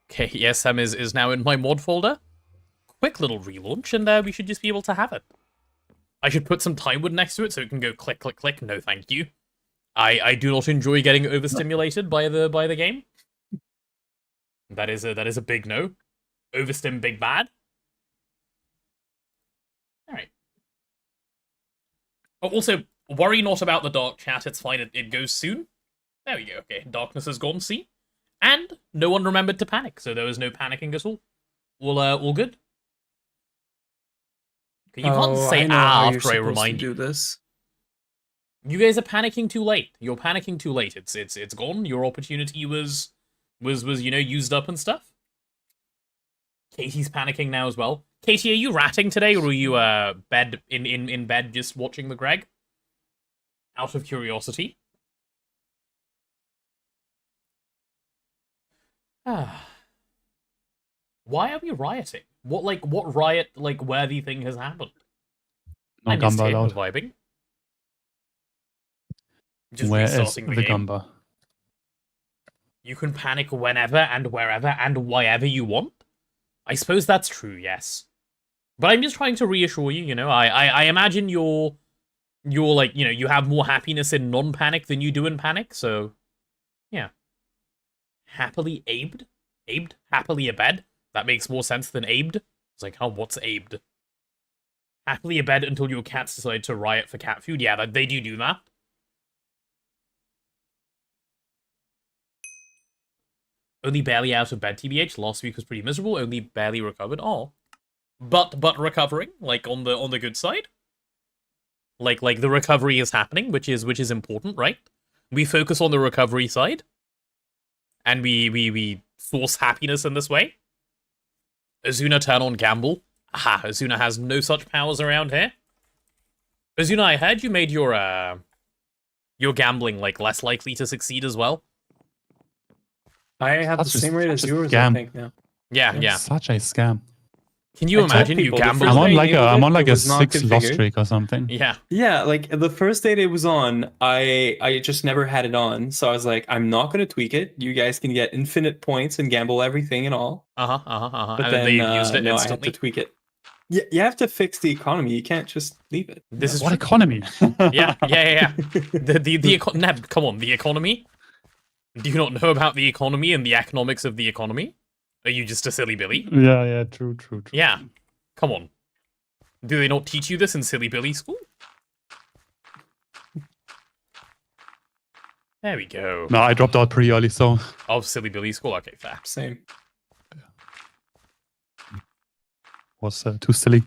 Okay, ESM is now in my mod folder. Quick little relaunch, and we should just be able to have it. I should put some time wood next to it so it can go click, click, click. No, thank you. I do not enjoy getting overstimulated by the game. That is a big no. Overstim big bad. Alright. Oh, also, worry not about the dark chat, it's fine, it goes soon. There we go, okay, darkness has gone, see? And no one remembered to panic, so there was no panicking at all. All good? Okay, you can't say after I remind you. Do this. You guys are panicking too late. You're panicking too late. It's gone. Your opportunity was used up and stuff. Katie's panicking now as well. Katie, are you ratting today, or are you in bed just watching the Greg? Out of curiosity. Why are we rioting? What riot worthy thing has happened? No Gamba allowed. Vibing. Just Where is restarting the game. Gamba? You can panic whenever and wherever and wherever you want. I suppose that's true, yes. But I'm just trying to reassure you, I imagine you're like, you have more happiness in non-panic than you do in panic, so yeah. Happily abed? Abed? Happily abed? That makes more sense than abed. It's like, what's abed? Happily abed until your cats decide to riot for cat food. Yeah, they do that. Only barely out of bed, TBH. Last week was pretty miserable. Only barely recovered. Oh, but recovering, like on the good side. Like the recovery is happening, which is important, right? We focus on the recovery side, and we force happiness in this way. Azuna, turn on gamble. Aha, Azuna has no such powers around here. Azuna, I heard you made your gambling less likely to succeed as well. I have the same rate as yours, I think, now. Yeah. Such a scam. Can you imagine you gamble? I'm on like a 6 loss streak or something. Yeah. Yeah, like the first date it was on, I just never had it on. So I was like, I'm not gonna tweak it. You guys can get infinite points and gamble everything and all. But And then they used it no, instantly. I had to tweak it. Yeah, you have to fix the economy. You can't just leave it. This is What true. economy? Yeah. Neb, come on, the economy? Do you not know about the economy and the economics of the economy? Are you just a silly Billy? Yeah, true. Yeah. Come on. Do they not teach you this in Silly Billy school? There we go. No, I dropped out pretty early, so Of Silly Billy school? Okay, fair. Same. was too silly.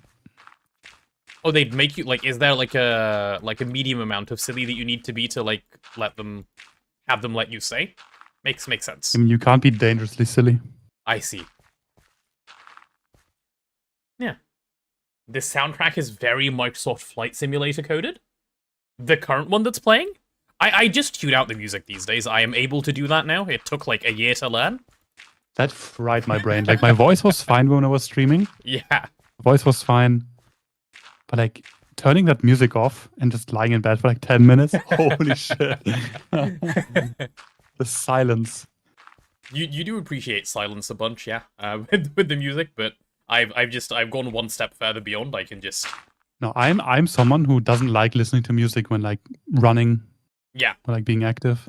Oh, they'd make you, like, is there, like a medium amount of silly that you need to be to, like, have them let you say? Makes sense. I mean, you can't be dangerously silly. I see. Yeah. This soundtrack is very Microsoft Flight Simulator coded. The current one that's playing? I just tune out the music these days. I am able to do that now. It took, like, a year to learn. That fried my brain. Like, my voice was fine when I was streaming. Yeah. Voice was fine. But, like, turning that music off and just lying in bed for, like, 10 minutes? Holy shit. The silence. You do appreciate silence a bunch, yeah, with the music, but I've gone one step further beyond. I can just... No, I'm someone who doesn't like listening to music when, like, running. Yeah. Or, like, being active.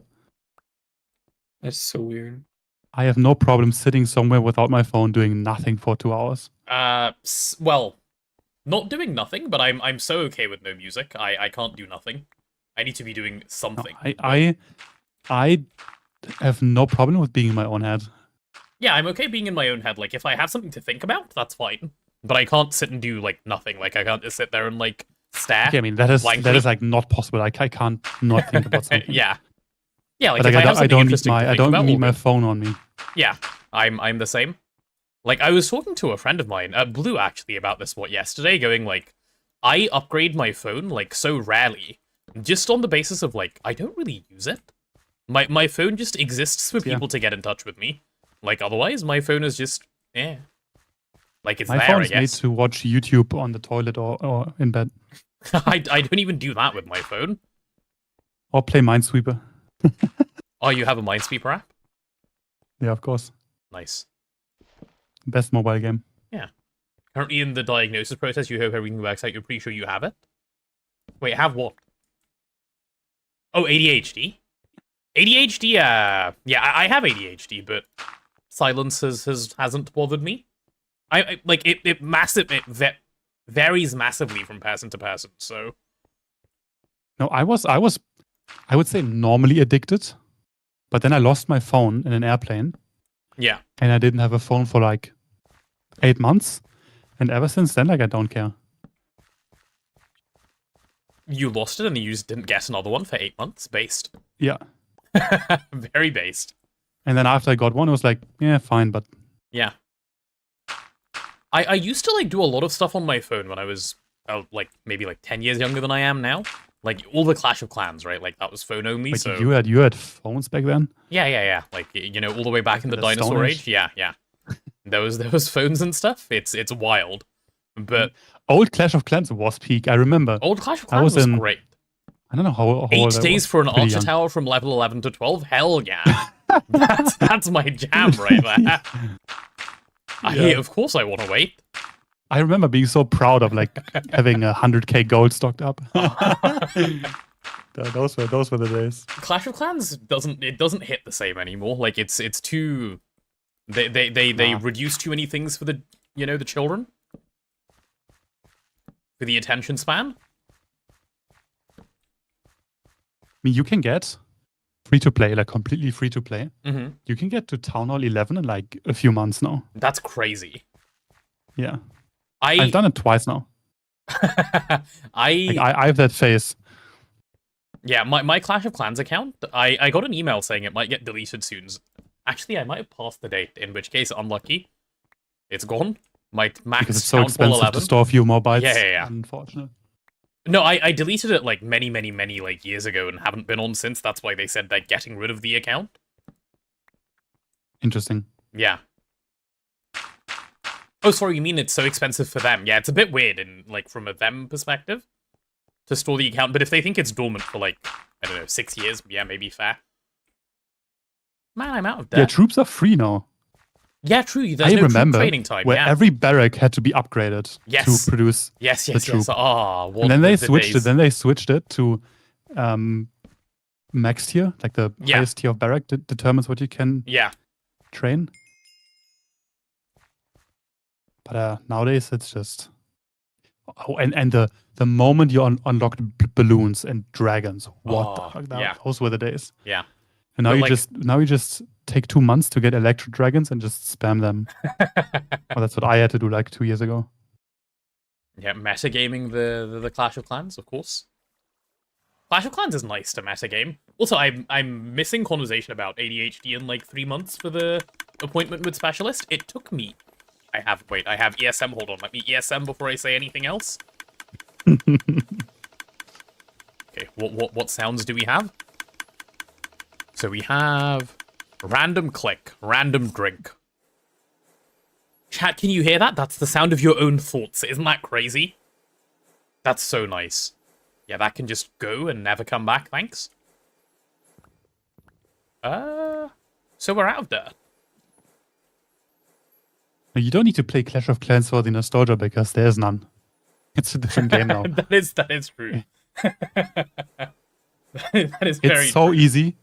That's so weird. I have no problem sitting somewhere without my phone doing nothing for 2 hours. Well, not doing nothing, but I'm so okay with no music. I can't do nothing. I need to be doing something. No, I have no problem with being in my own head. Yeah, I'm okay being in my own head. Like, if I have something to think about, that's fine. But I can't sit and do, like, nothing. Like, I can't just sit there and, like, stare. Okay, I mean, that is blankly. like not possible. I can't not think about something. Yeah. Yeah, like, But if like, I have something interesting to I think don't about, need all my good. phone on me. Yeah, I'm the same. Like, I was talking to a friend of mine, Blue, actually, about this, yesterday, going, like, I upgrade my phone, like, so rarely, just on the basis of, like, I don't really use it. My phone just exists for people to get in touch with me. Like, otherwise, my phone is just, like, it's My there, phone I is made guess. to watch YouTube on the toilet or in bed. I don't even do that with my phone. Or play Minesweeper. Oh, you have a Minesweeper app? Yeah, of course. Nice. Best mobile game. Currently in the diagnosis process, you hope everything works out. You're pretty sure you have it? Wait, have what? Oh, ADHD? ADHD, yeah, I have ADHD, but silence hasn't bothered me. I like, it varies massively from person to person, so... No, I would say normally addicted. But then I lost my phone in an airplane. Yeah. And I didn't have a phone for like 8 months. And ever since then, like, I don't care. You lost it and you just didn't get another one for 8 months? Based. Yeah. Very based. And then after I got one, it was like, yeah, fine, but... Yeah. I used to, like, do a lot of stuff on my phone when I was, like, maybe, like, 10 years younger than I am now. Like, all the Clash of Clans, right? Like, that was phone only, Wait, so... you had phones back then? Yeah. Like, you know, all the way back in the The dinosaur Stone age. Yeah. There was phones and stuff. It's wild. But Old Clash of Clans was peak, I remember. old Clash of I Clans was was in- great. I don't know how old 8 I days was. for an Pretty Archer young. Tower from level 11 to 12? Hell yeah. That's my jam right there. Yeah. Of course I want to wait. I remember being so proud of like having 100k gold stocked up. Those were the days. Clash of Clans doesn't hit the same anymore. Like, it's too... They Nah. reduce too many things for the children. For the attention span. I mean, you can get free to play, like completely free to play. Mm-hmm. You can get to Town Hall 11 in like a few months now. That's crazy. Yeah, I've done it twice now. Like, I have that phase. Yeah, my Clash of Clans account, I got an email saying it might get deleted soon. Actually, I might have passed the date, in which case, unlucky. It's gone. My max Because it's so Town Hall expensive 11. to store a few more bytes. Yeah. Unfortunate. No, I deleted it like many like years ago and haven't been on since. That's why they said they're getting rid of the account. Interesting. Yeah. Oh, sorry, you mean it's so expensive for them? Yeah, it's a bit weird in like from a them perspective to store the account, but if they think it's dormant for like, I don't know, 6 years, yeah, maybe fair. Man, I'm out of debt. Yeah, troops are free now. Yeah, true. There's I no troop remember training time. where Yeah. every barrack had to be upgraded Yes. to produce Yes. the troop. Ah, what And then they the switched days. it. Then they switched it to max tier, like the Yeah. highest tier of barrack determines what you can Yeah. train. But nowadays it's just and the moment you unlocked balloons and dragons, what the fuck? Yeah. Those were the days. Yeah. And now But, you just take 2 months to get electro dragons and just spam them. Well, that's what I had to do like 2 years ago. Yeah, metagaming the Clash of Clans, of course. Clash of Clans is nice to metagame. Also, I'm missing conversation about ADHD in like 3 months for the appointment with specialist. It took me. I have ESM. Hold on, let me ESM before I say anything else. Okay, what sounds do we have? So we have random click, random drink. Chat, can you hear that? That's the sound of your own thoughts. Isn't that crazy? That's so nice. Yeah, that can just go and never come back, thanks. So we're out of there. You don't need to play Clash of Clans for the nostalgia because there's none. It's a different game now. That is true. That is very It's so true. easy.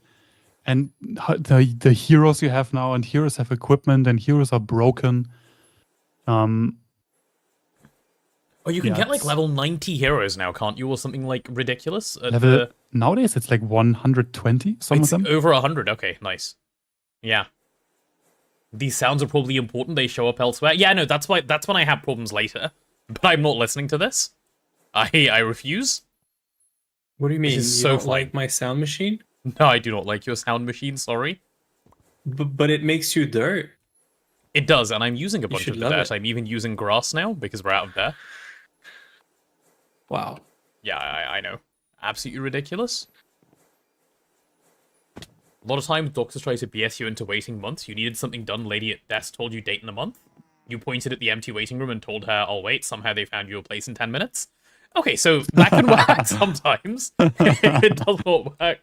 And the heroes you have now, and heroes have equipment, and heroes are broken. Oh, you can yeah, get like it's- level 90 heroes now, can't you? Or something like ridiculous? At Level, nowadays it's like 120, some it's of them. over 100. Okay, nice. Yeah. These sounds are probably important. They show up elsewhere. Yeah, no, that's when I have problems later. But I'm not listening to this. I refuse. What do you mean? is You so don't fine. like my sound machine? No, I do not like your sound machine, sorry. But it makes you dirt. It does, and I'm using a bunch should of the love dirt. it. I'm even using grass now because we're out of dirt. Wow. Yeah, I know. Absolutely ridiculous. A lot of times, doctors try to BS you into waiting months. You needed something done, lady at desk told you date in a month. You pointed at the empty waiting room and told her, I'll wait. Somehow they found you a place in 10 minutes. Okay, so that can work sometimes. It does not work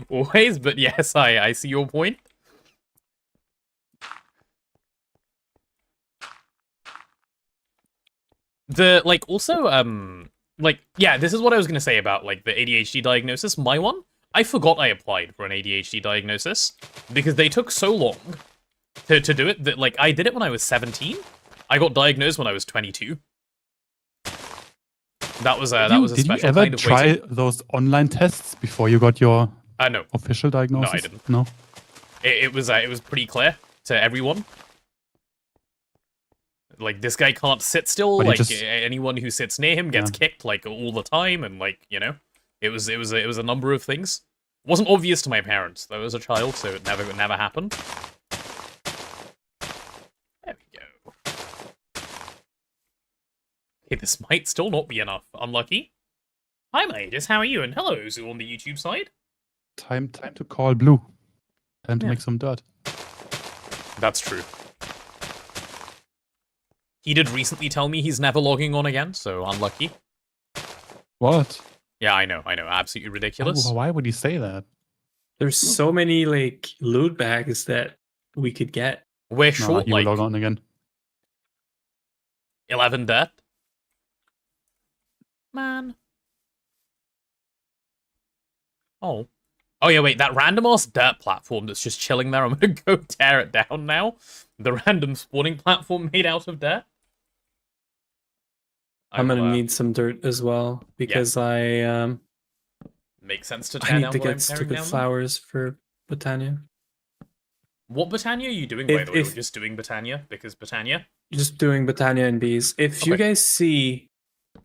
always, but yes, I see your point. Yeah, this is what I was gonna say about like the ADHD diagnosis. My one, I forgot I applied for an ADHD diagnosis because they took so long to do it that like I did it when I was 17. I got diagnosed when I was 22. That was a Did special you ever kind of try waiting. those online tests before you got your No, official diagnosis? didn't. No. it was pretty clear to everyone. Like, this guy can't sit still. But he Like, just- anyone who sits near him gets kicked like all the time, and like, you know, it was a number of things. It wasn't obvious to my parents though as a child, so it never happened. There we go. Okay, this might still not be enough. Unlucky. Hi, ladies. How are you? And hello, Zoo on the YouTube side. Time to call blue. Time to Yeah. make some dirt. That's true. He did recently tell me he's never logging on again, so unlucky. What? Yeah, I know. Absolutely ridiculous. Why would you say that? There's so many like loot bags that we could get. We're No, short you will like log on again. 11 dirt. Man. Oh. Oh yeah, wait, that random ass dirt platform that's just chilling there, I'm gonna go tear it down now. The random spawning platform made out of dirt. I'm I will, gonna need some dirt as well because I Makes sense to tear need down to what I'm get tearing stupid down. flowers for Botania. What Botania are you doing, by If- the way? Or if- just doing Botania? Because Botania? Just doing Botania and bees. If you Okay. guys see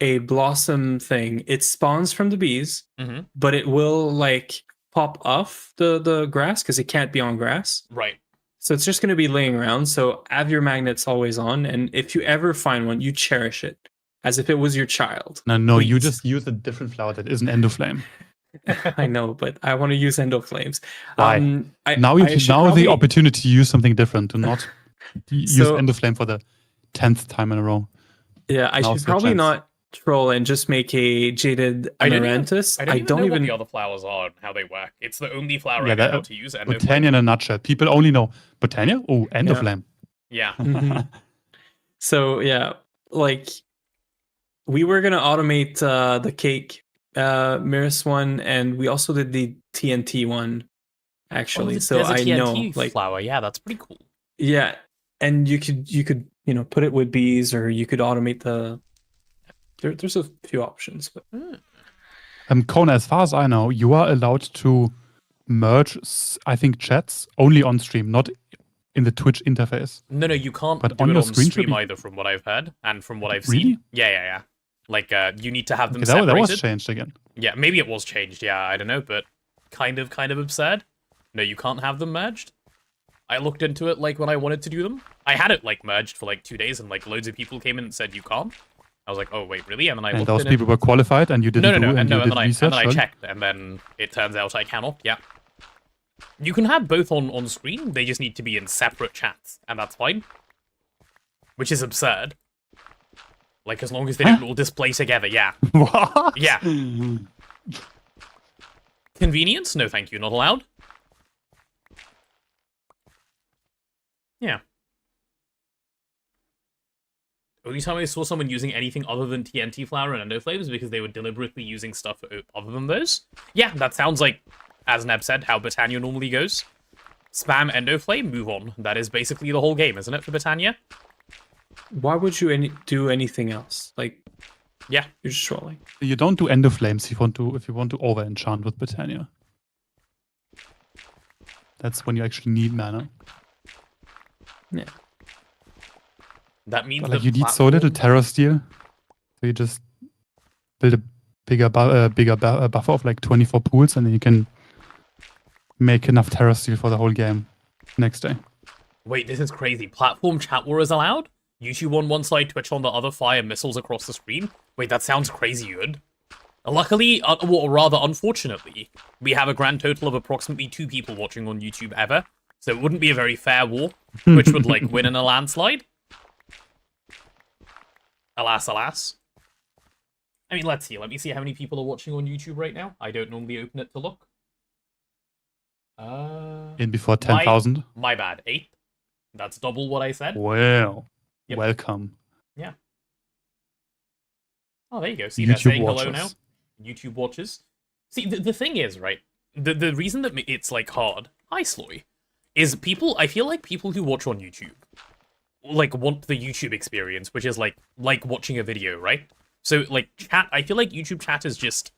a blossom thing, it spawns from the bees, Mm-hmm. but it will like pop off the grass because it can't be on grass. Right. So it's just going to be laying around. So have your magnets always on, and if you ever find one, you cherish it as if it was your child. No, you Please. just use a different flower that isn't Endoflame. I know, but I want to use Endo Flames. Why? Now I should the probably- opportunity to use something different. Do not use So- Endoflame for the 10th time in a row. Yeah, I Now's should the probably chance. not troll and just make a jaded I don't even- amaranthus. I don't even know what the other flowers are and how they work. It's the only flower Yeah, I know that- how to use. And Botania in a nutshell. People only know Botania. Oh, Endoflame. Yeah. Mhm. So yeah, like we were gonna automate the cake Miris one, and we also did the TNT one actually. So there's a I know, TNT like, flower. Yeah, that's pretty cool. yeah, and you could put it with bees, or you could automate the. There's a few options, but Kona, as far as I know, you are allowed to merge, I think, chats only on stream, not in the Twitch interface. No, you can't But do on it your on screen should stream be- either, from what I've heard and from what I've Really? seen. Yeah. Like, you need to have them Okay, separated. that was changed again. Yeah, maybe it was changed. Yeah, I don't know, but kind of absurd. No, you can't have them merged. I looked into it like when I wanted to do them. I had it like merged for like 2 days, and like loads of people came in and said you can't. I was like, oh wait, really? And then I And looked those in people were qualified, and you didn't no, do, and you then did I research. I checked, and then it turns out I cannot. Yeah, you can have both on screen. They just need to be in separate chats, and that's fine. Which is absurd. Like, as long as they don't all display together, yeah. What? Yeah. Convenience? No, thank you. Not allowed. Yeah. Only time I saw someone using anything other than TNT flower and endo flames because they were deliberately using stuff other than those. Yeah, that sounds like, as Neb said, how Britannia normally goes. Spam endo flame, move on. That is basically the whole game, isn't it, for Britannia? why would you do anything else? Like, Yeah. you're just trolling. You don't do endo flames if you want to over enchant with Britannia. That's when you actually need mana. Yeah. That means But, like, the you need so little platform- Terror Steel, so you just build a bigger buffer of like 24 pools, and then you can make enough Terror Steel for the whole game next day. Wait, this is crazy. Platform chat war is allowed? YouTube on one side, Twitch on the other, fire missiles across the screen? Wait, that sounds crazy good. Luckily, or rather unfortunately, we have a grand total of approximately 2 people watching on YouTube ever, so it wouldn't be a very fair war, which would, like, win in a landslide. Alas, alas. I mean, let's see. Let me see how many people are watching on YouTube right now. I don't normally open it to look. In before 10,000. My bad. 8. That's double what I said. Well, Yep. welcome. Yeah. Oh, there you go. See, they're YouTube saying hello now. watchers. YouTube watchers. See, the thing is, right? The reason that it's, like, hard, hi, Sloy, is I feel like people who watch on YouTube, like, want the YouTube experience, which is, like watching a video, right? So, like, chat, I feel like YouTube chat is just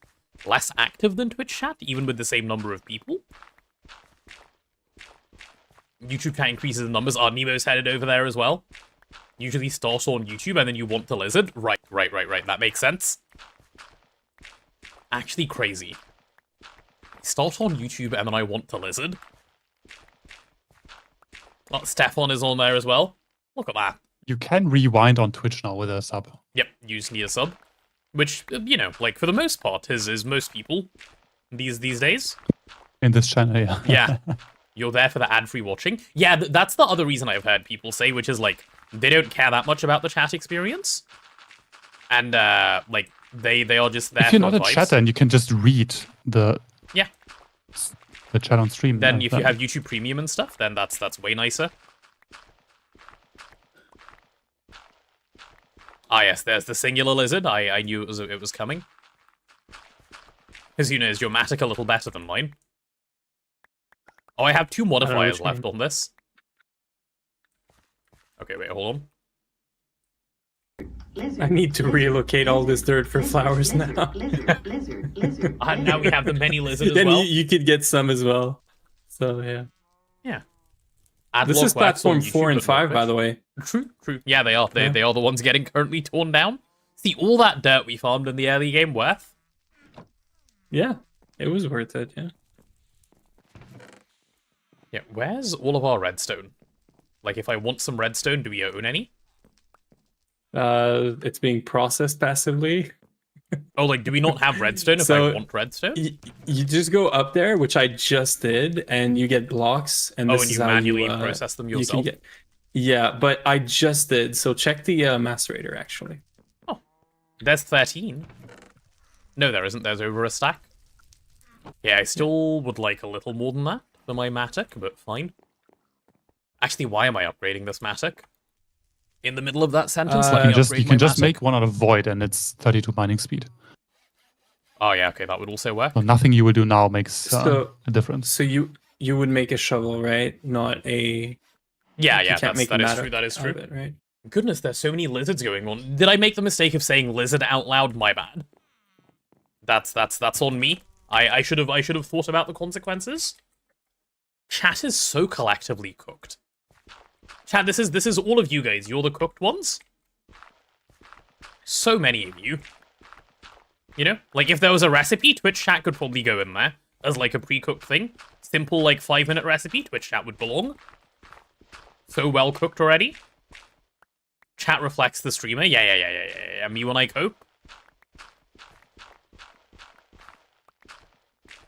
less active than Twitch chat, even with the same number of people. YouTube chat increases in numbers. Nemo's headed over there as well. Usually starts on YouTube, and then you want the lizard. Right. That makes sense. Actually crazy. Start on YouTube, and then I want the lizard. Oh, Stefan is on there as well. Look at that. You can rewind on Twitch now with a sub. Yep, you just need a sub. Which, you know, like, for the most part, is most people these days. In this channel, yeah. Yeah. You're there for the ad-free watching. Yeah, that's the other reason I've heard people say, which is, like, they don't care that much about the chat experience. And, like, they are just there If you're for not a vibes. chatter and you can just read the chat on stream. Then yeah, if you have YouTube Premium and stuff, then that's way nicer. Ah, yes, there's the singular lizard. I knew it was coming. Because, you know, is your Matic a little better than mine? Oh, I have 2 modifiers which left one. on this. Okay, wait, hold on. I need to relocate all this dirt for flowers now. And now we have the many lizard as Then well. you could get some as well. So yeah. Yeah. This is platform 4 and 5, by the way. True. Yeah, they are. Yeah. They are the ones getting currently torn down. See, all that dirt we farmed in the early game worth? Yeah, it was worth it. Yeah. Yeah, where's all of our redstone? Like, if I want some redstone, do we own any? It's being processed passively. Oh, like, do we not have redstone if So, I want redstone? You just go up there, which I just did, and you get blocks. And Oh, this and is you how manually you, process them you can yourself? get. Yeah, but I just did. So check the macerator actually. There's 13. No, there isn't. There's over a stack. Yeah, I still would like a little more than that for my Matic, but fine. Actually, why am I upgrading this Matic? In the middle of that sentence, You let me upgrade You my can just Matic. make one out of void, and it's 32 mining speed. Oh yeah, okay, that would also work. So nothing you will do now makes a difference. So you would make a shovel, right? Not a. Yeah, you yeah, can't make that a is matter true. That is out true. of it, right? Goodness, there's so many lizards going on. Did I make the mistake of saying lizard out loud? My bad. That's on me. I should have thought about the consequences. Chat is so collectively cooked. Chat, this is all of you guys. You're the cooked ones. So many of you. You know, like if there was a recipe, Twitch chat could probably go in there as like a pre-cooked thing. Simple like 5-minute recipe, Twitch chat would belong. So well cooked already. Chat reflects the streamer. Yeah. Me when I cope.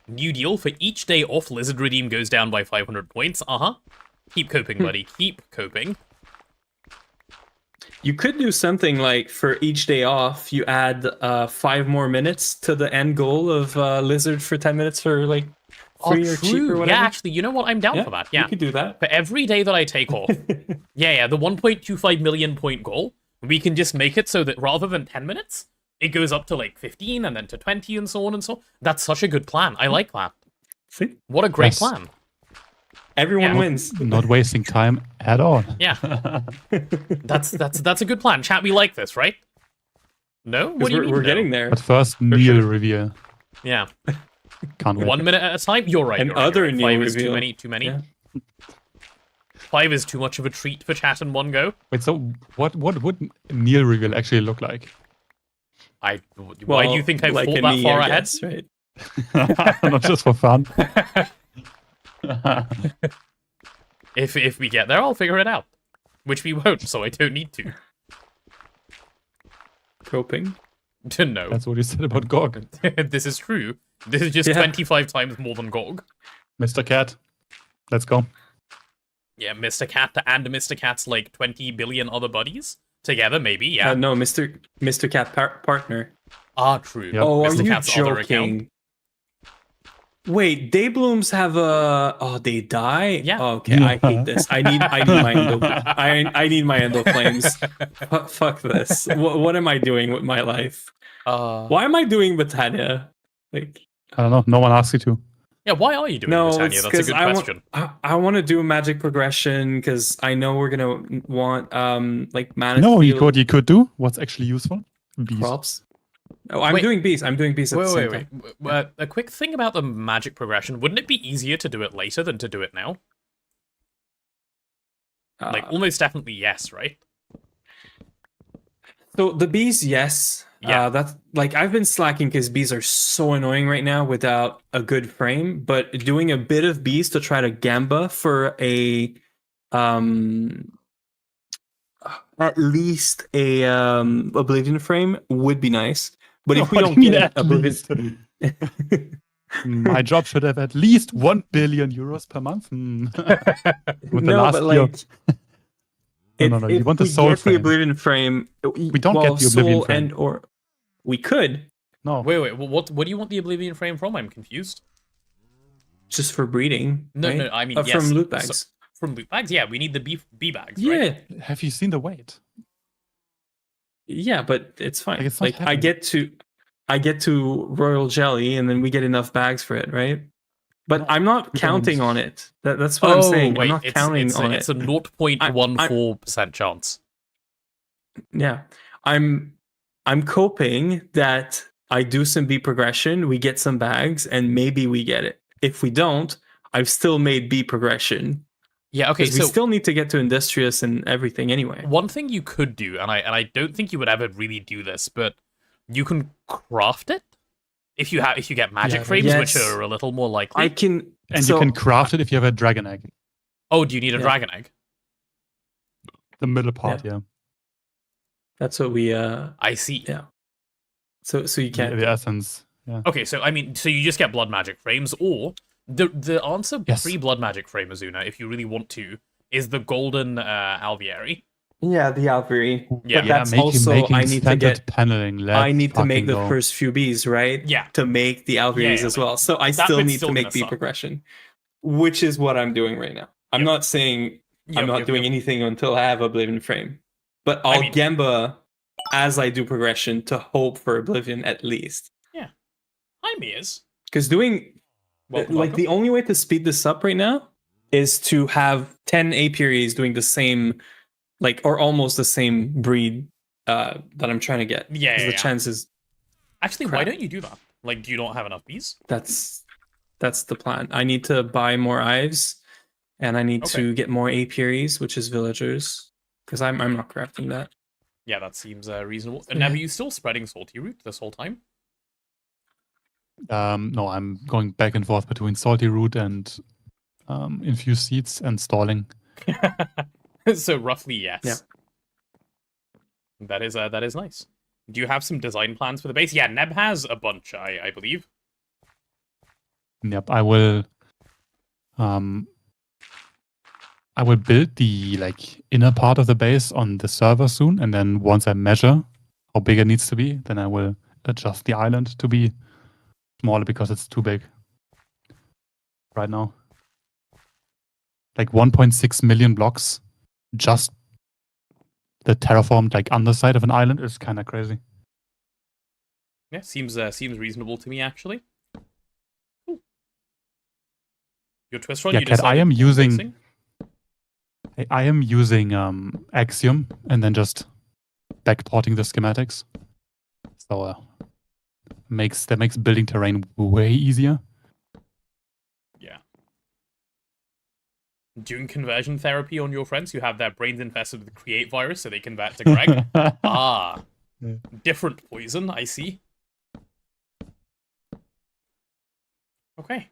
New deal for each day off. Lizard redeem goes down by 500 points. Keep coping, buddy. Keep coping. You could do something like for each day off, you add 5 more minutes to the end goal of Lizard for 10 minutes for like free or cheap or whatever. Yeah, actually, you know what? I'm down for that. Yeah, you could do that. For every day that I take off. yeah, the 1.25 million point goal, we can just make it so that rather than 10 minutes, it goes up to like 15 and then to 20 and so on and so on. That's such a good plan. I like that. See? What a great plan. Everyone wins. Not wasting time at all. Yeah. That's a good plan. Chat, we like this, right? No? What do you mean? We're getting there. But first, Neil reveal. Yeah. Can't wait. 1 minute at a time? You're right. And you're right, other you're right. Neil 5 is too reveal. many. Yeah. 5 is too much of a treat for chat in one go. Wait, so what would Neil reveal actually look like? Why do you think I've like thought a that knee, far I ahead? guess, right? Not just for fun. If we get there, I'll figure it out. Which we won't, so I don't need to. Coping. No. That's what you said about GoG. This is true. This is just 25 times more than GoG. Mr. Cat, let's go. Yeah, Mr. Cat and Mr. Cat's like 20 billion other buddies. Together, maybe, yeah. No, Mr. Cat partner. True. Yep. Oh, are Mr. you Cat's other account. joking? Wait, Dayblooms have a. Oh, they die. Yeah. Oh, okay, I hate this. I need my endo. I need my endo flames. Fuck this. What am I doing with my life? Why am I doing Botania? Like, I don't know. No one asked you to. Yeah, why are you doing no, Britannia? That's a good question. I want to do a magic progression because I know we're gonna want like mana. No, field you could do what's actually useful. Bees. props. Oh, I'm doing bees. I'm doing bees at the same time. Wait. A quick thing about the magic progression. Wouldn't it be easier to do it later than to do it now? Like, almost definitely yes, right? So the bees, yes. Yeah. That's like I've been slacking because bees are so annoying right now without a good frame. But doing a bit of bees to try to gamba for a at least a Oblivion frame would be nice. But if we What don't do you mean get at Oblivion, My job should have at least 1 billion euros per month. With the last but year. like. No. You want the If soul we get the frame. Oblivion frame. We don't get the Oblivion frame. And or we could No. Wait. What do you want the Oblivion frame from? I'm confused. just for breeding. No, right? no. I mean, yes. From loot bags. So, from loot bags, yeah. We need the bee bags. Yeah. Right? Have you seen the weight? Yeah, but it's fine. Like, it's not Like I happening. get to Royal Jelly and then we get enough bags for it, right? But I'm not we counting don't. on it. That's what I'm saying. Wait, I'm not counting on it's it. a 0.14% chance. Yeah. I'm coping that I do some B progression, we get some bags, and maybe we get it. If we don't, I've still made B progression. Yeah, okay, Because so we still need to get to Industrious and everything anyway. one thing you could do, and I don't think you would ever really do this, but you can craft it if you get magic frames, which Yes. are a little more likely. I can And so, you can craft it if you have a dragon egg. Oh, do you need a Yeah. dragon egg? The middle part, yeah. That's what we I see. Yeah. So you The, can't the essence. Yeah. Okay, so I mean, so you just get blood magic frames, or the answer Yes. pre-blood magic frame, Azuna, if you really want to, is the golden alveary. Yeah, the Alvery. Yeah. But that's making also I need to standard get paneling. Let's I need to make fucking the go. first few Bs, right? Yeah. To make the Alveries Yeah, as well. So I that still bit's need still to make gonna B suck. progression, which is what I'm doing right now. I'm Yep. not saying I'm not doing anything until I have Oblivion frame. But I'll I mean- Gamba as I do progression to hope for Oblivion at least. Yeah. Hi, Mias. Because doing Welcome. the only way to speed this up right now is to have 10 apiaries doing the same, or almost the same breed that I'm trying to get. Yeah, 'Cause yeah, the chances. Actually, why crap. don't you do that? Like, do you not have enough bees? That's the plan. I need to buy more Ives, and I need to get more apiaries, which is villagers, because I'm not crafting that. Yeah, that seems reasonable. And Neb, are you still spreading salty root this whole time? No, I'm going back and forth between salty root and infused seeds and stalling. So roughly, yes. Yeah. That is nice. Do you have some design plans for the base? Yeah, Neb has a bunch, I believe. Yep, I will build the inner part of the base on the server soon, and then once I measure how big it needs to be, then I will adjust the island to be smaller because it's too big right now. 1.6 million blocks, just the terraformed underside of an island is kind of crazy. Yeah, seems reasonable to me actually. Cool. Your twist run. Yeah, you Kat, I decided am on using fixing? I am using Axiom and then just backporting the schematics. So that makes building terrain way easier. Yeah. Doing conversion therapy on your friends who have their brains infested with the create virus so they convert to Greg. Ah. Yeah. Different poison, I see. Okay.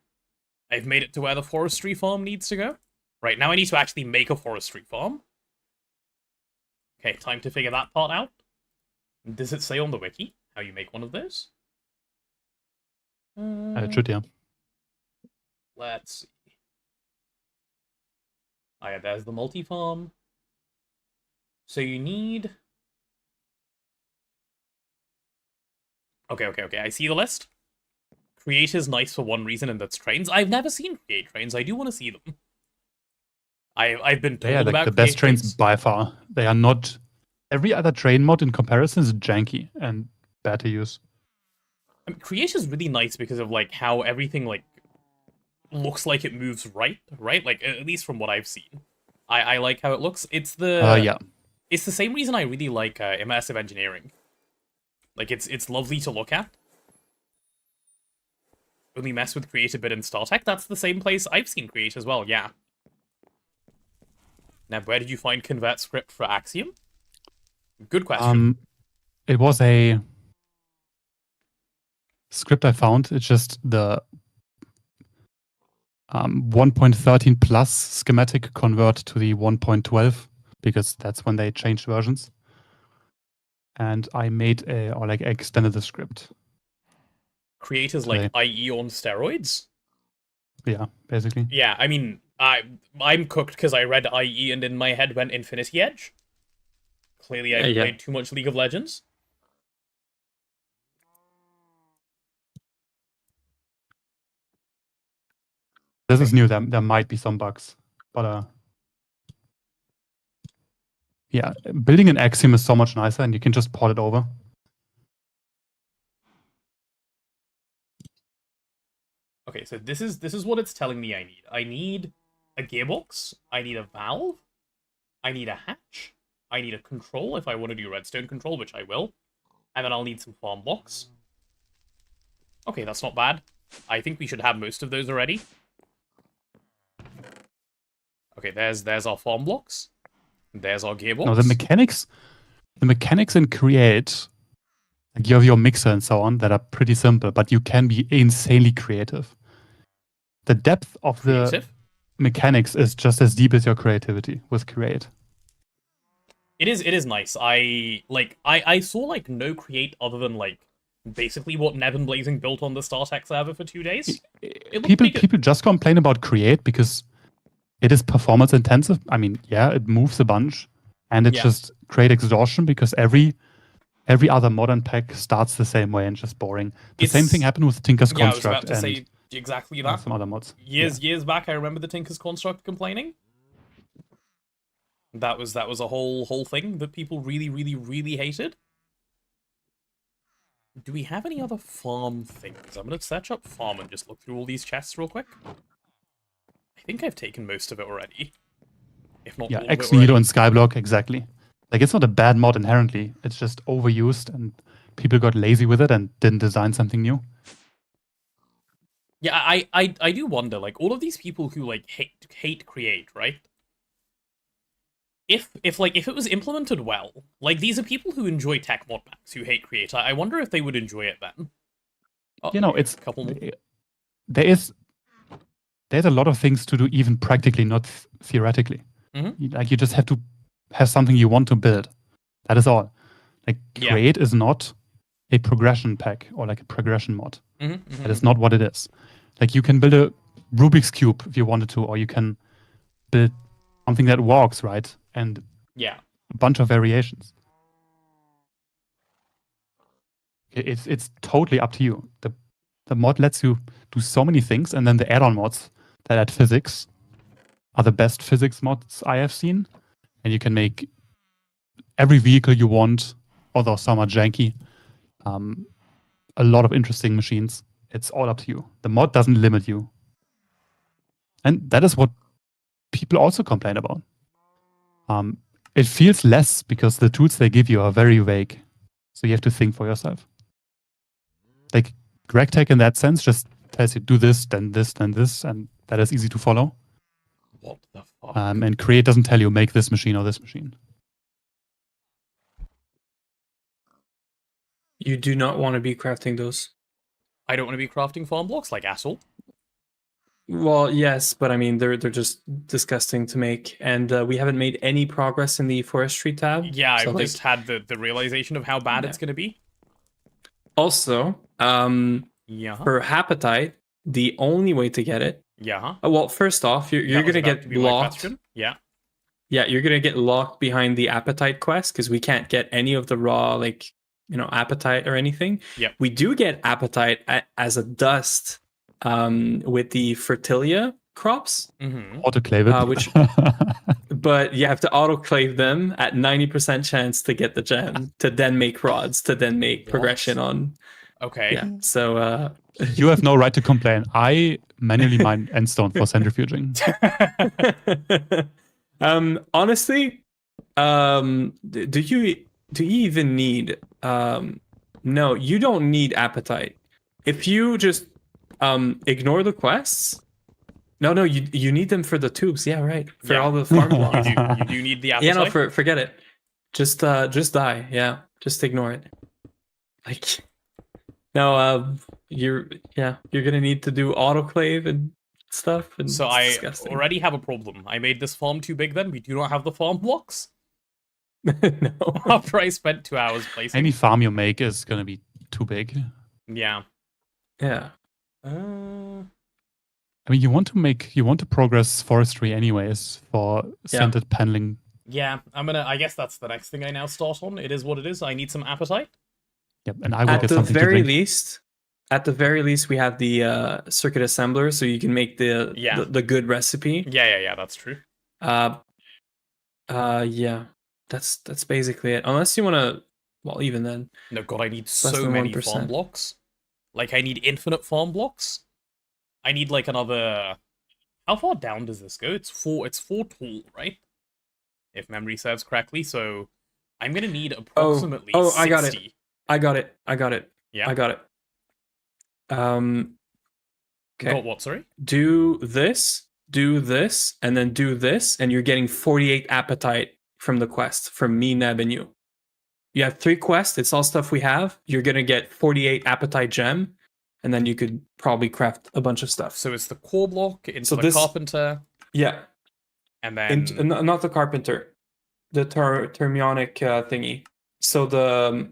I've made it to where the forestry farm needs to go. Right, now I need to actually make a forestry farm. Okay, time to figure that part out. Does it say on the wiki how you make one of those? It should, yeah. Let's see. Oh yeah, there's the multi-farm. So you need... Okay, I see the list. Create is nice for one reason, and that's trains. I've never seen create trains. I do want to see them. I've been told They are about the best create trains by far. They are not... Every other train mod in comparison is janky and bad to use. I mean, create is really nice because of how everything looks like it moves right? At least from what I've seen. I like how it looks. It's the It's the same reason I really like immersive engineering. It's lovely to look at. Only mess with create a bit in StarTech. That's the same place I've seen create as well, yeah. Now, where did you find convert script for Axiom? Good question. It was a script I found. It's just the 1.13 plus schematic convert to the 1.12 because that's when they changed versions. And I made extended the script. Create is IE on steroids? Yeah, basically. Yeah, I mean, I'm cooked because I read IE and in my head went Infinity Edge. Clearly I played too much League of Legends. This is new. There might be some bugs, but yeah, building an Axiom is so much nicer, and you can just port it over. Okay, so this is what it's telling me I need. I need a gearbox. I need a valve. I need a hatch. I need a control if I want to do redstone control, which I will. And then I'll need some farm blocks. Okay, that's not bad. I think we should have most of those already. Okay, there's our farm blocks. There's our gearbox. No, the mechanics in Create, you have your mixer and so on that are pretty simple, but you can be insanely creative. The depth of the mechanics is just as deep as your creativity with Create. It is nice. I saw no create other than basically what Neb and Blazing built on the StarTech server for 2 days. People just complain about Create because it is performance intensive. I mean, yeah, it moves a bunch, and it's just create exhaustion because every other modern pack starts the same way and just boring. The same thing happened with Tinker's Construct. I was about to say exactly that. Some other mods. Years back, I remember the Tinker's Construct complaining. That was a whole thing that people really hated. Do we have any other farm things? I'm gonna search up farm and just look through all these chests real quick. I think I've taken most of it already. If not Yeah, all of it X already. Needle and Skyblock, exactly. Like, it's not a bad mod inherently. It's just overused and people got lazy with it and didn't design something new. Yeah, I do wonder, like, all of these people who, like, hate create, right? If it was implemented well, like, these are people who enjoy tech mod packs, who hate create. I wonder if they would enjoy it then. Oh, You know, it's a couple more. there's a lot of things to do, even practically, not theoretically. Like, you just have to have something you want to build. That is all. Like, Yeah. create is not a progression pack or like a progression mod. That is not what it is. Like, you can build a Rubik's Cube if you wanted to, or you can build something that walks, right? And Yeah. a bunch of variations. It's totally up to you. The mod lets you do so many things, and then the add-on mods that add physics are the best physics mods I have seen. And you can make every vehicle you want, although some are janky. A lot of interesting machines. It's all up to you. The mod doesn't limit you. And that is what people also complain about. It feels less because the tools they give you are very vague. So you have to think for yourself. Like, GregTech in that sense just tells you do this, then this, then this, and that is easy to follow. What the fuck? And Create doesn't tell you make this machine or this machine. You do not want to be crafting those. I don't want to be crafting farm blocks like asshole. Well, yes, but I mean they're just disgusting to make, and we haven't made any progress in the forestry tab. Yeah, so I've like, just had the realization of how bad Yeah. it's going to be. also, Yeah. for hapatite, the only way to get it. Yeah. Well, first off, you're That was gonna about get to be my locked. question. Yeah. Yeah, you're gonna get locked behind the appetite quest because we can't get any of the raw, like, appetite or anything. Yep. We do get appetite as a dust with the fertilia crops, Autoclave it. which, but you have to autoclave them at 90% chance to get the gem, to then make rods, to then make What? progression on. Okay. Yeah. So You have no right to complain. I manually mine endstone for centrifuging. honestly, do you even need no, you don't need appetite. If you just ignore the quests. No, you need them for the tubes. Yeah, right. For Yeah. all the farm blocks. You do need the appetite. Yeah, no, forget it. Just die. Yeah. Just ignore it. Like, no, you're gonna need to do autoclave and stuff. And So it's I disgusting. already have a problem. I made this farm too big then. We do not have the farm blocks. No. After I spent 2 hours placing. Any farm you make is going to be too big. Yeah. Yeah. I mean, you want to progress forestry anyways for scented paneling. Yeah, I guess that's the next thing I now start on. It is what it is. I need some appetite. Yep, and I will At get the something to very drink. least, we have the circuit assembler, so you can make the good recipe. Yeah, that's true. Yeah, that's basically it. Unless you want to, well, even then. No, God, I need Less so than many 1%. farm blocks. Like, I need infinite farm blocks. I need, like, another... How far down does this go? It's four tall, right? If memory serves correctly, so... I'm gonna need approximately 60. I got it. I got it. Yeah? I got it. Okay. Got what, sorry? Do this, and then do this, and you're getting 48 appetite from the quest, from me, Neb, and you. You have 3 quests, it's all stuff we have. You're gonna get 48 appetite gem, and then you could probably craft a bunch of stuff. So it's the core block into So the this- carpenter, Yeah, and then... not the carpenter, the thermionic thingy. So the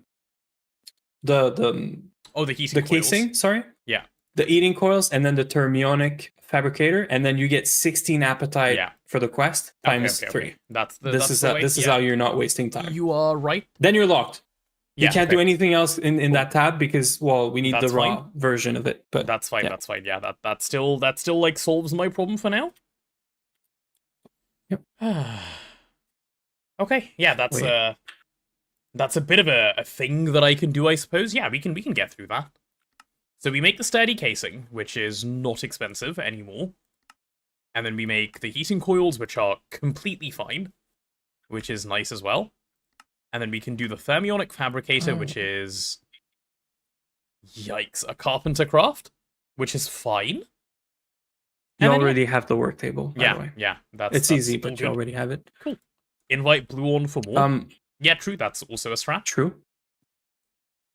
Oh, the heating coils. casing, sorry. Yeah. The eating coils, and then the thermionic fabricator, and then you get 16 appetite Yeah. for the quest times 3. That's the This is how you're not wasting time. You are right. Then you're locked. You Yeah, can't okay. do anything else in that tab because, well, we need That's the raw fine. version of it. But That's fine. yeah. That's fine. Yeah, that still like solves my problem for now. Yep. Okay, yeah, that's a bit of a thing that I can do, I suppose. Yeah, we can get through that. So we make the sturdy casing, which is not expensive anymore. And then we make the heating coils, which are completely fine, which is nice as well. And then we can do the thermionic fabricator, which is... Yikes, a carpenter craft, which is fine. You already have the work table, by the way. Yeah, it's easy, but you already have it. Cool. Invite Blue on for more. Yeah, true, that's also a strat. True.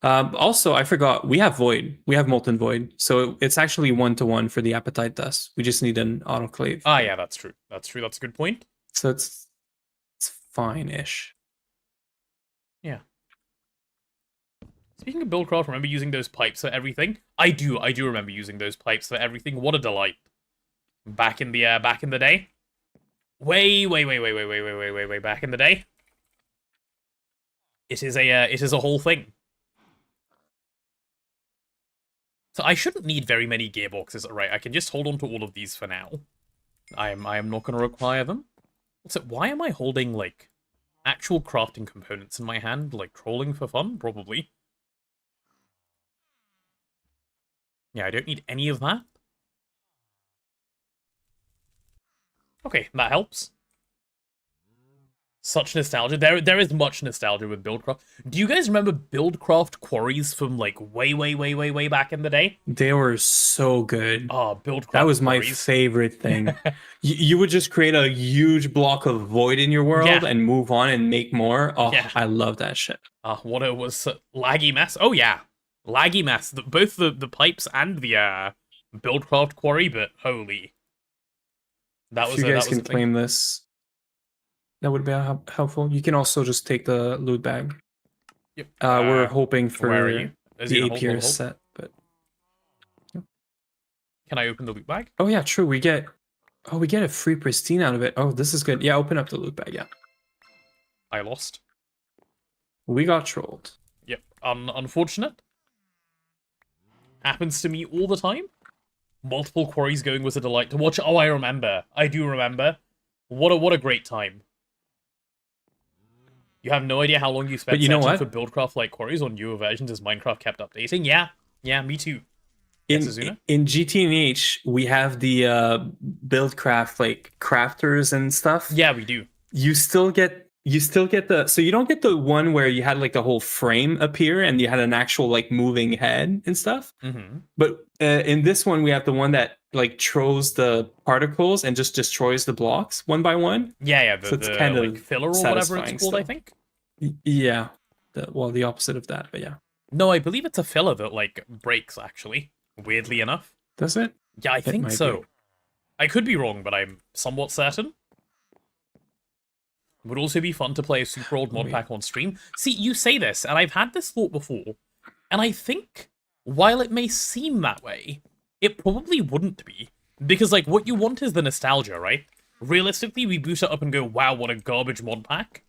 Also, I forgot, we have Void. We have Molten Void. So it's actually 1-to-1 for the Appetite Dust. We just need an autoclave. Ah, yeah, that's true. That's true. That's a good point. So it's fine-ish. Yeah. Speaking of Buildcraft, remember using those pipes for everything? I do remember using those pipes for everything. What a delight. Back in the day. Way back in the day. It is a whole thing. So I shouldn't need very many gearboxes, right? I can just hold on to all of these for now. I am not going to require them. So why am I holding, like, actual crafting components in my hand? Like, trolling for fun? Probably. Yeah, I don't need any of that. Okay, that helps. Such nostalgia. There is much nostalgia with Buildcraft. Do you guys remember Buildcraft quarries from, like, way back in the day? They were so good. Oh, Buildcraft That was quarries. my favorite thing. You would just create a huge block of void in your world and move on and make more. Oh, yeah. I love that shit. What it was, laggy mess. Oh, yeah. Laggy mess. Both the pipes and the Buildcraft quarry, but holy. That was if you guys can claim this, that would be helpful. You can also just take the loot bag. Yep. We're hoping for the APR set, but can I open the loot bag? Oh yeah, true. We get a free pristine out of it. Oh, this is good. Yeah, open up the loot bag. Yeah. I lost. We got trolled. Yep. Unfortunate. Happens to me all the time. Multiple quarries going was a delight to watch. Oh, I remember. I do remember. What a great time. You have no idea how long you spent searching for Buildcraft like quarries on newer versions as Minecraft kept updating. Yeah, me too. In GTNH, we have the Buildcraft like crafters and stuff. Yeah, we do. You still get the, so you don't get the one where you had like the whole frame appear and you had an actual like moving head and stuff. Mm-hmm. But in this one, we have the one that like throws the particles and just destroys the blocks one by one. Yeah. So it's kind of like filler or whatever it's called, I think. Yeah. The opposite of that, but yeah. No, I believe it's a filler that like breaks actually. Weirdly enough. Does it? Yeah, I think so. Be. I could be wrong, but I'm somewhat certain. Would also be fun to play a super old mod pack on stream. See, you say this, and I've had this thought before, and I think, while it may seem that way, it probably wouldn't be. Because, like, what you want is the nostalgia, right? Realistically, we boot it up and go, wow, what a garbage mod pack.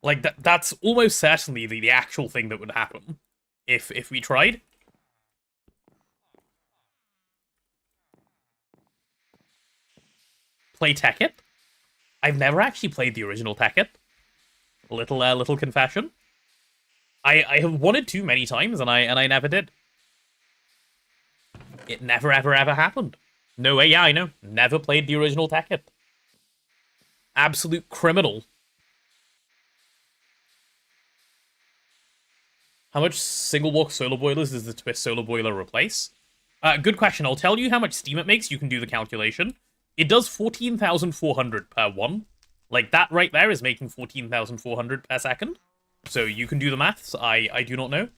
Like, that's almost certainly the actual thing that would happen if we tried. Play Tekkit. I've never actually played the original Tekkit. Little confession. I have wanted to many times, and I never did. It never ever happened. No way. Yeah, I know. Never played the original Tekkit. Absolute criminal. How much single walk solar boilers does the Twist solar boiler replace? Good question. I'll tell you how much steam it makes. You can do the calculation. It does 14,400 per one. Like, that right there is making 14,400 per second. So you can do the maths. I do not know.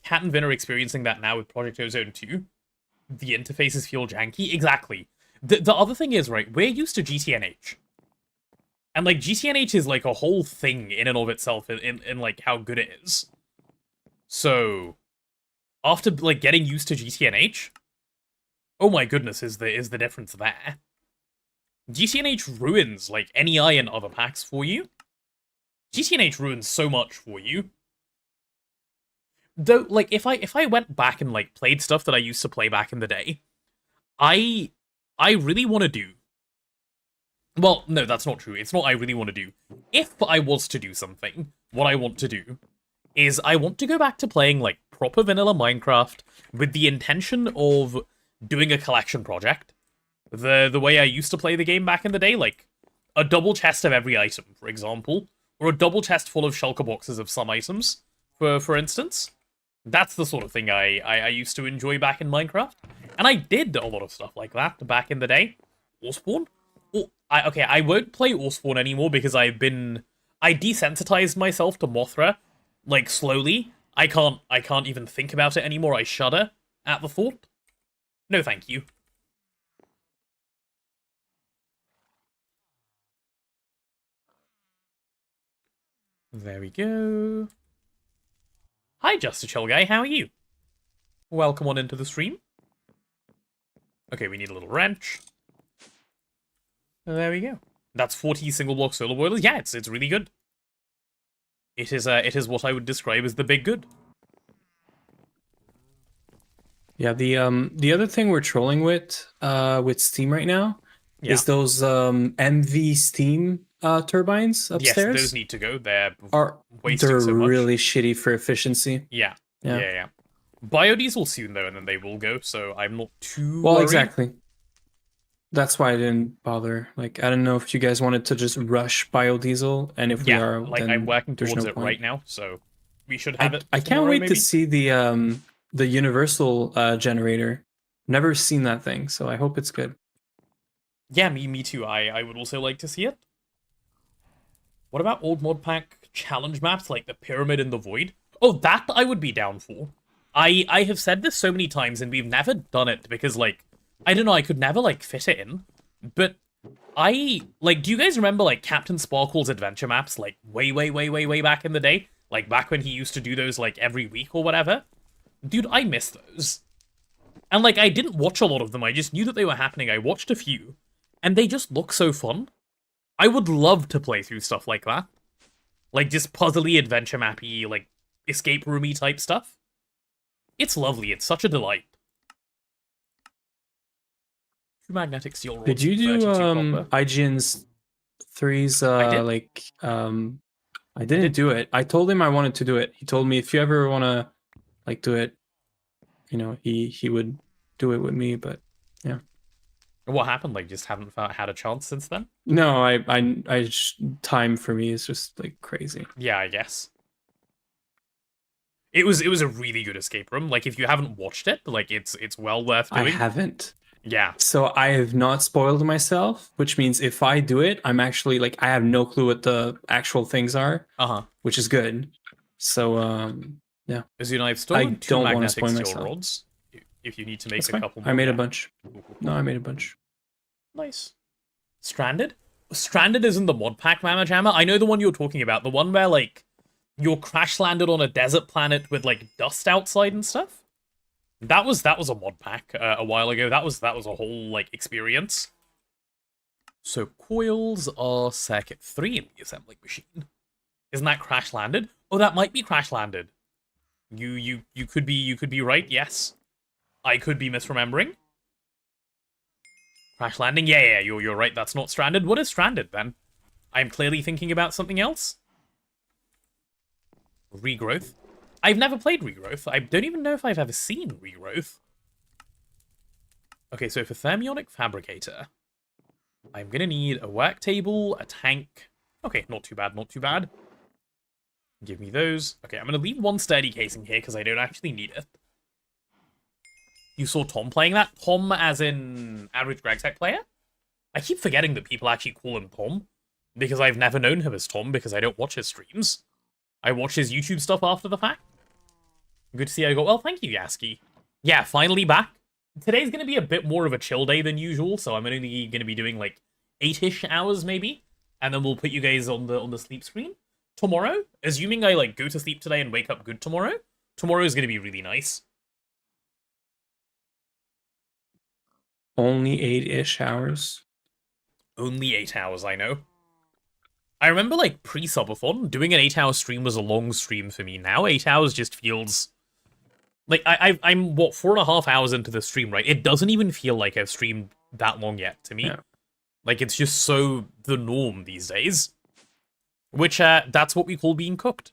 Cat and Vin are experiencing that now with Project Ozone 2. The interfaces feel janky. Exactly. The other thing is, right, we're used to GTNH. And, like, GTNH is, like, a whole thing in and of itself in like, how good it is. So, after, like, getting used to GTNH... Oh my goodness, is the difference there. GTNH ruins, like, NEI and other packs for you. GTNH ruins so much for you. Though, like, if I went back and, like, played stuff that I used to play back in the day, I really want to do Well, no, that's not true. It's not I really want to do. If I was to do something, what I want to do is I want to go back to playing, like, proper vanilla Minecraft with the intention of doing a collection project. The way I used to play the game back in the day, like, a double chest of every item, for example, or a double chest full of shulker boxes of some items, for instance. That's the sort of thing I used to enjoy back in Minecraft. And I did a lot of stuff like that back in the day. Allspawn? Okay, I won't play Allspawn anymore because I desensitized myself to Mothra, like, slowly. I can't even think about it anymore. I shudder at the thought. No thank you. There we go. Hi, Just a Chill Guy, how are you? Welcome on into the stream. Okay, we need a little wrench. There we go. That's 40 single block solar boilers. Yeah, it's really good. It is what I would describe as the big good. Yeah, the other thing we're trolling with Steam right now is those MV Steam turbines upstairs. Yes, those need to go. They're wasting so much. Really shitty for efficiency. Yeah. Biodiesel soon though, and then they will go. So I'm not too well. Worried. Exactly. That's why I didn't bother. Like, I don't know if you guys wanted to just rush biodiesel, and if we are, like, then I'm working towards no it point. Right now, so we should have it. I can't wait maybe? to see the universal generator. Never seen that thing, so I hope it's good. Yeah, me too. I would also like to see it. What about old mod pack challenge maps like the Pyramid in the Void? Oh, that I would be down for. I have said this so many times, and we've never done it because, like, I don't know, I could never, like, fit it in. But do you guys remember, like, Captain Sparkle's adventure maps, like, way back in the day? Like, back when he used to do those, like, every week or whatever? Dude, I miss those. And, like, I didn't watch a lot of them, I just knew that they were happening. I watched a few, and they just look so fun. I would love to play through stuff like that. Like, just puzzly, adventure mappy, like, escape roomy type stuff. It's lovely, it's such a delight. Magnetic steel rods. Did you do IGN's 3's I didn't do it. I told him I wanted to do it. He told me if you ever want to like do it, you know, he would do it with me, but yeah. What happened? Like, just haven't had a chance since then? No, I time for me is just like crazy. Yeah, I guess. It was a really good escape room. Like, if you haven't watched it, like, it's well worth doing. I haven't. Yeah. So I have not spoiled myself, which means if I do it, I'm actually like I have no clue what the actual things are. Which is good. So yeah. As you know, I've stolen two magnetic steel rods. If you need to make a couple more. I made a bunch. No, I made a bunch. Nice. Stranded? Stranded isn't the mod pack, Mama Jamma. I know the one you're talking about. The one where, like, you're crash landed on a desert planet with, like, dust outside and stuff. That was a mod pack a while ago. That was a whole, like, experience. So coils are circuit 3 in the assembling machine. Isn't that crash landed? Oh, that might be crash landed. You could be right. Yes, I could be misremembering. Crash landing. Yeah. You're right. That's not stranded. What is stranded then? I'm clearly thinking about something else. Regrowth. I've never played Regrowth. I don't even know if I've ever seen Regrowth. Okay, so for Thermionic Fabricator, I'm gonna need a work table, a tank. Okay, not too bad, not too bad. Give me those. Okay, I'm gonna leave one sturdy casing here because I don't actually need it. You saw Tom playing that? Tom as in average GregTech player? I keep forgetting that people actually call him Tom, because I've never known him as Tom because I don't watch his streams. I watch his YouTube stuff after the fact. Good to see I go, well, thank you, Yaski. Yeah, finally back. Today's going to be a bit more of a chill day than usual, so I'm only going to be doing like 8-ish hours maybe, and then we'll put you guys on the sleep screen. Tomorrow, assuming I like go to sleep today and wake up good tomorrow is going to be really nice. Only 8-ish hours? Only 8 hours, I know. I remember, like, pre-subathon, doing an 8-hour stream was a long stream for me. Now 8 hours just feels... Like, I'm, what, 4.5 hours into the stream, right? It doesn't even feel like I've streamed that long yet, to me. Yeah. Like, it's just so the norm these days. Which, that's what we call being cooked.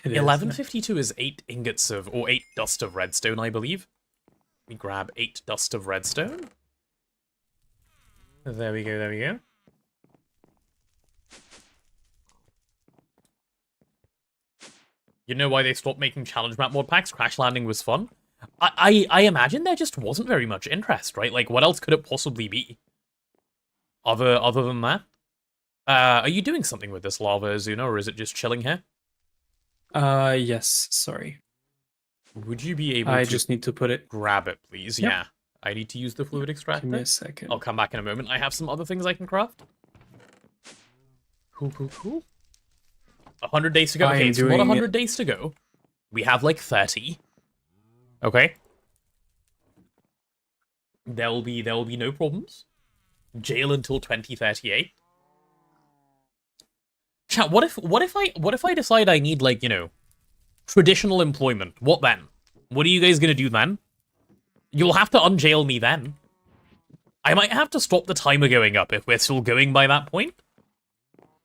It is. 1152 is 8 ingots of, or 8 dust of redstone, I believe. We grab 8 dust of redstone. There we go, there we go. You know why they stopped making challenge map mod packs? Crash Landing was fun. I imagine there just wasn't very much interest, right? Like, what else could it possibly be? Other than that? Are you doing something with this lava, Azuna, or is it just chilling here? Yes, sorry. Would you be able I to just need to put it. grab it, please? Yep. Yeah. I need to use the fluid extractor. Give me a second. I'll come back in a moment. I have some other things I can craft. Cool, cool, cool. 100 days to go. Okay, it's not 100 days to go. We have like 30. Okay. There will be no problems. Jail until 2038. Chat, what if I decide I need, like, you know, traditional employment? What then? What are you guys gonna do then? You'll have to unjail me then. I might have to stop the timer going up if we're still going by that point.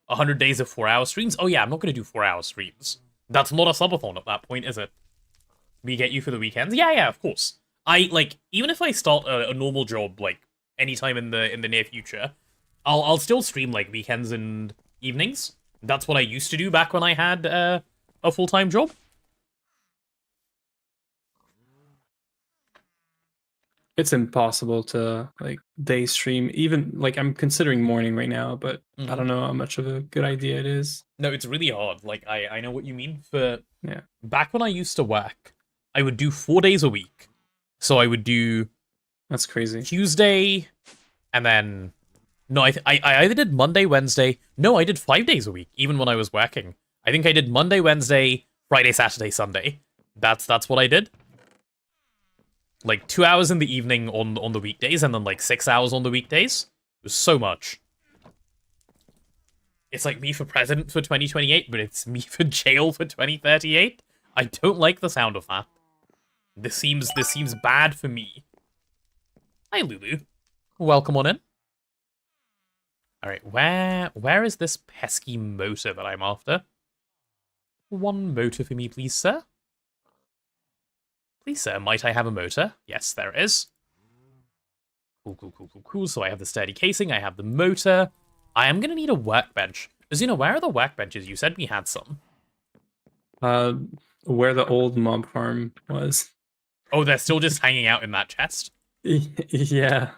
100 days of 4-hour streams? Oh yeah, I'm not gonna do 4-hour streams. That's not a subathon at that point, is it? We get you for the weekends? Yeah, of course. Like, even if I start a normal job, like, anytime in the near future, I'll still stream, like, weekends and evenings. That's what I used to do back when I had a full-time job. It's impossible to, like, day stream. Even, like, I'm considering morning right now, but I don't know how much of a good idea it is. No, it's really hard. Like, I know what you mean. Yeah. Back when I used to work, I would do 4 days a week. So I would do... That's crazy. Tuesday, and then... No, I either did Monday, Wednesday... No, I did 5 days a week, even when I was working. I think I did Monday, Wednesday, Friday, Saturday, Sunday. That's what I did. Like, 2 hours in the evening on the weekdays, and then, like, 6 hours on the weekdays. It was so much. It's like me for president for 2028, but it's me for jail for 2038. I don't like the sound of that. This seems bad for me. Hi, Lulu. Welcome on in. Alright, where is this pesky motor that I'm after? One motor for me, please, sir. Please, sir, might I have a motor? Yes, there it is. Cool. So I have the sturdy casing, I have the motor. I am going to need a workbench. Azuna, where are the workbenches? You said we had some. Where the old mob farm was. Oh, they're still just hanging out in that chest? Yeah.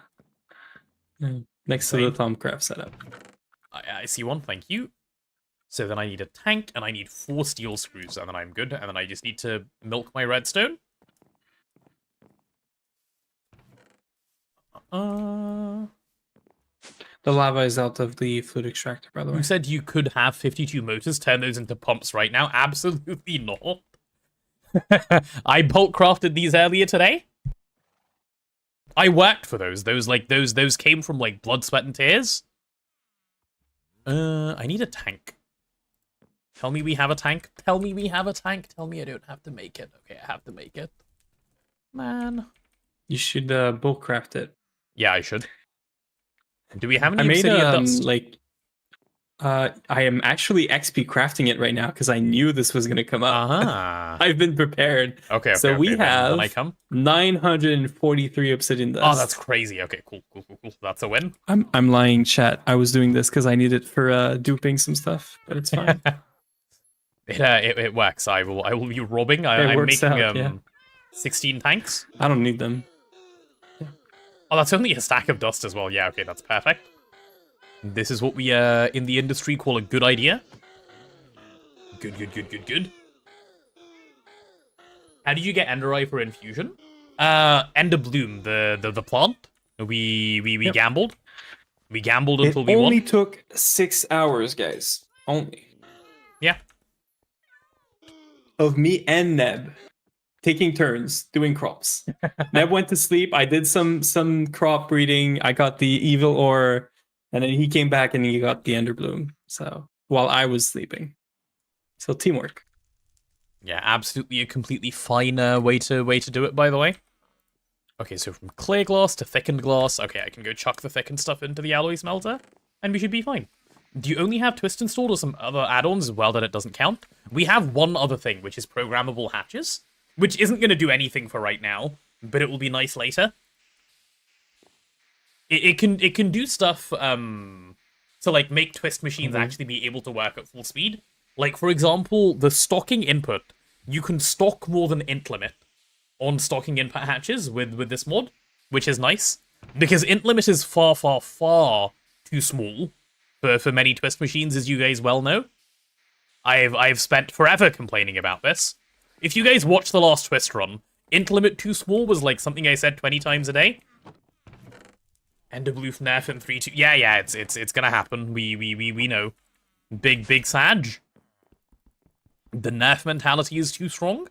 Next to the Thumbcraft setup. I see one, thank you. So then I need a tank, and I need 4 steel screws, and then I'm good. And then I just need to milk my redstone. The lava is out of the fluid extractor, by the way. You said you could have 52 motors, turn those into pumps right now? Absolutely not. I bulk crafted these earlier today. I worked for those. Those came from, like, blood, sweat, and tears. I need a tank. Tell me we have a tank. Tell me we have a tank. Tell me I don't have to make it. Okay, I have to make it. Man. You should bulk craft it. Yeah, I should. Do we have any I made obsidian dust? like I am actually XP crafting it right now because I knew this was gonna come up. I've been prepared. Okay. So we have when I come 943 obsidian dust. Oh, that's crazy. Okay, cool. That's a win. I'm lying, chat. I was doing this because I need it for duping some stuff, but it's fine. It works. I will be robbing. I'm making 16 tanks. I don't need them. Oh, that's only a stack of dust as well. Yeah, okay, that's perfect. This is what we in the industry call a good idea. Good. How did you get Ender Eye for infusion? Ender Bloom, the plant. We gambled. We gambled until we won. It only took 6 hours, guys. Only. Yeah. Of me and Neb taking turns doing crops. Neb went to sleep. I did some crop breeding. I got the evil ore, and then he came back and he got the Ender Bloom. So while I was sleeping. So teamwork. Yeah, absolutely a completely fine way to do it, by the way. Okay, so from clear glass to thickened glass. Okay, I can go chuck the thickened stuff into the alloy smelter, and we should be fine. Do you only have twist installed or some other add-ons as well that it doesn't count? We have one other thing, which is programmable hatches, which isn't going to do anything for right now, but it will be nice later. It can do stuff to like make twist machines actually be able to work at full speed. Like, for example, the stocking input. You can stock more than int limit on stocking input hatches with this mod, which is nice. Because int limit is far, far, far too small for many twist machines, as you guys well know. I've spent forever complaining about this. If you guys watch the last twist run, int limit too small was like something I said 20 times a day. End of Loof nerf in 3-2. Yeah, it's gonna happen. We know. Big Sag. The nerf mentality is too strong.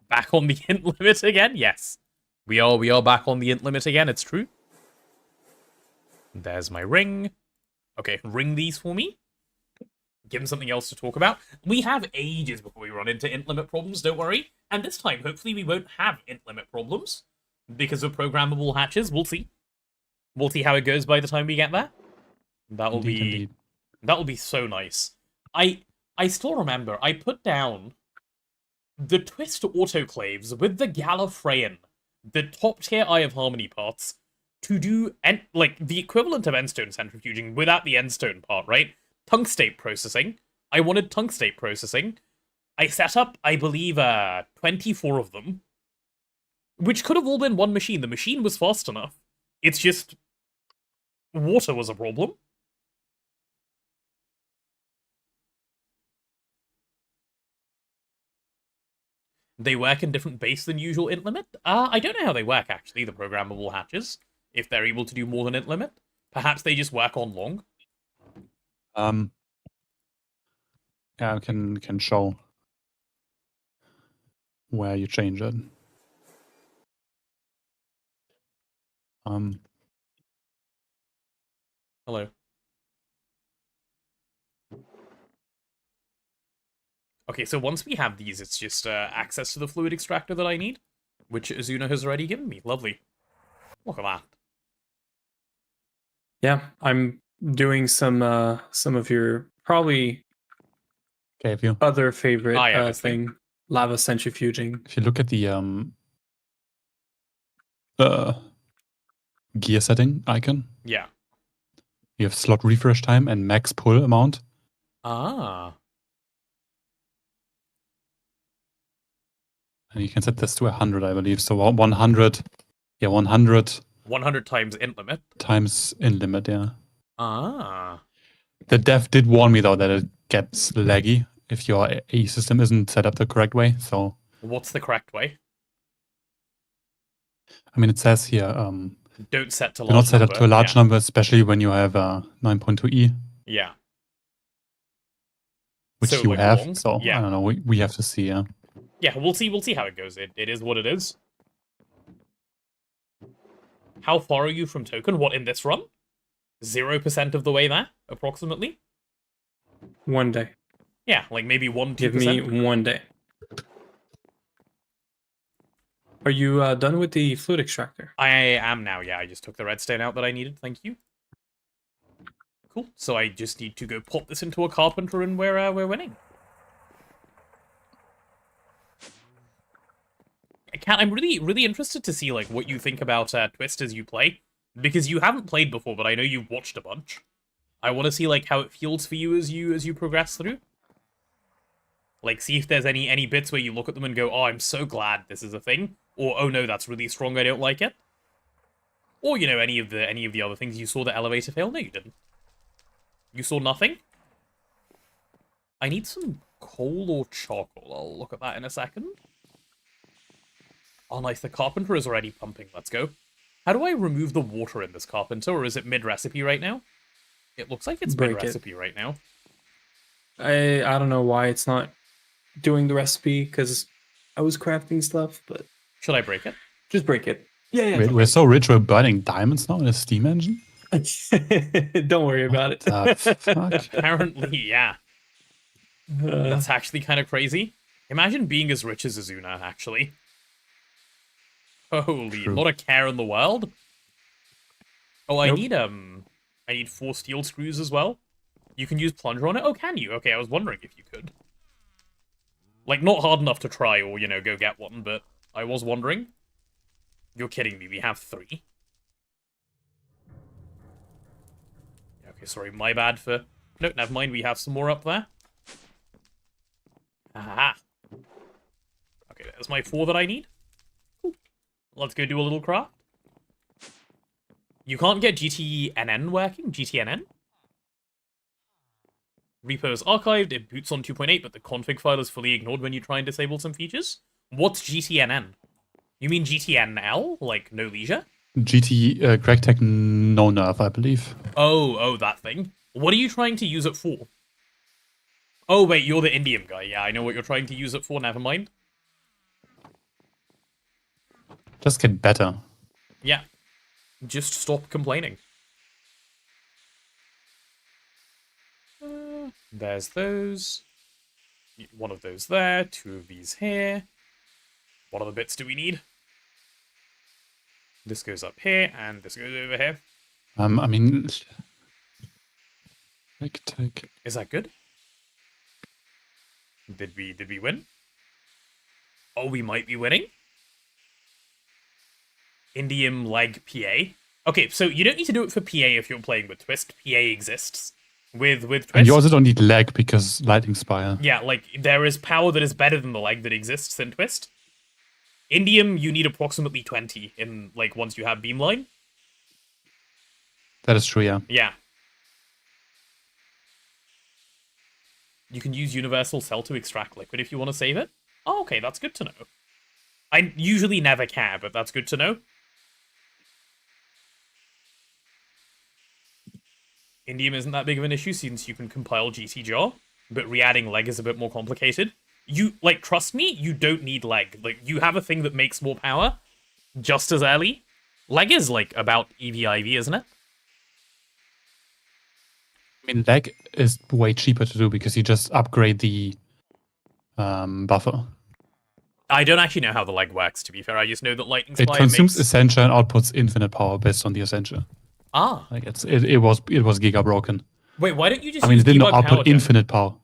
Back on the int limit again? Yes. We are back on the int limit again, it's true. There's my ring. Okay, ring these for me. Give him something else to talk about. We have ages before we run into int limit problems, don't worry. And this time, hopefully we won't have int limit problems. Because of programmable hatches, we'll see. We'll see how it goes by the time we get there. That'll be so nice. I still remember, I put down the twist autoclaves with the Gallifreyan, the top tier Eye of Harmony parts, to do like the equivalent of endstone centrifuging without the endstone part, right? Tungstate processing. I wanted tungstate processing. I set up, I believe, 24 of them, which could have all been one machine. The machine was fast enough. It's just water was a problem. They work in different base than usual int limit? I don't know how they work, actually, the programmable hatches. If they're able to do more than int limit. Perhaps they just work on long. Yeah, I can show where you change it. Hello. Okay, so once we have these, it's just access to the fluid extractor that I need, which Azuna has already given me. Lovely. Look at that. Yeah, I'm doing some of your probably other favorite thing, lava centrifuging. If you look at the gear setting icon, yeah, you have slot refresh time and max pull amount. Ah. And you can set this to 100, I believe. So 100, yeah, 100. 100 times int limit. Times int limit, yeah. Ah. The dev did warn me, though, that it gets laggy if your AE system isn't set up the correct way. So what's the correct way? I mean, it says here, don't set to large do not set number. up to a large number, especially when you have a 9.2e. Yeah. Which so, you like, have. long? So yeah. I don't know. We have to see. Yeah. Yeah, we'll see how it goes. It is what it is. How far are you from token? What, in this run? 0% of the way there, approximately? One day. Yeah, like maybe 1-2%. Give me 1 day. Are you done with the fluid extractor? I am now, yeah. I just took the redstone out that I needed, thank you. Cool. So I just need to go pop this into a carpenter and we're winning. I'm really interested to see like what you think about Twist as you play, because you haven't played before, but I know you've watched a bunch. I want to see like how it feels for you as you progress through. Like, see if there's any bits where you look at them and go, "Oh, I'm so glad this is a thing," or "Oh no, that's really strong. I don't like it." Or you know any of the other things. You saw the elevator fail? No, you didn't. You saw nothing. I need some coal or charcoal. I'll look at that in a second. Oh, nice. The carpenter is already pumping. Let's go. How do I remove the water in this carpenter, or is it mid-recipe right now? It looks like it's mid-recipe right now. I don't know why it's not doing the recipe, because I was crafting stuff, but... Should I break it? Just break it. Yeah. Wait, we're so rich we're burning diamonds now in a steam engine? Don't worry about it. Fuck? Apparently, yeah. That's actually kind of crazy. Imagine being as rich as Azuna, actually. Holy, True. not a care in the world. Oh, I Nope. need 4 steel screws as well. You can use plunger on it? Oh, can you? Okay, I was wondering if you could. Like, not hard enough to try or, you know, go get one, but I was wondering. You're kidding me, we have 3. Okay, sorry, my bad for... No, never mind, we have some more up there. Aha. Okay, there's my 4 that I need. Cool. Let's go do a little craft. You can't get GTNN working? GTNN? Repo is archived, it boots on 2.8, but the config file is fully ignored when you try and disable some features. What's GTNN? You mean GTNL? Like, no leisure? GT, GregTech no nerf, I believe. Oh, that thing. What are you trying to use it for? Oh, wait, you're the Indian guy. Yeah, I know what you're trying to use it for, never mind. Just get better. Yeah. Just stop complaining. There's those. One of those there. 2 of these here. What other bits do we need? This goes up here, and this goes over here. I mean, GregTech. Is that good? Did we win? Oh, we might be winning. Indium leg PA. Okay, so you don't need to do it for PA if you're playing with Twist. PA exists with Twist. And you also don't need lag because Lightning Spire. Yeah, like there is power that is better than the leg that exists in Twist. Indium, you need approximately 20 in like once you have Beamline. That is true, yeah. Yeah. You can use Universal Cell to extract liquid if you want to save it. Oh, okay, that's good to know. I usually never care, but that's good to know. Indium isn't that big of an issue since you can compile GTJAR, but re-adding leg is a bit more complicated. You, like, trust me, you don't need leg. Like, you have a thing that makes more power just as early. Leg is, like, about EV/IV, isn't it? I mean, lag is way cheaper to do because you just upgrade the buffer. I don't actually know how the leg works, to be fair. I just know that Lightning It Spire consumes makes... Essentia and outputs infinite power based on the Essentia. Ah. Like it was giga broken. Wait, why don't you just I mean, use it didn't debug power output gen? infinite power.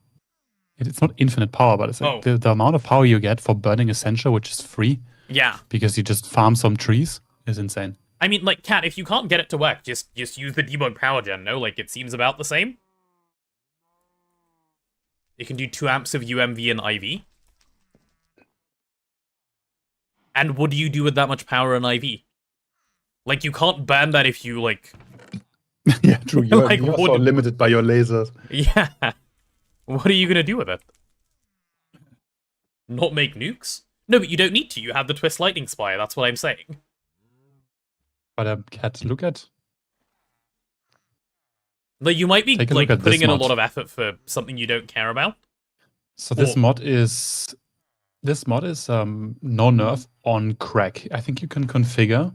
It's not infinite power, but it's like the amount of power you get for burning Essentia, which is free. Yeah. Because you just farm some trees, is insane. I mean, like, Cat, if you can't get it to work, just use the debug power gen, no? Like, it seems about the same. It can do 2 amps of UMV and IV. And what do you do with that much power in IV? Like, you can't burn that if you, like... Yeah, true. You're, Like, you're what- so limited by your lasers. Yeah. What are you gonna do with it? Not make nukes? No, but you don't need to. You have the Twist Lightning Spire, that's what I'm saying. But Cat, look at... Like, you might be, Take a like, look at putting this in a mod. lot of effort for something you don't care about. So this mod is... This mod is no nerf on crack. I think you can configure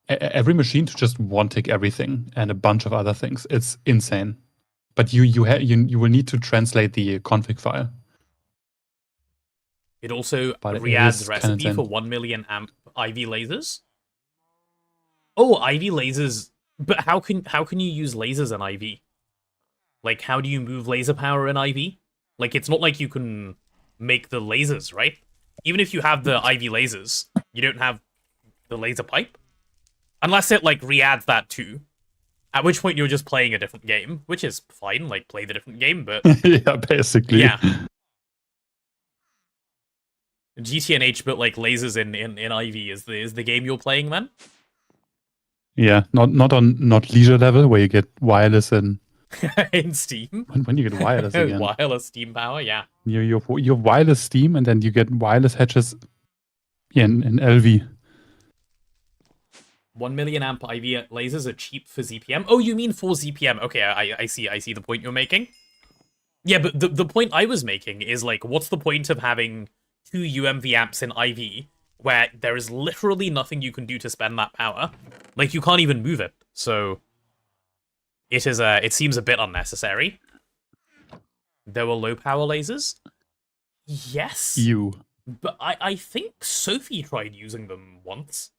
every machine to just one-tick everything and a bunch of other things. It's insane. But you will need to translate the config file. It also But it re-adds is recipe kinda for 1 million amp IV lasers. Oh, IV lasers. But how can you use lasers in IV? Like, how do you move laser power in IV? Like, it's not like you can make the lasers, right? Even if you have the IV lasers, you don't have the laser pipe. Unless it, like, re-adds that too. At which point you're just playing a different game, which is fine, like, play the different game, but... Yeah, basically. Yeah. GTNH, but, like, lasers in IV is the game you're playing, then? Yeah, not leisure level where you get wireless and In Steam? when you get wireless again. Wireless Steam power, yeah. You have wireless Steam and then you get wireless hatches in LV. 1 million amp IV lasers are cheap for ZPM. Oh, you mean for ZPM? Okay, I see the point you're making. Yeah, but the point I was making is, like, what's the point of having 2 UMV amps in IV where there is literally nothing you can do to spend that power? Like, you can't even move it. So it seems a bit unnecessary. There were low power lasers? Yes. You. But I think Sophie tried using them once.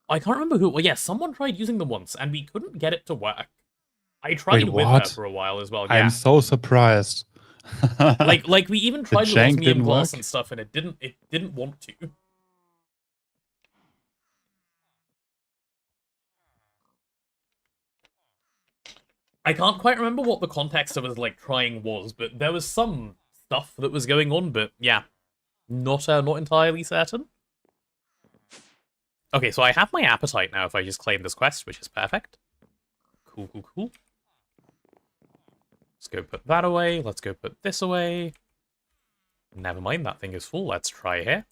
I can't remember who. Well, yeah, someone tried using them once, and we couldn't get it to work. I tried with her what? for a while as well. I'm Yeah, so surprised. like we even tried with jank osmium didn't glass work? and stuff, and it didn't want to. I can't quite remember what the context of us like trying was, but there was some stuff that was going on. But yeah, not entirely certain. Okay, so I have my appetite now. If I just claim this quest, which is perfect. Cool, cool, cool. Let's go put that away. Let's go put this away. Never mind, that thing is full. Let's try here.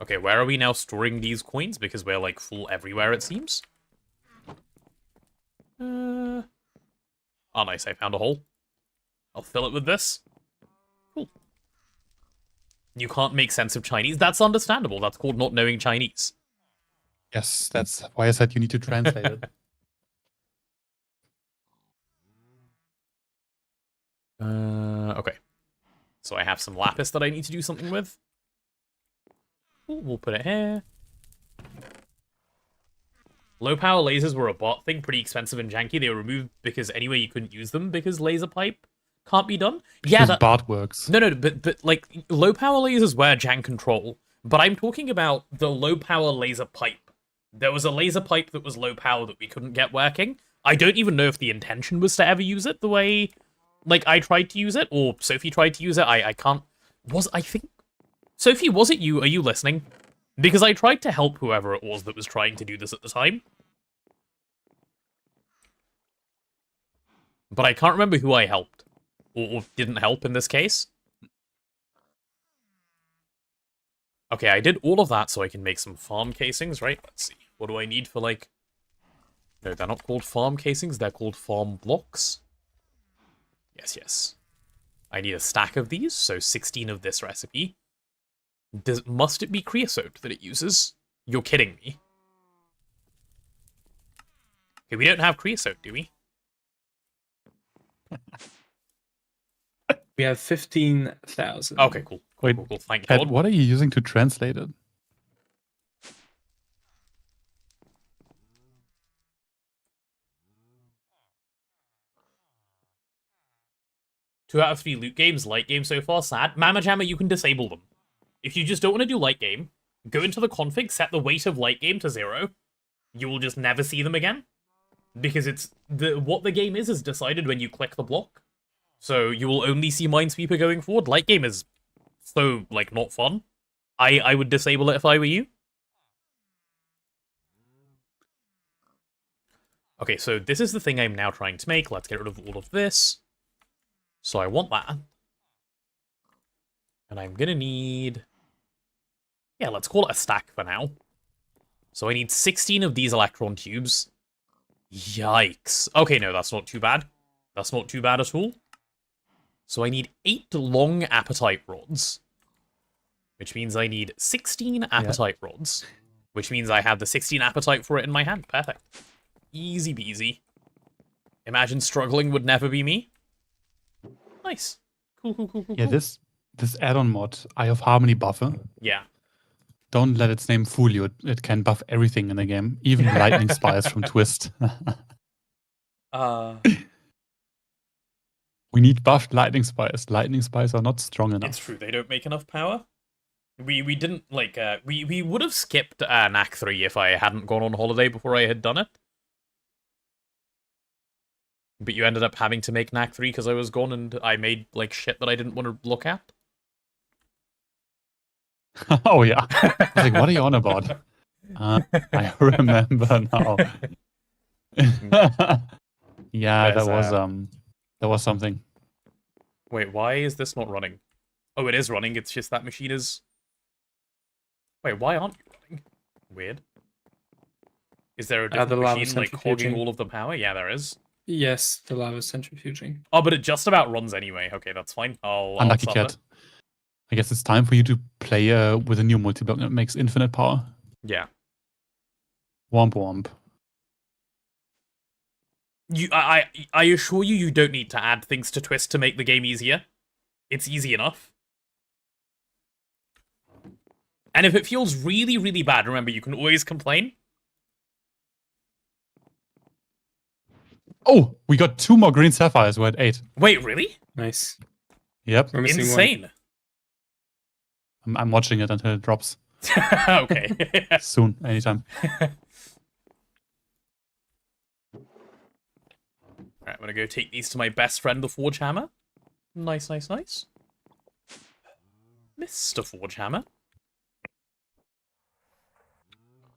Okay, where are we now storing these coins? Because we're, like, full everywhere, it seems. Oh, nice. I found a hole. I'll fill it with this. Cool. You can't make sense of Chinese. That's understandable. That's called not knowing Chinese. Yes, that's why I said you need to translate it. Okay. So I have some lapis that I need to do something with. Ooh, we'll put it here. Low power lasers were a bot thing, pretty expensive and janky. They were removed because anyway you couldn't use them because laser pipe can't be done. Yeah, Because bot works. No, but like low power lasers were jank control. But I'm talking about the low power laser pipe. There was a laser pipe that was low power that we couldn't get working. I don't even know if the intention was to ever use it the way, like, I tried to use it, or Sophie tried to use it. I can't... I think... Sophie, was it you? Are you listening? Because I tried to help whoever it was that was trying to do this at the time. But I can't remember who I helped. Or didn't help in this case. Okay, I did all of that so I can make some farm casings, right? Let's see. What do I need for, like... No, they're not called farm casings. They're called farm blocks. Yes, yes. I need a stack of these, so 16 of this recipe. Must it be creosote that it uses? You're kidding me. Okay, we don't have creosote, do we? We have 15,000. Okay, cool. Wait, Cool. Thank Ed, God. what are you using to translate it? Two out of 3 loot games, light game so far, sad. Mama Jamma, you can disable them. If you just don't want to do light game, go into the config, set the weight of light game to 0. You will just never see them again. Because it's what the game is decided when you click the block. So you will only see Minesweeper going forward. Light game is so, like, not fun. I would disable it if I were you. Okay, so this is the thing I'm now trying to make. Let's get rid of all of this. So I want that. And I'm gonna need... Yeah, let's call it a stack for now. So I need 16 of these electron tubes. Yikes. Okay, no, that's not too bad. That's not too bad at all. So I need 8 long appetite rods. Which means I need 16 appetite rods. Which means I have the 16 appetite for it in my hand. Perfect. Easy peasy. Imagine struggling would never be me. Nice. Cool. Yeah, this add-on mod, Eye of Harmony buffer. Yeah. Don't let its name fool you. It can buff everything in the game, even lightning spires from Twist. We need buffed lightning spires. Lightning spires are not strong enough. It's true, they don't make enough power. We didn't, like, we would have skipped NAC 3 if I hadn't gone on holiday before I had done it. But you ended up having to make NAC 3 because I was gone and I made, like, shit that I didn't want to look at. Oh, yeah. I was like, what are you on about? I remember now. Yeah, that was something. Wait, why is this not running? Oh, it is running, it's just that machine is... Wait, why aren't you running? Weird. Is there a different machine, like, hogging all of the power? Yeah, there is. Yes, the lava centrifuging. Oh, but it just about runs anyway. Okay, that's fine. I'll Unlucky stop cat. it. I guess it's time for you to play with a new multi-block that makes infinite power. Yeah. Womp womp. I assure you, you don't need to add things to Twist to make the game easier. It's easy enough. And if it feels really, really bad, remember, you can always complain. Oh, we got 2 more green sapphires. We're at 8. Wait, really? Nice. Yep. We're missing Insane. I'm watching it until it drops. Okay. Soon, anytime. Alright, I'm gonna go take these to my best friend, the Forge Hammer. Nice, nice, nice. Mr. Forge Hammer.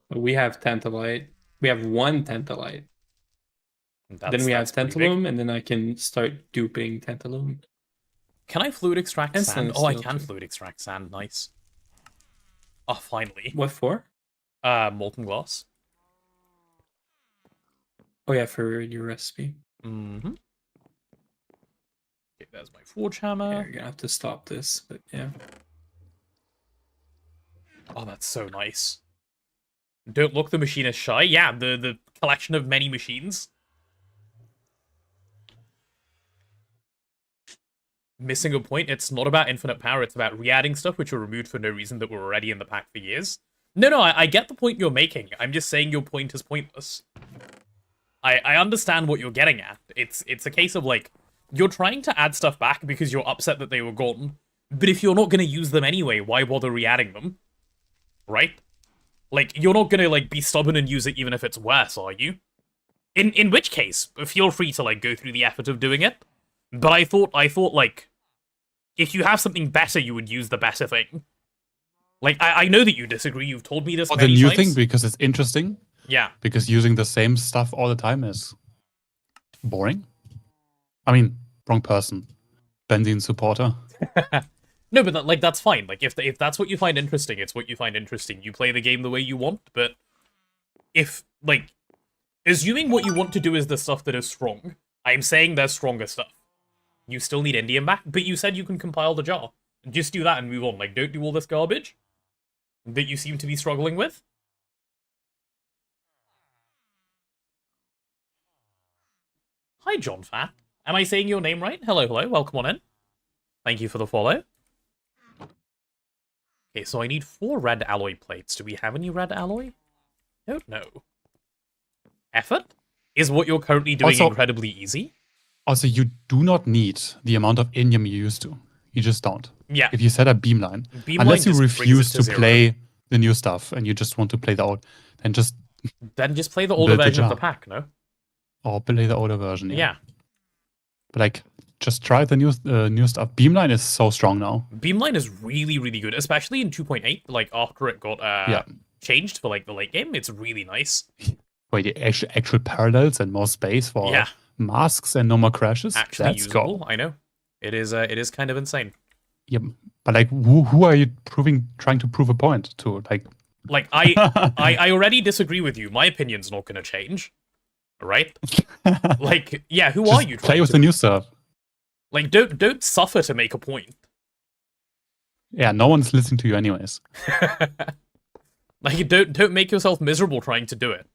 one. We have Tantalite. We have 1 Tantalite. Then we have That's pretty big. Tantalum, and then I can start duping Tantalum. Can I fluid extract And sand? stainless Oh, I steel, can too. fluid extract sand. Nice. Oh, finally. What for? Molten glass. Oh yeah, for your recipe. Mm-hmm. Okay, there's my Forge Yeah, Hammer. you're gonna have to stop this, but yeah. Oh, that's so nice. Don't look, the machine is shy. Yeah, the collection of many machines. Missing a point. It's not about infinite power. It's about re-adding stuff which were removed for no reason that were already in the pack for years. No, I get the point you're making. I'm just saying your point is pointless. I understand what you're getting at. It's a case of, like, you're trying to add stuff back because you're upset that they were gone. But if you're not going to use them anyway, why bother re-adding them? Right? Like, you're not going to, like, be stubborn and use it even if it's worse, are you? In which case, feel free to, like, go through the effort of doing it. But I thought, like, if you have something better, you would use the better thing. Like, I know that you disagree. You've told me this Or the many new times. thing, because it's interesting. Yeah. Because using the same stuff all the time is boring. I mean, wrong person. Benzene supporter. No, but that's fine. Like, if that's what you find interesting, it's what you find interesting. You play the game the way you want, but if, like, assuming what you want to do is the stuff that is strong, I'm saying there's stronger stuff. You still need Indian back, but you said you can compile the jar. Just do that and move on. Like, don't do all this garbage that you seem to be struggling with. Hi, John Fat. Am I saying your name right? Hello, hello. Welcome on in. Thank you for the follow. Okay, so I need 4 red alloy plates. Do we have any red alloy? Don't know. Effort? Is what you're currently doing Also- incredibly easy? Also, you do not need the amount of indium you used to. You just don't. Yeah. If you set a beamline, Beamline unless you just brings refuse it to zero. play the new stuff and you just want to play the old, then just Then just play the older Build the version of the jar. pack, no? or play the older version. Yeah. But like, just try the new stuff. Beamline is so strong now. Beamline is really, really good, especially in 2.8. Like, after it got changed for, like, the late game. It's really nice. Wait, the actual parallels and more space for Yeah. masks and no more crashes. Actually Let's usable, go. I know. It is kind of insane. Yeah, but like, who are you trying to prove a point to? Like, Like, I already disagree with you. My opinion's not going to change. Right? Like, yeah, who are just you? play trying with to the new stuff. Like, don't suffer to make a point. Yeah, no one's listening to you anyways. Like, don't make yourself miserable trying to do it.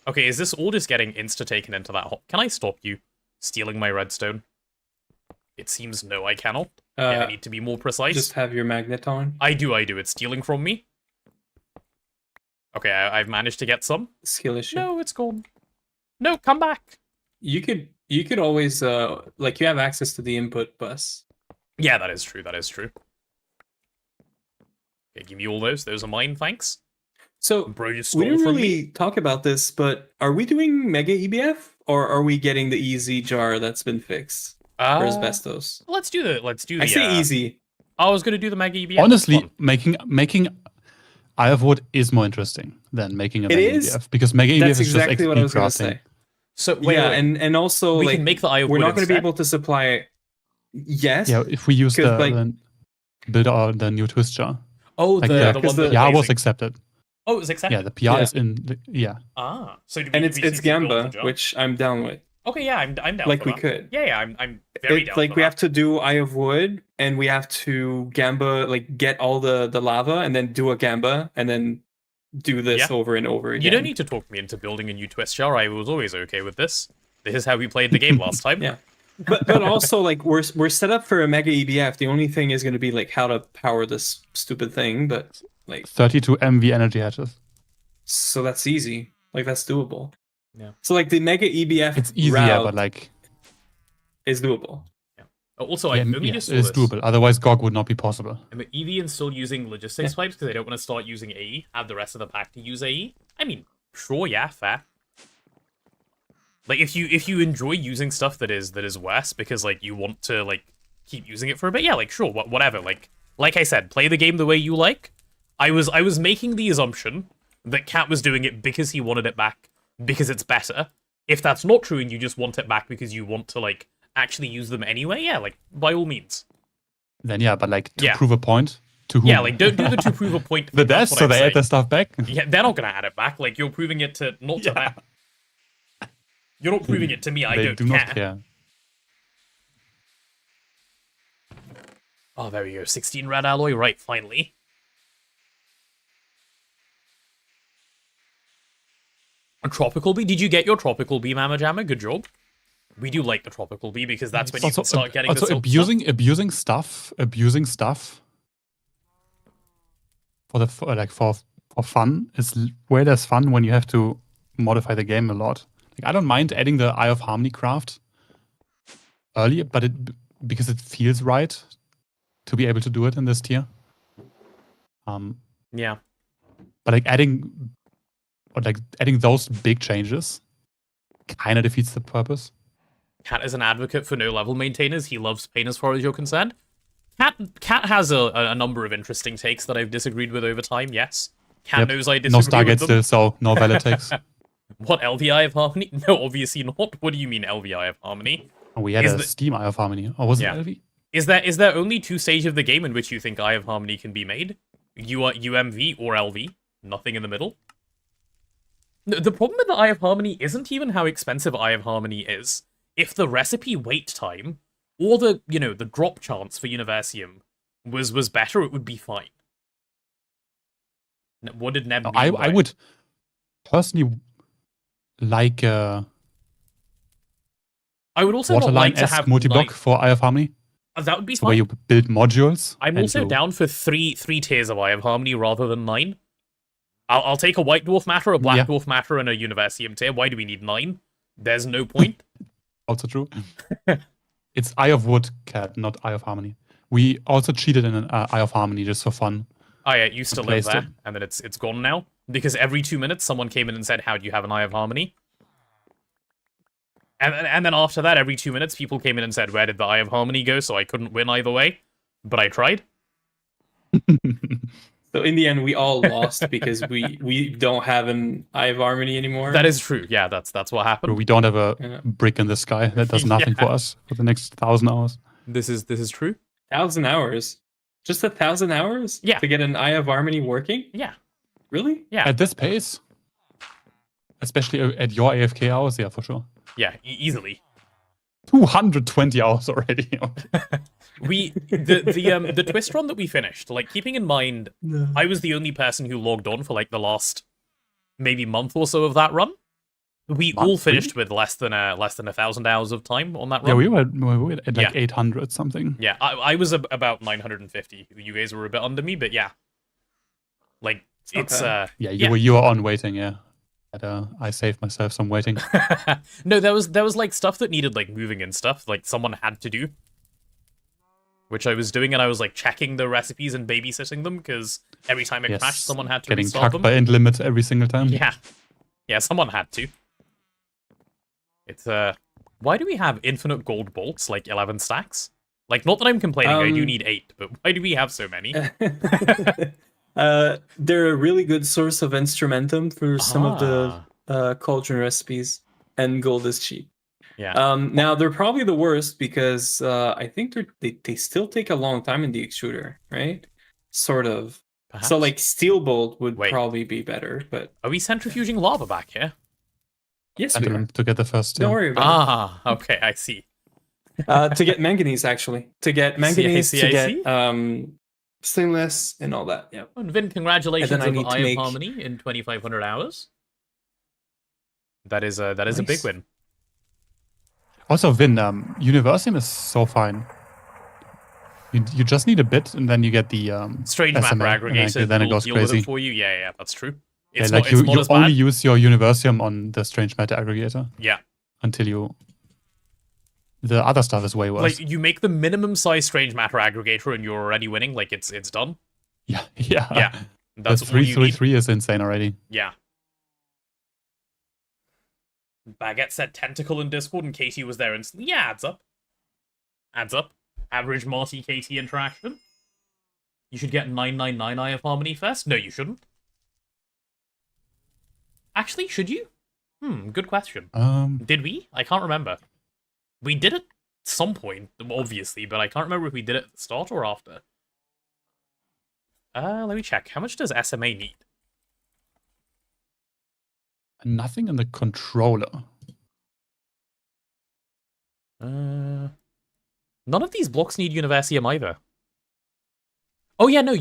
Okay, is this all just getting insta-taken into that hole? Can I stop you stealing my redstone? It seems no, I cannot. I need to be more precise. Just have your magnet on. I do. It's stealing from me. Okay, I've managed to get some. Skill issue. No, it's gone. No, come back. You could always like, you have access to the input bus. Yeah, that is true. Okay, give me all those. Those are mine, thanks. So Bro, you we stole didn't from really me. talk about this, but are we doing Mega EBF or are we getting the easy jar that's been fixed for asbestos? Let's do the. I say easy. I was gonna do the Mega EBF. Honestly, Fun. making Ironwood is more interesting than making a It Mega is? EDF, because Mega EDF That's is just exactly what I was XP gonna crafting. say. So wait, Yeah, wait. and also we like, can make the eye of we're wood not going to be instead. able to supply. Yes. Yeah, if we use 'Cause, the, like- the new twist jar. Oh, Like, the yeah, the 'cause one the that PR was basically- accepted. Oh, it was accepted. Yeah, the PR Yeah. is in. Yeah. Ah, so do we, And do it's we see if we build the Gamba, jar? which I'm down with. Okay, yeah, I'm down. Like, for we that. could. Yeah, I'm very down. Like, for we that. have to do Eye of Wood, and we have to Gamba, like, get all the lava, and then do a Gamba, and then do this Yeah. over and over again. You don't need to talk me into building a new twist jar. I was always okay with this. This is how we played the game last time. Yeah. but also like we're set up for a mega EBF. The only thing is going to be like how to power this stupid thing, but like 32 MV energy hatches. so that's easy. Like that's doable. Yeah. So like the mega EBF It's easier, route but like is doable. Also, I only yes, just it is saw this. doable. Otherwise, GoG would not be possible. I'm EV and still using logistics pipes because I don't want to start using AE. Have the rest of the pack to use AE. I mean, sure, yeah, fair. Like if you enjoy using stuff that is worse because like you want to like keep using it for a bit, yeah, like sure, whatever. Like I said, play the game the way you like. I was making the assumption that Cat was doing it because he wanted it back because it's better. If that's not true and you just want it back because you want to like actually use them anyway, yeah, like by all means. Then yeah, but like to prove a point to whom? Yeah, like don't do the to prove a point. The devs, so they add their stuff back. Yeah, they're not gonna add it back. Like you're proving it to not to them. You're not proving it to me. I They don't do not care. Oh, there we go. 16 red alloy. Right, finally. A tropical bee. Did you get your tropical bee, Mama Jamma? Good job. We do like the tropical bee because that's when you can start getting the silk abusing stuff for fun is way less fun when you have to modify the game a lot. Like I don't mind adding the Eye of Harmony craft early, but because it feels right to be able to do it in this tier. Yeah. But like adding those big changes kind of defeats the purpose. Cat is an advocate for no level maintainers. He loves pain as far as you're concerned. Cat has a number of interesting takes that I've disagreed with over time, yes. Cat knows I disagree no Stargate with them. still, so no valid takes. What, LVI of Harmony? No, obviously not. What do you mean LVI of Harmony? Oh, we had a Steam Eye of Harmony. Or was it LV? Is there only two stages of the game in which you think Eye of Harmony can be made? UMV or LV? Nothing in the middle? The problem with the Eye of Harmony isn't even how expensive Eye of Harmony is. If the recipe wait time, or the drop chance for Universium was better, it would be fine. What did Neb mean? I would personally like I would also not like to have multi-block for Eye of Harmony. That would be fine. Where you build modules. I'm also down for three tiers of Eye of Harmony rather than 9. I'll take a White Dwarf Matter, a Black Dwarf Matter, and a Universium tier. Why do we need 9? There's no point. Also true. It's Eye of Wood, Cat, not Eye of Harmony. We also cheated in an Eye of Harmony just for fun. Oh yeah, it used to live there, and then it's gone now. Because every 2 minutes, someone came in and said, how do you have an Eye of Harmony? And then after that, every 2 minutes, people came in and said, where did the Eye of Harmony go? So I couldn't win either way. But I tried. So in the end, we all lost because we don't have an Eye of Harmony anymore. That is true. Yeah, that's what happened. We don't have a brick in the sky that does nothing for us for the next 1,000 hours. This is true. 1,000 hours? Just 1,000 hours? Yeah. To get an Eye of Harmony working? Yeah. Really? Yeah. At this pace? Especially at your AFK hours? Yeah, for sure. Yeah, easily. 220 hours already. The twist run that we finished, like keeping in mind, I was the only person who logged on for like the last maybe month or so of that run. We all finished with less than 1,000 hours of time on that run. Yeah, we were at like 800 something. Yeah, I was about 950. You guys were a bit under me, but yeah, like it's you were on waiting, yeah. I saved myself some waiting. No, there was like stuff that needed like moving and stuff, like someone had to do, which I was doing, and I was like checking the recipes and babysitting them because every time it crashed, someone had to restart them. Getting cucked by end limit every single time. Yeah, someone had to. It's why do we have infinite gold bolts, like 11 stacks? Like, not that I'm complaining, I do need 8, but why do we have so many? They're a really good source of instrumentum for some of the cauldron recipes, and gold is cheap. Yeah. Now they're probably the worst because I think they still take a long time in the extruder, right? Sort of. Perhaps. So like steel bolt would probably be better, but are we centrifuging lava back here? Yes, we are. To get the first. Don't worry about it. Okay, I see. To get manganese, actually, to get manganese, to get stainless and all that. Yeah. And Vin, congratulations on Eye of Harmony in 2,500 hours. That is a big win. Also, Vin, Universium is so fine. You just need a bit, and then you get the Strange SMA, matter and aggregator then it will goes deal with crazy. it for you. Yeah, that's true. Yeah, It's like not, it's not you as only bad. use your Universium on the strange matter aggregator. Yeah. Until you. The other stuff is way worse. Like, you make the minimum size strange matter aggregator and you're already winning. Like, it's done. Yeah. Yeah. That's the all you need. 333 is insane already. Yeah. Baguette said tentacle in Discord and Katie was there instantly. Yeah, adds up. Adds up. Average Marty-Katie interaction. You should get 999 Eye of Harmony first. No, you shouldn't. Actually, should you? Good question. Did we? I can't remember. We did it at some point, obviously, but I can't remember if we did it at the start or after. Let me check. How much does SMA need? Nothing in the controller. None of these blocks need Universium either. Oh yeah, no,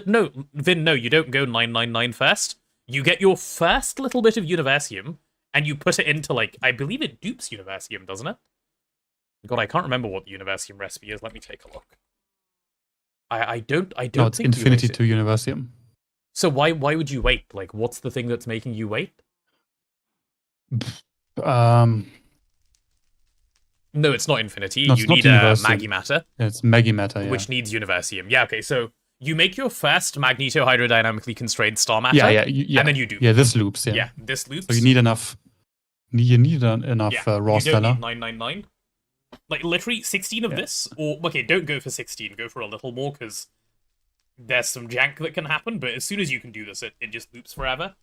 no, Vin, no, you don't go 999 first. You get your first little bit of Universium, and you put it into, like, I believe it dupes Universium, doesn't it? God, I can't remember what the Universium recipe is. Let me take a look. I don't No, it's think infinity to Universium. So why would you wait? Like, what's the thing that's making you wait? No, it's not infinity. No, you need Maggie Matter. It's Maggie Matter, yeah. Which needs Universium. Yeah, okay, so you make your first magneto-hydrodynamically constrained star matter, yeah, and then you do. Yeah, this loops, yeah. Yeah, this loops. So you need enough. You need enough raw you stellar. don't need 999. Like, literally, 16 of this, or, okay, don't go for 16, go for a little more, because there's some jank that can happen, but as soon as you can do this, it just loops forever.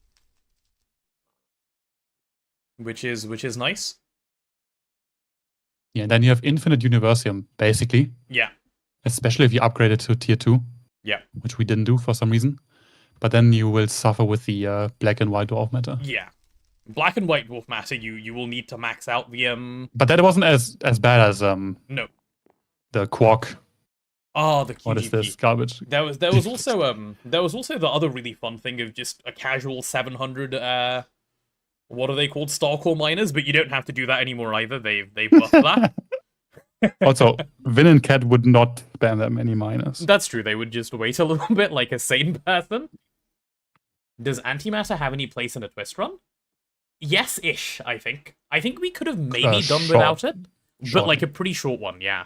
Which is nice. Yeah, then you have infinite Universium, basically. Yeah. Especially if you upgrade it to tier 2. Yeah. Which we didn't do for some reason. But then you will suffer with the black and white dwarf matter. Yeah. Black and white dwarf matter, you will need to max out the But that wasn't as bad as no. The quark. Oh, the QGP. What is this garbage? There was also the other really fun thing of just a casual 700 what are they called? Starcore miners, but you don't have to do that anymore either. They've buffed that. Also, Vin and Cat would not spam that many miners. That's true. They would just wait a little bit like a sane person. Does antimatter have any place in a twist run? Yes-ish, I think. I think we could have maybe done without it, but like a pretty short one, yeah.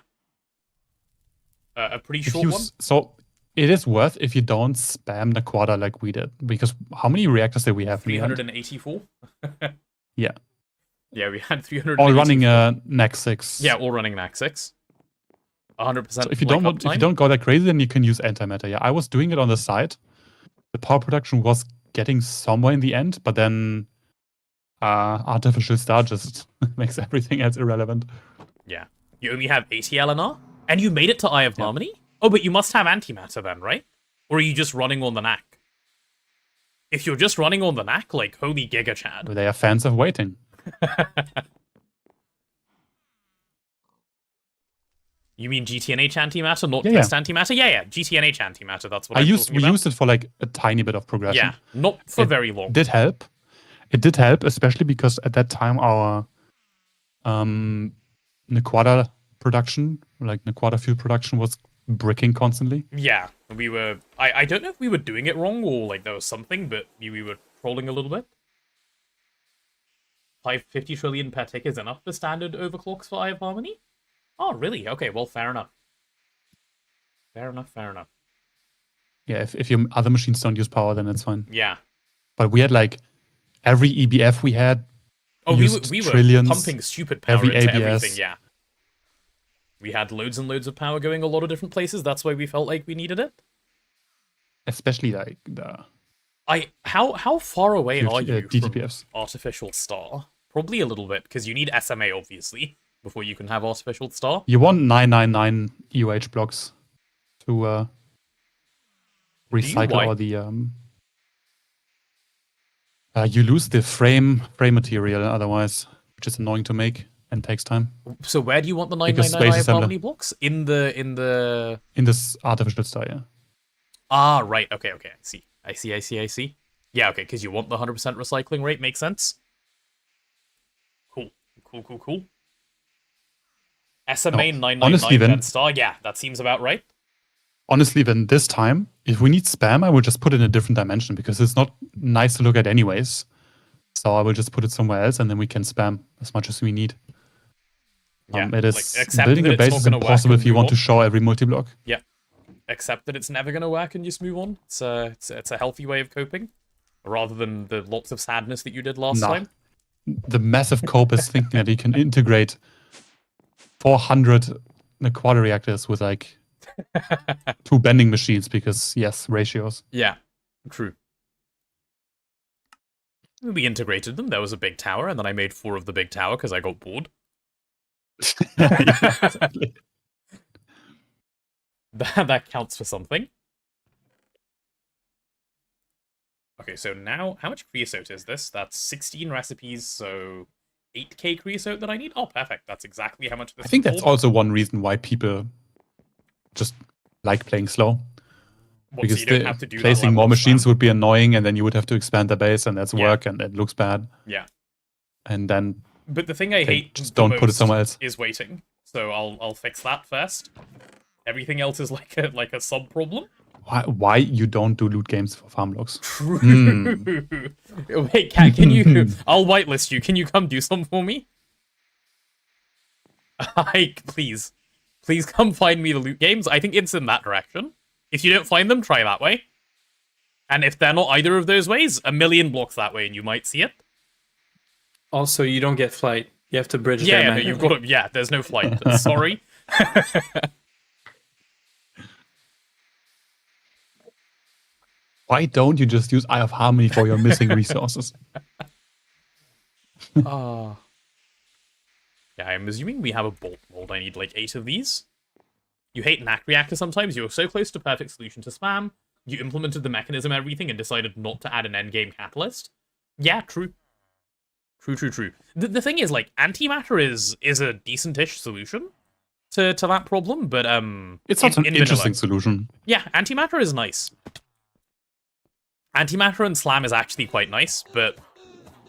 A pretty short one. So it is worth if you don't spam the quadra like we did, because how many reactors did we have? 384. Yeah. Yeah, we had 300. All running NAC 6. Yeah, all running NAC 6. 100%. So if you don't go that crazy, then you can use antimatter. Yeah, I was doing it on the side. The power production was getting somewhere in the end, but then artificial star just makes everything else irrelevant. Yeah, you only have 80 LNR, and you made it to Eye of Harmony. Oh, but you must have antimatter then, right? Or are you just running on the NAC? If you're just running on the NAC, like, holy giga Chad. They are fans of waiting. You mean GTNH antimatter, not twist antimatter? Yeah, GTNH antimatter. That's what we used it for like a tiny bit of progression. Yeah, not for very long. Did help. It did help, especially because at that time our Nequada production, like Nequada fuel production, was bricking constantly. Yeah, we were. I don't know if we were doing it wrong or like there was something, but we were trolling a little bit. 550 trillion per tick is enough for standard overclocks for Eye of Harmony? Oh, really? Okay, well, fair enough. Fair enough. Yeah, if your other machines don't use power, then it's fine. Yeah. But we had like every EBF we had. Oh, we were pumping stupid power into everything, yeah. We had loads and loads of power going a lot of different places. That's why we felt like we needed it. Especially like the... How far away are you DTPFs. from Artificial Star? Probably a little bit, because you need SMA, obviously, before you can have Artificial Star. You want 999 EOH blocks to recycle all the... you lose the frame material otherwise, which is annoying to make and takes time. So where do you want the 999 Eye of Harmony blocks? In this Artificial Star, yeah. Ah, right. Okay. I see. Yeah, okay, because you want the 100% recycling rate. Makes sense. Cool. SMA No, 999 honestly, then- Dead Star. Yeah, that seems about right. Honestly, then this time, if we need spam, I will just put it in a different dimension because it's not nice to look at anyways. So I will just put it somewhere else and then we can spam as much as we need. Yeah, It is like, accept building that a it's base not is gonna work impossible and if you move want to on. show every multi-block. Yeah. Accept that it's never going to work and just move on. It's a healthy way of coping, rather than the lots of sadness that you did last time. The massive cope is thinking that you can integrate 400 quad reactors with like 2 bending machines because, yes, ratios. Yeah, true. We integrated them. There was a big tower, and then I made 4 of the big tower because I got bored. Exactly. That counts for something. Okay, so now, how much creosote is this? That's 16 recipes, so 8k creosote that I need? Oh, perfect. That's exactly how much this I think is that's for. also one reason why people just like playing slow. What, so Because you don't have to do that placing level more of machines spam? would be annoying, and then you would have to expand the base, and that's Yeah. work, and it looks bad. Yeah. And then But the thing I they hate just the don't put it most somewhere else. is waiting. So I'll fix that first. Everything else is like a sub problem. Why you don't do loot games for farm blocks? True. Wait, can you? I'll whitelist you. Can you come do something for me? Please come find me the loot games. I think it's in that direction. If you don't find them, try that way. And if they're not either of those ways, a million blocks that way, and you might see it. Also, you don't get flight. You have to bridge Yeah, there no, manually. you've got to. Yeah, there's no flight. Sorry. Why don't you just use Eye of Harmony for your missing resources? Yeah, I'm assuming we have a bolt mold. I need like 8 of these. You hate NAC reactor sometimes. You were so close to perfect solution to spam. You implemented the mechanism and everything and decided not to add an endgame catalyst. Yeah, true. True. The thing is, like, antimatter is a decent-ish solution to that problem, but It's not an in interesting vanilla. solution. Yeah, antimatter is nice. Antimatter and slam is actually quite nice, but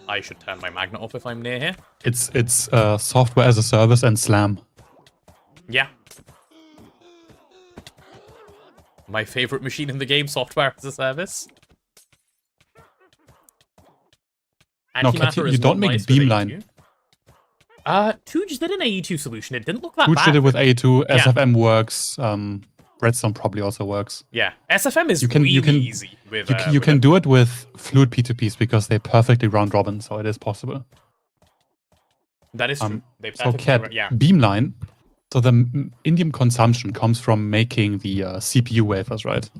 I should turn my magnet off if I'm near here. It's software as a service and slam. Yeah. My favorite machine in the game, software as a service. No, Antimatter Kat, you is don't not make nice with beamline. AE2. Tooge did an AE2 solution. It didn't look that Hooch bad. did it with A2, Yeah. SFM works, Redstone probably also works. Yeah, SFM is You can- really you can- easy with. You with can it. do it with fluid P2Ps because they perfectly round robin, so it is possible. That is true. They So perfectly Cat, yeah. beamline. So the indium consumption comes from making the CPU wafers, right?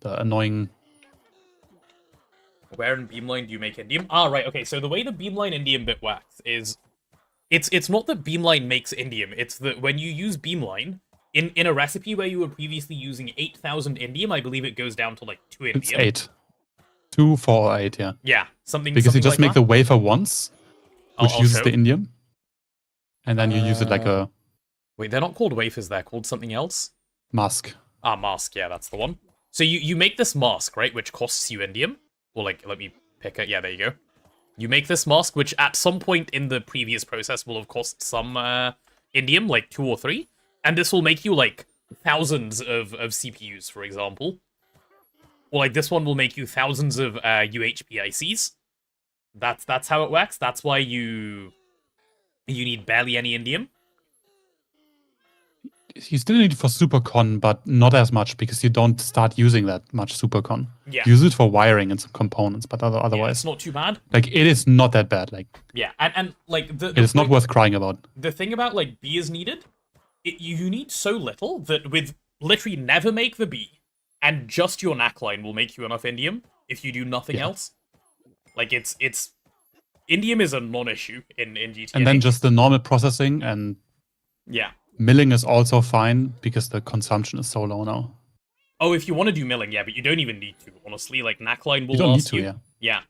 The annoying. Where in beamline do you make indium? Ah, right. Okay, so the way the beamline indium bit works is, it's not that beamline makes indium. It's that when you use beamline in a recipe where you were previously using 8,000 indium, I believe it goes down to like 2 indium. It's 8. 2, 4, or 8, yeah. Yeah, something. Because you something just like make that. the wafer once, which I'll uses show. the indium, and then you use it like a Wait, they're not called wafers. They're called something else. mask. Ah, mask. Yeah, that's the one. So you make this mask, right, which costs you indium. Or like, let me pick it. Yeah, there you go. You make this mask, which at some point in the previous process will have cost some indium, like 2 or 3, and this will make you like thousands of CPUs, for example. Or like this one will make you thousands of UHPICs. That's how it works. That's why you need barely any indium. You still need it for supercon, but not as much because you don't start using that much supercon. Yeah. Use it for wiring and some components, but Yeah, otherwise, it's not too bad. like it is not that bad. Like Yeah, and like it is not worth crying about. the thing about like B is needed. You need so little that with literally never make the B, and just your NAC line will make you enough indium if you do nothing else. Like it's indium is a non-issue in GTA. And then just the normal processing and yeah. milling is also fine because the consumption is so low now. Oh, if you want to do milling, yeah, but you don't even need to. Honestly, like NAC line will You don't need last to, you. yeah. Yeah.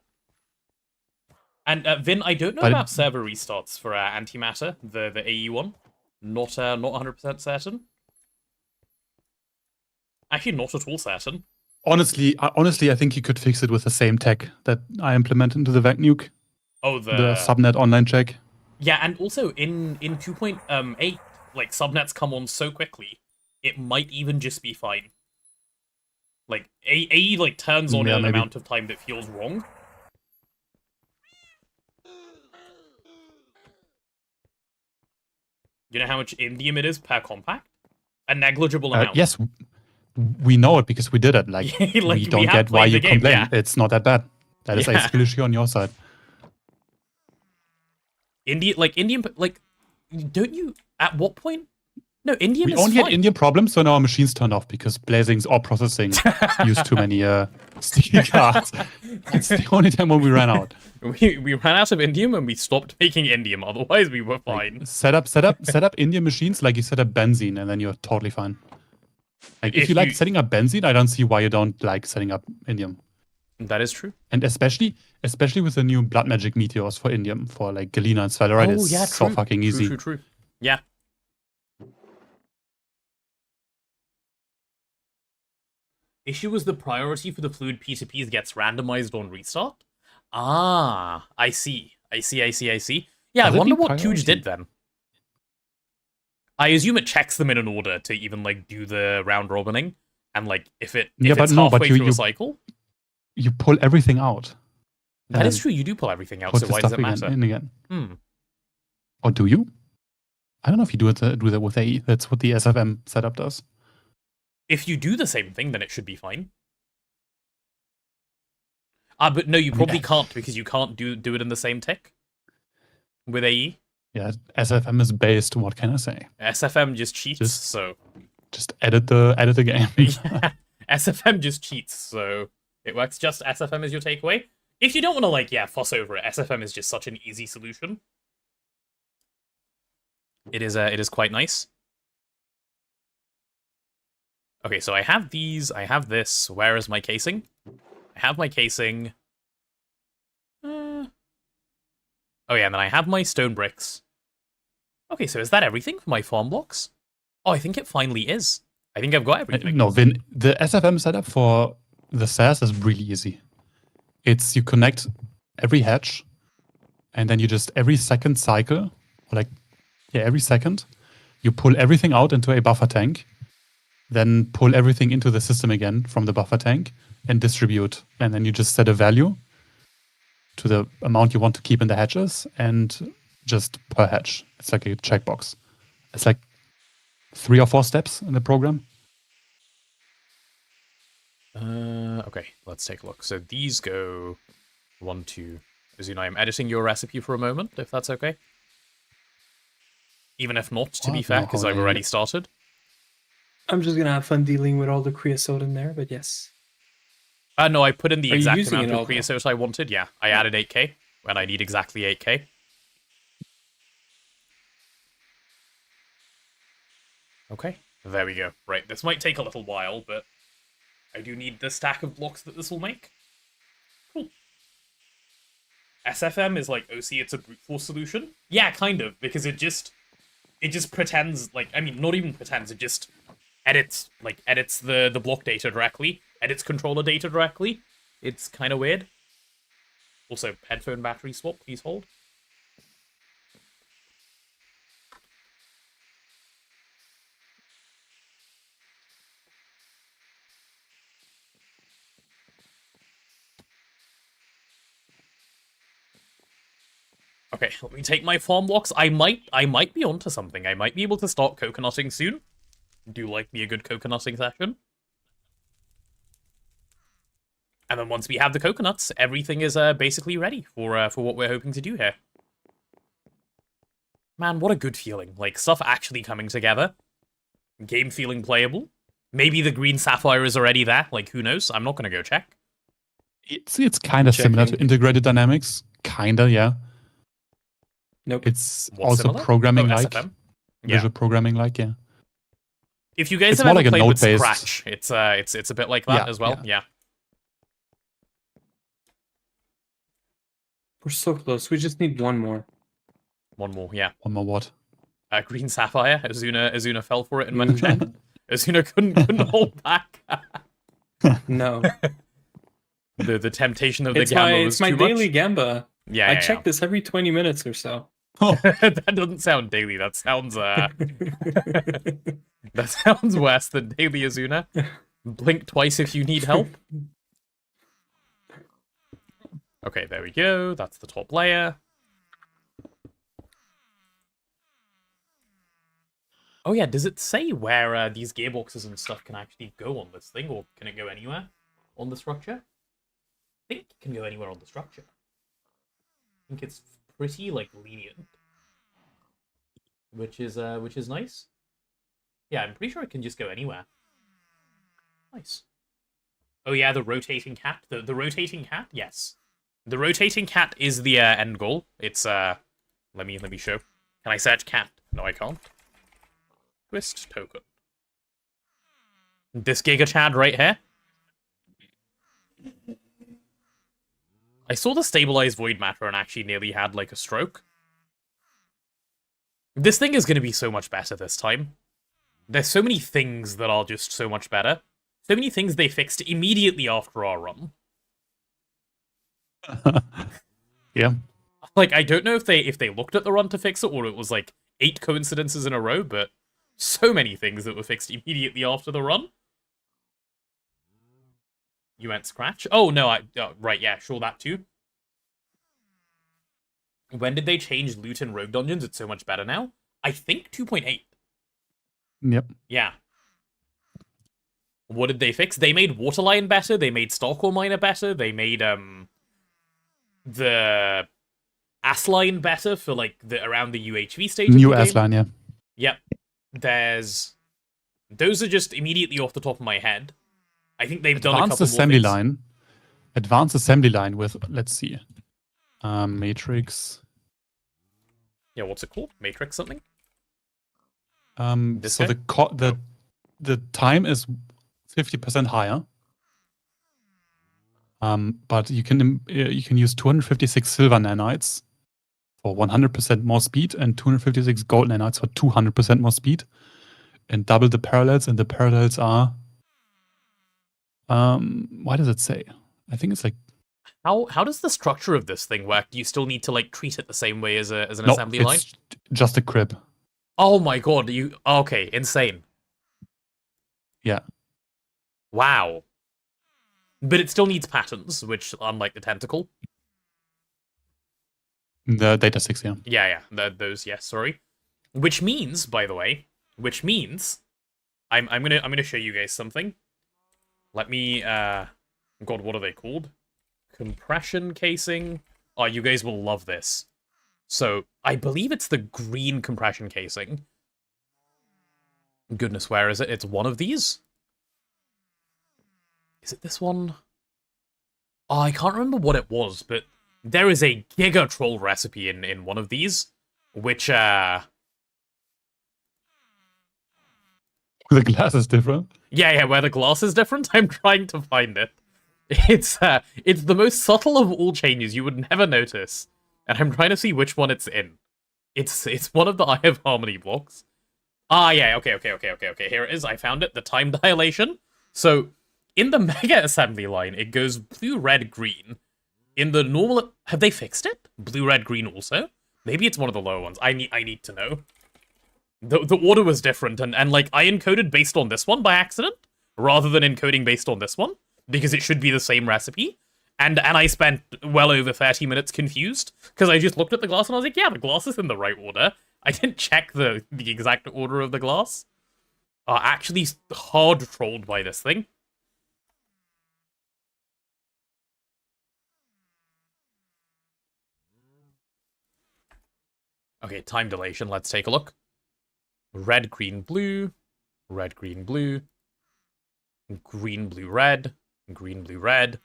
And Vin, I don't know But about server restarts for antimatter, the AE one. Not 100% certain. Actually, not at all certain. Honestly, I think you could fix it with the same tech that I implement into the VAC nuke, Oh, the subnet online check. Yeah, and also in 2.8, like subnets come on so quickly, it might even just be fine. Like AE like turns on in an maybe. amount of time that feels wrong. You know how much indium it is per compact? A negligible amount. Yes, we know it because we did it. Like, Like, we don't have get why played the you game, complain. yeah. It's not that bad. That is a Yeah. skill issue on your side. Indium, like, don't you? At what point? No, indium We is only fine. had Indian problems when our machines turned off because Blazing's or processing used too many sticky cards. It's the only time when we ran out. We ran out of indium and we stopped making indium. Otherwise, we were fine. Like, set up Indian machines like you set up benzene, and then you're totally fine. Like, if you like setting up benzene, I don't see why you don't like setting up indium. That is true. And especially with the new blood magic meteors for indium, for like Galena and Sphalerite, it's so fucking easy. True. Yeah. Issue was the priority for the fluid P2Ps gets randomized on restart? Ah, I see. Yeah, I wonder what Tuj did then. I assume it checks them in an order to even like do the round robining, and like if it's halfway through a cycle. You pull everything out. That is true. You do pull everything out. So why does it matter? Again. Or do you? I don't know if you do that with AE. That's what the SFM setup does. If you do the same thing, then it should be fine. But no, you probably can't because you can't do it in the same tick with AE. Yeah, SFM is based. What can I say? SFM just cheats. So just edit the game. Yeah. SFM just cheats. So it works. Just SFM is your takeaway. If you don't want to like fuss over it, SFM is just such an easy solution. It is quite nice. Okay, so I have these. I have this. Where is my casing? I have my casing. Oh yeah, and then I have my stone bricks. Okay, so is that everything for my farm blocks? Oh, I think it finally is. I think I've got everything. No, Vin, the SFM setup for the SAS is really easy. It's you connect every hatch, and then you just every second cycle, or like, yeah, every second, you pull everything out into a buffer tank, then pull everything into the system again from the buffer tank and distribute. And then you just set a value to the amount you want to keep in the hatches and just per hatch. It's like a checkbox. It's like 3 or 4 steps in the program. Okay, let's take a look. So these go 1, 2. Azuna, I'm editing your recipe for a moment, if that's okay. Even if not, to be fair, because I've already started. I'm just gonna have fun dealing with all the creosote in there, but yes. No, I put in the exact using amount it all, of creosote I wanted. Yeah, I added 8k, and I need exactly 8k. Okay, there we go. Right, this might take a little while, but I do need the stack of blocks that this will make. Cool. SFM is like, OC, it's a brute force solution? Yeah, kind of, because it just pretends, like, I mean, not even pretends, it just edits the block data directly, edits controller data directly. It's kind of weird. Also, headphone battery swap, please hold. Okay, let me take my farm blocks. I might be onto something. I might be able to start coconutting soon. Do like me a good coconutting session. And then once we have the coconuts, everything is basically ready for what we're hoping to do here. Man, what a good feeling. Like, stuff actually coming together. Game feeling playable. Maybe the green sapphire is already there. Like, who knows? I'm not going to go check. It's kind of similar to integrated dynamics. Kinda, yeah. Nope. It's What's also similar? programming-like. SFM? Visual programming-like, yeah. If you guys It's have more ever like a played with node-based- Scratch, it's a bit like that as well. Yeah. We're so close. We just need one more. One more, yeah. One more what? Green sapphire. Azuna fell for it and went ahead. Azuna couldn't hold back. No. The temptation of the It's gamma my, was it's my too daily much. gamba. Yeah, I check this every 20 minutes or so. Oh, That doesn't sound daily. That sounds that sounds worse than daily, Azuna. Blink twice if you need help. Okay, there we go. That's the top layer. Oh yeah, does it say where these gearboxes and stuff can actually go on this thing, or can it go anywhere on the structure? I think it can go anywhere on the structure. I think it's pretty like lenient, which is nice. Yeah, I'm pretty sure it can just go anywhere. Nice. Oh yeah, the rotating cat. The rotating cat. Yes, the rotating cat is the end goal. It's let me show. Can I search cat? No, I can't. Twist token. This Giga Chad right here. I saw the stabilized void matter and actually nearly had like a stroke. This thing is going to be so much better this time. There's so many things that are just so much better. So many things they fixed immediately after our run. yeah. Like, I don't know if they looked at the run to fix it, or it was like 8 coincidences in a row, but so many things that were fixed immediately after the run. You went scratch? Oh, no, right, yeah, sure, that too. When did they change loot and rogue dungeons? It's so much better now. I think 2.8. Yep. Yeah. What did they fix? They made Waterline better, they made Stalker Miner better, they made, the S-Line better for, like, around the UHV stage New of the game. S-Line, yeah. Yep. Those are just immediately off the top of my head. I think they've done a couple assembly more things. line. Advanced assembly line with, let's see, matrix. Yeah, what's it called? Matrix something? So guy? the time is 50% higher. But you can use 256 silver nanites for 100% more speed and 256 gold nanites for 200% more speed, and double the parallels. And the parallels are why does it say? I think it's like How does the structure of this thing work? Do you still need to like treat it the same way as an no, assembly line? it's just a crib. Oh my god, okay, insane. Yeah. Wow. But it still needs patterns, which unlike the tentacle. The data 6, yeah. Yeah, those, yes, sorry. Which means, by the way, I'm gonna show you guys something. Let me God, what are they called? Compression casing. Oh, you guys will love this. So, I believe it's the green compression casing. Goodness, where is it? It's one of these? Is it this one? Oh, I can't remember what it was, but there is a Giga Troll recipe in one of these, which, The glass is different. Yeah, where the glass is different. I'm trying to find it. It's the most subtle of all changes. You would never notice. And I'm trying to see which one it's in. It's one of the Eye of Harmony blocks. Ah, yeah, okay. Here it is. I found it. The time dilation. So, in the Mega Assembly line, it goes blue, red, green. In the normal... Have they fixed it? Blue, red, green also? Maybe it's one of the lower ones. I need to know. The order was different, and like, I encoded based on this one by accident, rather than encoding based on this one, because it should be the same recipe. And I spent well over 30 minutes confused, because I just looked at the glass and I was like, yeah, the glass is in the right order. I didn't check the exact order of the glass. Actually hard trolled by this thing. Okay, time dilation, let's take a look. Red, green, blue. Red, green, blue. Green, blue, red. Green, blue, red.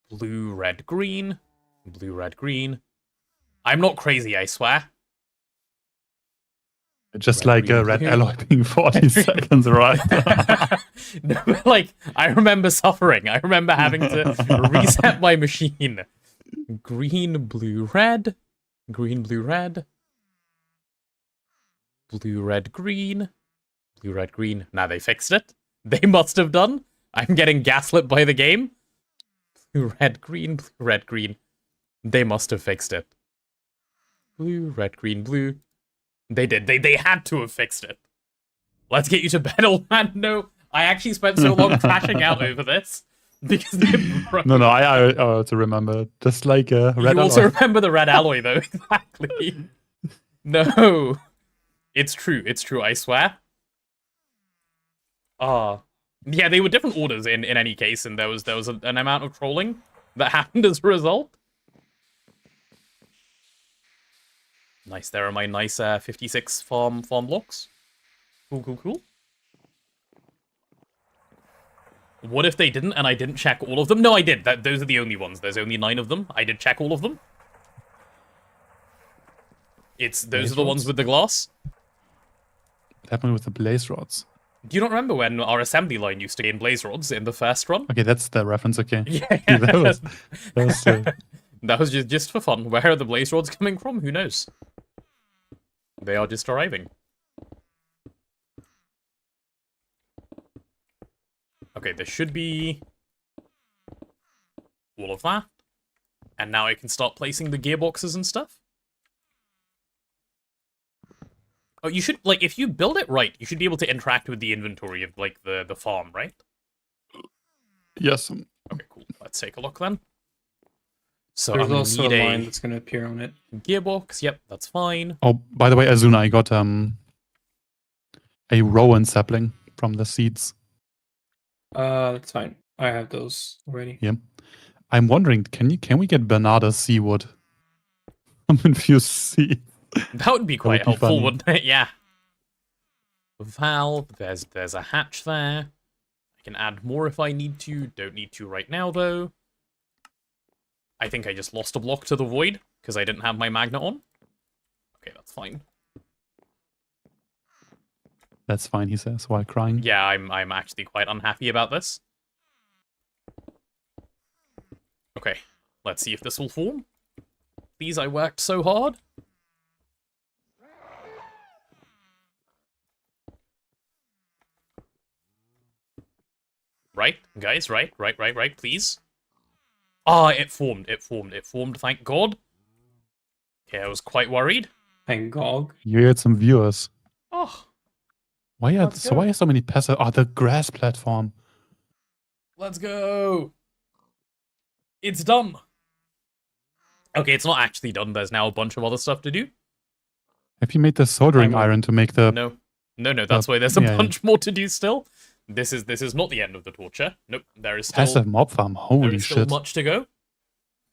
Blue, red, green. Blue, red, green. I'm not crazy, I swear. Just red, like green, a red blue. Alloy being 40 seconds, right? No, like, I remember suffering. I remember having to reset my machine. Green, blue, red. Green, blue, red. Blue, red, green. Blue, red, green. Now they fixed it. They must have done. I'm getting gaslit by the game. Blue, red, green. Blue, red, green. They must have fixed it. blue, red, green, blue. They did. They had to have fixed it. Let's get you to bed, old man. No, I actually spent so long crashing out over this because it broke. No, I also remember. Just like red You also alloy. remember the red alloy, though. Exactly. No. It's true. It's true, I swear. Yeah, they were different orders in any case, and there was an amount of trolling that happened as a result. Nice, there are my nice 56 farm blocks. Cool. What if they didn't, and I didn't check all of them? No, I did. Those are the only ones. There's only 9 of them. I did check all of them. Those are the ones with the glass. What happened with the blaze rods? Do you not remember when our assembly line used to gain blaze rods in the first run? Okay, that's the reference. Okay. Yeah. that That was just for fun. Where are the blaze rods coming from? Who knows? They are just arriving. Okay, there should be all of that. And now I can start placing the gearboxes and stuff. Oh, you should, like, if you build it right, you should be able to interact with the inventory of, like, the farm, right? Yes. Okay, cool. Let's take a look then. So There's I'm gonna also need a line that's going to appear on it. gearbox. Yep, that's fine. Oh, by the way, Azuna, I got a rowan sapling from the seeds. That's fine. I have those already. Yeah. I'm wondering, can we get Bernarda seawood from infused seed? That would be quite would be helpful, funny. wouldn't it? Yeah. Valve, there's a hatch there. I can add more if I need to. Don't need to right now, though. I think I just lost a block to the void because I didn't have my magnet on. Okay, that's fine. That's fine, he says, while crying. Yeah, I'm actually quite unhappy about this. Okay, let's see if this will form. Please, I worked so hard. Right, guys, right, please. Ah, it formed, thank God. Okay, I was quite worried. Thank GoG. You had some viewers. Oh, Why are Let's go. so many passive? Oh, the grass platform. let's go. It's done. Okay, it's not actually done. There's now a bunch of other stuff to do. Have you made the soldering I will- iron to make the? No, that's why there's a yeah, yeah. bunch more to do still. This is not the end of the torture. Nope, there is still, Passive mob farm. there Holy is still shit! much to go.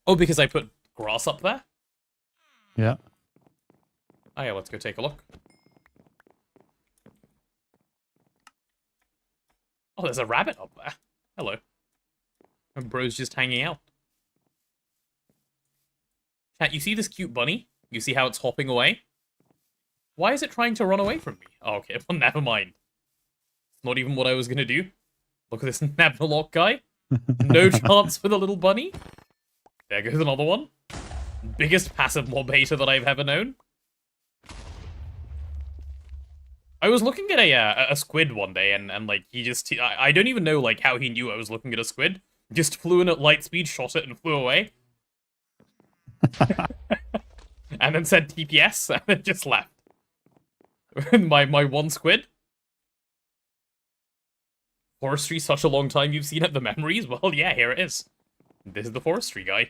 Oh, because I put grass up there? Yeah. Oh yeah, let's go take a look. Oh, there's a rabbit up there. Hello. And bro's just hanging out. Chat, you see this cute bunny? You see how it's hopping away? Why is it trying to run away from me? Oh, okay, well, never mind. It's not even what I was gonna do. Look at this Nebnolock guy. No chance for the little bunny. There goes another one. Biggest passive mob hater that I've ever known. I was looking at a squid one day, and like, he just... I don't even know, like, how he knew I was looking at a squid. Just flew in at light speed, shot it, and flew away. And then said TPS, and then just left. my one squid. Forestry, such a long time you've seen it, the memories? Well, yeah, here it is. This is the forestry guy.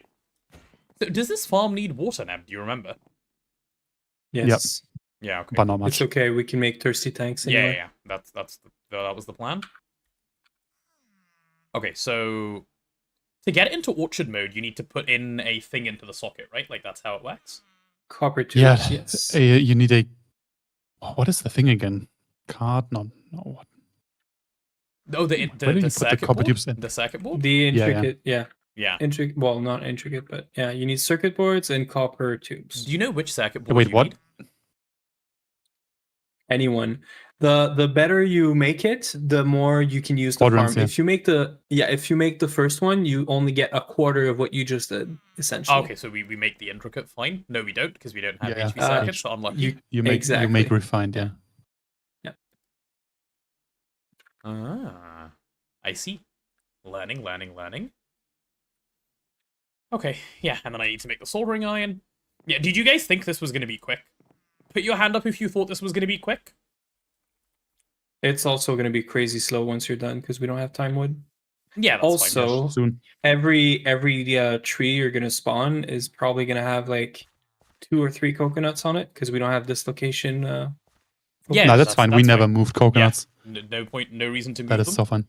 So, does this farm need water, Neb? Do you remember? Yes. Yeah, okay. But not much. It's okay. We can make thirsty tanks Yeah, anyway. yeah. That was the plan. Okay, so to get into orchard mode, you need to put in a thing into the socket, right? Like that's how it works. Copper tubes. Yeah. Yes. You need a. What is the thing again? Card? No. What? Oh, Where do you the put the circuit copper board. tubes in? The circuit board. The yeah. intricate, Yeah. Intricate. Well, not intricate, but yeah, you need circuit boards and copper tubes. Do you know which circuit board? Wait, you what? need? Anyone. The better you make it, the more you can use the Quadrants, farm. yeah. If you make the first one, you only get a quarter of what you just did, essentially. Oh, okay, so we make the intricate fine. No, we don't because we don't have Yeah. HV circuits. So unlucky. You make Exactly. refined. Yeah. Ah, I see. Learning. Okay, yeah, and then I need to make the soldering iron. Yeah, did you guys think this was going to be quick? Put your hand up if you thought this was going to be quick. It's also going to be crazy slow once you're done because we don't have time wood. Yeah, that's Also, fine. Soon. every tree you're going to spawn is probably going to have like 2 or 3 coconuts on it because we don't have dislocation. Yeah, No, that's fine. We never moved coconuts. No point, no reason to move That is them. so fun.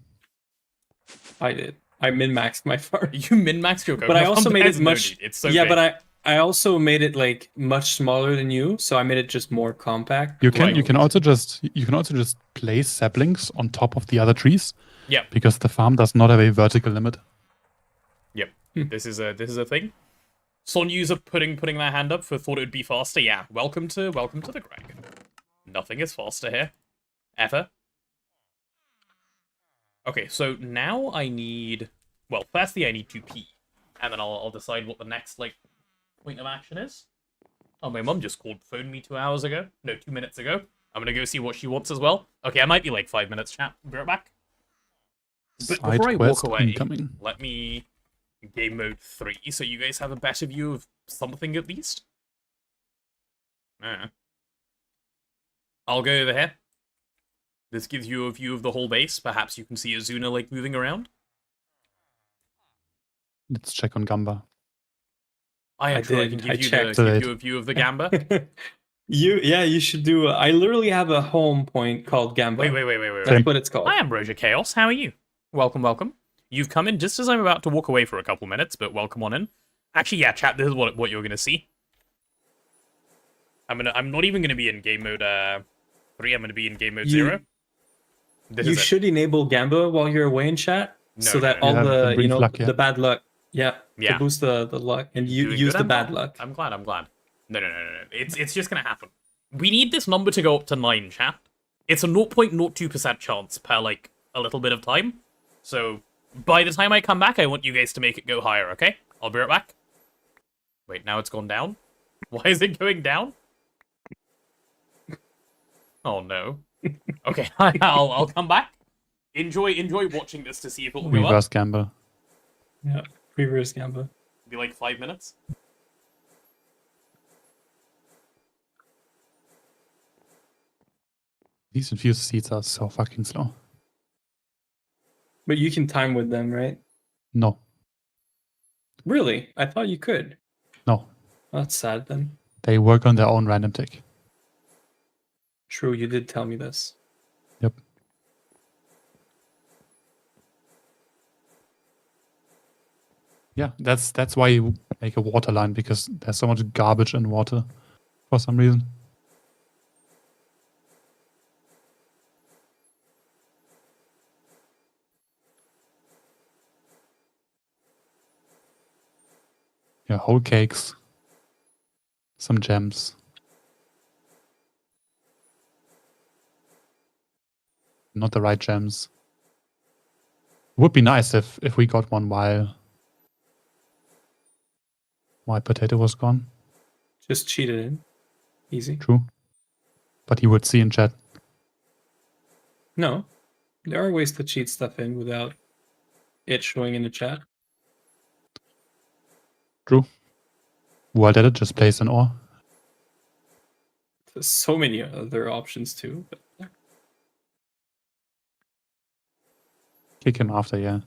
I did. I min-maxed my farm. You min-maxed your coconut But I also farm? made it There's no much. need. It's so yeah, big. but I also made it like much smaller than you, so I made it just more compact. You can Right. you can also just place saplings on top of the other trees. Yep. Because the farm does not have a vertical limit. Yep. This is a thing. Son user putting their hand up for thought it would be faster. Yeah. Welcome to the Greg. Nothing is faster here. Ever. Okay, so now I need... Well, firstly I need to pee. And then I'll decide what the next, like, point of action is. Oh, my mum just phoned me 2 hours ago. No, 2 minutes ago. I'm gonna go see what she wants as well. Okay, I might be like 5 minutes, chat. Be right back. But Side before I quest walk away, incoming. let me... Game mode 3, so you guys have a better view of something at least. I'll go over here. This gives you a view of the whole base. Perhaps you can see Azuna, like, moving around. Let's check on Gamba. I am sure I can did. I give checked. you a view of the Gamba. You should do. I literally have a home point called Gamba. Wait. That's what it's called. I am Roger Chaos. How are you? Welcome. You've come in just as I'm about to walk away for a couple minutes, but welcome on in. Actually, yeah, chat. This is what you're gonna see. I'm not even gonna be in game mode 3. I'm gonna be in game mode 0. You should enable Gamba while you're away in chat, so that all You have the the brief luck, yeah. the bad luck, to boost the luck, and you Doing use good, the bad luck. I'm glad. No. It's just gonna happen. We need this number to go up to 9, chat. It's a 0.02% chance per, like, a little bit of time. So, by the time I come back, I want you guys to make it go higher, okay? I'll be right back. Wait, now it's gone down? Why is it going down? Oh, no. Okay, I'll come back. Enjoy watching this to see if it will go up. Reverse Gamba. Yeah, reverse Gamba. Be like 5 minutes. These infused seeds are so fucking slow. But you can time with them, right? No. Really? I thought you could. No. That's sad then. They work on their own random tick. True, you did tell me this. Yep. Yeah, that's why you make a water line, because there's so much garbage in water for some reason. Yeah, whole cakes. Some gems. Not the right gems. Would be nice if we got one while potato was gone. Just cheat it in. Easy. True. But he would see in chat. No. There are ways to cheat stuff in without it showing in the chat. True. Well, did it just place an ore? There's so many other options too. But yeah. Kick him after, yeah.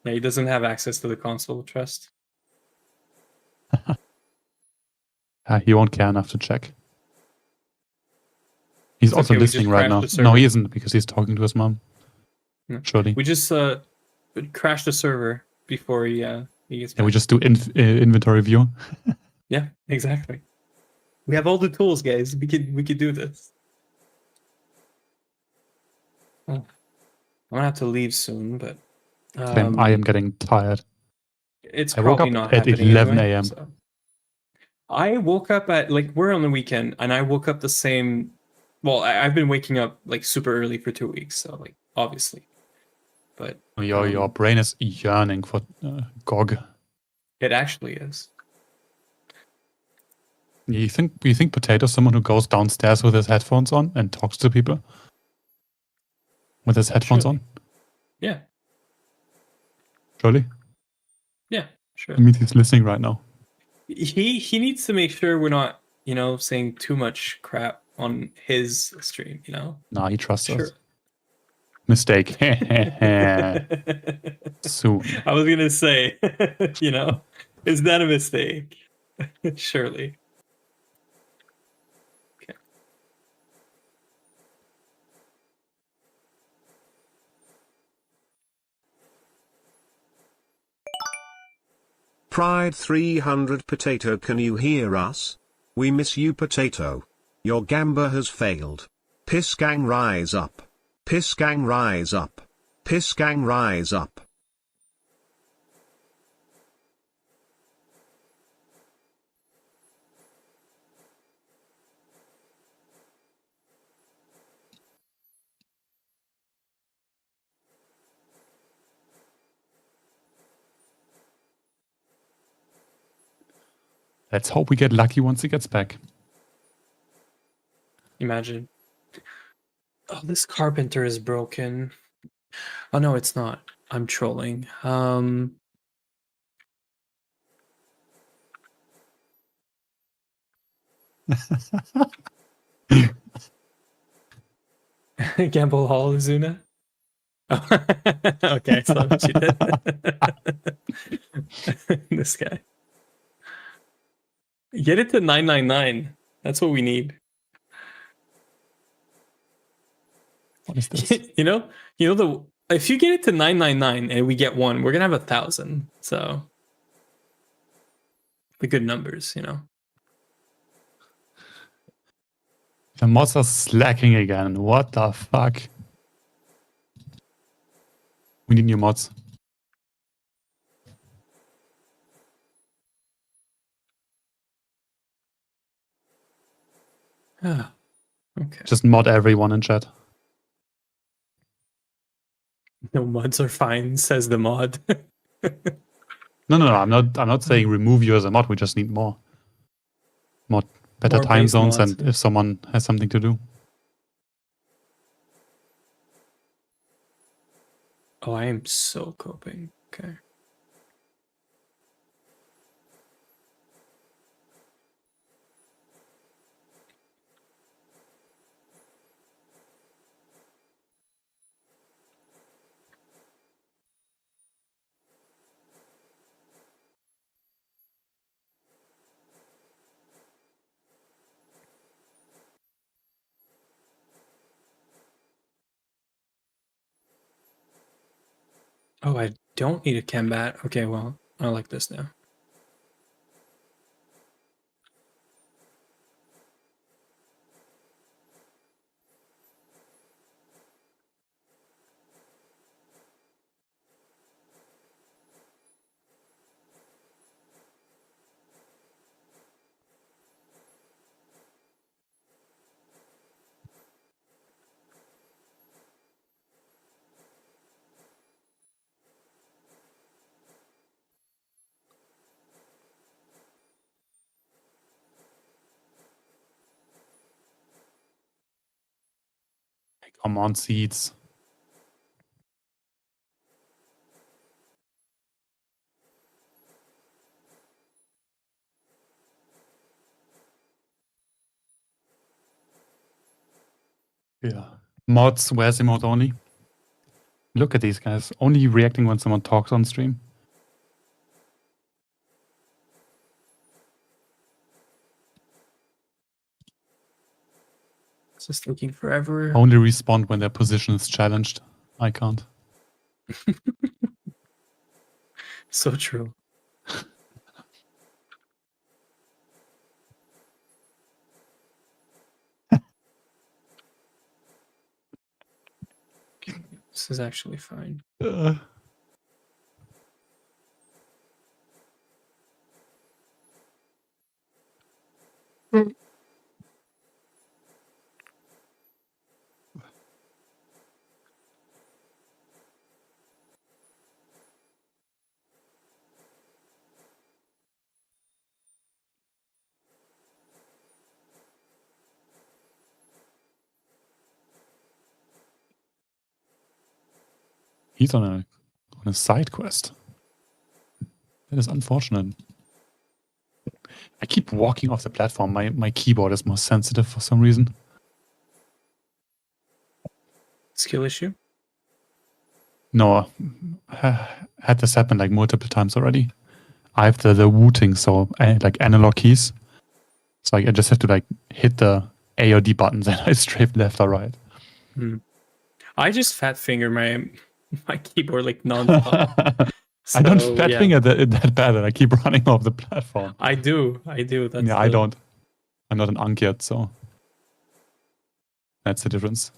Yeah, he doesn't have access to the console, trust. He won't care enough to check. He's It's also okay, we just listening right now. crashed the No, server. he isn't, because he's talking to his mom. No. Surely. We just crashed the server before he gets back. And we just do inventory view. Yeah, exactly. We have all the tools, guys. We could do this. Oh, I'm gonna have to leave soon, but I am getting tired. it's I woke probably up not at happening 11 anyway, a.m.. so. I woke up at we're on the weekend, and I woke up the same. Well, I've been waking up like super early for 2 weeks, so like obviously, but Your brain is yearning for GoG. it actually is. You think Potato's someone who goes downstairs with his headphones on and talks to people? With his headphones Surely. on? Yeah, Surely? yeah, sure. I mean, he's listening right now. he needs to make sure we're not, saying too much crap on his stream, Nah, he trusts Sure. us. Mistake. Soon. I was gonna say, is that a mistake? Surely. Okay. Pride 300 Potato, can you hear us? We miss you, Potato. Your gamba has failed. Piss gang rise up. Piss gang rise up. Piss gang rise up. Let's hope we get lucky once he gets back. Imagine. Oh, this carpenter is broken. Oh no, it's not. I'm trolling. Gamble Hall, Zuna. Oh, okay, so what you did. This guy. Get it to 999. That's what we need. What is this? If you get it to 999 and we get one, we're gonna have 1,000. So the good numbers, The mods are slacking again. What the fuck? We need new mods. Ah, okay. Just mod everyone in chat. No mods are fine, says the mod. No. I'm not saying remove you as a mod. We just need more better More time base zones, mods. and if someone has something to do. Oh, I am so coping. Okay. Oh, I don't need a Cambat. Okay, well, I like this now. Come on, seeds. Yeah. Mods, where's emote only? Look at these guys. Only reacting when someone talks on stream. It's just taking forever. Only respond when their position is challenged. I can't. So true. This is actually fine. He's on a side quest. That is unfortunate. I keep walking off the platform. My keyboard is more sensitive for some reason. Skill issue? No, had this happen like multiple times already. I have the wooting, so like analog keys. So I just have to like hit the A or D buttons and I strafe left or right. I just fat finger my keyboard like non-stop. I don't So, fat yeah. finger that bad, and I keep running off the platform. I do. That's I don't. I'm not an uncapped, so that's the difference.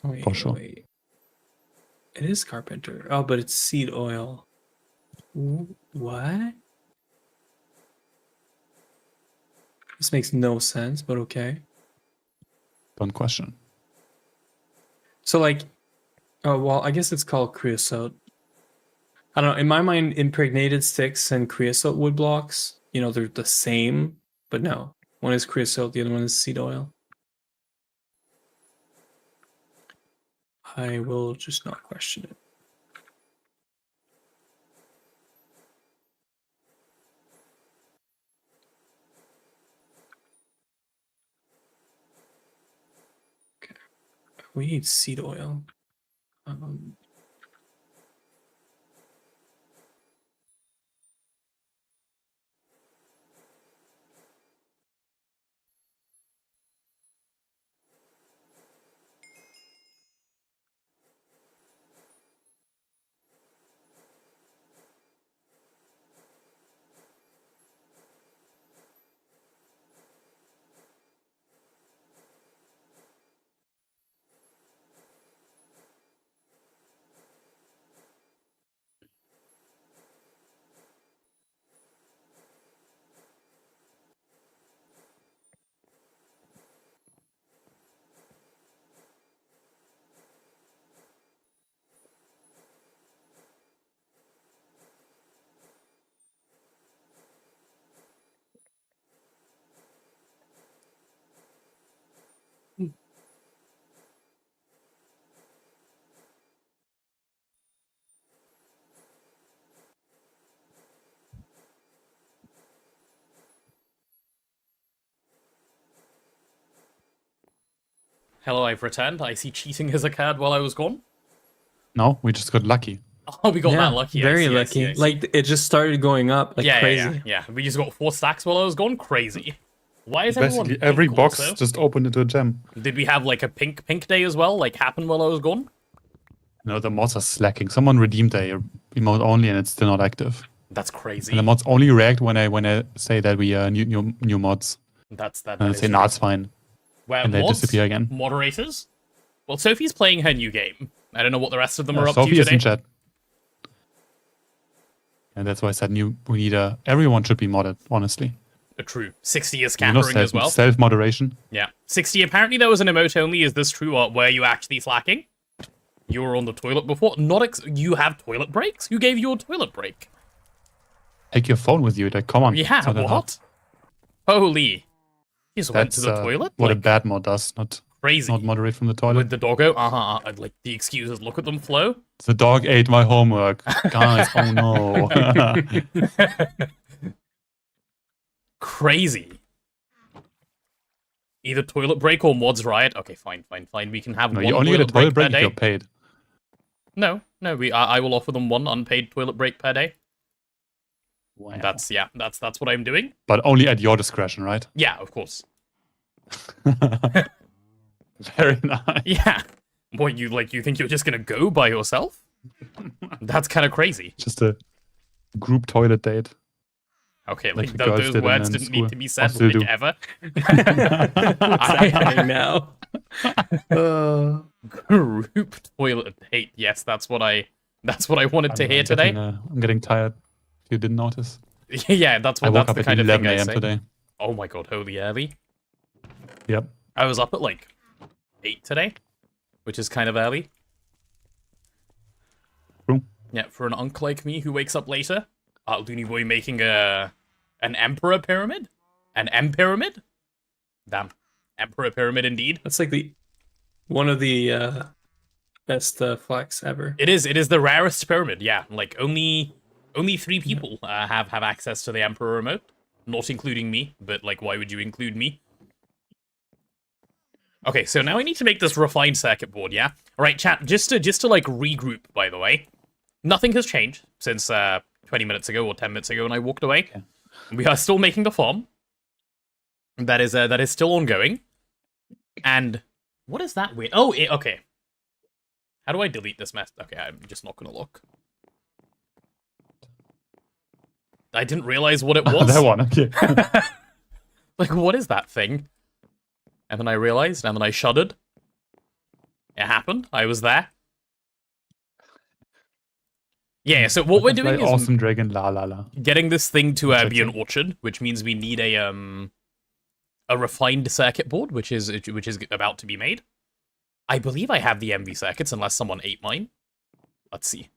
Wait, for sure. wait. It is carpenter. Oh, but it's seed oil. What? This makes no sense, but okay. Don't question. So like, oh well, I guess it's called creosote. I don't know. In my mind, impregnated sticks and creosote wood blocks, they're the same, but no. One is creosote, the other one is seed oil. I will just not question it. Okay. We need seed oil. Hello, I've returned. I see cheating has occurred while I was gone. No, we just got lucky. Oh, we got that lucky. Very I lucky. see. Like it just started going up like crazy. Yeah. We just got 4 stacks while I was gone. Crazy. Why is everyone Basically, every pink box also? just opened into a gem. Did we have like a pink day as well? Like happen while I was gone? No, the mods are slacking. Someone redeemed a emote only, and it's still not active. That's crazy. And the mods only react when I say that we new mods. That And they is say, "No, it's fine," Where and they mods, disappear again. Moderators? Well, Sophie's playing her new game. I don't know what the rest of them are up Sophie to is today. in chat, and that's why I said we need a. Everyone should be modded, honestly. True. 60 is scattering as well. Self moderation. Yeah. 60, apparently there was an emote only. Is this true, or were you actually slacking? You were on the toilet before? You have toilet breaks? Who gave you a toilet break? Take your phone with you. Like, come on. Yeah, it's not that hard. what? Holy. You just went to the toilet? What a Like, bad mod does. Not crazy. Not moderate from the toilet. With the doggo? I'd like the excuses. Look at them flow. The dog ate my homework. Guys, oh no. Crazy. Either toilet break or mods riot. Okay, fine. We can have No, one you only get a toilet break per if day. you're paid. No. I will offer them one unpaid toilet break per day. Wow. That's what I'm doing. But only at your discretion, right? Yeah, of course. Very nice. Yeah. What, you think you're just gonna go by yourself? That's kind of crazy. Just a group toilet date. Okay, Like like the girls those did in words school. didn't need to be said, Still like, do. ever. Happening now. Group toilet date. Yes, that's what I wanted to hear today. I'm getting tired. If you didn't notice. Yeah, that's I woke the up at kind of 11 thing I a.m. say. today. Oh my god, holy early. Yep. I was up at like 8 today, which is kind of early. True. Yeah, for an unk like me who wakes up later. Looney Boy making an emperor pyramid? An M pyramid? Damn. Emperor pyramid indeed. That's like one of the best flags ever. It is the rarest pyramid, yeah. Like only 3 people have access to the emperor remote. not including me, but, like, why would you include me? Okay, so now I need to make this refined circuit board, yeah? Alright, chat, just to, like, regroup, by the way. Nothing has changed since, 20 minutes ago or 10 minutes ago when I walked away. Okay. We are still making the farm. That is still ongoing. And what is that weird? Oh, okay. How do I delete this mess? Okay, I'm just not gonna look. I didn't realize what it was. That one, okay. Like, what is that thing? And then I realized, and then I shuddered. It happened. I was there. Yeah, so what we're doing is awesome dragon la la la. Getting this thing to be an orchard, which means we need a refined circuit board, which is about to be made. I believe I have the MV circuits, unless someone ate mine. Let's see.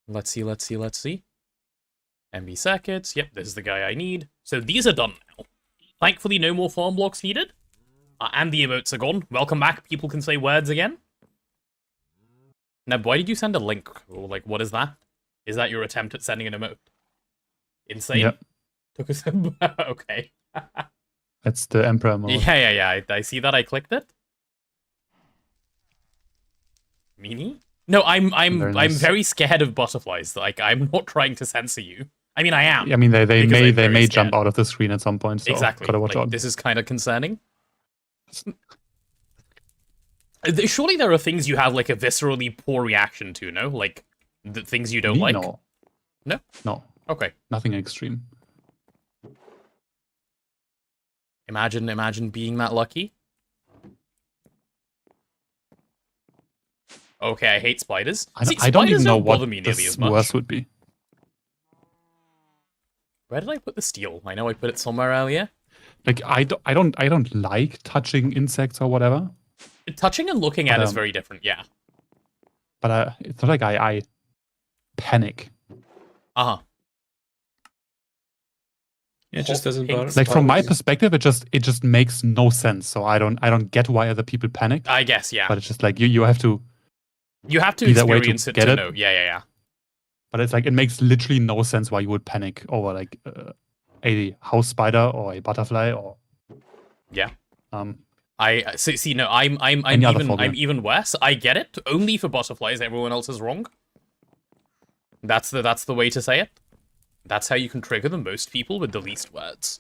Let's see. MV circuits. Yep, this is the guy I need. So these are done now. Thankfully, no more farm blocks needed. And the emotes are gone. Welcome back. People can say words again. Now, why did you send a link? Or, like, what is that? Is that your attempt at sending an emote? Insane. Yep. Took us. Okay. That's the Emperor mode. Yeah. I see that. I clicked it. Meanie? No, I'm very scared of butterflies. Like, I'm not trying to censor you. I mean, I am. I mean, they may jump out of the screen at some point. So exactly. Gotta watch out. This is kind of concerning. Surely there are things you have like a viscerally poor reaction to, no? Like the things you don't like. No. Okay. Nothing extreme. Imagine being that lucky. Okay, I hate spiders. I don't even know what the worst would be. Where did I put the steel? I know I put it somewhere earlier. Like I don't like touching insects or whatever. Touching and looking at is very different, yeah. But it's not like I panic. Uh-huh. It just doesn't bother. Like from my perspective, it just makes no sense. So I don't get why other people panic. I guess, yeah. But it's just like you have to. You have to experience it to know. Yeah. But it's like it makes literally no sense why you would panic over like a house spider or a butterfly or. Yeah. I'm even worse. I get it. Only for butterflies, everyone else is wrong. That's the way to say it. That's how you can trigger the most people with the least words.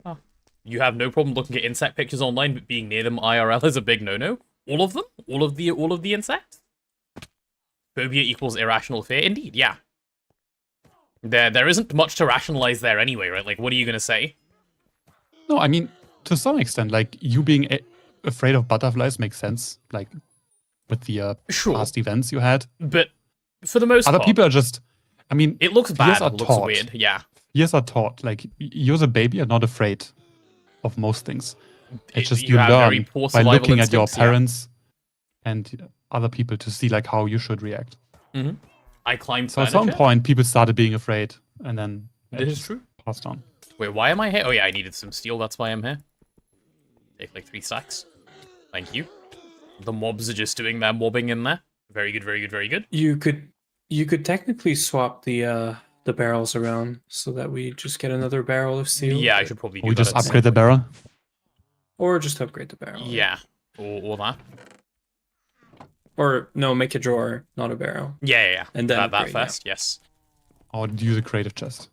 Oh. You have no problem looking at insect pictures online, but being near them IRL is a big no-no. All of them? All of the insects? Phobia equals irrational fear? Indeed, yeah. There isn't much to rationalize there anyway, right? Like, what are you gonna say? No, I mean, to some extent, like, you being afraid of butterflies makes sense, like, with the past events you had. But for the most part... Other people are just... I mean... It looks bad, it looks weird, yeah. Fears are taught. Like, you as a baby are not afraid of most things. It's just you learn by looking at your parents and other people to see, like, how you should react. Mm-hmm. I climbed So at some point, people started being afraid, and then... This is true. Passed on. Wait, why am I here? Oh yeah, I needed some steel, that's why I'm here. Take like 3 stacks. Thank you. The mobs are just doing their mobbing in there. Very good, very good, very good. You could technically swap the barrels around so that we just get another barrel of steel. Yeah, I should probably do we that. Just upgrade the barrel? Or just upgrade the barrel. Yeah. Or that. Or no, make a drawer, not a barrel. Yeah. And then that first, yes. Or use a creative chest.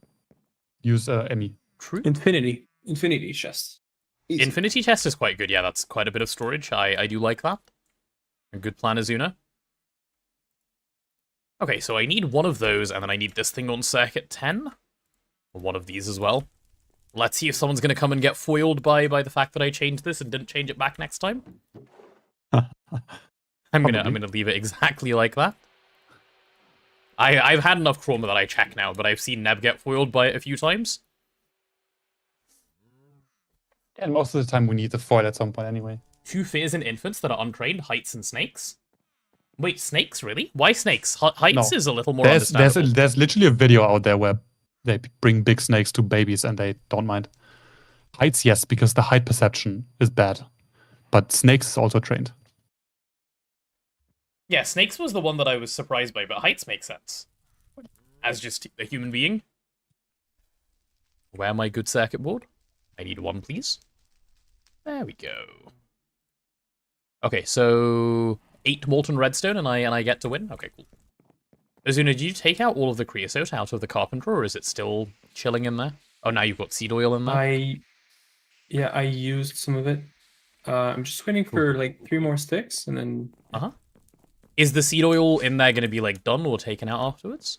Use Emmy. True. Infinity chest. Easy. Infinity chest is quite good, yeah, that's quite a bit of storage. I do like that. A good plan, Azuna. Okay, so I need one of those, and then I need this thing on circuit 10. Or one of these as well. Let's see if someone's going to come and get foiled by the fact that I changed this and didn't change it back next time. I'm gonna leave it exactly like that. I've had enough chroma that I check now, but I've seen Neb get foiled by it a few times. And most of the time we need the foil at some point anyway. 2 fears in infants that are untrained, heights and snakes. Wait, snakes, really? Why snakes? Heights is a little more understandable. There's literally a video out there where they bring big snakes to babies and they don't mind. Heights, yes, because the height perception is bad. But snakes is also trained. Yeah, snakes was the one that I was surprised by, but heights make sense. as just a human being. Where my good circuit board? I need one, please. There we go. Okay, so 8 molten redstone, and I get to win. Okay, cool. Azuna, did you take out all of the creosote out of the carpenter, or is it still chilling in there? Oh, now you've got seed oil in there. I used some of it. I'm just waiting for like 3 more sticks, and then. Is the seed oil in there going to be like done or taken out afterwards?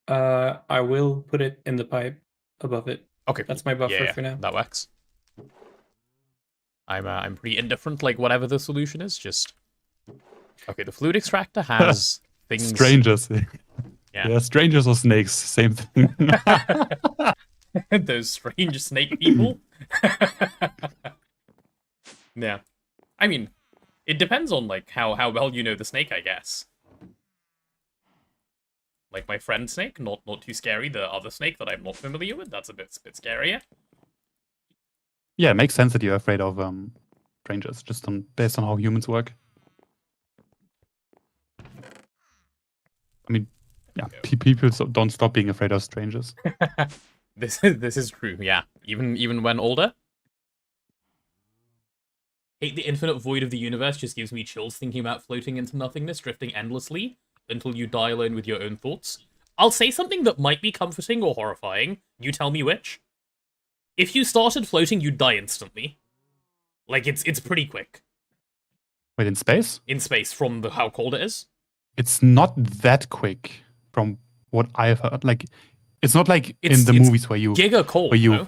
I will put it in the pipe above it. Okay, cool. That's my buffer for now. That works. I'm pretty indifferent, like whatever the solution is. Just okay. The fluid extractor has things. Strangers. Yeah, strangers or snakes, same thing. Those strange snake people. Yeah, I mean, it depends on like how well you know the snake, I guess. Like my friend snake, not too scary. The other snake that I'm not familiar with, that's a bit scarier. Yeah, it makes sense that you're afraid of strangers, just based on how humans work. I mean, yeah, people don't stop being afraid of strangers. This is true. Yeah, even when older. Hate the infinite void of the universe just gives me chills thinking about floating into nothingness, drifting endlessly until you die alone with your own thoughts. I'll say something that might be comforting or horrifying. You tell me which. If you started floating, you'd die instantly. Like, it's pretty quick. Wait, in space? In space, from how cold it is? It's not that quick, from what I've heard. Like, it's not like in the movies where you... Giga cold, no?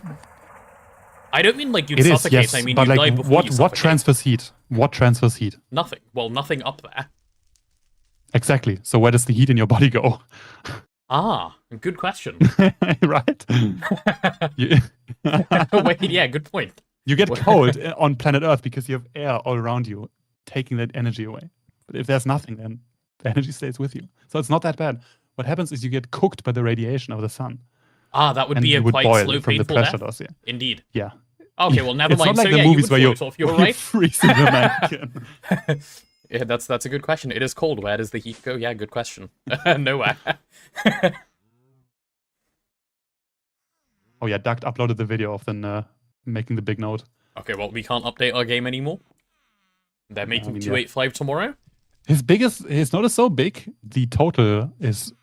I don't mean like you'd suffocate, yes, I mean but you'd like, die before you what transfers heat? What transfers heat? Nothing. Well, nothing up there. Exactly. So where does the heat in your body go? Ah, good question. Right? Wait, yeah, good point. You get cold on planet Earth because you have air all around you, taking that energy away. But if there's nothing, then the energy stays with you. So it's not that bad. What happens is you get cooked by the radiation of the sun. Ah, that would be a quite slow, from the painful pressure death. Loss, yeah. Indeed. Yeah. Okay, well, never it's mind. It's not like so, the yeah, movies where you're right. freezing the mannequin. Yeah, that's a good question. It is cold. Where does the heat go? Yeah, good question. Nowhere. Oh yeah, Duct uploaded the video of them making the big note. Okay, well, we can't update our game anymore. They're making 285 tomorrow. His note is so big, the total is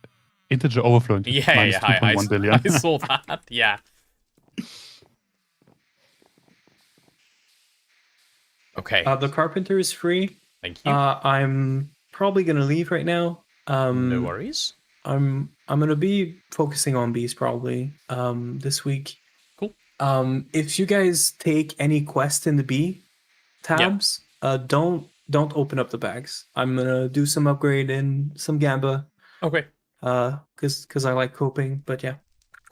integer overflowing to minus 2.1 billion. I saw that, yeah. Okay. The carpenter is free. Thank you. I'm probably gonna leave right now. No worries. I'm gonna be focusing on bees probably this week. Cool. If you guys take any quest in the bee tabs, don't open up the bags. I'm gonna do some upgrade in some Gamba. Okay. Because I like coping, but yeah.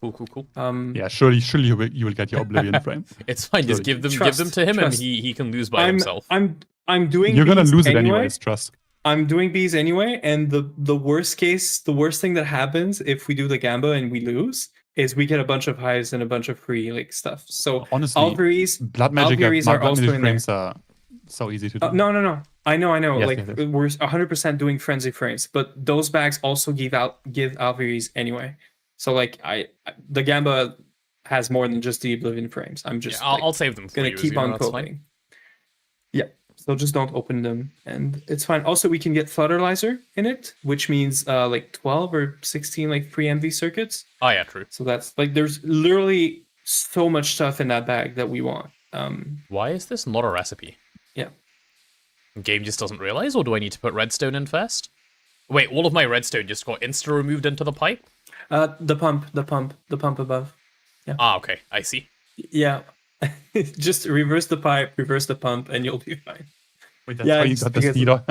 Cool. Yeah, surely you will get your Oblivion frame. It's fine. Just give them to him, and he can lose by himself. I'm doing. You're gonna lose it anyway. anyways. Trust. I'm doing bees anyway, and the worst thing that happens if we do the Gamba and we lose is we get a bunch of hives and a bunch of free like stuff. So honestly, Alveries, blood magic frames are so easy to do. No. I know. Yes, like we're 100% doing frenzy frames, but those bags also give Alveries anyway. So like the Gamba has more than just the Oblivion frames. I'm just I'll save them for gonna you. Keep on coping. Yeah. So just don't open them, and it's fine. Also, we can get Flutterlizer in it, which means like 12 or 16 like free MV circuits. Oh yeah, true. So that's like there's literally so much stuff in that bag that we want. Why is this not a recipe? Yeah. The game just doesn't realize, or do I need to put redstone in first? Wait, all of my redstone just got insta removed into the pipe? The pump above. Yeah. Ah, okay, I see. Yeah. Just reverse the pipe, reverse the pump, and you'll be fine. Wait, that's why you got the seed oil.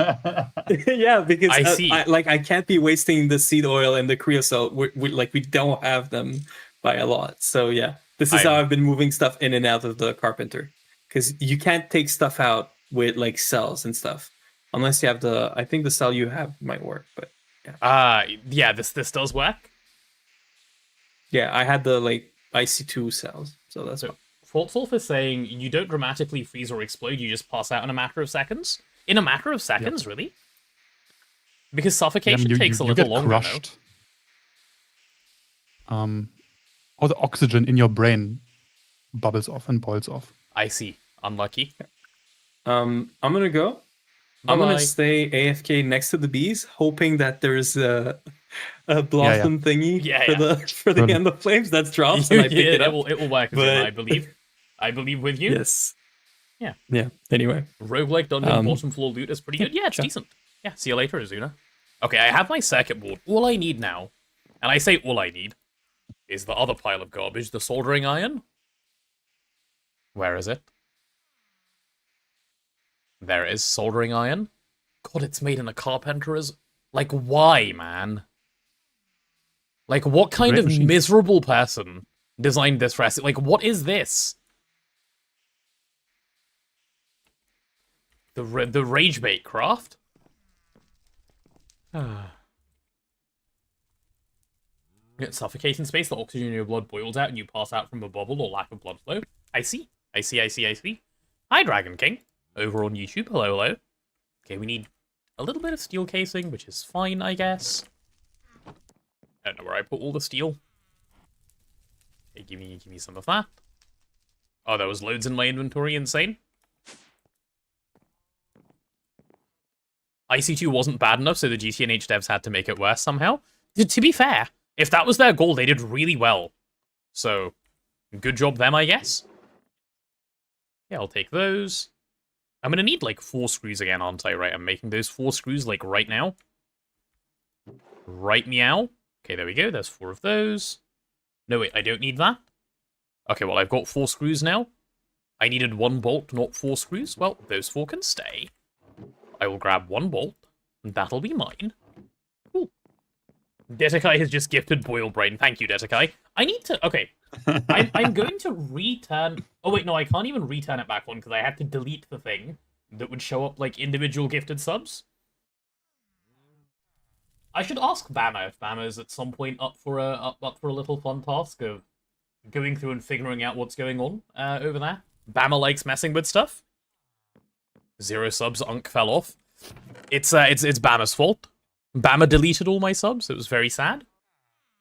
Yeah, because I see. I can't be wasting the seed oil and the creosote. We don't have them by a lot. So yeah, this is how I've been moving stuff in and out of the carpenter, because you can't take stuff out with like cells and stuff unless you have I think the cell you have might work, but yeah. Yeah, this does work. Yeah, I had the like IC2 cells, so that's what. Fortsolf is saying you don't dramatically freeze or explode, you just pass out in a matter of seconds. In a matter of seconds, really? Because suffocation takes a little longer. Crushed. all the oxygen in your brain bubbles off and boils off. I see. Unlucky. I'm gonna go. I'm gonna stay AFK next to the bees, hoping that there's a blossom thingy for the end of flames that drops and I pick it up. It will work. I believe. I believe with you. Yes. Yeah. Yeah. Anyway, roguelike dungeon bottom floor loot is pretty good. Yeah, it's decent. Yeah. See you later, Azuna. Okay, I have my circuit board. All I need now, and I say all I need, is the other pile of garbage, the soldering iron. Where is it? There it is, soldering iron. God, it's made in a carpenter's... Like, why, man? Like, what kind of miserable person designed this recipe? Like, what is this? The rage bait craft? Get suffocating space, the oxygen in your blood boils out and you pass out from a bubble or lack of blood flow. I see. Hi, Dragon King. Over on YouTube. Hello. Okay, we need a little bit of steel casing, which is fine, I guess. I don't know where I put all the steel. Okay, give me some of that. Oh, there was loads in my inventory. Insane. IC2 wasn't bad enough, so the GTNH devs had to make it worse somehow. To be fair, if that was their goal, they did really well. So, good job them, I guess. Yeah, I'll take those. I'm gonna need, like, 4 screws again, aren't I? Right, I'm making those 4 screws, like, right now. Right meow. Okay, there we go. There's 4 of those. No, wait, I don't need that. Okay, well, I've got 4 screws now. I needed 1 bolt, not 4 screws. Well, those 4 can stay. I will grab 1 bolt, and that'll be mine. Cool. Detekai has just gifted Boil Brain. Thank you, Detekai. I need to... Okay. I'm going to return... Oh, wait, no, I can't even return it back on, because I had to delete the thing that would show up, like, individual gifted subs. I should ask Bama if Bama is at some point up for a little fun task of going through and figuring out what's going on over there. Bama likes messing with stuff. 0 subs, Unk fell off. It's Bama's fault. Bama deleted all my subs. It was very sad.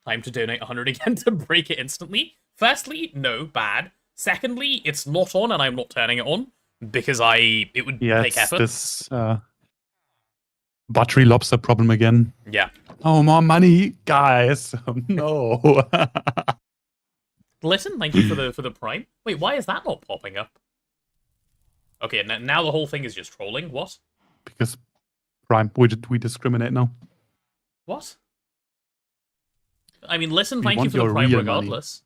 Time to donate 100 again to break it instantly. Firstly, no, bad. Secondly, it's not on and I'm not turning it on because it would take effort. This buttery lobster problem again. Yeah. Oh, more money, guys. Oh, no. Listen, thank you for the prime. Wait, why is that not popping up? Okay, now the whole thing is just trolling. What? Because prime, we discriminate now. What? I mean, listen, thank you for the prime regardless.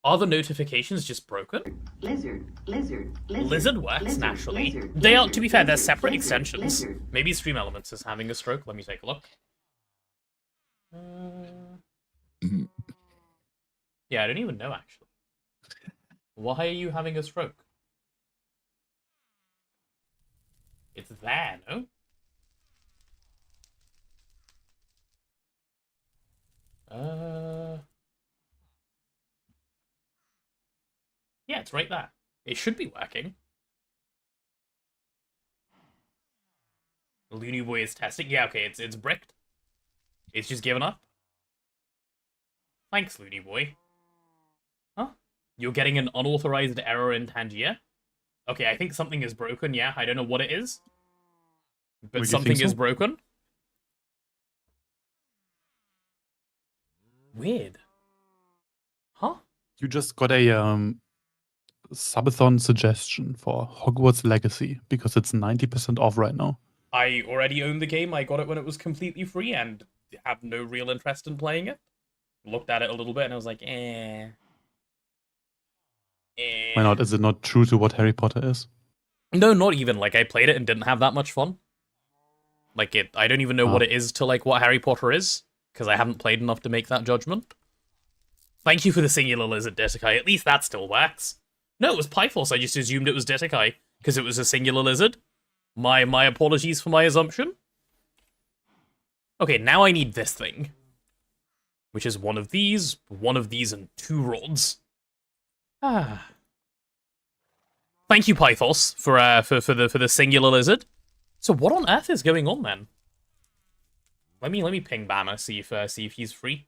Are the notifications just broken? Lizard works naturally. They are, to be fair, they're separate extensions. Maybe Stream Elements is having a stroke. Let me take a look. Yeah, I don't even know, actually. Why are you having a stroke? It's there, no? Yeah, it's right there. It should be working. Looney Boy is testing. Yeah, okay, it's bricked. It's just given up. Thanks, Looney Boy. Huh? You're getting an unauthorized error in Tangier? Okay, I think something is broken, yeah. I don't know what it is. But something is broken. Weird. Huh? You just got a subathon suggestion for Hogwarts Legacy because it's 90% off right now. I already own the game. I got it when it was completely free and have no real interest in playing it. Looked at it a little bit and I was like, eh. Why not? Is it not true to what Harry Potter is? No, not even. Like, I played it and didn't have that much fun. Like, I don't even know what it is to, like, what Harry Potter is, because I haven't played enough to make that judgment. Thank you for the singular lizard, Detekai. At least that still works. No, it was Pythos. I just assumed it was Detekai, because it was a singular lizard. My apologies for my assumption. Okay, now I need this thing. Which is one of these, and 2 rods. Ah. Thank you, Pythos, for the singular lizard. So what on earth is going on, then? Let me ping Bama, see if he's free.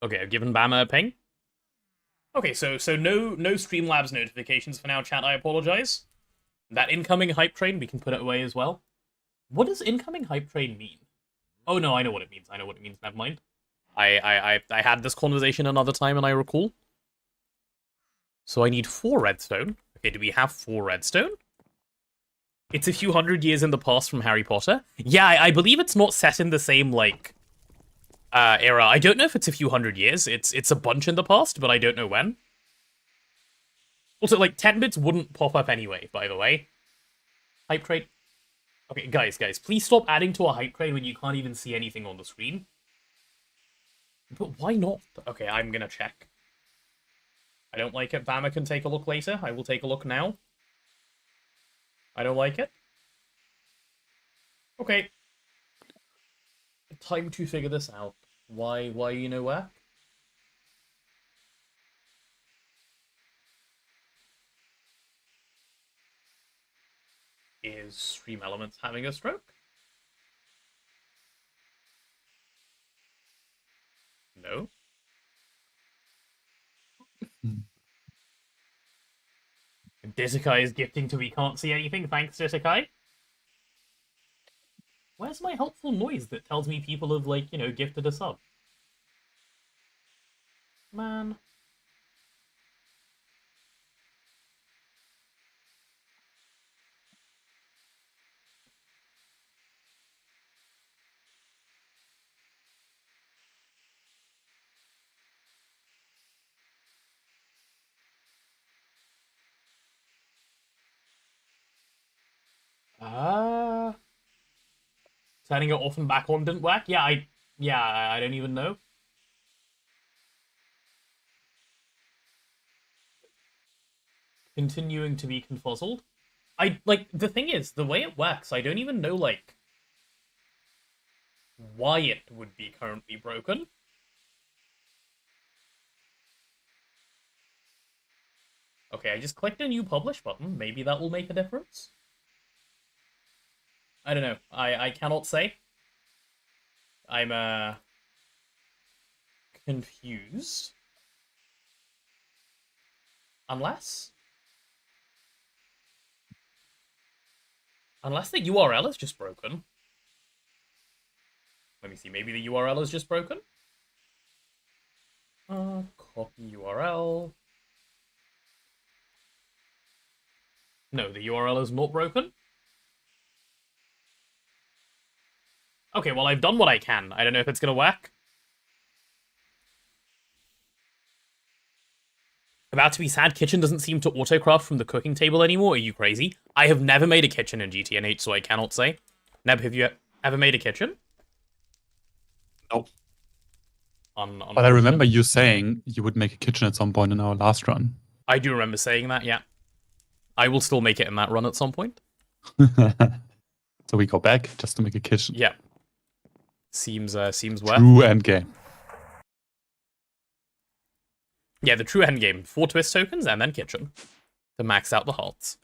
Okay, I've given Bama a ping. Okay, so no Streamlabs notifications for now, chat. I apologize. That incoming hype train, we can put it away as well. What does incoming hype train mean? Oh no, I know what it means. I know what it means. Never mind. I had this conversation another time, and I recall. So I need 4 redstone. Okay, do we have 4 redstone? It's a few hundred years in the past from Harry Potter. Yeah, I believe it's not set in the same, like, era. I don't know if it's a few hundred years. It's a bunch in the past, but I don't know when. Also, like, 10 bits wouldn't pop up anyway, by the way. Hype train. Okay, guys, please stop adding to a hype train when you can't even see anything on the screen. But why not? Okay, I'm gonna check. I don't like it. Bama can take a look later. I will take a look now. I don't like it. Okay. Time to figure this out. Why you know where? Is Stream Elements having a stroke? No. Disakai is gifting to we can't see anything. Thanks, Disakai. Where's my helpful noise that tells me people have, like, you know, gifted a sub? Man. Turning it off and back on didn't work? Yeah, I don't even know. Continuing to be confuzzled. The thing is, the way it works, I don't even know, like, why it would be currently broken. Okay, I just clicked a new publish button. Maybe that will make a difference. I don't know. I cannot say. I'm, confused. Unless the URL is just broken. Let me see, maybe the URL is just broken? Copy URL. No, the URL is not broken. Okay, well, I've done what I can. I don't know if it's gonna work. About to be sad, kitchen doesn't seem to autocraft from the cooking table anymore. Are you crazy? I have never made a kitchen in GTNH, so I cannot say. Neb, have you ever made a kitchen? Nope. But I remember you saying you would make a kitchen at some point in our last run. I do remember saying that, yeah. I will still make it in that run at some point. So we go back just to make a kitchen. Yeah. Seems worth. True endgame. Yeah, the true endgame. 4 twist tokens and then kitchen. To max out the hearts.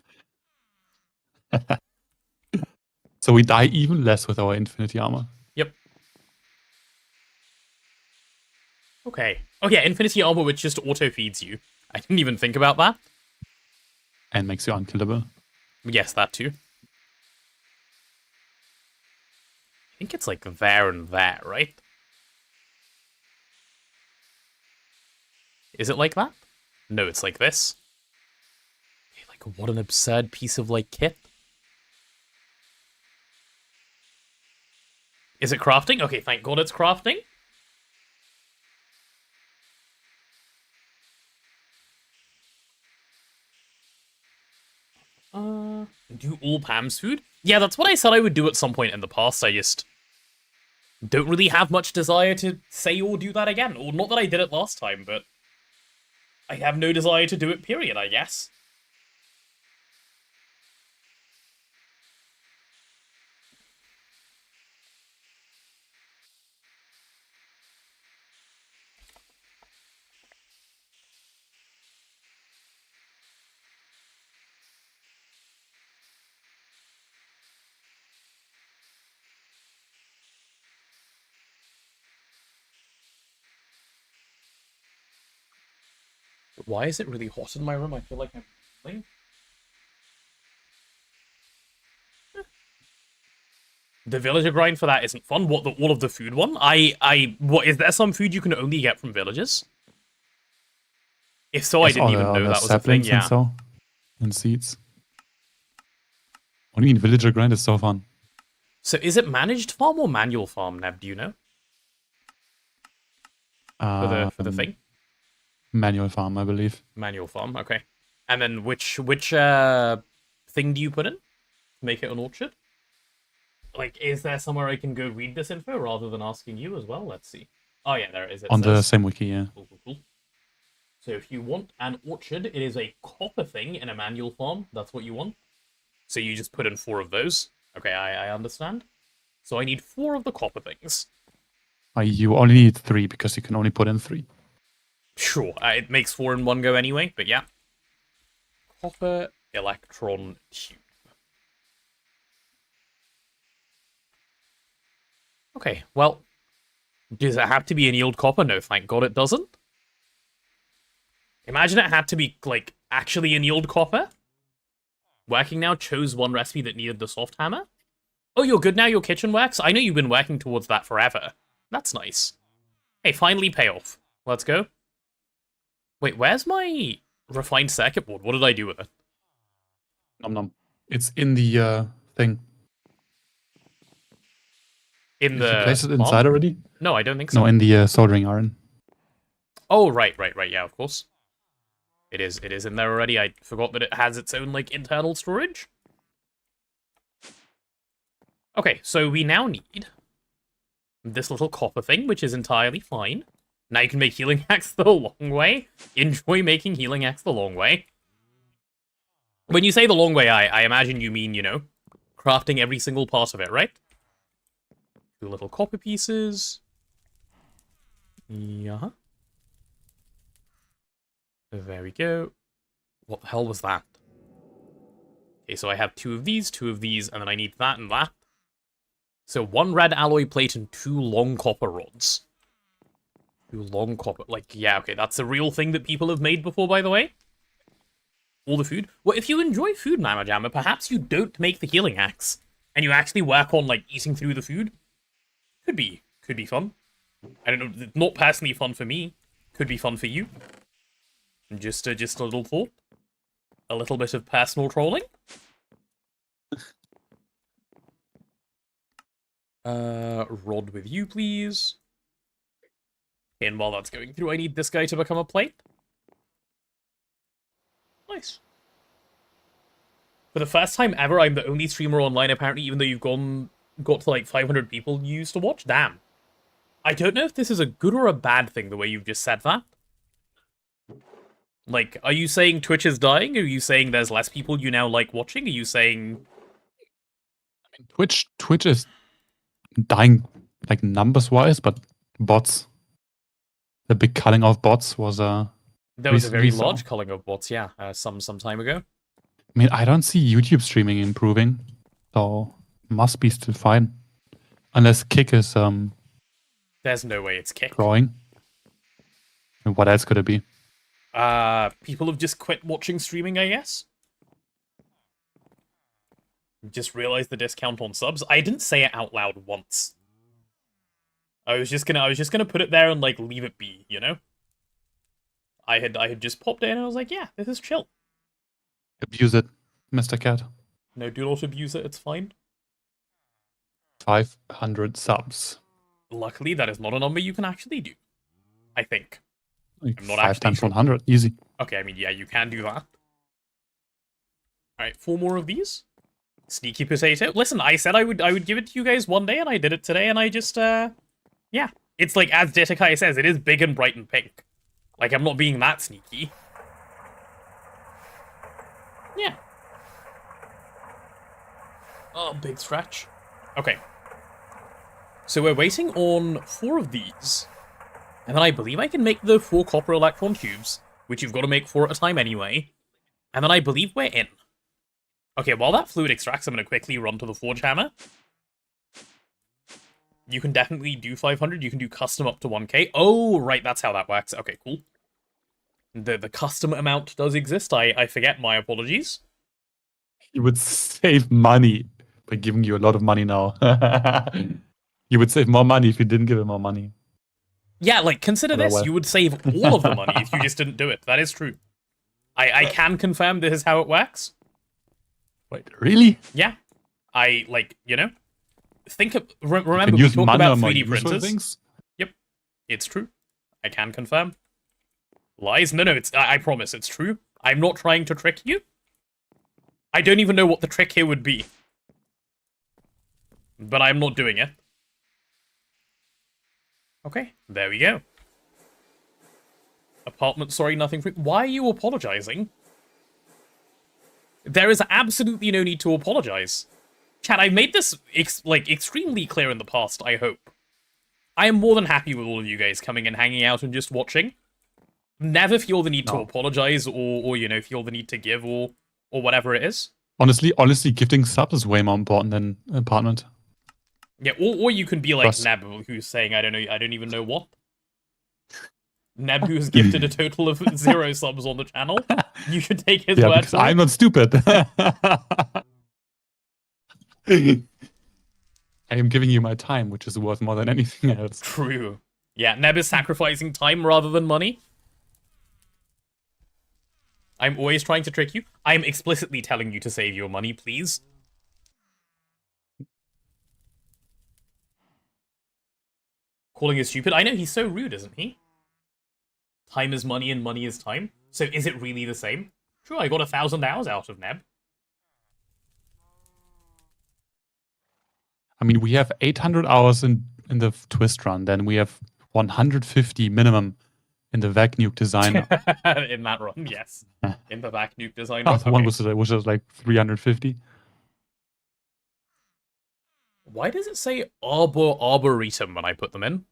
So we die even less with our infinity armor. Yep. Okay. Oh yeah, infinity armor which just auto-feeds you. I didn't even think about that. And makes you unkillable. Yes, that too. I think it's like there and there, right? Is it like that? No, it's like this. Okay, like, what an absurd piece of, like, kit. Is it crafting? Okay, thank God it's crafting. all Pam's food? Yeah, that's what I said I would do at some point in the past. I just don't really have much desire to say or do that again. Or not that I did it last time, but I have no desire to do it, period, I guess. Why is it really hot in my room? I feel like I'm feeling. The villager grind for that isn't fun. What, the all of the food one? What, is there some food you can only get from villagers? If so, I didn't even know that was a thing, yeah. And seeds. What do you mean villager grind is so fun? So is it managed farm or manual farm, Neb? Do you know? For the thing? Manual farm, I believe. Manual farm, okay. And then which thing do you put in to make it an orchard? Like, is there somewhere I can go read this info rather than asking you as well? Let's see. Oh yeah, there it is. On the same wiki, yeah. Cool. So if you want an orchard, it is a copper thing in a manual farm. That's what you want. So you just put in 4 of those. Okay, I understand. So I need 4 of the copper things. You only need 3 because you can only put in 3. Sure, it makes 4 in one go anyway, but yeah. Copper electron tube. Okay, well, does it have to be annealed copper? No, thank God it doesn't. Imagine it had to be, like, actually annealed copper. Working now, chose one recipe that needed the soft hammer. Oh, you're good now, your kitchen works? I know you've been working towards that forever. That's nice. Hey, finally payoff. Let's go. Wait, where's my refined circuit board? What did I do with it? Nom nom. It's in the thing. In Did the you place it inside already? No, I don't think so. No, in the soldering iron. Oh, right, yeah, of course. It is in there already. I forgot that it has its own, like, internal storage. Okay, so we now need this little copper thing, which is entirely fine. Now you can make healing axe the long way. Enjoy making healing axe the long way. When you say the long way, I imagine you mean, you know, crafting every single part of it, right? 2 little copper pieces. Yeah. There we go. What the hell was that? Okay, so I have 2 of these, and then I need that and that. So 1 red alloy plate and 2 long copper rods. 2 long copper... Like, yeah, okay, that's a real thing that people have made before, by the way. All the food. Well, if you enjoy food, Mama Jamma, perhaps you don't make the healing axe, and you actually work on, like, eating through the food. Could be fun. I don't know, not personally fun for me. Could be fun for you. Just a little thought. A little bit of personal trolling. Rod with you, please. And while that's going through, I need this guy to become a plate. Nice. For the first time ever, I'm the only streamer online, apparently, even though you've got to like 500 people you used to watch. Damn. I don't know if this is a good or a bad thing, the way you've just said that. Like, are you saying Twitch is dying? Are you saying there's less people you now like watching? Are you saying... I mean, Twitch is dying, like, numbers-wise, but bots. The big culling of bots was... there was a very large culling of bots, yeah, some time ago. I mean, I don't see YouTube streaming improving, so must be still fine. Unless Kick is... There's no way it's Kick. Growing. And what else could it be? People have just quit watching streaming, I guess. Just realized the discount on subs. I didn't say it out loud once. I was just gonna put it there and like leave it be, you know? I had just popped in and I was like, yeah, this is chill. Abuse it, Mr. Cat. No, do not abuse it, it's fine. 500 subs. Luckily, that is not a number you can actually do. I think. Like I'm not 5 actually times sure. 100, easy. Okay, I mean, yeah, you can do that. Alright, 4 more of these. Sneaky potato. Listen, I said I would give it to you guys one day, and I did it today, and I just, yeah. It's like, as Detekai says, it is big and bright and pink. Like, I'm not being that sneaky. Yeah. Oh, big stretch. Okay. So we're waiting on 4 of these. And then I believe I can make the 4 copper electron tubes, which you've got to make 4 at a time anyway. And then I believe we're in. Okay, while that fluid extracts, I'm going to quickly run to the forge hammer. You can definitely do 500. You can do custom up to 1k. Oh, right, that's how that works. Okay, cool. The custom amount does exist. I forget. My apologies. You would save money by giving you a lot of money now. You would save more money if you didn't give him more money. Yeah, like, consider this. Well. You would save all of the money if you just didn't do it. That is true. I can confirm this is how it works. Wait, really? Yeah. Think of... remember, can we use talked about money 3D on more useful printers. things? Yep. It's true. I can confirm. Lies? No, I promise, it's true. I'm not trying to trick you. I don't even know what the trick here would be. But I'm not doing it. Okay, there we go. Apartment, sorry, nothing free. Why are you apologizing? There is absolutely no need to apologize. Chat, I've made this, extremely clear in the past, I hope. I am more than happy with all of you guys coming and hanging out and just watching. Never feel the need to apologize or, feel the need to give or whatever it is. Honestly, gifting subs is way more important than apartment. Yeah, or you can be like Neb, who's saying, I don't even know what. Neb, who's gifted a total of 0 subs on the channel. You should take his word for it. I'm not stupid. I am giving you my time, which is worth more than anything else. True. Yeah, Neb is sacrificing time rather than money. I'm always trying to trick you. I'm explicitly telling you to save your money, please. Calling is stupid. I know, he's so rude, isn't he? Time is money and money is time. So is it really the same? True, I got 1,000 hours out of Neb. I mean, we have 800 hours in the twist run, then we have 150 minimum in the vac nuke designer. In that run, yes. In the vac nuke designer. The one was like 350. Why does it say Arboretum when I put them in?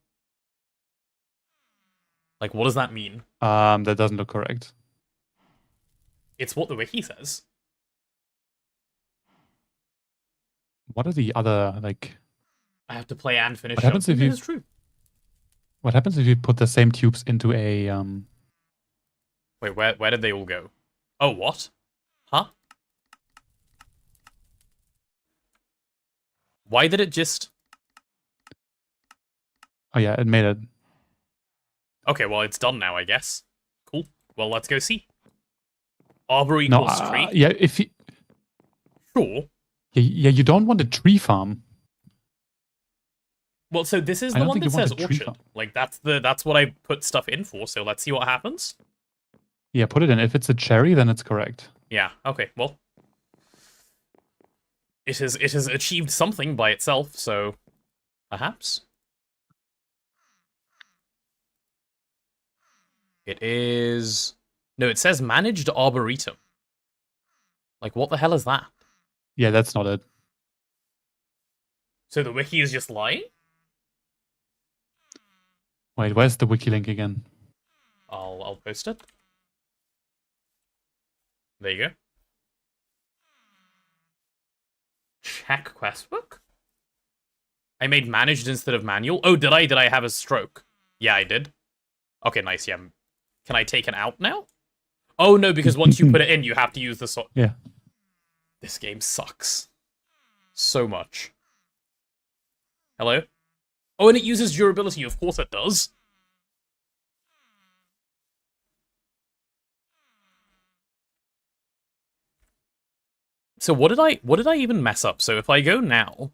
Like, what does that mean? That doesn't look correct. It's what the wiki says. What are the other, like... I have to play and finish. What happens if you... It's true. What happens if you put the same tubes into a... Wait, where did they all go? Oh, what? Huh? Why did it just... Oh yeah, it made it. Okay, well, it's done now, I guess. Cool. Well, let's go see. Arbor equals tree? Yeah, if you... Sure. Yeah, you don't want a tree farm. Well, so this is the one that says orchard. Like, that's what I put stuff in for, so let's see what happens. Yeah, put it in. If it's a cherry, then it's correct. Yeah, okay, well. It has achieved something by itself, so perhaps. It is... No, it says managed arboretum. Like, what the hell is that? Yeah, that's not it. So the wiki is just lying? Wait, where's the wiki link again? I'll post it. There you go. Check quest book? I made managed instead of manual. Oh, did I have a stroke? Yeah, I did. Okay, nice, yeah. Can I take it out now? Oh, no, because once you put it in, you have to use the... Yeah. This game sucks. So much. Hello? Oh, and it uses durability. Of course it does. So what did I even mess up? So if I go now...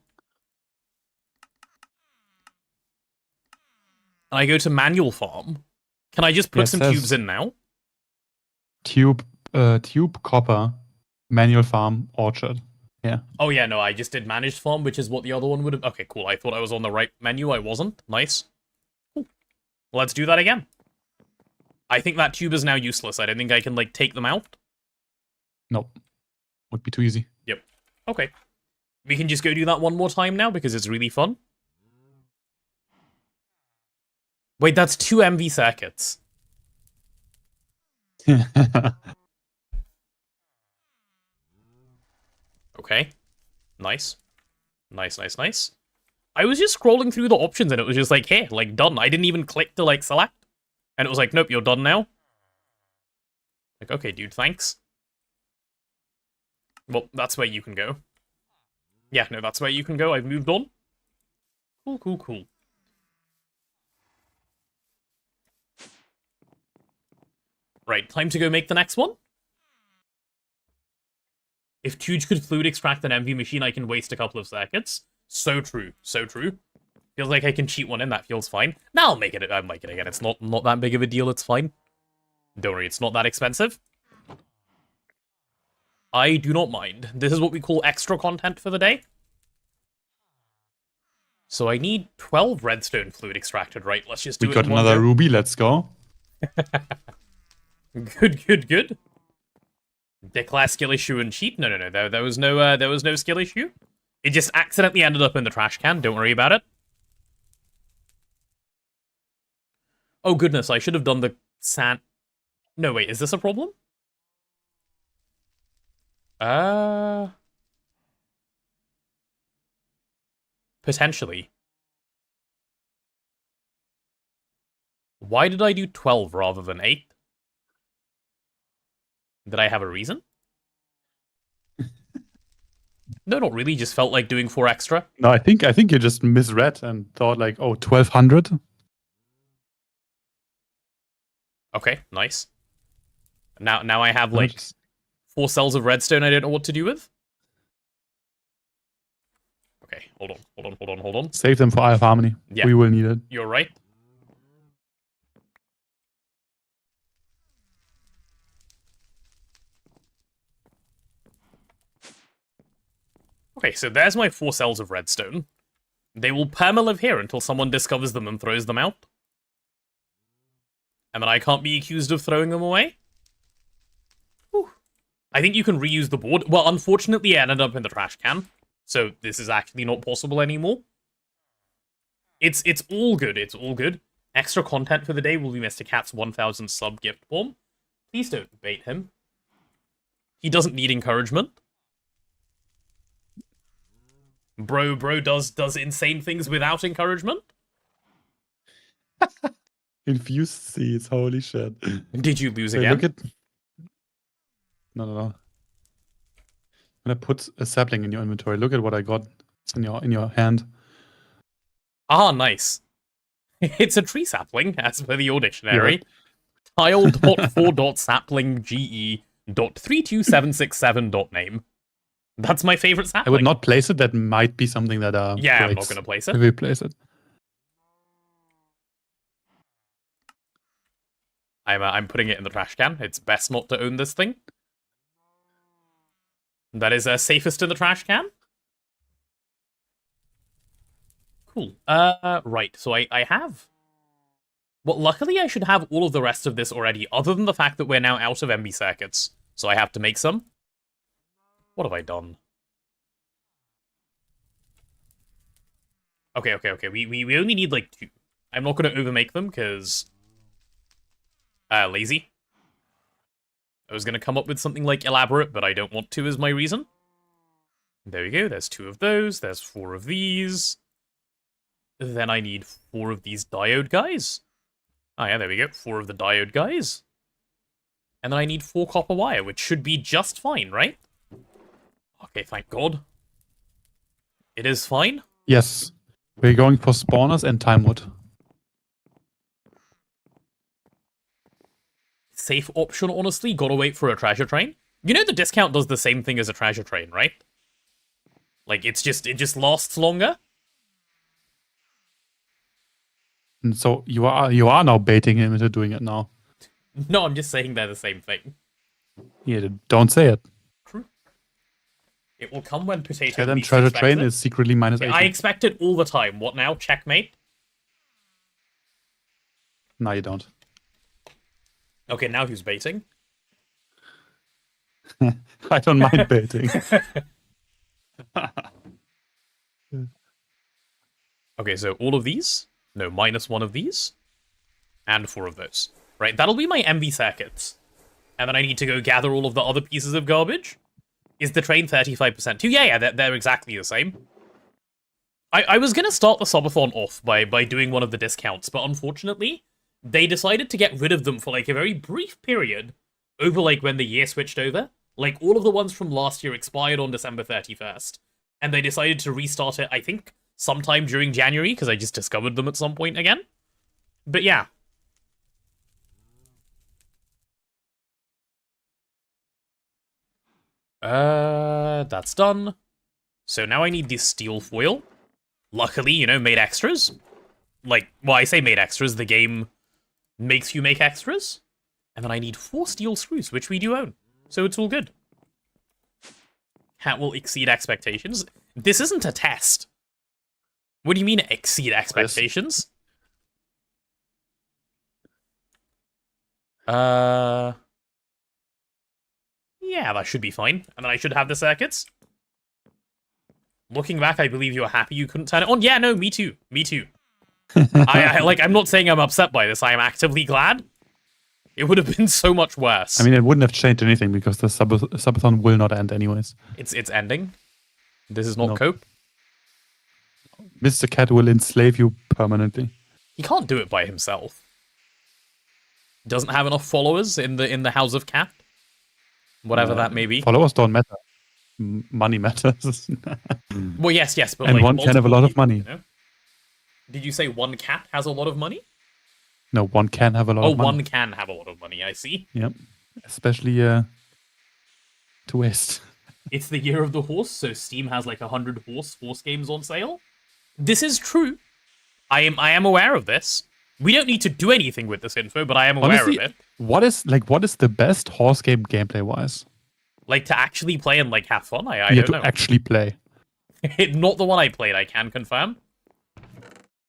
and I go to manual farm, can I just put some tubes in now? Tube copper, manual farm, orchard. Yeah. Oh yeah, no, I just did managed farm, which is what the other one would have... Okay, cool. I thought I was on the right menu. I wasn't. Nice. Cool. Let's do that again. I think that tube is now useless. I don't think I can, like, take them out. Nope. Would be too easy. Yep. Okay. We can just go do that one more time now, because it's really fun. Wait, that's 2 MV circuits. Okay. Nice. Nice, nice, nice. I was just scrolling through the options and it was just like, hey, like, done. I didn't even click to, like, select. And it was like, nope, you're done now. Like, okay, dude, thanks. Well, that's where you can go. Yeah, no, that's where you can go. I've moved on. Cool, cool, cool. Right, time to go make the next one. If Tuge could fluid extract an MV machine, I can waste a couple of circuits. So true, so true. Feels like I can cheat one in, that feels fine. Now I'll make it again. It's not that big of a deal, it's fine. Don't worry, it's not that expensive. I do not mind. This is what we call extra content for the day. So I need 12 redstone fluid extracted, right? Let's just do it. We got another ruby, let's go. Good, good, good. Declare skill issue and cheat? No. There was no skill issue. It just accidentally ended up in the trash can. Don't worry about it. Oh goodness, I should have done the sand. No, wait, is this a problem? Potentially. Why did I do 12 rather than 8? Did I have a reason? No, not really. Just felt like doing 4 extra. No, I think you just misread and thought like, oh, 1200. Okay, nice. Now I have like 4 cells of redstone I don't know what to do with. Okay, hold on. Save them for Eye of Harmony. Yeah. We will need it. You're right. Okay, so there's my 4 cells of redstone. They will perma-live here until someone discovers them and throws them out. And then I can't be accused of throwing them away. Whew. I think you can reuse the board. Well, unfortunately, it ended up in the trash can. So this is actually not possible anymore. It's all good, it's all good. Extra content for the day will be Mr. Cat's 1000 sub gift bomb. Please don't bait him. He doesn't need encouragement. Bro does insane things without encouragement. Infused seeds, holy shit. Did you lose Wait, again? look at... No. I'm gonna put a sapling in your inventory. Look at what I got. It's in your hand. Ah, nice. It's a tree sapling, as per the old dictionary. Tile.4.saplingge.32767.name. That's my favorite sapling. I would not place it. That might be something that yeah, I'm breaks not going to place it. if we place it. I'm putting it in the trash can. It's best not to own this thing. That is safest in the trash can. Cool. Right. So I have... Well, luckily I should have all of the rest of this already, other than the fact that we're now out of MB circuits. So I have to make some. What have I done? Okay. We only need, like, 2. I'm not going to overmake them, because... lazy. I was going to come up with something, like, elaborate, but I don't want to, is my reason. There we go. There's 2 of those. There's 4 of these. Then I need 4 of these diode guys. Oh, yeah, there we go. 4 of the diode guys. And then I need 4 copper wire, which should be just fine, right? Okay, thank God. It is fine? Yes. We're going for spawners and time wood. Safe option, honestly. Gotta wait for a treasure train. You know the discount does the same thing as a treasure train, right? Like, it just lasts longer. And so you are now baiting him into doing it now. No, I'm just saying they're the same thing. Yeah, don't say it. True. It will come when Potato Tell them least treasure expects train it. is secretly minus Yeah, 80. I expect it all the time. What now? Checkmate? No, you don't. Okay, now who's baiting? I don't mind baiting. Okay, so all of these? No, minus one of these. And 4 of those. Right, that'll be my MV circuits. And then I need to go gather all of the other pieces of garbage. Is the train 35% too? Yeah, they're exactly the same. I was going to start the subathon off by doing one of the discounts, but unfortunately, they decided to get rid of them for like a very brief period over like when the year switched over. Like all of the ones from last year expired on December 31st. And they decided to restart it, I think, sometime during January, because I just discovered them at some point again. But yeah. That's done. So now I need this steel foil. Luckily, you know, made extras. Like, well, I say made extras, the game makes you make extras. And then I need 4 steel screws, which we do own. So it's all good. Hat will exceed expectations. This isn't a test. What do you mean exceed expectations? Yeah, that should be fine. And then I should have the circuits. Looking back, I believe you were happy you couldn't turn it on. Yeah, no, me too. Me too. I'm not saying I'm upset by this. I am actively glad. It would have been so much worse. I mean, it wouldn't have changed anything because the subathon will not end anyways. It's ending. This is not cope. Mr. Cat will enslave you permanently. He can't do it by himself. Doesn't have enough followers in the House of Cat. Whatever that may be. Followers don't matter. Money matters. Well, yes, but and like, one can have a lot of money. You know? Did you say one cat has a lot of money? No, one can have a lot of money. Oh, one can have a lot of money, I see. Yep. Especially to waste. It's the year of the horse, so Steam has like 100 horse games on sale. This is true. I am aware of this. We don't need to do anything with this info, but I am aware Honestly, of it. What is the best horse game gameplay wise? Like to actually play and like have fun? I You don't know. to actually play. Not the one I played, I can confirm.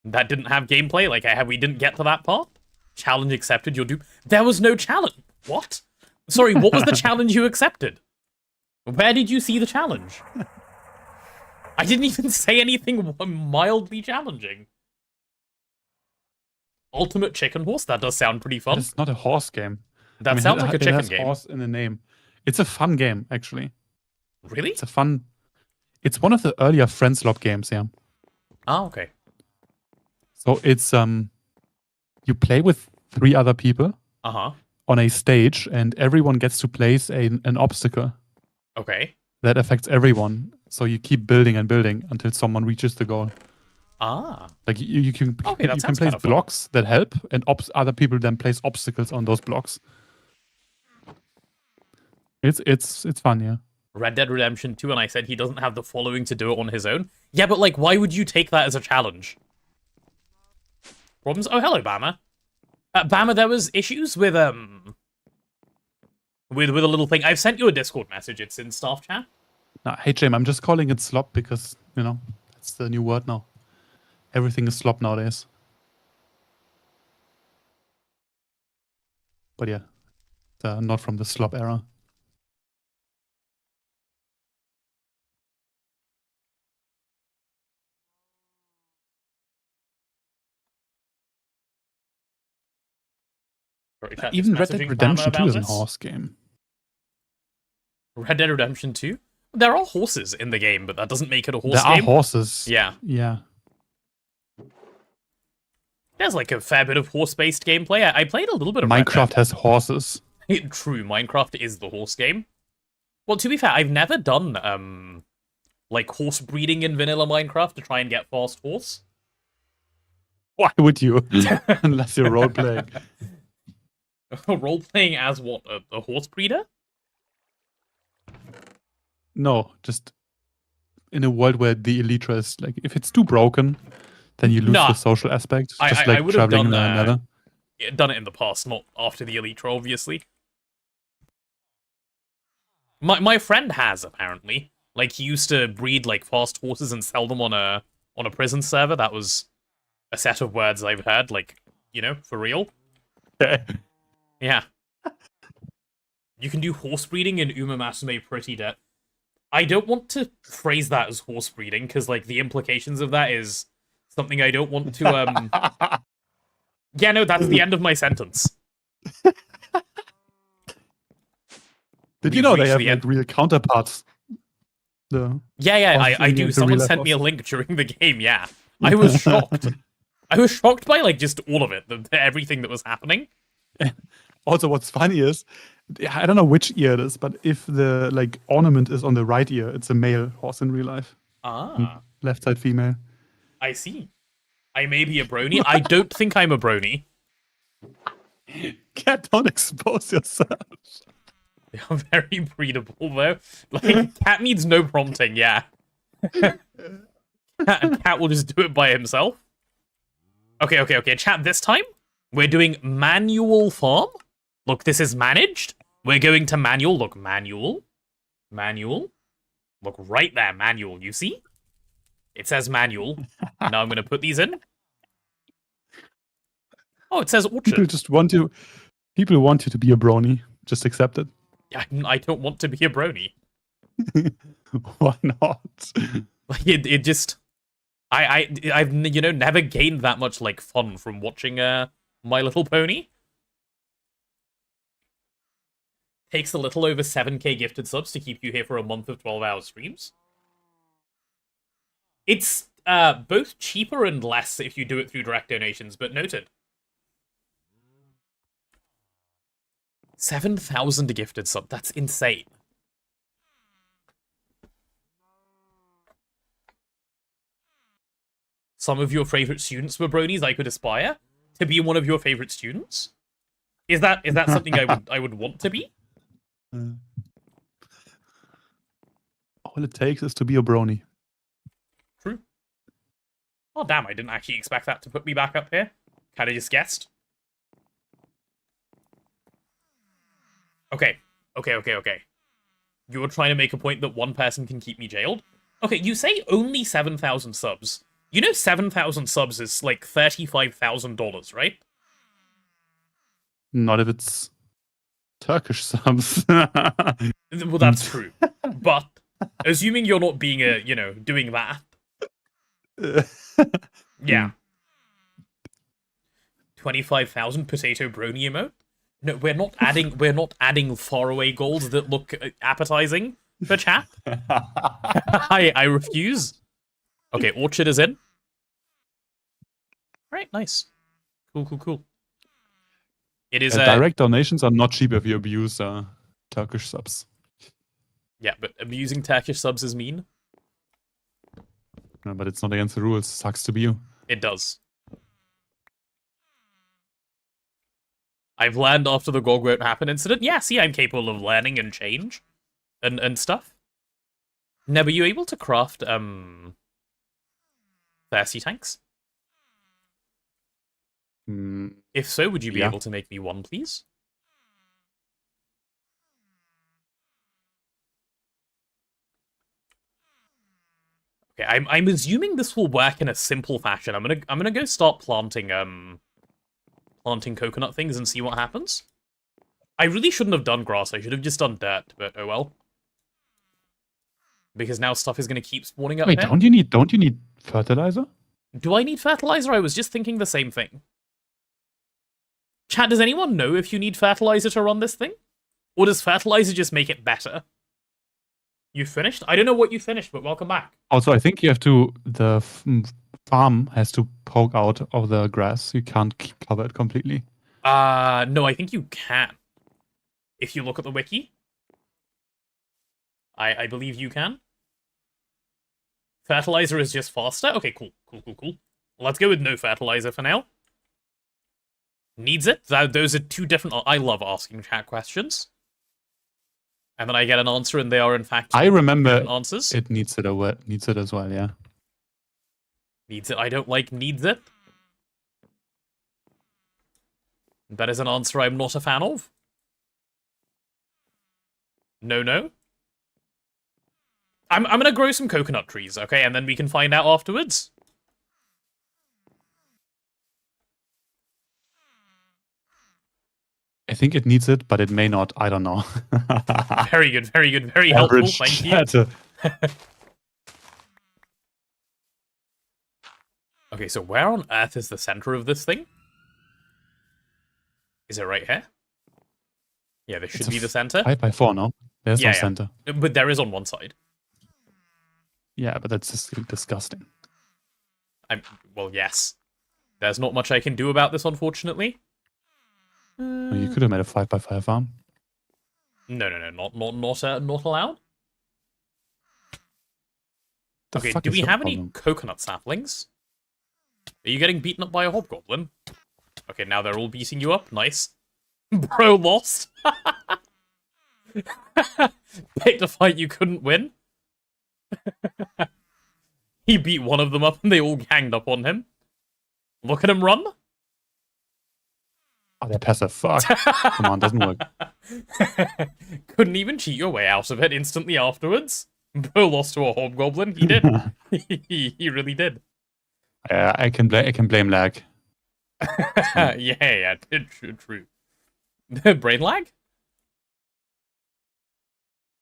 That didn't have gameplay, like we didn't get to that part. Challenge accepted, you'll do. There was no challenge. What? Sorry, what was the challenge you accepted? Where did you see the challenge? I didn't even say anything mildly challenging. Ultimate Chicken Horse? That does sound pretty fun. It's not a horse game. That sounds like a chicken it has game. Horse in the name. It's a fun game, actually. Really? It's one of the earlier Friendslop games, yeah. Ah, okay. So it's you play with 3 other people on a stage, and everyone gets to place an obstacle. Okay. That affects everyone. So you keep building and building until someone reaches the goal. Ah. Like you can place blocks that help, and other people then place obstacles on those blocks. It's fun, yeah. Red Dead Redemption 2, and I said he doesn't have the following to do it on his own. Yeah, but like, why would you take that as a challenge? Problems? Oh, hello, Bama. Bama, there was issues with a little thing. I've sent you a Discord message. It's in staff chat. Nah, hey, James, I'm just calling it slop because, you know, it's the new word now. Everything is slop nowadays. But yeah, not from the slop era. Even Red Dead Redemption 2 is a horse game. Red Dead Redemption 2? There are horses in the game, but that doesn't make it a horse game. There are horses. Yeah. Yeah. There's like a fair bit of horse-based gameplay. I played a little bit of Minecraft has horses. True, Minecraft is the horse game. Well, to be fair, I've never done like horse breeding in vanilla Minecraft to try and get fast horse. Why would you? Unless you're role-playing. Role-playing as what? A horse breeder? No, just in a world where the Elytra is like, if it's too broken, then you lose the social aspect. Just I like would have traveling in another. Done it in the past, not after the Elytra, obviously. My friend has, apparently. Like, he used to breed, like, fast horses and sell them on a prison server. That was a set of words I've heard, like, you know, for real. Yeah. You can do horse breeding in Umamasume pretty dead. I don't want to phrase that as horse breeding, because, like, the implications of that is something I don't want to, Yeah, no, that's the end of my sentence. Did you know they have like real counterparts? Yeah, I do. Someone sent me a link during the game, yeah. I was shocked. I was shocked by, like, just all of it, everything that was happening. Also, what's funny is, I don't know which ear it is, but if the, like, ornament is on the right ear, it's a male horse in real life. Ah. Left side female. I see. I may be a brony. I don't think I'm a brony. Cat, don't expose yourself. They are very breedable, though. Like, Cat needs no prompting, yeah. Cat will just do it by himself. Okay. Chat, this time, we're doing manual farm. Look, this is managed. We're going to manual. Look, manual. Manual. Look, right there, manual. You see? It says manual. Now I'm going to put these in. Oh, it says orchard. People want you to be a brony. Just accept it. I don't want to be a brony. Why not? Like, it just... I've you know, never gained that much, like, fun from watching My Little Pony. Takes a little over 7k gifted subs to keep you here for a month of 12-hour streams. It's both cheaper and less if you do it through direct donations, but noted. 7,000 gifted sub. That's insane. Some of your favorite students were bronies. I could aspire to be one of your favorite students. Is that something I would want to be? All it takes is to be a brony. True. Oh damn! I didn't actually expect that to put me back up here. Kind of just guessed. Okay. You were trying to make a point that one person can keep me jailed? Okay, you say only 7,000 subs. You know 7,000 subs is like $35,000, right? Not if it's Turkish subs. Well, that's true. But, assuming you're not being doing that. Yeah. 25,000 potato brony emote? No, we're not adding faraway goals that look appetizing for chat. I refuse. Okay, Orchard is in. Right, nice. Cool. It is direct donations are not cheap if you abuse Turkish subs. Yeah, but abusing Turkish subs is mean. No, but it's not against the rules. Sucks to be you. It does. I've learned after the GoG won't happen incident. Yeah, see, I'm capable of learning and change and stuff. Now, were you able to craft thirsty tanks? If so, would you be able to make me one, please? Okay, I'm assuming this will work in a simple fashion. I'm gonna go start planting coconut things and see what happens. I really shouldn't have done grass. I should have just done dirt, but oh well. Because now stuff is gonna keep spawning up. Wait, here. don't you need fertilizer? Do I need fertilizer? I was just thinking the same thing. Chat, does anyone know if you need fertilizer to run this thing? Or does fertilizer just make it better? You finished? I don't know what you finished, but welcome back. Also, I think you have to... The farm has to poke out of the grass. You can't cover it completely. No, I think you can. If you look at the wiki. I believe you can. Fertilizer is just faster? Okay, cool. Let's go with no fertilizer for now. Needs it? Those are two different... I love asking chat questions. And then I get an answer, and they are, in fact, I remember answers. It needs it as well, yeah. Needs it. I don't like needs it. That is an answer I'm not a fan of. No. I'm gonna grow some coconut trees, okay, and then we can find out afterwards. I think it needs it, but it may not. I don't know. Very good, very good, very helpful. Average Thank you. chatter. Okay, so where on earth is the center of this thing? Is it right here? Yeah, this should be the center. 5x4, no? There's Yeah, no yeah. center. But there is on one side. Yeah, but that's just disgusting. Well, yes. There's not much I can do about this, unfortunately. Well, you could have made a 5x5 farm. No, not allowed. The Okay, fuck do is we your have any problem? coconut saplings? Are you getting beaten up by a hobgoblin? Okay, now they're all beating you up. Nice. Bro lost. Picked a fight you couldn't win. He beat one of them up and they all ganged up on him. Look at him run. Oh, they're passive. Fuck. Come on, doesn't work. Couldn't even cheat your way out of it instantly afterwards. Bro lost to a hobgoblin. He did. He really did. I can blame lag. Yeah, true. Brain lag?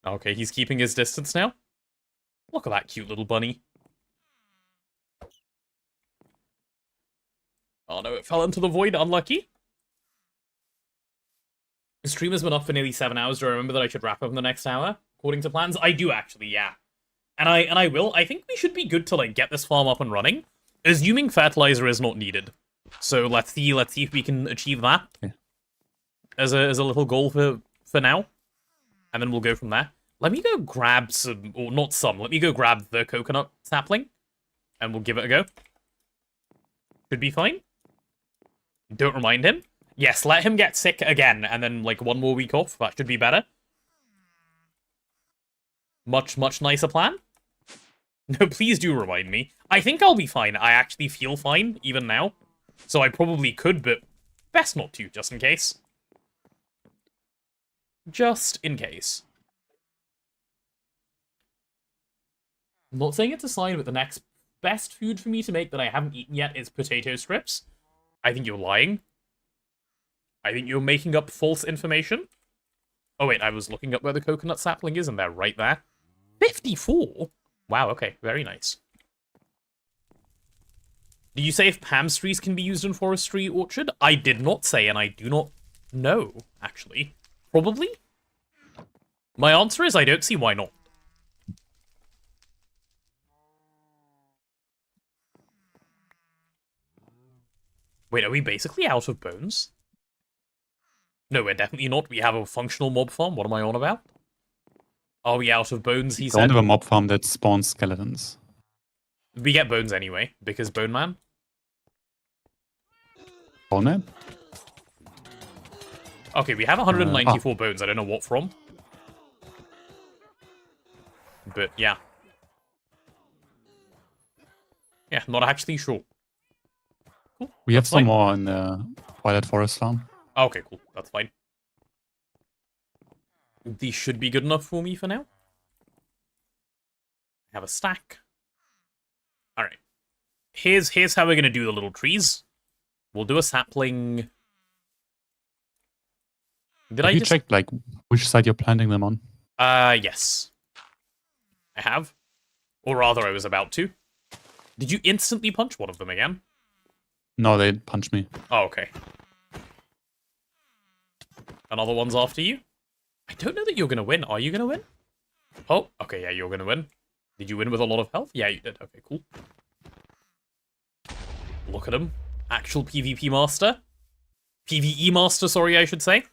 Okay, he's keeping his distance now. Look at that cute little bunny. Oh no, it fell into the void. Unlucky. The stream has been up for nearly 7 hours. Do I remember that I should wrap up in the next hour? According to plans? I do actually, yeah. And I will. I think we should be good to like get this farm up and running. Assuming fertilizer is not needed. So let's see if we can achieve that. Yeah. As a little goal for now. And then we'll go from there. Let me go grab some, or not some, let me go grab the coconut sapling. And we'll give it a go. Should be fine. Don't remind him. Yes, let him get sick again, and then, like, one more week off. That should be better. Much nicer plan. No, please do remind me. I think I'll be fine. I actually feel fine, even now. So I probably could, but best not to, just in case. Just in case. I'm not saying it's a sign, but the next best food for me to make that I haven't eaten yet is potato strips. I think you're lying. I think you're making up false information. Oh wait, I was looking up where the coconut sapling is, and they're right there. 54? Wow, okay, very nice. Did you say if Pam's trees can be used in forestry orchard? I did not say, and I do not know, actually. Probably? My answer is I don't see why not. Wait, are we basically out of bones? No, we're definitely not. We have a functional mob farm. What am I on about? Are we out of bones, he Don't said? have a mob farm that spawns skeletons. We get bones anyway, because Bone Man. Bone Man? Okay, we have 194 bones. I don't know what from. But, yeah. Yeah, not actually sure. Cool. We have That's some fine. more in the Twilight Forest farm. Okay, cool. That's fine. These should be good enough for me for now. I have a stack. Alright. Here's how we're going to do the little trees. We'll do a sapling. Have you checked, like, which side you're planting them on? Yes. I have. Or rather, I was about to. Did you instantly punch one of them again? No, they punched me. Oh, okay. Another one's after you? I don't know that you're going to win. Are you going to win? Oh, okay, yeah, you're going to win. Did you win with a lot of health? Yeah, you did. Okay, cool. Look at him. Actual PvP master. PvE master, sorry, I should say.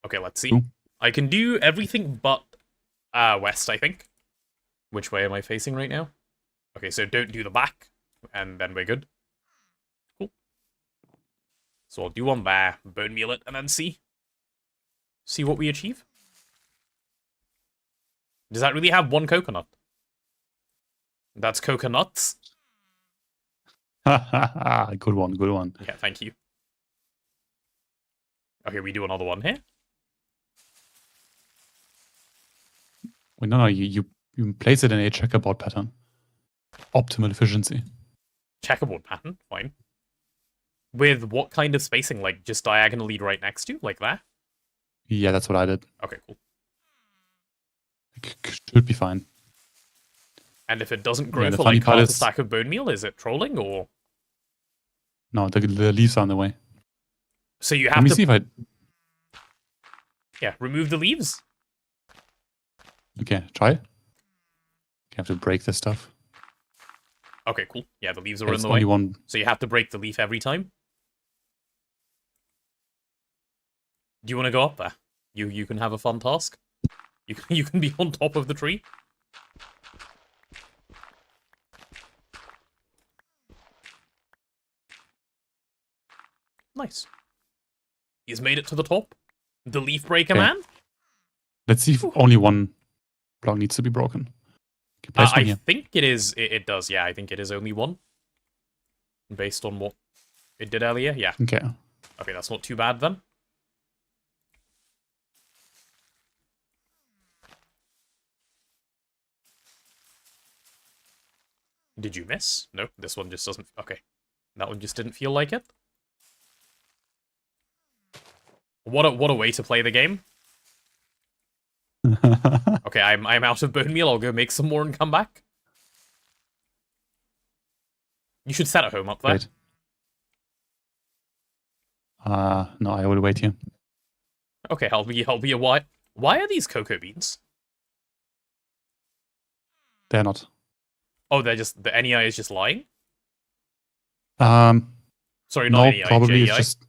Okay, let's see. Ooh. I can do everything but west, I think. Which way am I facing right now? Okay, so don't do the back, and then we're good. Cool. So I'll do one there, bone meal it, and then see what we achieve. Does that really have one coconut? That's coconuts? Good one, good one. Yeah, thank you. Okay, we do another one here. Wait, no, you you place it in a checkerboard pattern. Optimal efficiency. Checkerboard pattern, fine. With what kind of spacing? Like just diagonally right next to, like that? Yeah, that's what I did. Okay, cool. Should be fine. And if it doesn't grow the for funny like part half a is- stack of bone meal, is it trolling or? No, the leaves are on the way. So you Let have me to, see if I... yeah, remove the leaves. Okay, try. You have to break this stuff. Okay, cool. Yeah, the leaves are Okay, in it's the only way. one. So you have to break the leaf every time. Do you want to go up there? You can have a fun task. You can be on top of the tree. Nice. He's made it to the top. The leaf breaker Okay. man. Let's see if only one block needs to be broken. Okay, place one I here. think it is. It does. Yeah, I think it is only one. Based on what it did earlier. Yeah. Okay. Okay, that's not too bad then. Did you miss? No, this one just doesn't. Okay. That one just didn't feel like it. What a way to play the game. Okay, I'm out of bone meal. I'll go make some more and come back. You should set a home up there. Wait. No, I will wait here. Okay, I'll be a why are these cocoa beans? They're not. Oh, they're just the NEI is just lying? Sorry, not No, NEI, probably it's JEI. just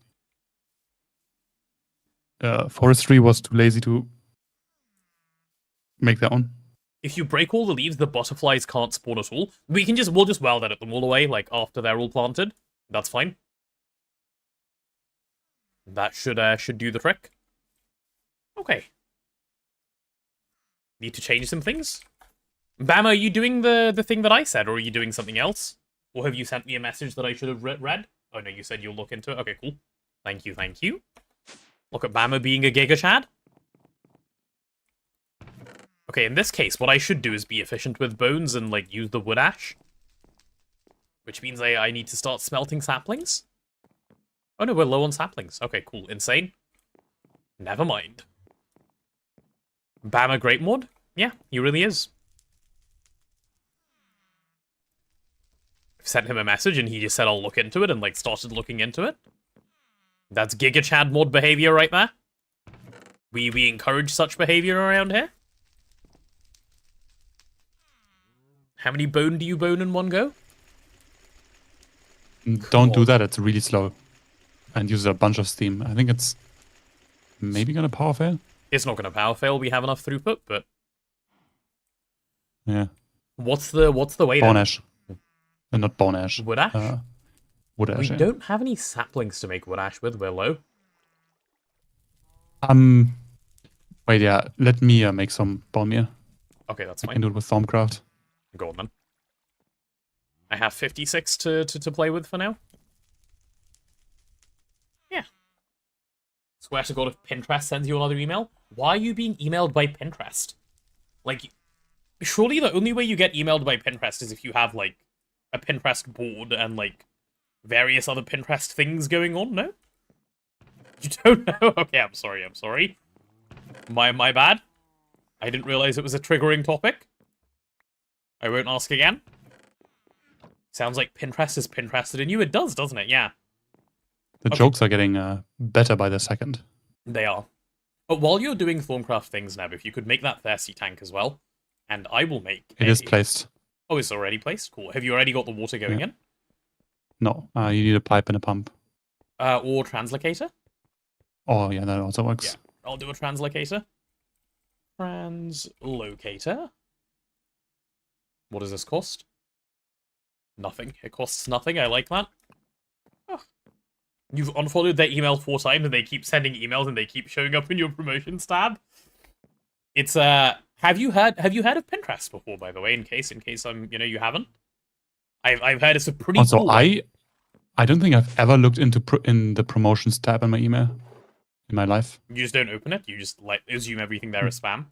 forestry was too lazy to make their own. If you break all the leaves, the butterflies can't spawn at all. We'll just weld edit them all away, like after they're all planted. That's fine. That should do the trick. Okay. Need to change some things. Bam, are you doing the thing that I said, or are you doing something else? Or have you sent me a message that I should have read? Oh no, you said you'll look into it. Okay, cool. Thank you, thank you. Look at Bama being a Giga Chad. Okay, in this case, what I should do is be efficient with bones and, like, use the wood ash. Which means I need to start smelting saplings. Oh no, we're low on saplings. Okay, cool. Insane. Never mind. Bama great mod? Yeah, he really is. I've sent him a message and he just said I'll look into it and, like, started looking into it. That's Giga Chad mod behavior right there. We encourage such behavior around here. How many bone do you bone in one go? Don't do that, it's really slow. And uses a bunch of steam. I think it's maybe gonna power fail. It's not gonna power fail, we have enough throughput, but Yeah. what's the way Bone then? ash. Not bone ash. Wood ash? Wood ash. We Yeah. don't have any saplings to make wood ash with, we're low. Wait, yeah. Let me make some bone meal. Okay, that's I can fine. do it with Stormcraft. Go on then. I have 56 to play with for now. Yeah. Swear to God, if Pinterest sends you another email, why are you being emailed by Pinterest? Like, surely the only way you get emailed by Pinterest is if you have, like, a Pinterest board and, like, various other Pinterest things going on, no? You don't know? Okay, I'm sorry. My bad. I didn't realize it was a triggering topic. I won't ask again. Sounds like Pinterest is Pinterested in you. It does, doesn't it? Yeah, The jokes are getting better by the second. they are. But while you're doing Thorncraft things, Neb, if you could make that thirsty tank as well, and I will make It is placed. Oh, it's already placed? Cool. Have you already got the water going Yeah. in? No, you need a pipe and a pump. Or translocator? Oh, yeah, that also works. Yeah. I'll do a translocator. Translocator. What does this cost? Nothing. It costs nothing. I like that. Oh. You've unfollowed their email 4 times and they keep sending emails and they keep showing up in your promotions tab. It's have you heard of Pinterest before, by the way, in case you haven't? I've heard it's a pretty Also, cool I don't think I've ever looked into in the promotions tab in my email in my life. You just don't open it. You just like assume everything there is spam.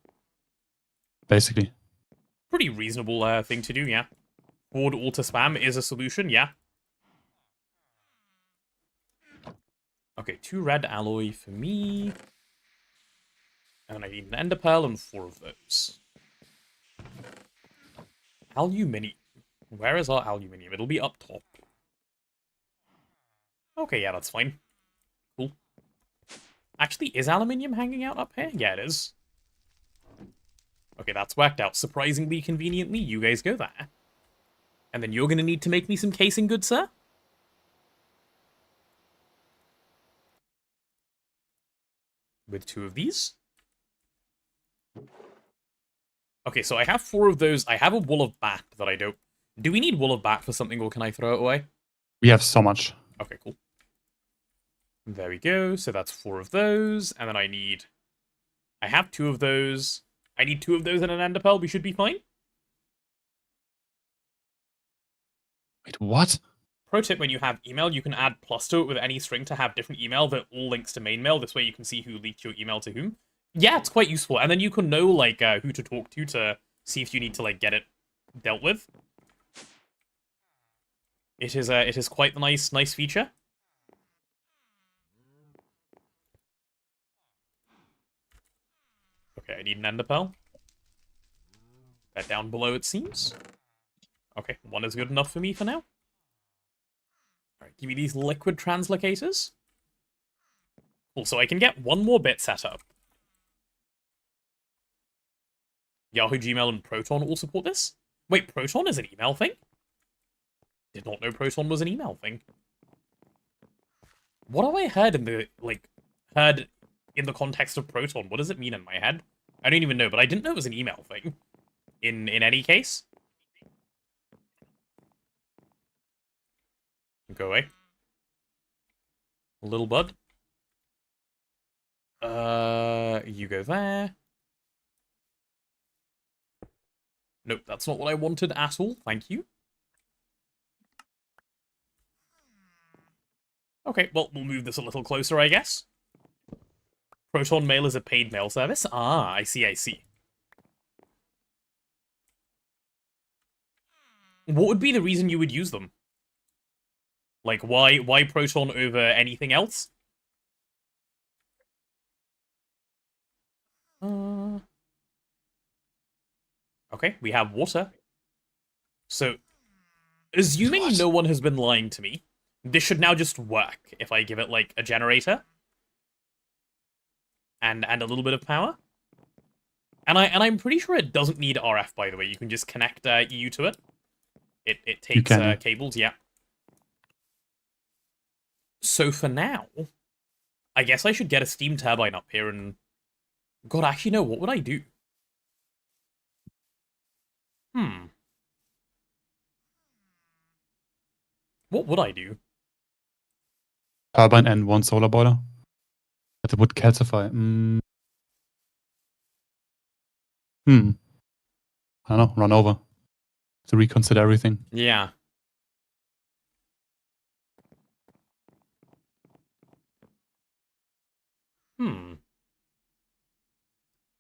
Basically. Pretty reasonable thing to do, yeah. Horde auto spam is a solution, yeah. Okay, 2 red alloy for me. And then I need an ender pearl and 4 of those. Aluminium. Where is our aluminium? It'll be up top. Okay, yeah, that's fine. Cool. Actually, is aluminium hanging out up here? Yeah, it is. Okay, that's worked out surprisingly conveniently. You guys go there. And then you're going to need to make me some casing, good sir? With 2 of these. Okay, so I have 4 of those. I have a wool of bat that I don't... Do we need wool of bat for something, or can I throw it away? We have so much. Okay, cool. There we go. So that's 4 of those. And then I need... I have 2 of those. I need 2 of those and an ender pearl. We should be fine. Wait, what? Pro tip, when you have email, you can add plus to it with any string to have different email that all links to main mail. This way you can see who leaked your email to whom. Yeah, it's quite useful. And then you can know, like, who to talk to see if you need to, like, get it dealt with. It is quite a nice feature. Okay, I need an ender pearl. They're down below, it seems. Okay, 1 is good enough for me for now. Alright, give me these liquid translocators. Cool, so I can get 1 more bit set up. Yahoo, Gmail, and Proton all support this? Wait, Proton is an email thing? Did not know Proton was an email thing. What have I heard in the, heard in the context of Proton? What does it mean in my head? I don't even know, but I didn't know it was an email thing. In any case. Go away. Little bud. You go there. Nope, that's not what I wanted at all. Thank you. Okay, well, we'll move this a little closer, I guess. Proton Mail is a paid mail service. Ah, I see, I see. What would be the reason you would use them? Like, why Proton over anything else? Okay, we have water. So, assuming no one has been lying to me, this should now just work if I give it, like, a generator. And a little bit of power. And I'm pretty sure it doesn't need RF, by the way. You can just connect EU to it. It takes cables, yeah. So for now, I guess I should get a steam turbine up here and... God, actually, no, what would I do? What would I do? Turbine and 1 solar boiler. But it would calcify. I don't know, run over. To reconsider everything. Yeah.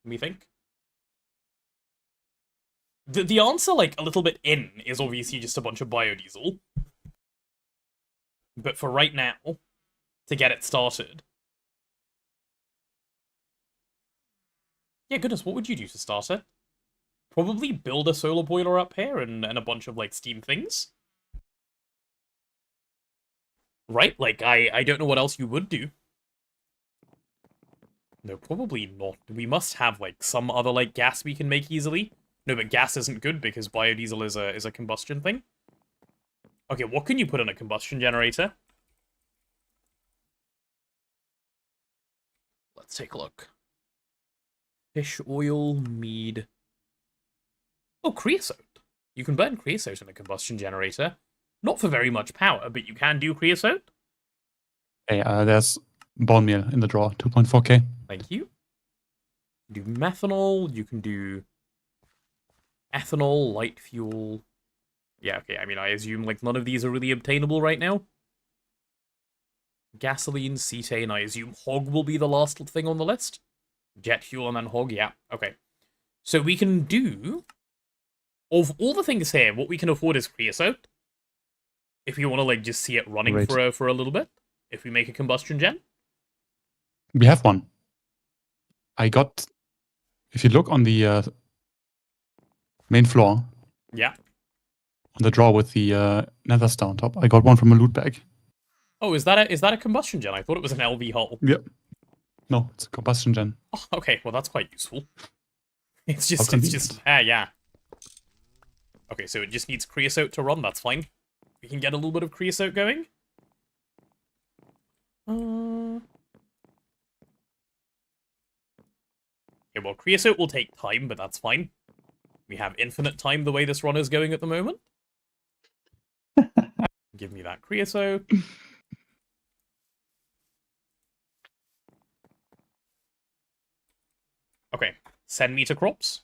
Let me think. The answer, like, a little bit in, is obviously just a bunch of biodiesel. But for right now, to get it started... Yeah, goodness, what would you do to start it? Probably build a solar boiler up here and a bunch of, like, steam things. Right? Like, I don't know what else you would do. No, probably not. We must have, like, some other, like, gas we can make easily. No, but gas isn't good because biodiesel is a combustion thing. Okay, what can you put in a combustion generator? Let's take a look. Fish oil, mead. Oh, creosote. You can burn creosote in a combustion generator. Not for very much power, but you can do creosote. Hey, there's bone meal in the drawer, 2.4k. Thank you. You can do methanol, you can do ethanol, light fuel. Yeah, okay, I mean, I assume, like, none of these are really obtainable right now. Gasoline, cetane, I assume hog will be the last thing on the list. Jet fuel and then hog, yeah, okay. So we can do Of all the things here, what we can afford is creosote. If we want to like just see it running Great. for a little bit, if we make a combustion gen. We have one. I got. If you look on the main floor, Yeah. on the drawer with the nether star on top, I got one from a loot bag. Oh, is that a combustion gen? I thought it was an LV hull. Yep. No, it's a combustion gen. Oh, okay, well that's quite useful. It's How just convenient. yeah. Okay, so it just needs creosote to run. That's fine. We can get a little bit of creosote going. Okay, well, creosote will take time, but that's fine. We have infinite time the way this run is going at the moment. Give me that creosote. Okay, send me to crops.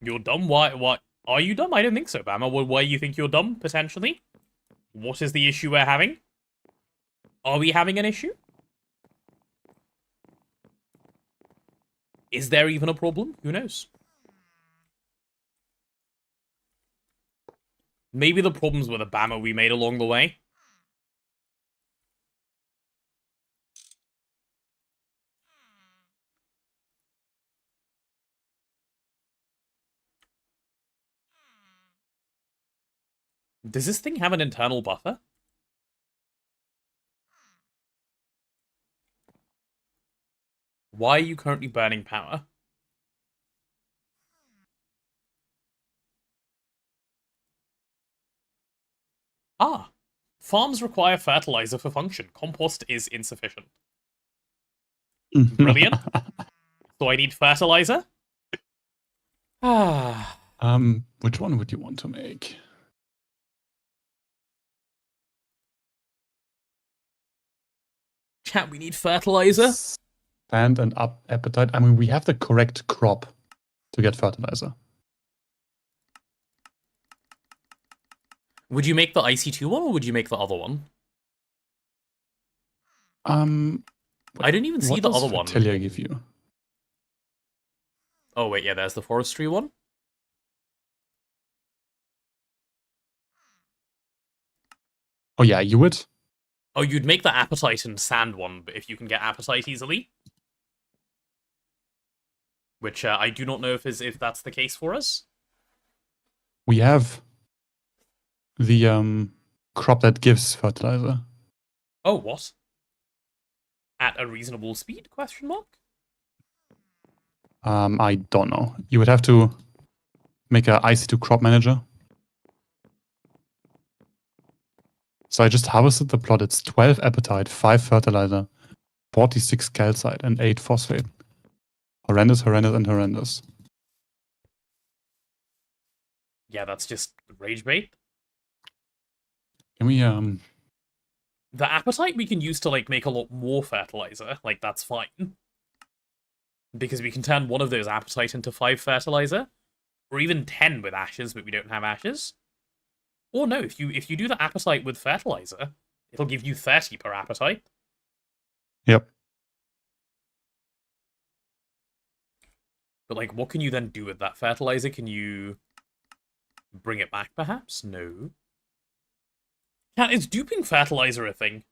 You're dumb? Why? Are you dumb? I don't think so, Bama. Why you think you're dumb, potentially? What is the issue we're having? Are we having an issue? Is there even a problem? Who knows? Maybe the problems were the Bama we made along the way. Does this thing have an internal buffer? Why are you currently burning power? Ah, farms require fertilizer for function. Compost is insufficient. Brilliant. So I need fertilizer? Ah. Which one would you want to make? Chat, we need fertilizer? Sand and appetite. I mean, we have the correct crop to get fertilizer. Would you make the IC2 one, or would you make the other one? I didn't even see the other one. What does Fertilia give you? Oh, wait, yeah, there's the forestry one. Oh, yeah, you would? Oh, you'd make the appetite and sand one, but if you can get appetite easily. Which I do not know if that's the case for us. We have the crop that gives fertilizer. Oh, what? At a reasonable speed? Question mark. I don't know. You would have to make a IC2 crop manager. So I just harvested the plot. It's 12 appetite, 5 fertilizer, 46 calcite, and 8 phosphate. Horrendous, horrendous, and horrendous. Yeah, that's just rage bait. Can we The appetite we can use to like make a lot more fertilizer. Like that's fine. Because we can turn one of those appetite into 5 fertilizer. Or even 10 with ashes, but we don't have ashes. Or no, if you do the appetite with fertilizer, it'll give you 30 per appetite. Yep. But like, what can you then do with that fertilizer? Can you bring it back, perhaps? No. Cat, is duping fertilizer a thing?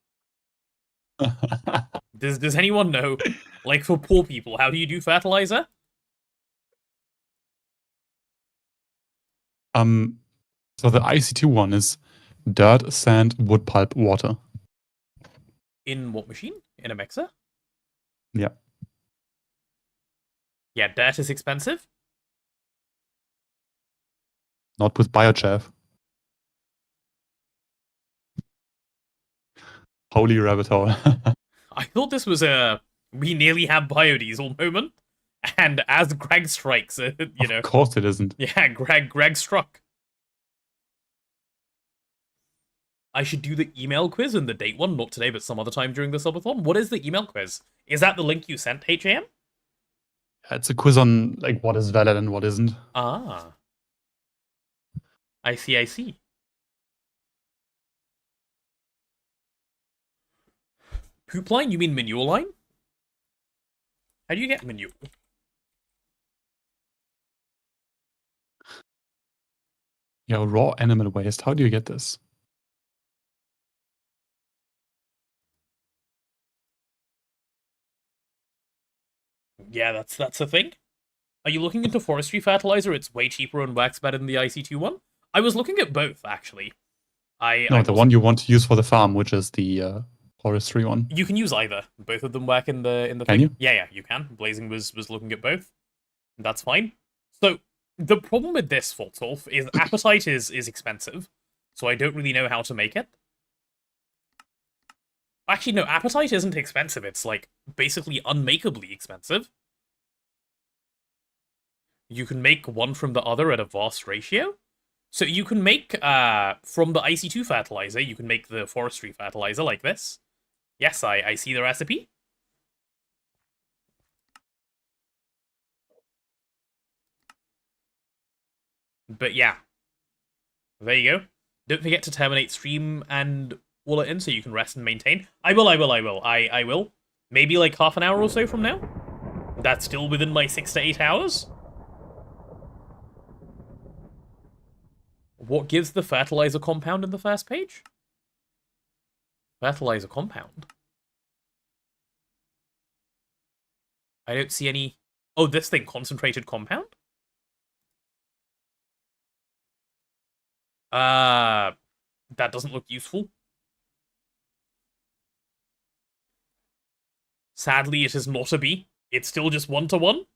Does anyone know? Like, for poor people, how do you do fertilizer? So the IC2 one is dirt, sand, wood pulp, water. In what machine? In a mixer? Yeah. Yeah, dirt is expensive. Not with biochav. Holy rabbit hole. I thought this was a we nearly have biodiesel moment, and as Greg strikes, you know. Of course it isn't. Yeah, Greg struck. I should do the email quiz and the date one, not today, but some other time during the subathon. What is the email quiz? Is that the link you sent, HAM? It's a quiz on like what is valid and what isn't. Ah. I see. Poop line? You mean manure line? How do you get manure? Yeah, raw animal waste. How do you get this? Yeah, that's the thing. Are you looking into forestry fertilizer? It's way cheaper and works better than the IC2 one. I was looking at both, actually. No, the one you want to use for the farm, which is the forestry one. You can use either. Both of them work in the Can thing. you? Yeah, you can. Blazing was looking at both. That's fine. So the problem with this, Fultolf, is Appetite is expensive. So I don't really know how to make it. Actually, no, Appetite isn't expensive. It's like basically unmakeably expensive. You can make one from the other at a vast ratio. So you can make, from the IC2 fertilizer, you can make the forestry fertilizer like this. Yes, I see the recipe. But yeah. There you go. Don't forget to terminate stream and wall it in so you can rest and maintain. I will. Maybe like half an hour or so from now. That's still within my 6 to 8 hours. What gives the fertilizer compound in the first page? Fertilizer compound. I don't see any... Oh, this thing, concentrated compound? That doesn't look useful. Sadly, it is not a B. It's still just 1-to-1.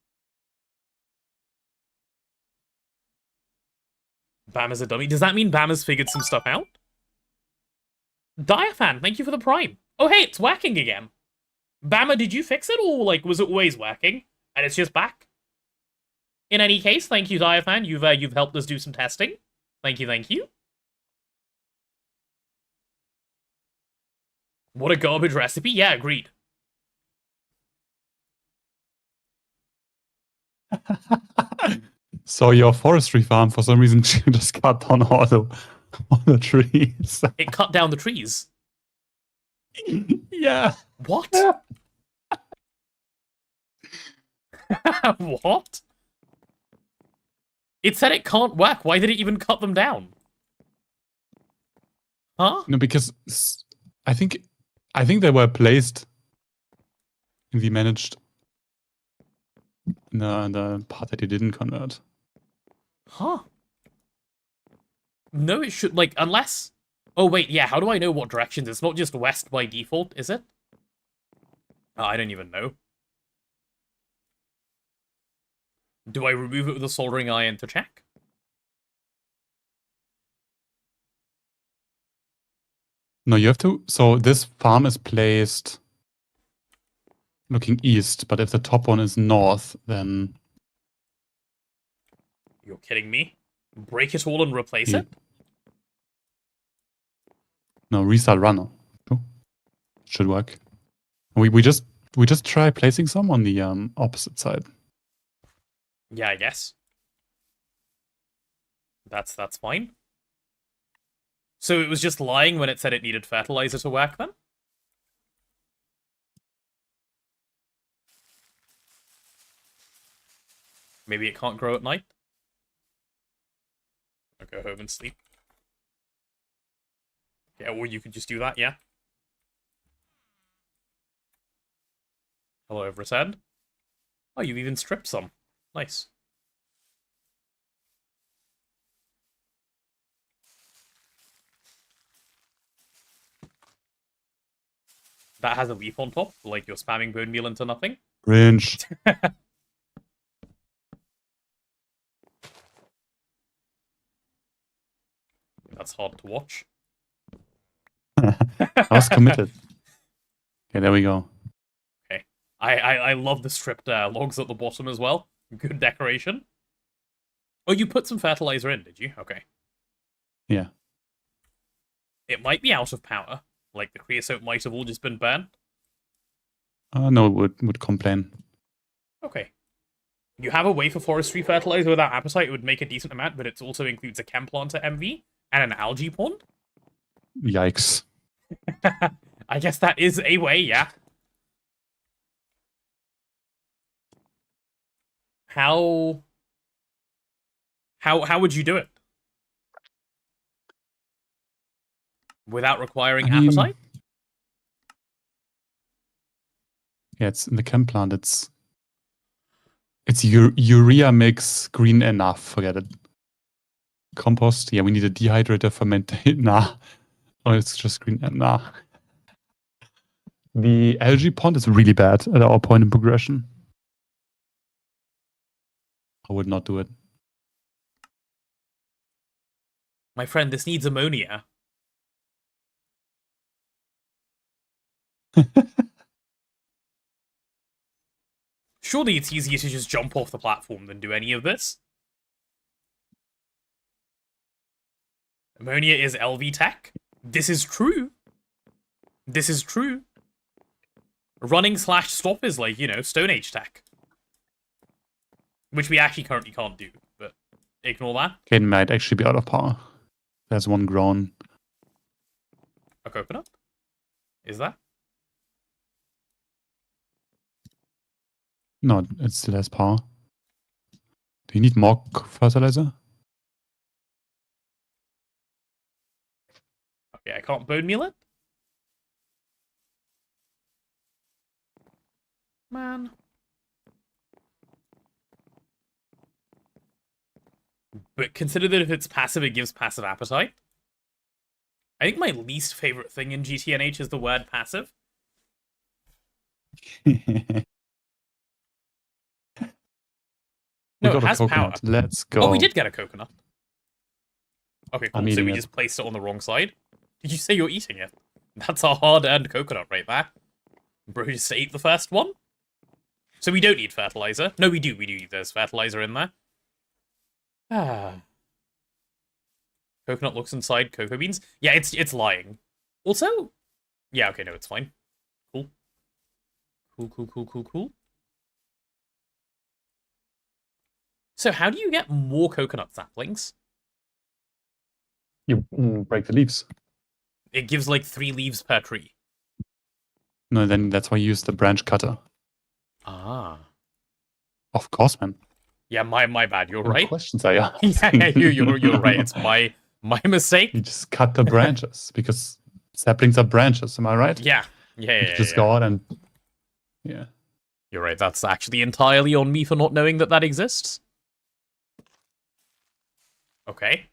Bam is a dummy. Does that mean Bam has figured some stuff out? Diafan, thank you for the prime. Oh, hey, it's whacking again. Bama, did you fix it, or like was it always whacking and it's just back? In any case, thank you, Diafan. You've helped us do some testing. Thank you. What a garbage recipe. Yeah, agreed. So your forestry farm, for some reason, you just cut down all the trees. It cut down the trees. Yeah. What? What? It said it can't work. Why did it even cut them down? Huh? No, because I think they were placed in the managed in the part that you didn't convert. Huh? No, it should, like, unless... Oh, wait, yeah, how do I know what directions? It's not just west by default, is it? Oh, I don't even know. Do I remove it with a soldering iron to check? No, you have to... So this farm is placed looking east, but if the top one is north, then... You're kidding me? Break it all and replace it? No, restart runner. Oh, should work. We just try placing some on the opposite side. Yeah, I guess. That's fine. So it was just lying when it said it needed fertilizer to work then? Maybe it can't grow at night? I'll go home and sleep. Yeah, or you could just do that, yeah? Hello, Eversad. Oh, you've even stripped some. Nice. That has a leaf on top, like you're spamming bone meal into nothing. Cringe. That's hard to watch. I was committed. Okay, there we go. Okay. I love the stripped logs at the bottom as well. Good decoration. Oh, you put some fertilizer in, did you? Okay. Yeah. It might be out of power. Like, the creosote might have all just been burnt. No, it would complain. Okay. You have a way for forestry fertilizer without appetite, it would make a decent amount, but it also includes a chem planter MV and an algae pond? Yikes. I guess that is a way, yeah. How would you do it? Without requiring I mean, appetite? Yeah, it's in the chem plant. It's urea mix green enough. Forget it. Compost. Yeah, we need a dehydrator fermentate. Nah. Oh, it's just green. Nah. The algae pond is really bad at our point in progression. I would not do it. My friend, this needs ammonia. Surely it's easier to just jump off the platform than do any of this. Ammonia is LV tech. This is true. This is true. Running / stop is like, you know, Stone Age tech. Which we actually currently can't do, but ignore that. It might actually be out of power. There's one grown. A coconut? Is that? No, it still has power. Do you need more fertilizer? Okay, I can't bone meal it? Man. But consider that if it's passive, it gives passive appetite. I think my least favorite thing in GTNH is the word passive. No, it has power. Let's go. Oh, we did get a coconut. Okay, cool. I'm So eating we it. just placed it on the wrong side. Did you say you're eating it? That's a hard-earned coconut right there. Bro just ate the first one. So we don't need fertilizer. No, we do. We do. There's fertilizer in there. Ah. Coconut looks inside cocoa beans. Yeah, it's lying. Also, yeah, okay, no, it's fine. Cool. Cool. So how do you get more coconut saplings? You break the leaves. It gives like 3 leaves per tree. No, then that's why you use the branch cutter. Ah. Of course, man. Yeah, my bad. You're What right. questions are you? Yeah, you're right. It's my mistake. You just cut the branches because saplings are branches. Am I right? Yeah. You just go out and yeah. You're right. That's actually entirely on me for not knowing that exists. Okay.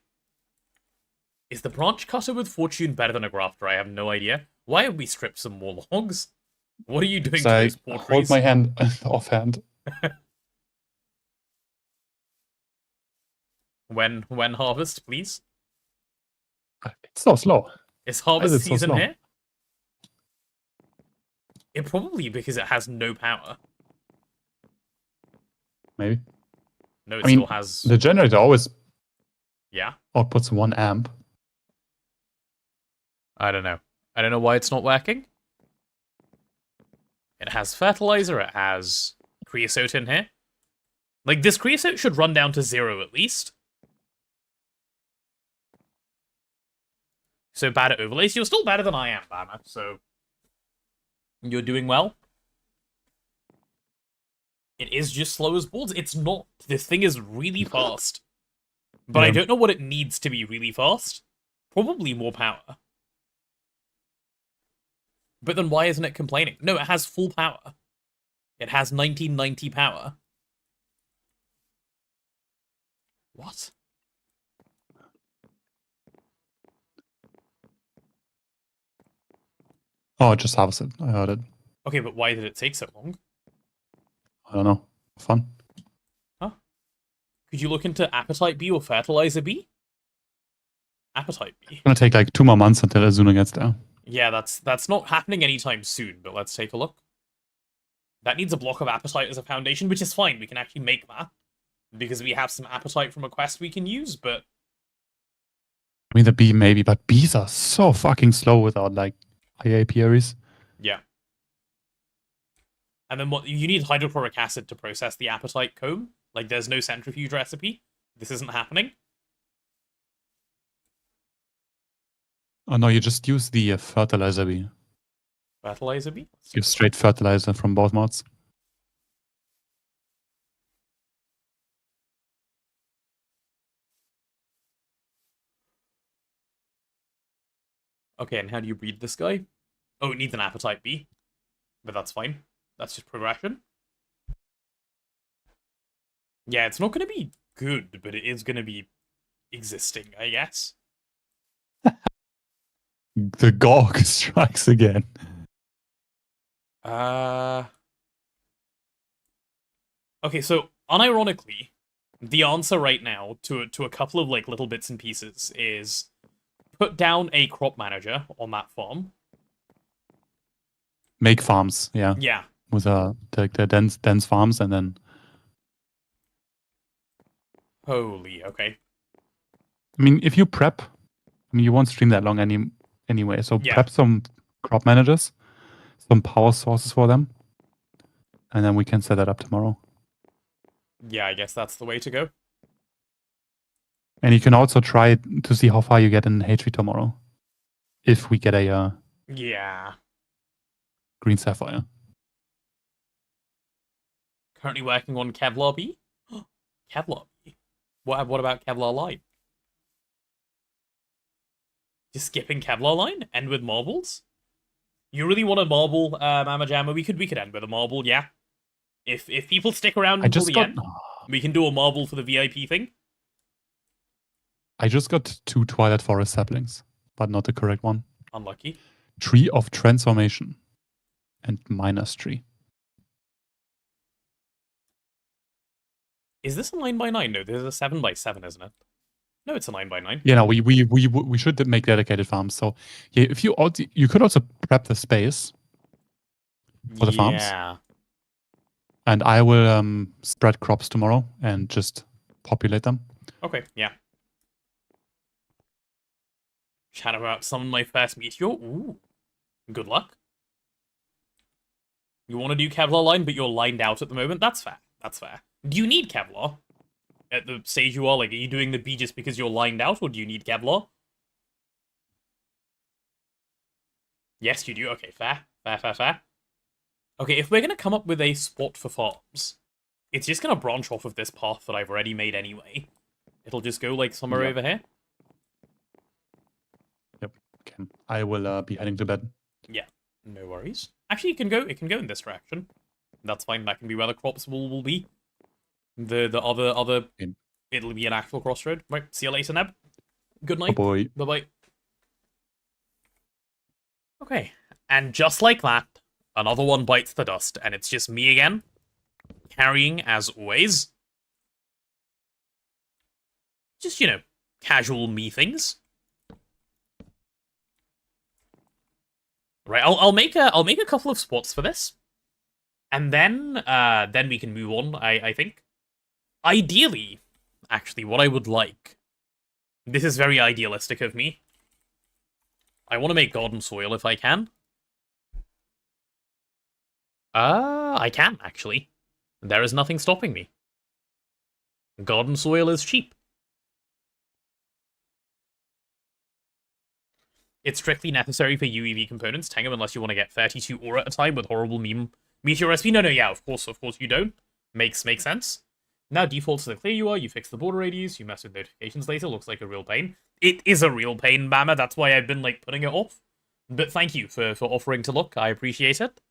Is the branch cutter with fortune better than a grafter? I have no idea. Why have we stripped some more logs? What are you doing to So those I poor hold trees? my hand offhand. When harvest, please? It's so slow. Is Why harvest is it so season slow? here? It probably because it has no power. Maybe. No, it I mean, still has. the generator always Yeah. outputs 1 amp. I don't know. I don't know why it's not working. It has fertilizer. It has creosote in here. Like, this creosote should run down to 0 at least. So bad at overlays. You're still better than I am, Banner. So you're doing well. It is just slow as balls. It's not. This thing is really fast. But Yeah. I don't know what it needs to be really fast. Probably more power. But then why isn't it complaining? No, it has full power. It has 1990 power. What? Oh, just harvested. I heard it. Okay, but why did it take so long? I don't know. Fun. Could you look into Appetite B or Fertilizer B? Appetite B. It's gonna take like 2 more months until Azuna gets there. Yeah, that's not happening anytime soon, but let's take a look. That needs a block of Appetite as a foundation, which is fine. We can actually make that. Because we have some Appetite from a quest we can use, but... I mean, the bee maybe, but bees are so fucking slow without like high apiaries. Yeah. And then what? You need hydrochloric acid to process the Appetite comb. Like, there's no centrifuge recipe. This isn't happening. Oh no, you just use the fertilizer bee. Fertilizer B? Use straight fertilizer from both mods. Okay, and how do you breed this guy? Oh, it needs an appetite B. But that's fine. That's just progression. Yeah, it's not going to be good, but it is going to be existing, I guess. The GoG strikes again. Okay, so unironically, the answer right now to a couple of like little bits and pieces is put down a crop manager on that farm. Make farms, yeah. Yeah. With the dense farms, and then Holy, okay. I mean, if you prep, I mean, you won't stream that long anyway. So Yeah. prep some crop managers, some power sources for them, and then we can set that up tomorrow. Yeah, I guess that's the way to go. And you can also try to see how far you get in HV tomorrow, if we get a Yeah. green sapphire. Currently working on Kevlar B. Kevlar B. What about Kevlar Line? Just skipping Kevlar Line? End with marbles? You really want a marble, Mama Jamma? We could end with a marble, yeah. If people stick around until the end, we can do a marble for the VIP thing. I just got 2 Twilight Forest saplings, but not the correct one. Unlucky. Tree of Transformation and Miner's Tree. Is this a 9x9? No, this is a 7x7, isn't it? No, it's a 9x9. Yeah, no, we should make dedicated farms. So yeah, if you could also prep the space for the farms. Yeah. And I will spread crops tomorrow and just populate them. Okay, yeah. Chat about summon my first meteor. Ooh. Good luck. You want to do Kevlar line, but you're lined out at the moment? That's fair. That's fair. Do you need Kevlar? At the stage you are, like, are you doing the B just because you're lined out, or do you need Kevlar? Yes, you do. Okay, fair. Fair. Okay, if we're going to come up with a spot for farms, it's just going to branch off of this path that I've already made anyway. It'll just go, like, somewhere over here. Yep. Okay. I will be heading to bed. Yeah, no worries. Actually, it can go in this direction. That's fine. That can be where the crops will be. The other it'll be an actual crossroad. Right, see you later, Neb. Good night. Oh boy. Bye-bye. Okay, and just like that, another one bites the dust, and it's just me again, carrying as always. Just, you know, casual me things. Right, I'll make a couple of spots for this. And then we can move on, I think. Ideally, actually, what I would like... This is very idealistic of me. I want to make garden soil if I can. I can, actually. There is nothing stopping me. Garden soil is cheap. It's strictly necessary for UEV components, Tangam, unless you want to get 32 ore at a time with horrible meme meteor recipe. No, yeah, of course you don't. Makes sense. Now defaults to the clear UI, you fix the border radius, you mess with notifications later, looks like a real pain. It is a real pain, Bama, that's why I've been, like, putting it off. But thank you for offering to look, I appreciate it.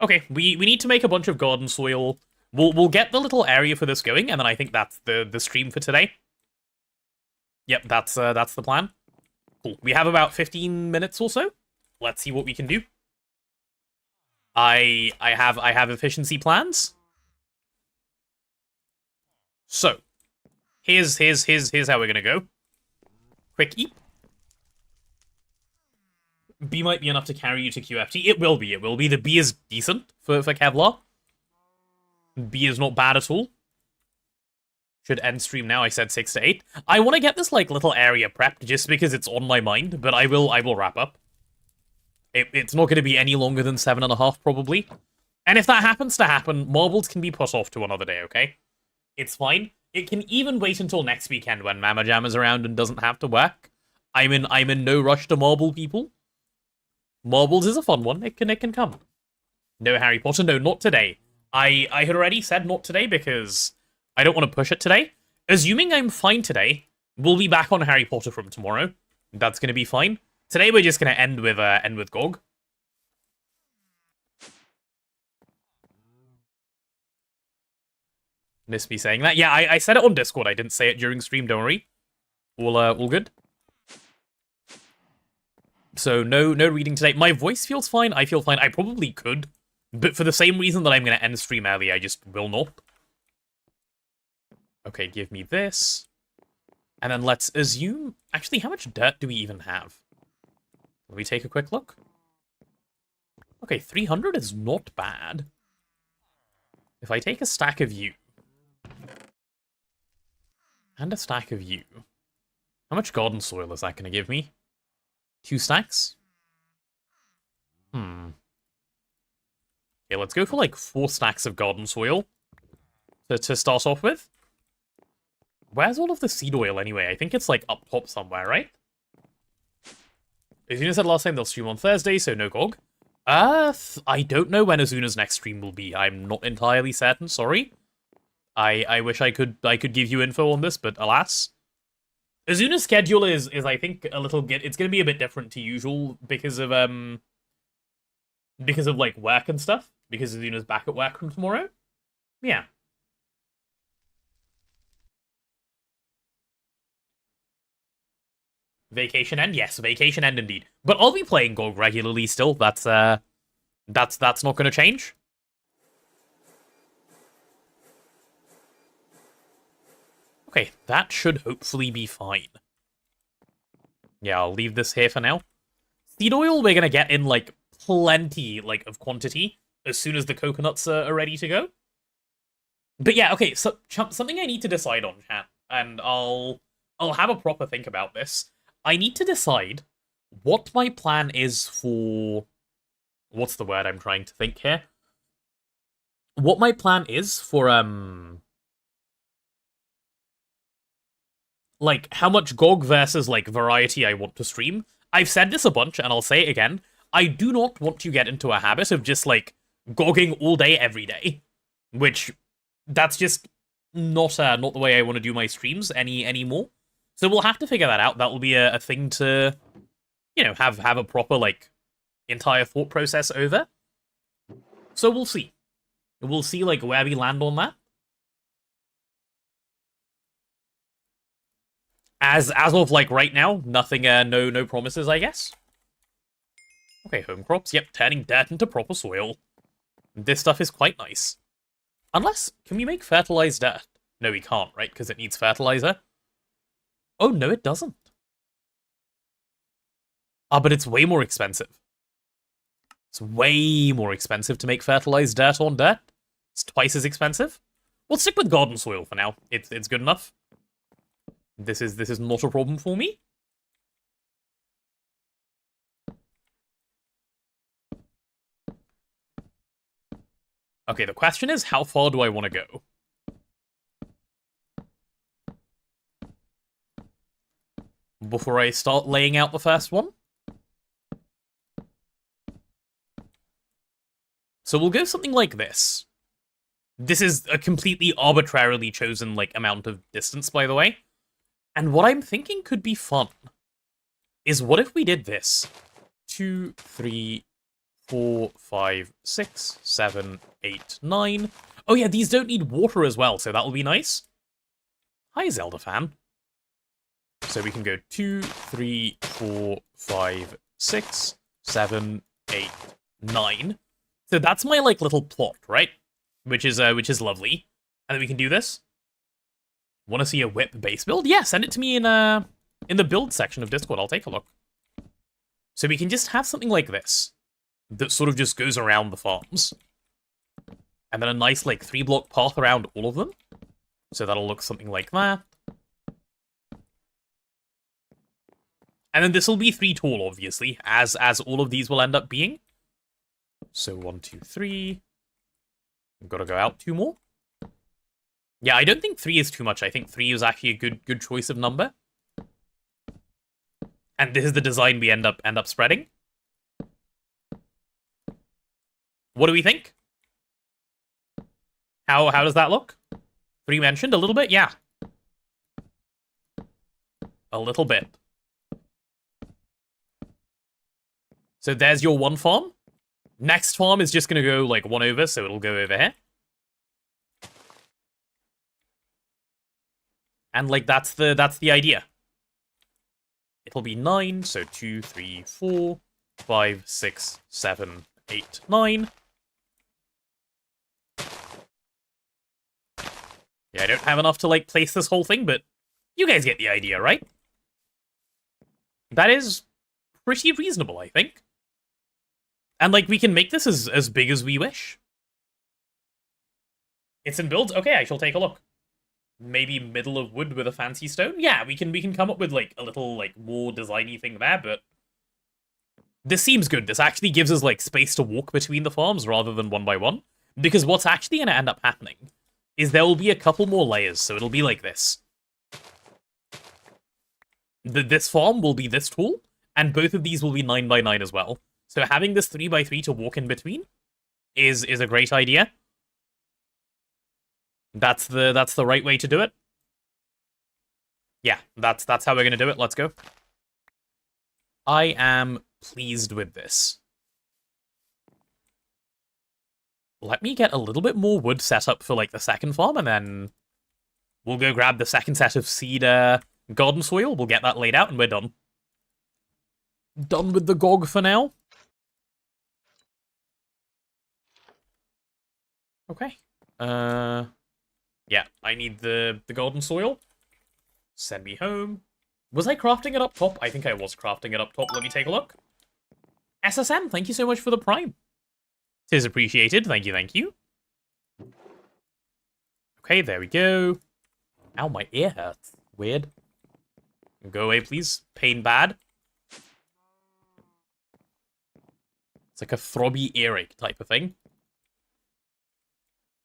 Okay, we need to make a bunch of garden soil. We'll get the little area for this going, and then I think that's the stream for today. Yep, that's the plan. Cool. We have about 15 minutes or so. Let's see what we can do. I have efficiency plans. So, here's how we're gonna go. Quick eat. B might be enough to carry you to QFT. It will be. The B is decent for Kevlar. B is not bad at all. Should end stream now. I said 6 to 8. I want to get this like little area prepped just because it's on my mind, but I will wrap up. It's not going to be any longer than 7.5 probably. And if that happens to happen, marbles can be put off to another day, okay? It's fine. It can even wait until next weekend when Mama Jam is around and doesn't have to work. I'm in no rush to marble, people. Marbles is a fun one. It can come. No Harry Potter. No, not today. I had already said not today because I don't want to push it today. Assuming I'm fine today, we'll be back on Harry Potter from tomorrow. That's gonna be fine. Today we're just gonna end with GoG. Miss me saying that. Yeah, I said it on Discord. I didn't say it during stream. Don't worry. All good. So no reading today. My voice feels fine. I feel fine. I probably could, but for the same reason that I'm gonna end stream early, I just will not. Okay, give me this. And then let's assume... Actually, how much dirt do we even have? Let me take a quick look. Okay, 300 is not bad. If I take a stack of you... And a stack of you... How much garden soil is that going to give me? 2 stacks? Okay, let's go for like 4 stacks of garden soil to start off with. Where's all of the seed oil anyway? I think it's like up top somewhere, right? Azuna said last time they'll stream on Thursday, so no GoG. I don't know when Azuna's next stream will be. I'm not entirely certain, sorry. I wish I could give you info on this, but alas. Azuna's schedule is I think a little it's gonna be a bit different to usual because of like work and stuff. Because Azuna's back at work from tomorrow. Yeah. Vacation end? Yes, vacation end indeed. But I'll be playing GoG regularly still. That's not going to change. Okay, that should hopefully be fine. Yeah, I'll leave this here for now. Seed oil we're going to get in, like, plenty, like, of quantity as soon as the coconuts are ready to go. But yeah, okay, so something I need to decide on, chat, and I'll have a proper think about this. I need to decide what my plan is for... What's the word I'm trying to think here? What my plan is for, like, how much GoG versus, like, variety I want to stream. I've said this a bunch, and I'll say it again. I do not want to get into a habit of just, like, GoGing all day, every day. Which, that's just not the way I want to do my streams anymore. So we'll have to figure that out. That will be a thing to, you know, have a proper, like, entire thought process over. So we'll see. We'll see, like, where we land on that. As of, like, right now, nothing, no promises, I guess. Okay, home crops. Yep, turning dirt into proper soil. This stuff is quite nice. Unless, can we make fertilized dirt? No, we can't, right? Because it needs fertilizer. Oh, no, it doesn't. Ah, but it's way more expensive. It's way more expensive to make fertilized dirt on dirt. It's twice as expensive. We'll stick with garden soil for now. It's good enough. This is not a problem for me. Okay, the question is, how far do I want to go? Before I start laying out the first one. So we'll go something like this. This is a completely arbitrarily chosen, like, amount of distance, by the way. And what I'm thinking could be fun is what if we did this? 2, 3, 4, 5, 6, 7, 8, 9. Oh yeah, these don't need water as well, so that'll be nice. Hi, Zelda fan. So we can go 2, 3, 4, 5, 6, 7, 8, 9. So that's my, like, little plot, right? Which is lovely. And then we can do this. Want to see a whip base build? Yeah, send it to me in the build section of Discord. I'll take a look. So we can just have something like this that sort of just goes around the farms. And then a nice, like, 3-block path around all of them. So that'll look something like that. And then this will be 3 tall, obviously, as all of these will end up being. So 1, 2, 3. I've got to go out 2 more. Yeah, I don't think 3 is too much. I think 3 is actually a good choice of number. And this is the design we end up spreading. What do we think? How does that look? 3 mentioned a little bit, yeah. A little bit. So there's your one farm. Next farm is just going to go, like, one over, so it'll go over here. And, like, that's the idea. It'll be 9, so 2, 3, 4, 5, 6, 7, 8, 9. Yeah, I don't have enough to, like, place this whole thing, but you guys get the idea, right? That is pretty reasonable, I think. And, like, we can make this as big as we wish. It's in builds? Okay, I shall take a look. Maybe middle of wood with a fancy stone? Yeah, we can come up with, like, a little, like, more designy thing there, but this seems good. This actually gives us, like, space to walk between the farms rather than one by one. Because what's actually going to end up happening is there will be a couple more layers, so it'll be like this. This farm will be this tall, and both of these will be 9 by 9 as well. So having this 3 by 3 to walk in between is a great idea. That's the right way to do it. Yeah, that's how we're gonna do it. Let's go. I am pleased with this. Let me get a little bit more wood set up for, like, the second farm, and then we'll go grab the second set of seed garden soil. We'll get that laid out, and we're done. Done with the GoG for now. Okay. Yeah, I need the golden soil. Send me home. Was I crafting it up top? I think I was crafting it up top. Let me take a look. SSM, thank you so much for the prime. Tis appreciated. Thank you, thank you. Okay, there we go. Ow, my ear hurts. Weird. Go away, please. Pain bad. It's like a throbby earache type of thing.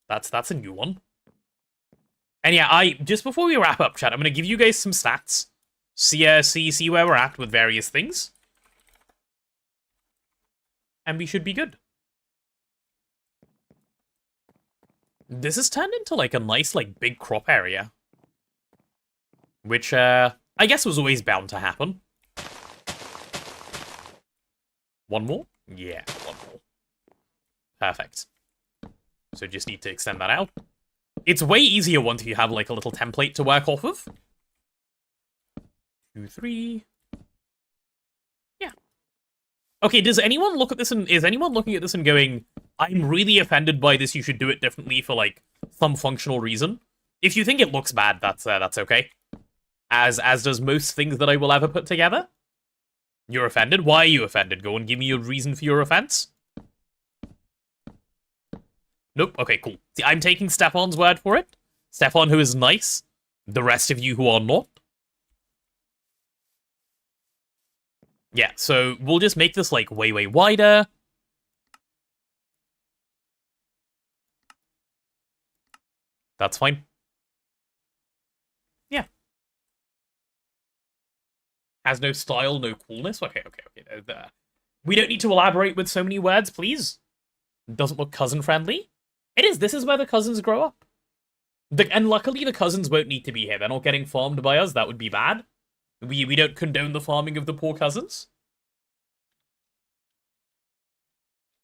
That's a new one. And yeah, just before we wrap up, chat, I'm gonna give you guys some stats. See where we're at with various things. And we should be good. This has turned into, like, a nice, like, big crop area. Which, I guess was always bound to happen. One more? Yeah, one more. Perfect. So just need to extend that out. It's way easier once you have, like, a little template to work off of. 2, 3. Yeah. Okay, does anyone look at this and is anyone looking at this and going, I'm really offended by this, you should do it differently for, like, some functional reason? If you think it looks bad, that's okay. As does most things that I will ever put together. You're offended? Why are you offended? Go and give me a reason for your offense. Nope. Okay, cool. See, I'm taking Stefan's word for it. Stefan, who is nice. The rest of you who are not. Yeah, so we'll just make this, like, way, way wider. That's fine. Yeah. Has no style, no coolness. Okay. We don't need to elaborate with so many words, please. Doesn't look cousin-friendly. It is. This is where the cousins grow up. And luckily, the cousins won't need to be here. They're not getting farmed by us. That would be bad. We don't condone the farming of the poor cousins.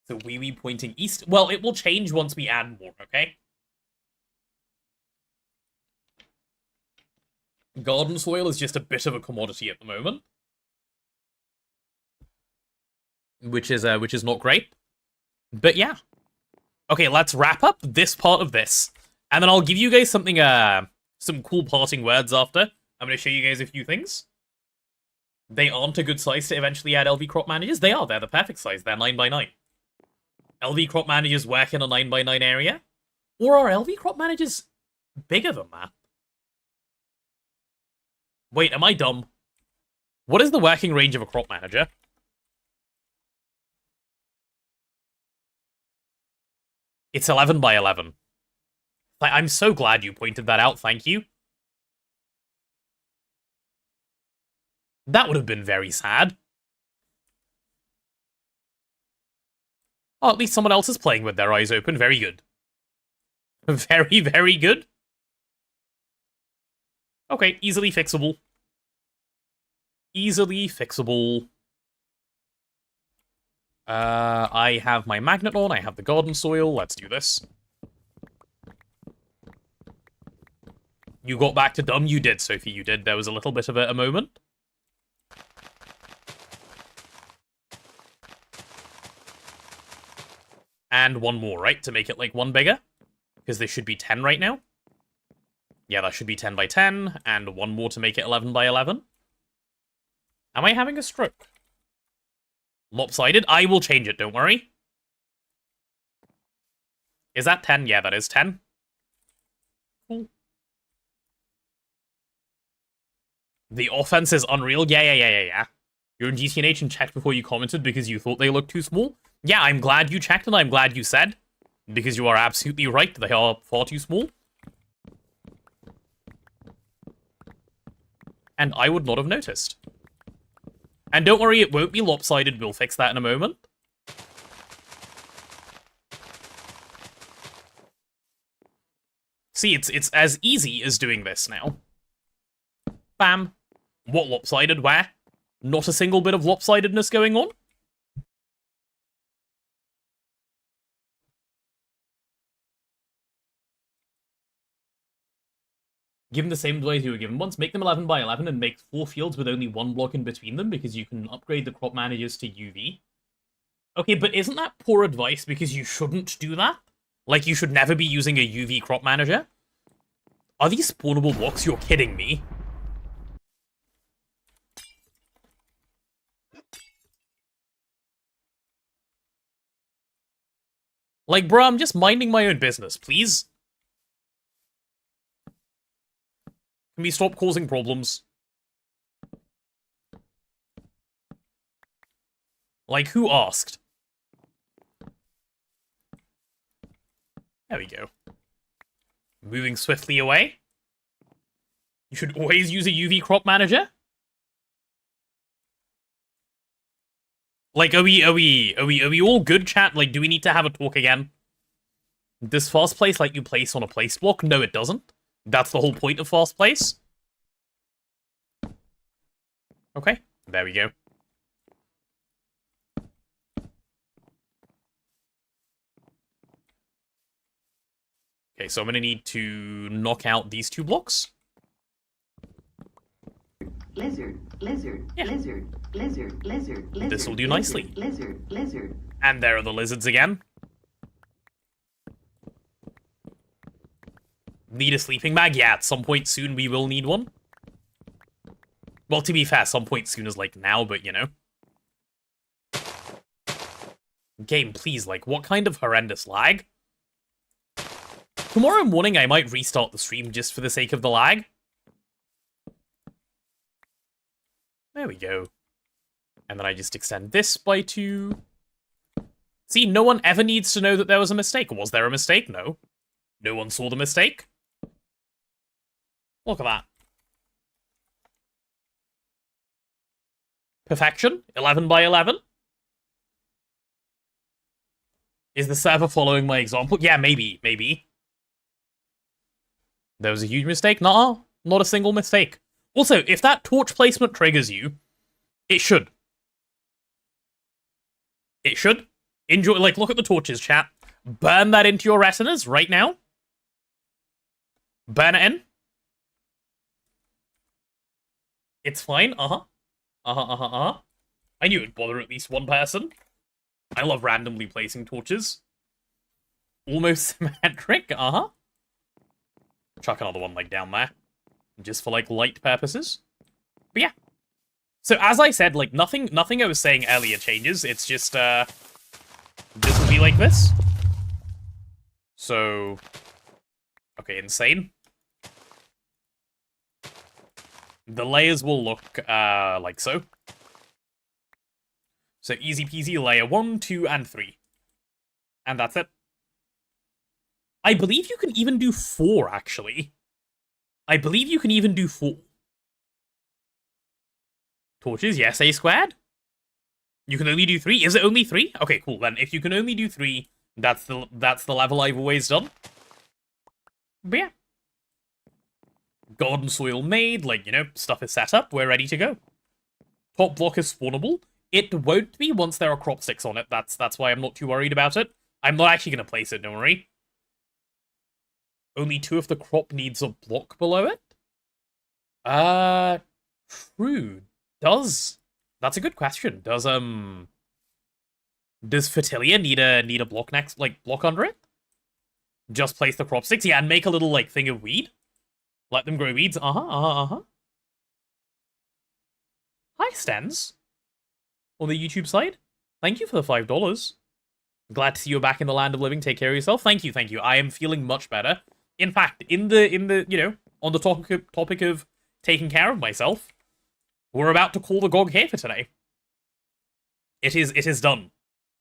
So wee pointing east. Well, it will change once we add more, okay? Garden soil is just a bit of a commodity at the moment. Which is not great. But yeah. Okay, let's wrap up this part of this. And then I'll give you guys something, some cool parting words after. I'm going to show you guys a few things. They aren't a good size to eventually add LV crop managers. They are. They're the perfect size. They're 9 by 9. LV crop managers work in a 9 by 9 area. Or are LV crop managers bigger than that? Wait, am I dumb? What is the working range of a crop manager? It's 11 by 11. I'm so glad you pointed that out, thank you. That would have been very sad. Oh, at least someone else is playing with their eyes open. Very good. Very, very good. Okay, easily fixable. Easily fixable. I have my magnet on, I have the garden soil, let's do this. You got back to dumb? You did, Sophie, you did. There was a little bit of a moment. And one more, right? To make it, like, one bigger? Because there should be 10 right now. Yeah, that should be 10 by 10, and one more to make it 11 by 11. Am I having a stroke? Lopsided? I will change it, don't worry. Is that 10? Yeah, that is 10. Cool. The offense is unreal? Yeah. You're in GTNH and checked before you commented because you thought they looked too small? Yeah, I'm glad you checked and I'm glad you said. Because you are absolutely right, they are far too small. And I would not have noticed. And don't worry, it won't be lopsided, we'll fix that in a moment. See, it's as easy as doing this now. Bam. What lopsided? Where? Not a single bit of lopsidedness going on? Give them the same advice you were given once. Make them 11 by 11 and make 4 fields with only 1 block in between them because you can upgrade the crop managers to UV. Okay, but isn't that poor advice because you shouldn't do that? Like, you should never be using a UV crop manager? Are these spawnable blocks? You're kidding me. Like, bro, I'm just minding my own business, please. Can we stop causing problems? Like, who asked? There we go. Moving swiftly away. You should always use a UV crop manager? Like, are we all good, chat? Like, do we need to have a talk again? Does fast place let you place on a place block? No, it doesn't. That's the whole point of fast place. Okay, there we go. Okay, so I'm gonna need to knock out these 2 blocks. Lizard, Yeah. lizard. This will do nicely. Lizard. And there are the lizards again. Need a sleeping bag? Yeah, at some point soon we will need one. Well, to be fair, some point soon is like now, but you know. Game, please, like, what kind of horrendous lag? Tomorrow morning I might restart the stream just for the sake of the lag. There we go. And then I just extend this by 2. See, no one ever needs to know that there was a mistake. Was there a mistake? No. No one saw the mistake. Look at that. Perfection. 11 by 11. Is the server following my example? Yeah, maybe. There was a huge mistake? Nuh-uh. Not a single mistake. Also, if that torch placement triggers you, it should. It should. Enjoy, like, look at the torches, chat. Burn that into your retinas right now. Burn it in. It's fine. I knew it'd bother at least one person. I love randomly placing torches. Almost symmetric. Chuck another one, like, down there. Just for, like, light purposes. But yeah. So, as I said, like, nothing I was saying earlier changes. It's just, this will be like this. So, okay, insane. The layers will look, like so. So, easy peasy, layer 1, 2, and 3. And that's it. I believe you can even do 4, actually. I believe you can even do 4. Torches, yes, A squared. You can only do 3? Is it only 3? Okay, cool, then. If you can only do 3, that's the level I've always done. But yeah. Garden soil made, like, you know, stuff is set up, we're ready to go. Top block is spawnable. It won't be once there are crop sticks on it. That's why I'm not too worried about it. I'm not actually going to place it, don't worry. Only 2 of the crop needs a block below it? True. That's a good question. Does Fertilia need a block next, like, block under it? Just place the crop sticks? Yeah, and make a little, like, thing of weed? Let them grow weeds? Hi, Stens. On the YouTube side. Thank you for the $5. Glad to see you back in the land of living. Take care of yourself. Thank you. I am feeling much better. In fact, in the you know, on the topic of taking care of myself, we're about to call the GoG here for today. It is done.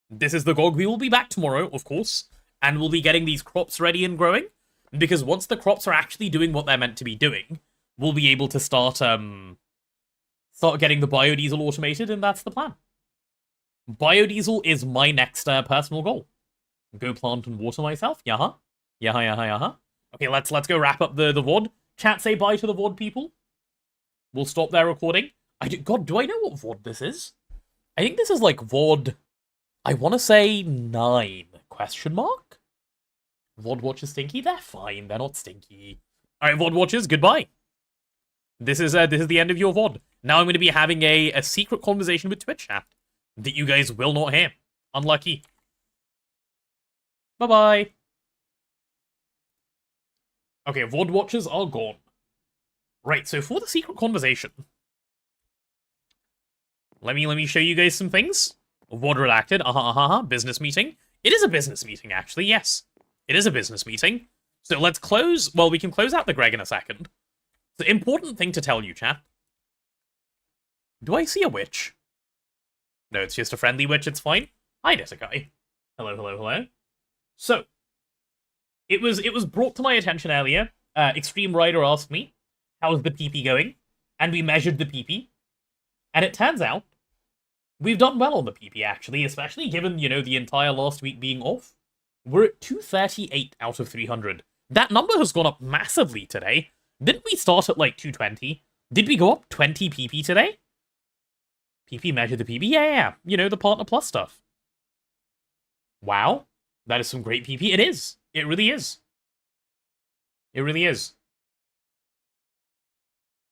This is the GoG. We will be back tomorrow, of course, and we'll be getting these crops ready and growing, because once the crops are actually doing what they're meant to be doing, we'll be able to start getting the biodiesel automated, and that's the plan. Biodiesel is my next personal goal. Go plant and water myself. Yaha. Okay, let's go wrap up the VOD. Chat, say bye to the VOD people. We'll stop their recording. God, do I know what VOD this is? I think this is like VOD, I want to say 9, question mark? VOD watchers stinky? They're fine, they're not stinky. Alright, VOD watchers, goodbye. This is the end of your VOD. Now I'm going to be having a secret conversation with Twitch chat that you guys will not hear. Unlucky. Bye-bye. Okay, VOD watchers are gone. Right, so for the secret conversation, let me show you guys some things. VOD redacted, business meeting. It is a business meeting, actually, yes. It is a business meeting. So let's close, well, we can close out the Greg in a second. The important thing to tell you, chat. Do I see a witch? No, it's just a friendly witch, it's fine. Hi, Desakai. Hello. So, it was brought to my attention earlier. Extreme Rider asked me, how's the PP going? And we measured the PP. And it turns out, we've done well on the PP, actually, especially given, you know, the entire last week being off. We're at 238 out of 300. That number has gone up massively today. Didn't we start at, like, 220? Did we go up 20 PP today? PP measure the PP? Yeah. You know, the Partner Plus stuff. Wow. That is some great PP. It is. It really is. It really is.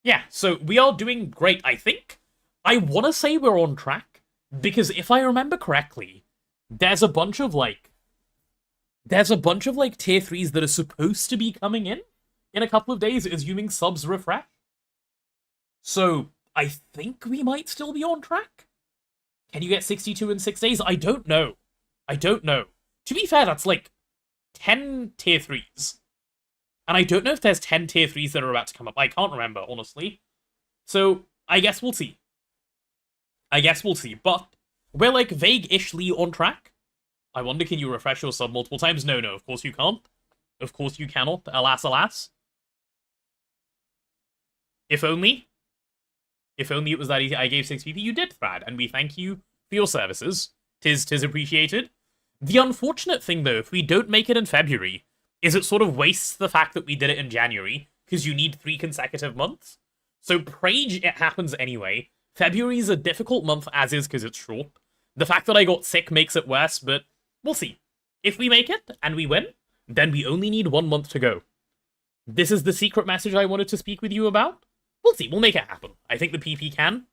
Yeah, so we are doing great, I think. I want to say we're on track, because if I remember correctly, there's a bunch of, like, tier 3s that are supposed to be coming in a couple of days, assuming subs refresh. So, I think we might still be on track. Can you get 62 in 6 days? I don't know. To be fair, that's like 10 tier 3s. And I don't know if there's 10 tier 3s that are about to come up. I can't remember, honestly. So, I guess we'll see. But we're like vague-ishly on track. I wonder, can you refresh your sub multiple times? No, of course you can't. Of course you cannot. Alas. If only it was that easy. I gave 6 PP. You did, Thrad, and we thank you for your services. Tis appreciated. The unfortunate thing, though, if we don't make it in February, is it sort of wastes the fact that we did it in January, because you need 3 consecutive months. So Prage, it happens anyway. February is a difficult month as is, because it's short. The fact that I got sick makes it worse, but we'll see. If we make it, and we win, then we only need 1 month to go. This is the secret message I wanted to speak with you about. We'll see, we'll make it happen. I think the PP can.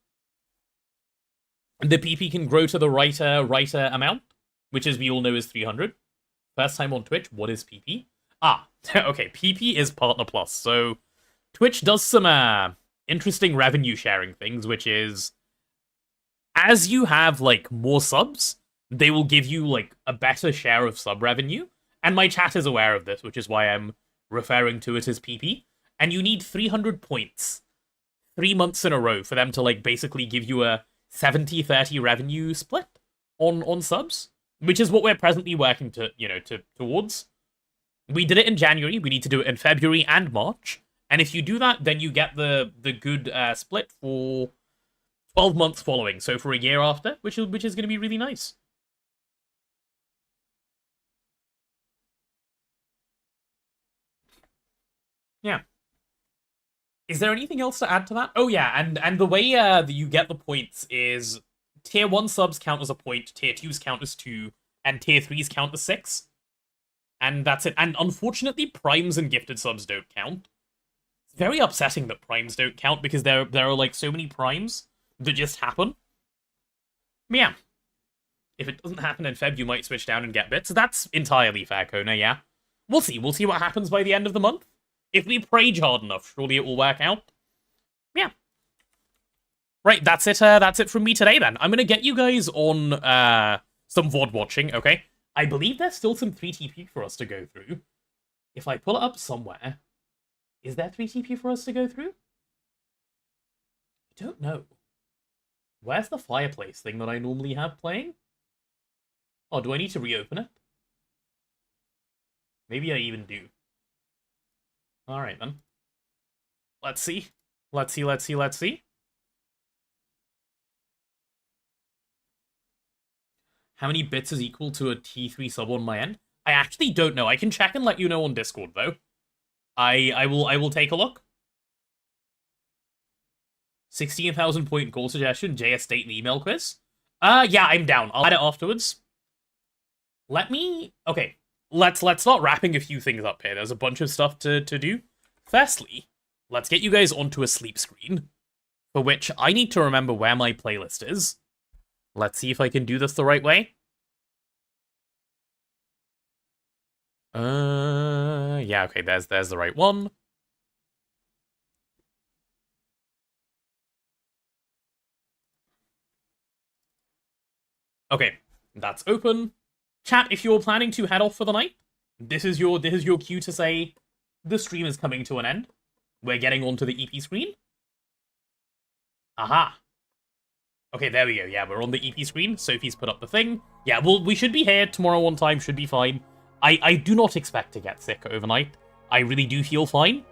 The PP can grow to the right amount, which as we all know is 300. First time on Twitch, what is PP? Okay, PP is Partner Plus. So Twitch does some interesting revenue sharing things, which is, as you have like more subs, they will give you like a better share of sub revenue. And my chat is aware of this, which is why I'm referring to it as PP. And you need 300 points 3 months in a row for them to like basically give you a 70-30 revenue split on subs, which is what we're presently working towards. We did it in January. We need to do it in February and March. And if you do that, then you get the good split for 12 months following. So for a year after, which is going to be really nice. Yeah. Is there anything else to add to that? Oh yeah, and the way that you get the points is tier 1 subs count as a point, tier 2s count as 2, and tier 3s count as 6. And that's it. And unfortunately, primes and gifted subs don't count. It's very upsetting that primes don't count because there are like so many primes that just happen. Yeah. If it doesn't happen in Feb, you might switch down and get bits. That's entirely fair, Kona, yeah. We'll see. We'll see what happens by the end of the month. If we prage hard enough, surely it will work out. Yeah. Right, that's it from me today, then. I'm gonna get you guys on, some VOD watching, okay? I believe there's still some 3TP for us to go through. If I pull it up somewhere, is there 3TP for us to go through? I don't know. Where's the fireplace thing that I normally have playing? Oh, do I need to reopen it? Maybe I even do. Alright, then. Let's see. Let's see. How many bits is equal to a T3 sub on my end? I actually don't know. I can check and let you know on Discord, though. I will take a look. 16,000 point goal suggestion, JS State and email quiz. Yeah, I'm down. I'll add it afterwards. Okay, let's start wrapping a few things up here. There's a bunch of stuff to do. Firstly, let's get you guys onto a sleep screen, for which I need to remember where my playlist is. Let's see if I can do this the right way. Yeah, okay, there's the right one. Okay, that's open. Chat, if you're planning to head off for the night, this is your cue to say the stream is coming to an end. We're getting onto the EP screen. Aha. Okay, there we go. Yeah, we're on the EP screen. Sophie's put up the thing. Yeah, well, we should be here tomorrow on time. Should be fine. I do not expect to get sick overnight. I really do feel fine.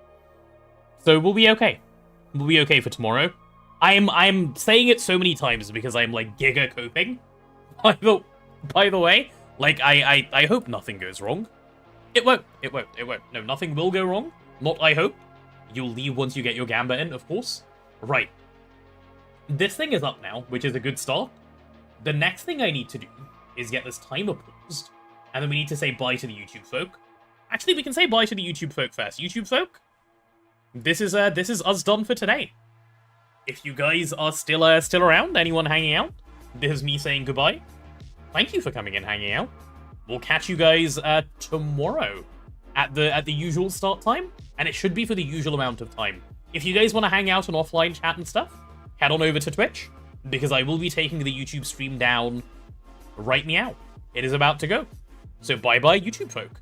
So we'll be okay. We'll be okay for tomorrow. I'm saying it so many times because I'm like giga coping. By the way, like I hope nothing goes wrong. It won't. No, nothing will go wrong. Not I hope. You'll leave once you get your gamba in, of course. Right. This thing is up now, which is a good start. The next thing I need to do is get this timer paused, and then we need to say bye to the YouTube folk. Actually, we can say bye to the YouTube folk first. YouTube folk, this is us done for today. If you guys are still around, anyone hanging out, this is me saying goodbye. Thank you for coming and hanging out. We'll catch you guys tomorrow at the usual start time, and it should be for the usual amount of time. If you guys want to hang out and offline chat and stuff, head on over to Twitch, because I will be taking the YouTube stream down right meow. It is about to go. So bye-bye, YouTube folk.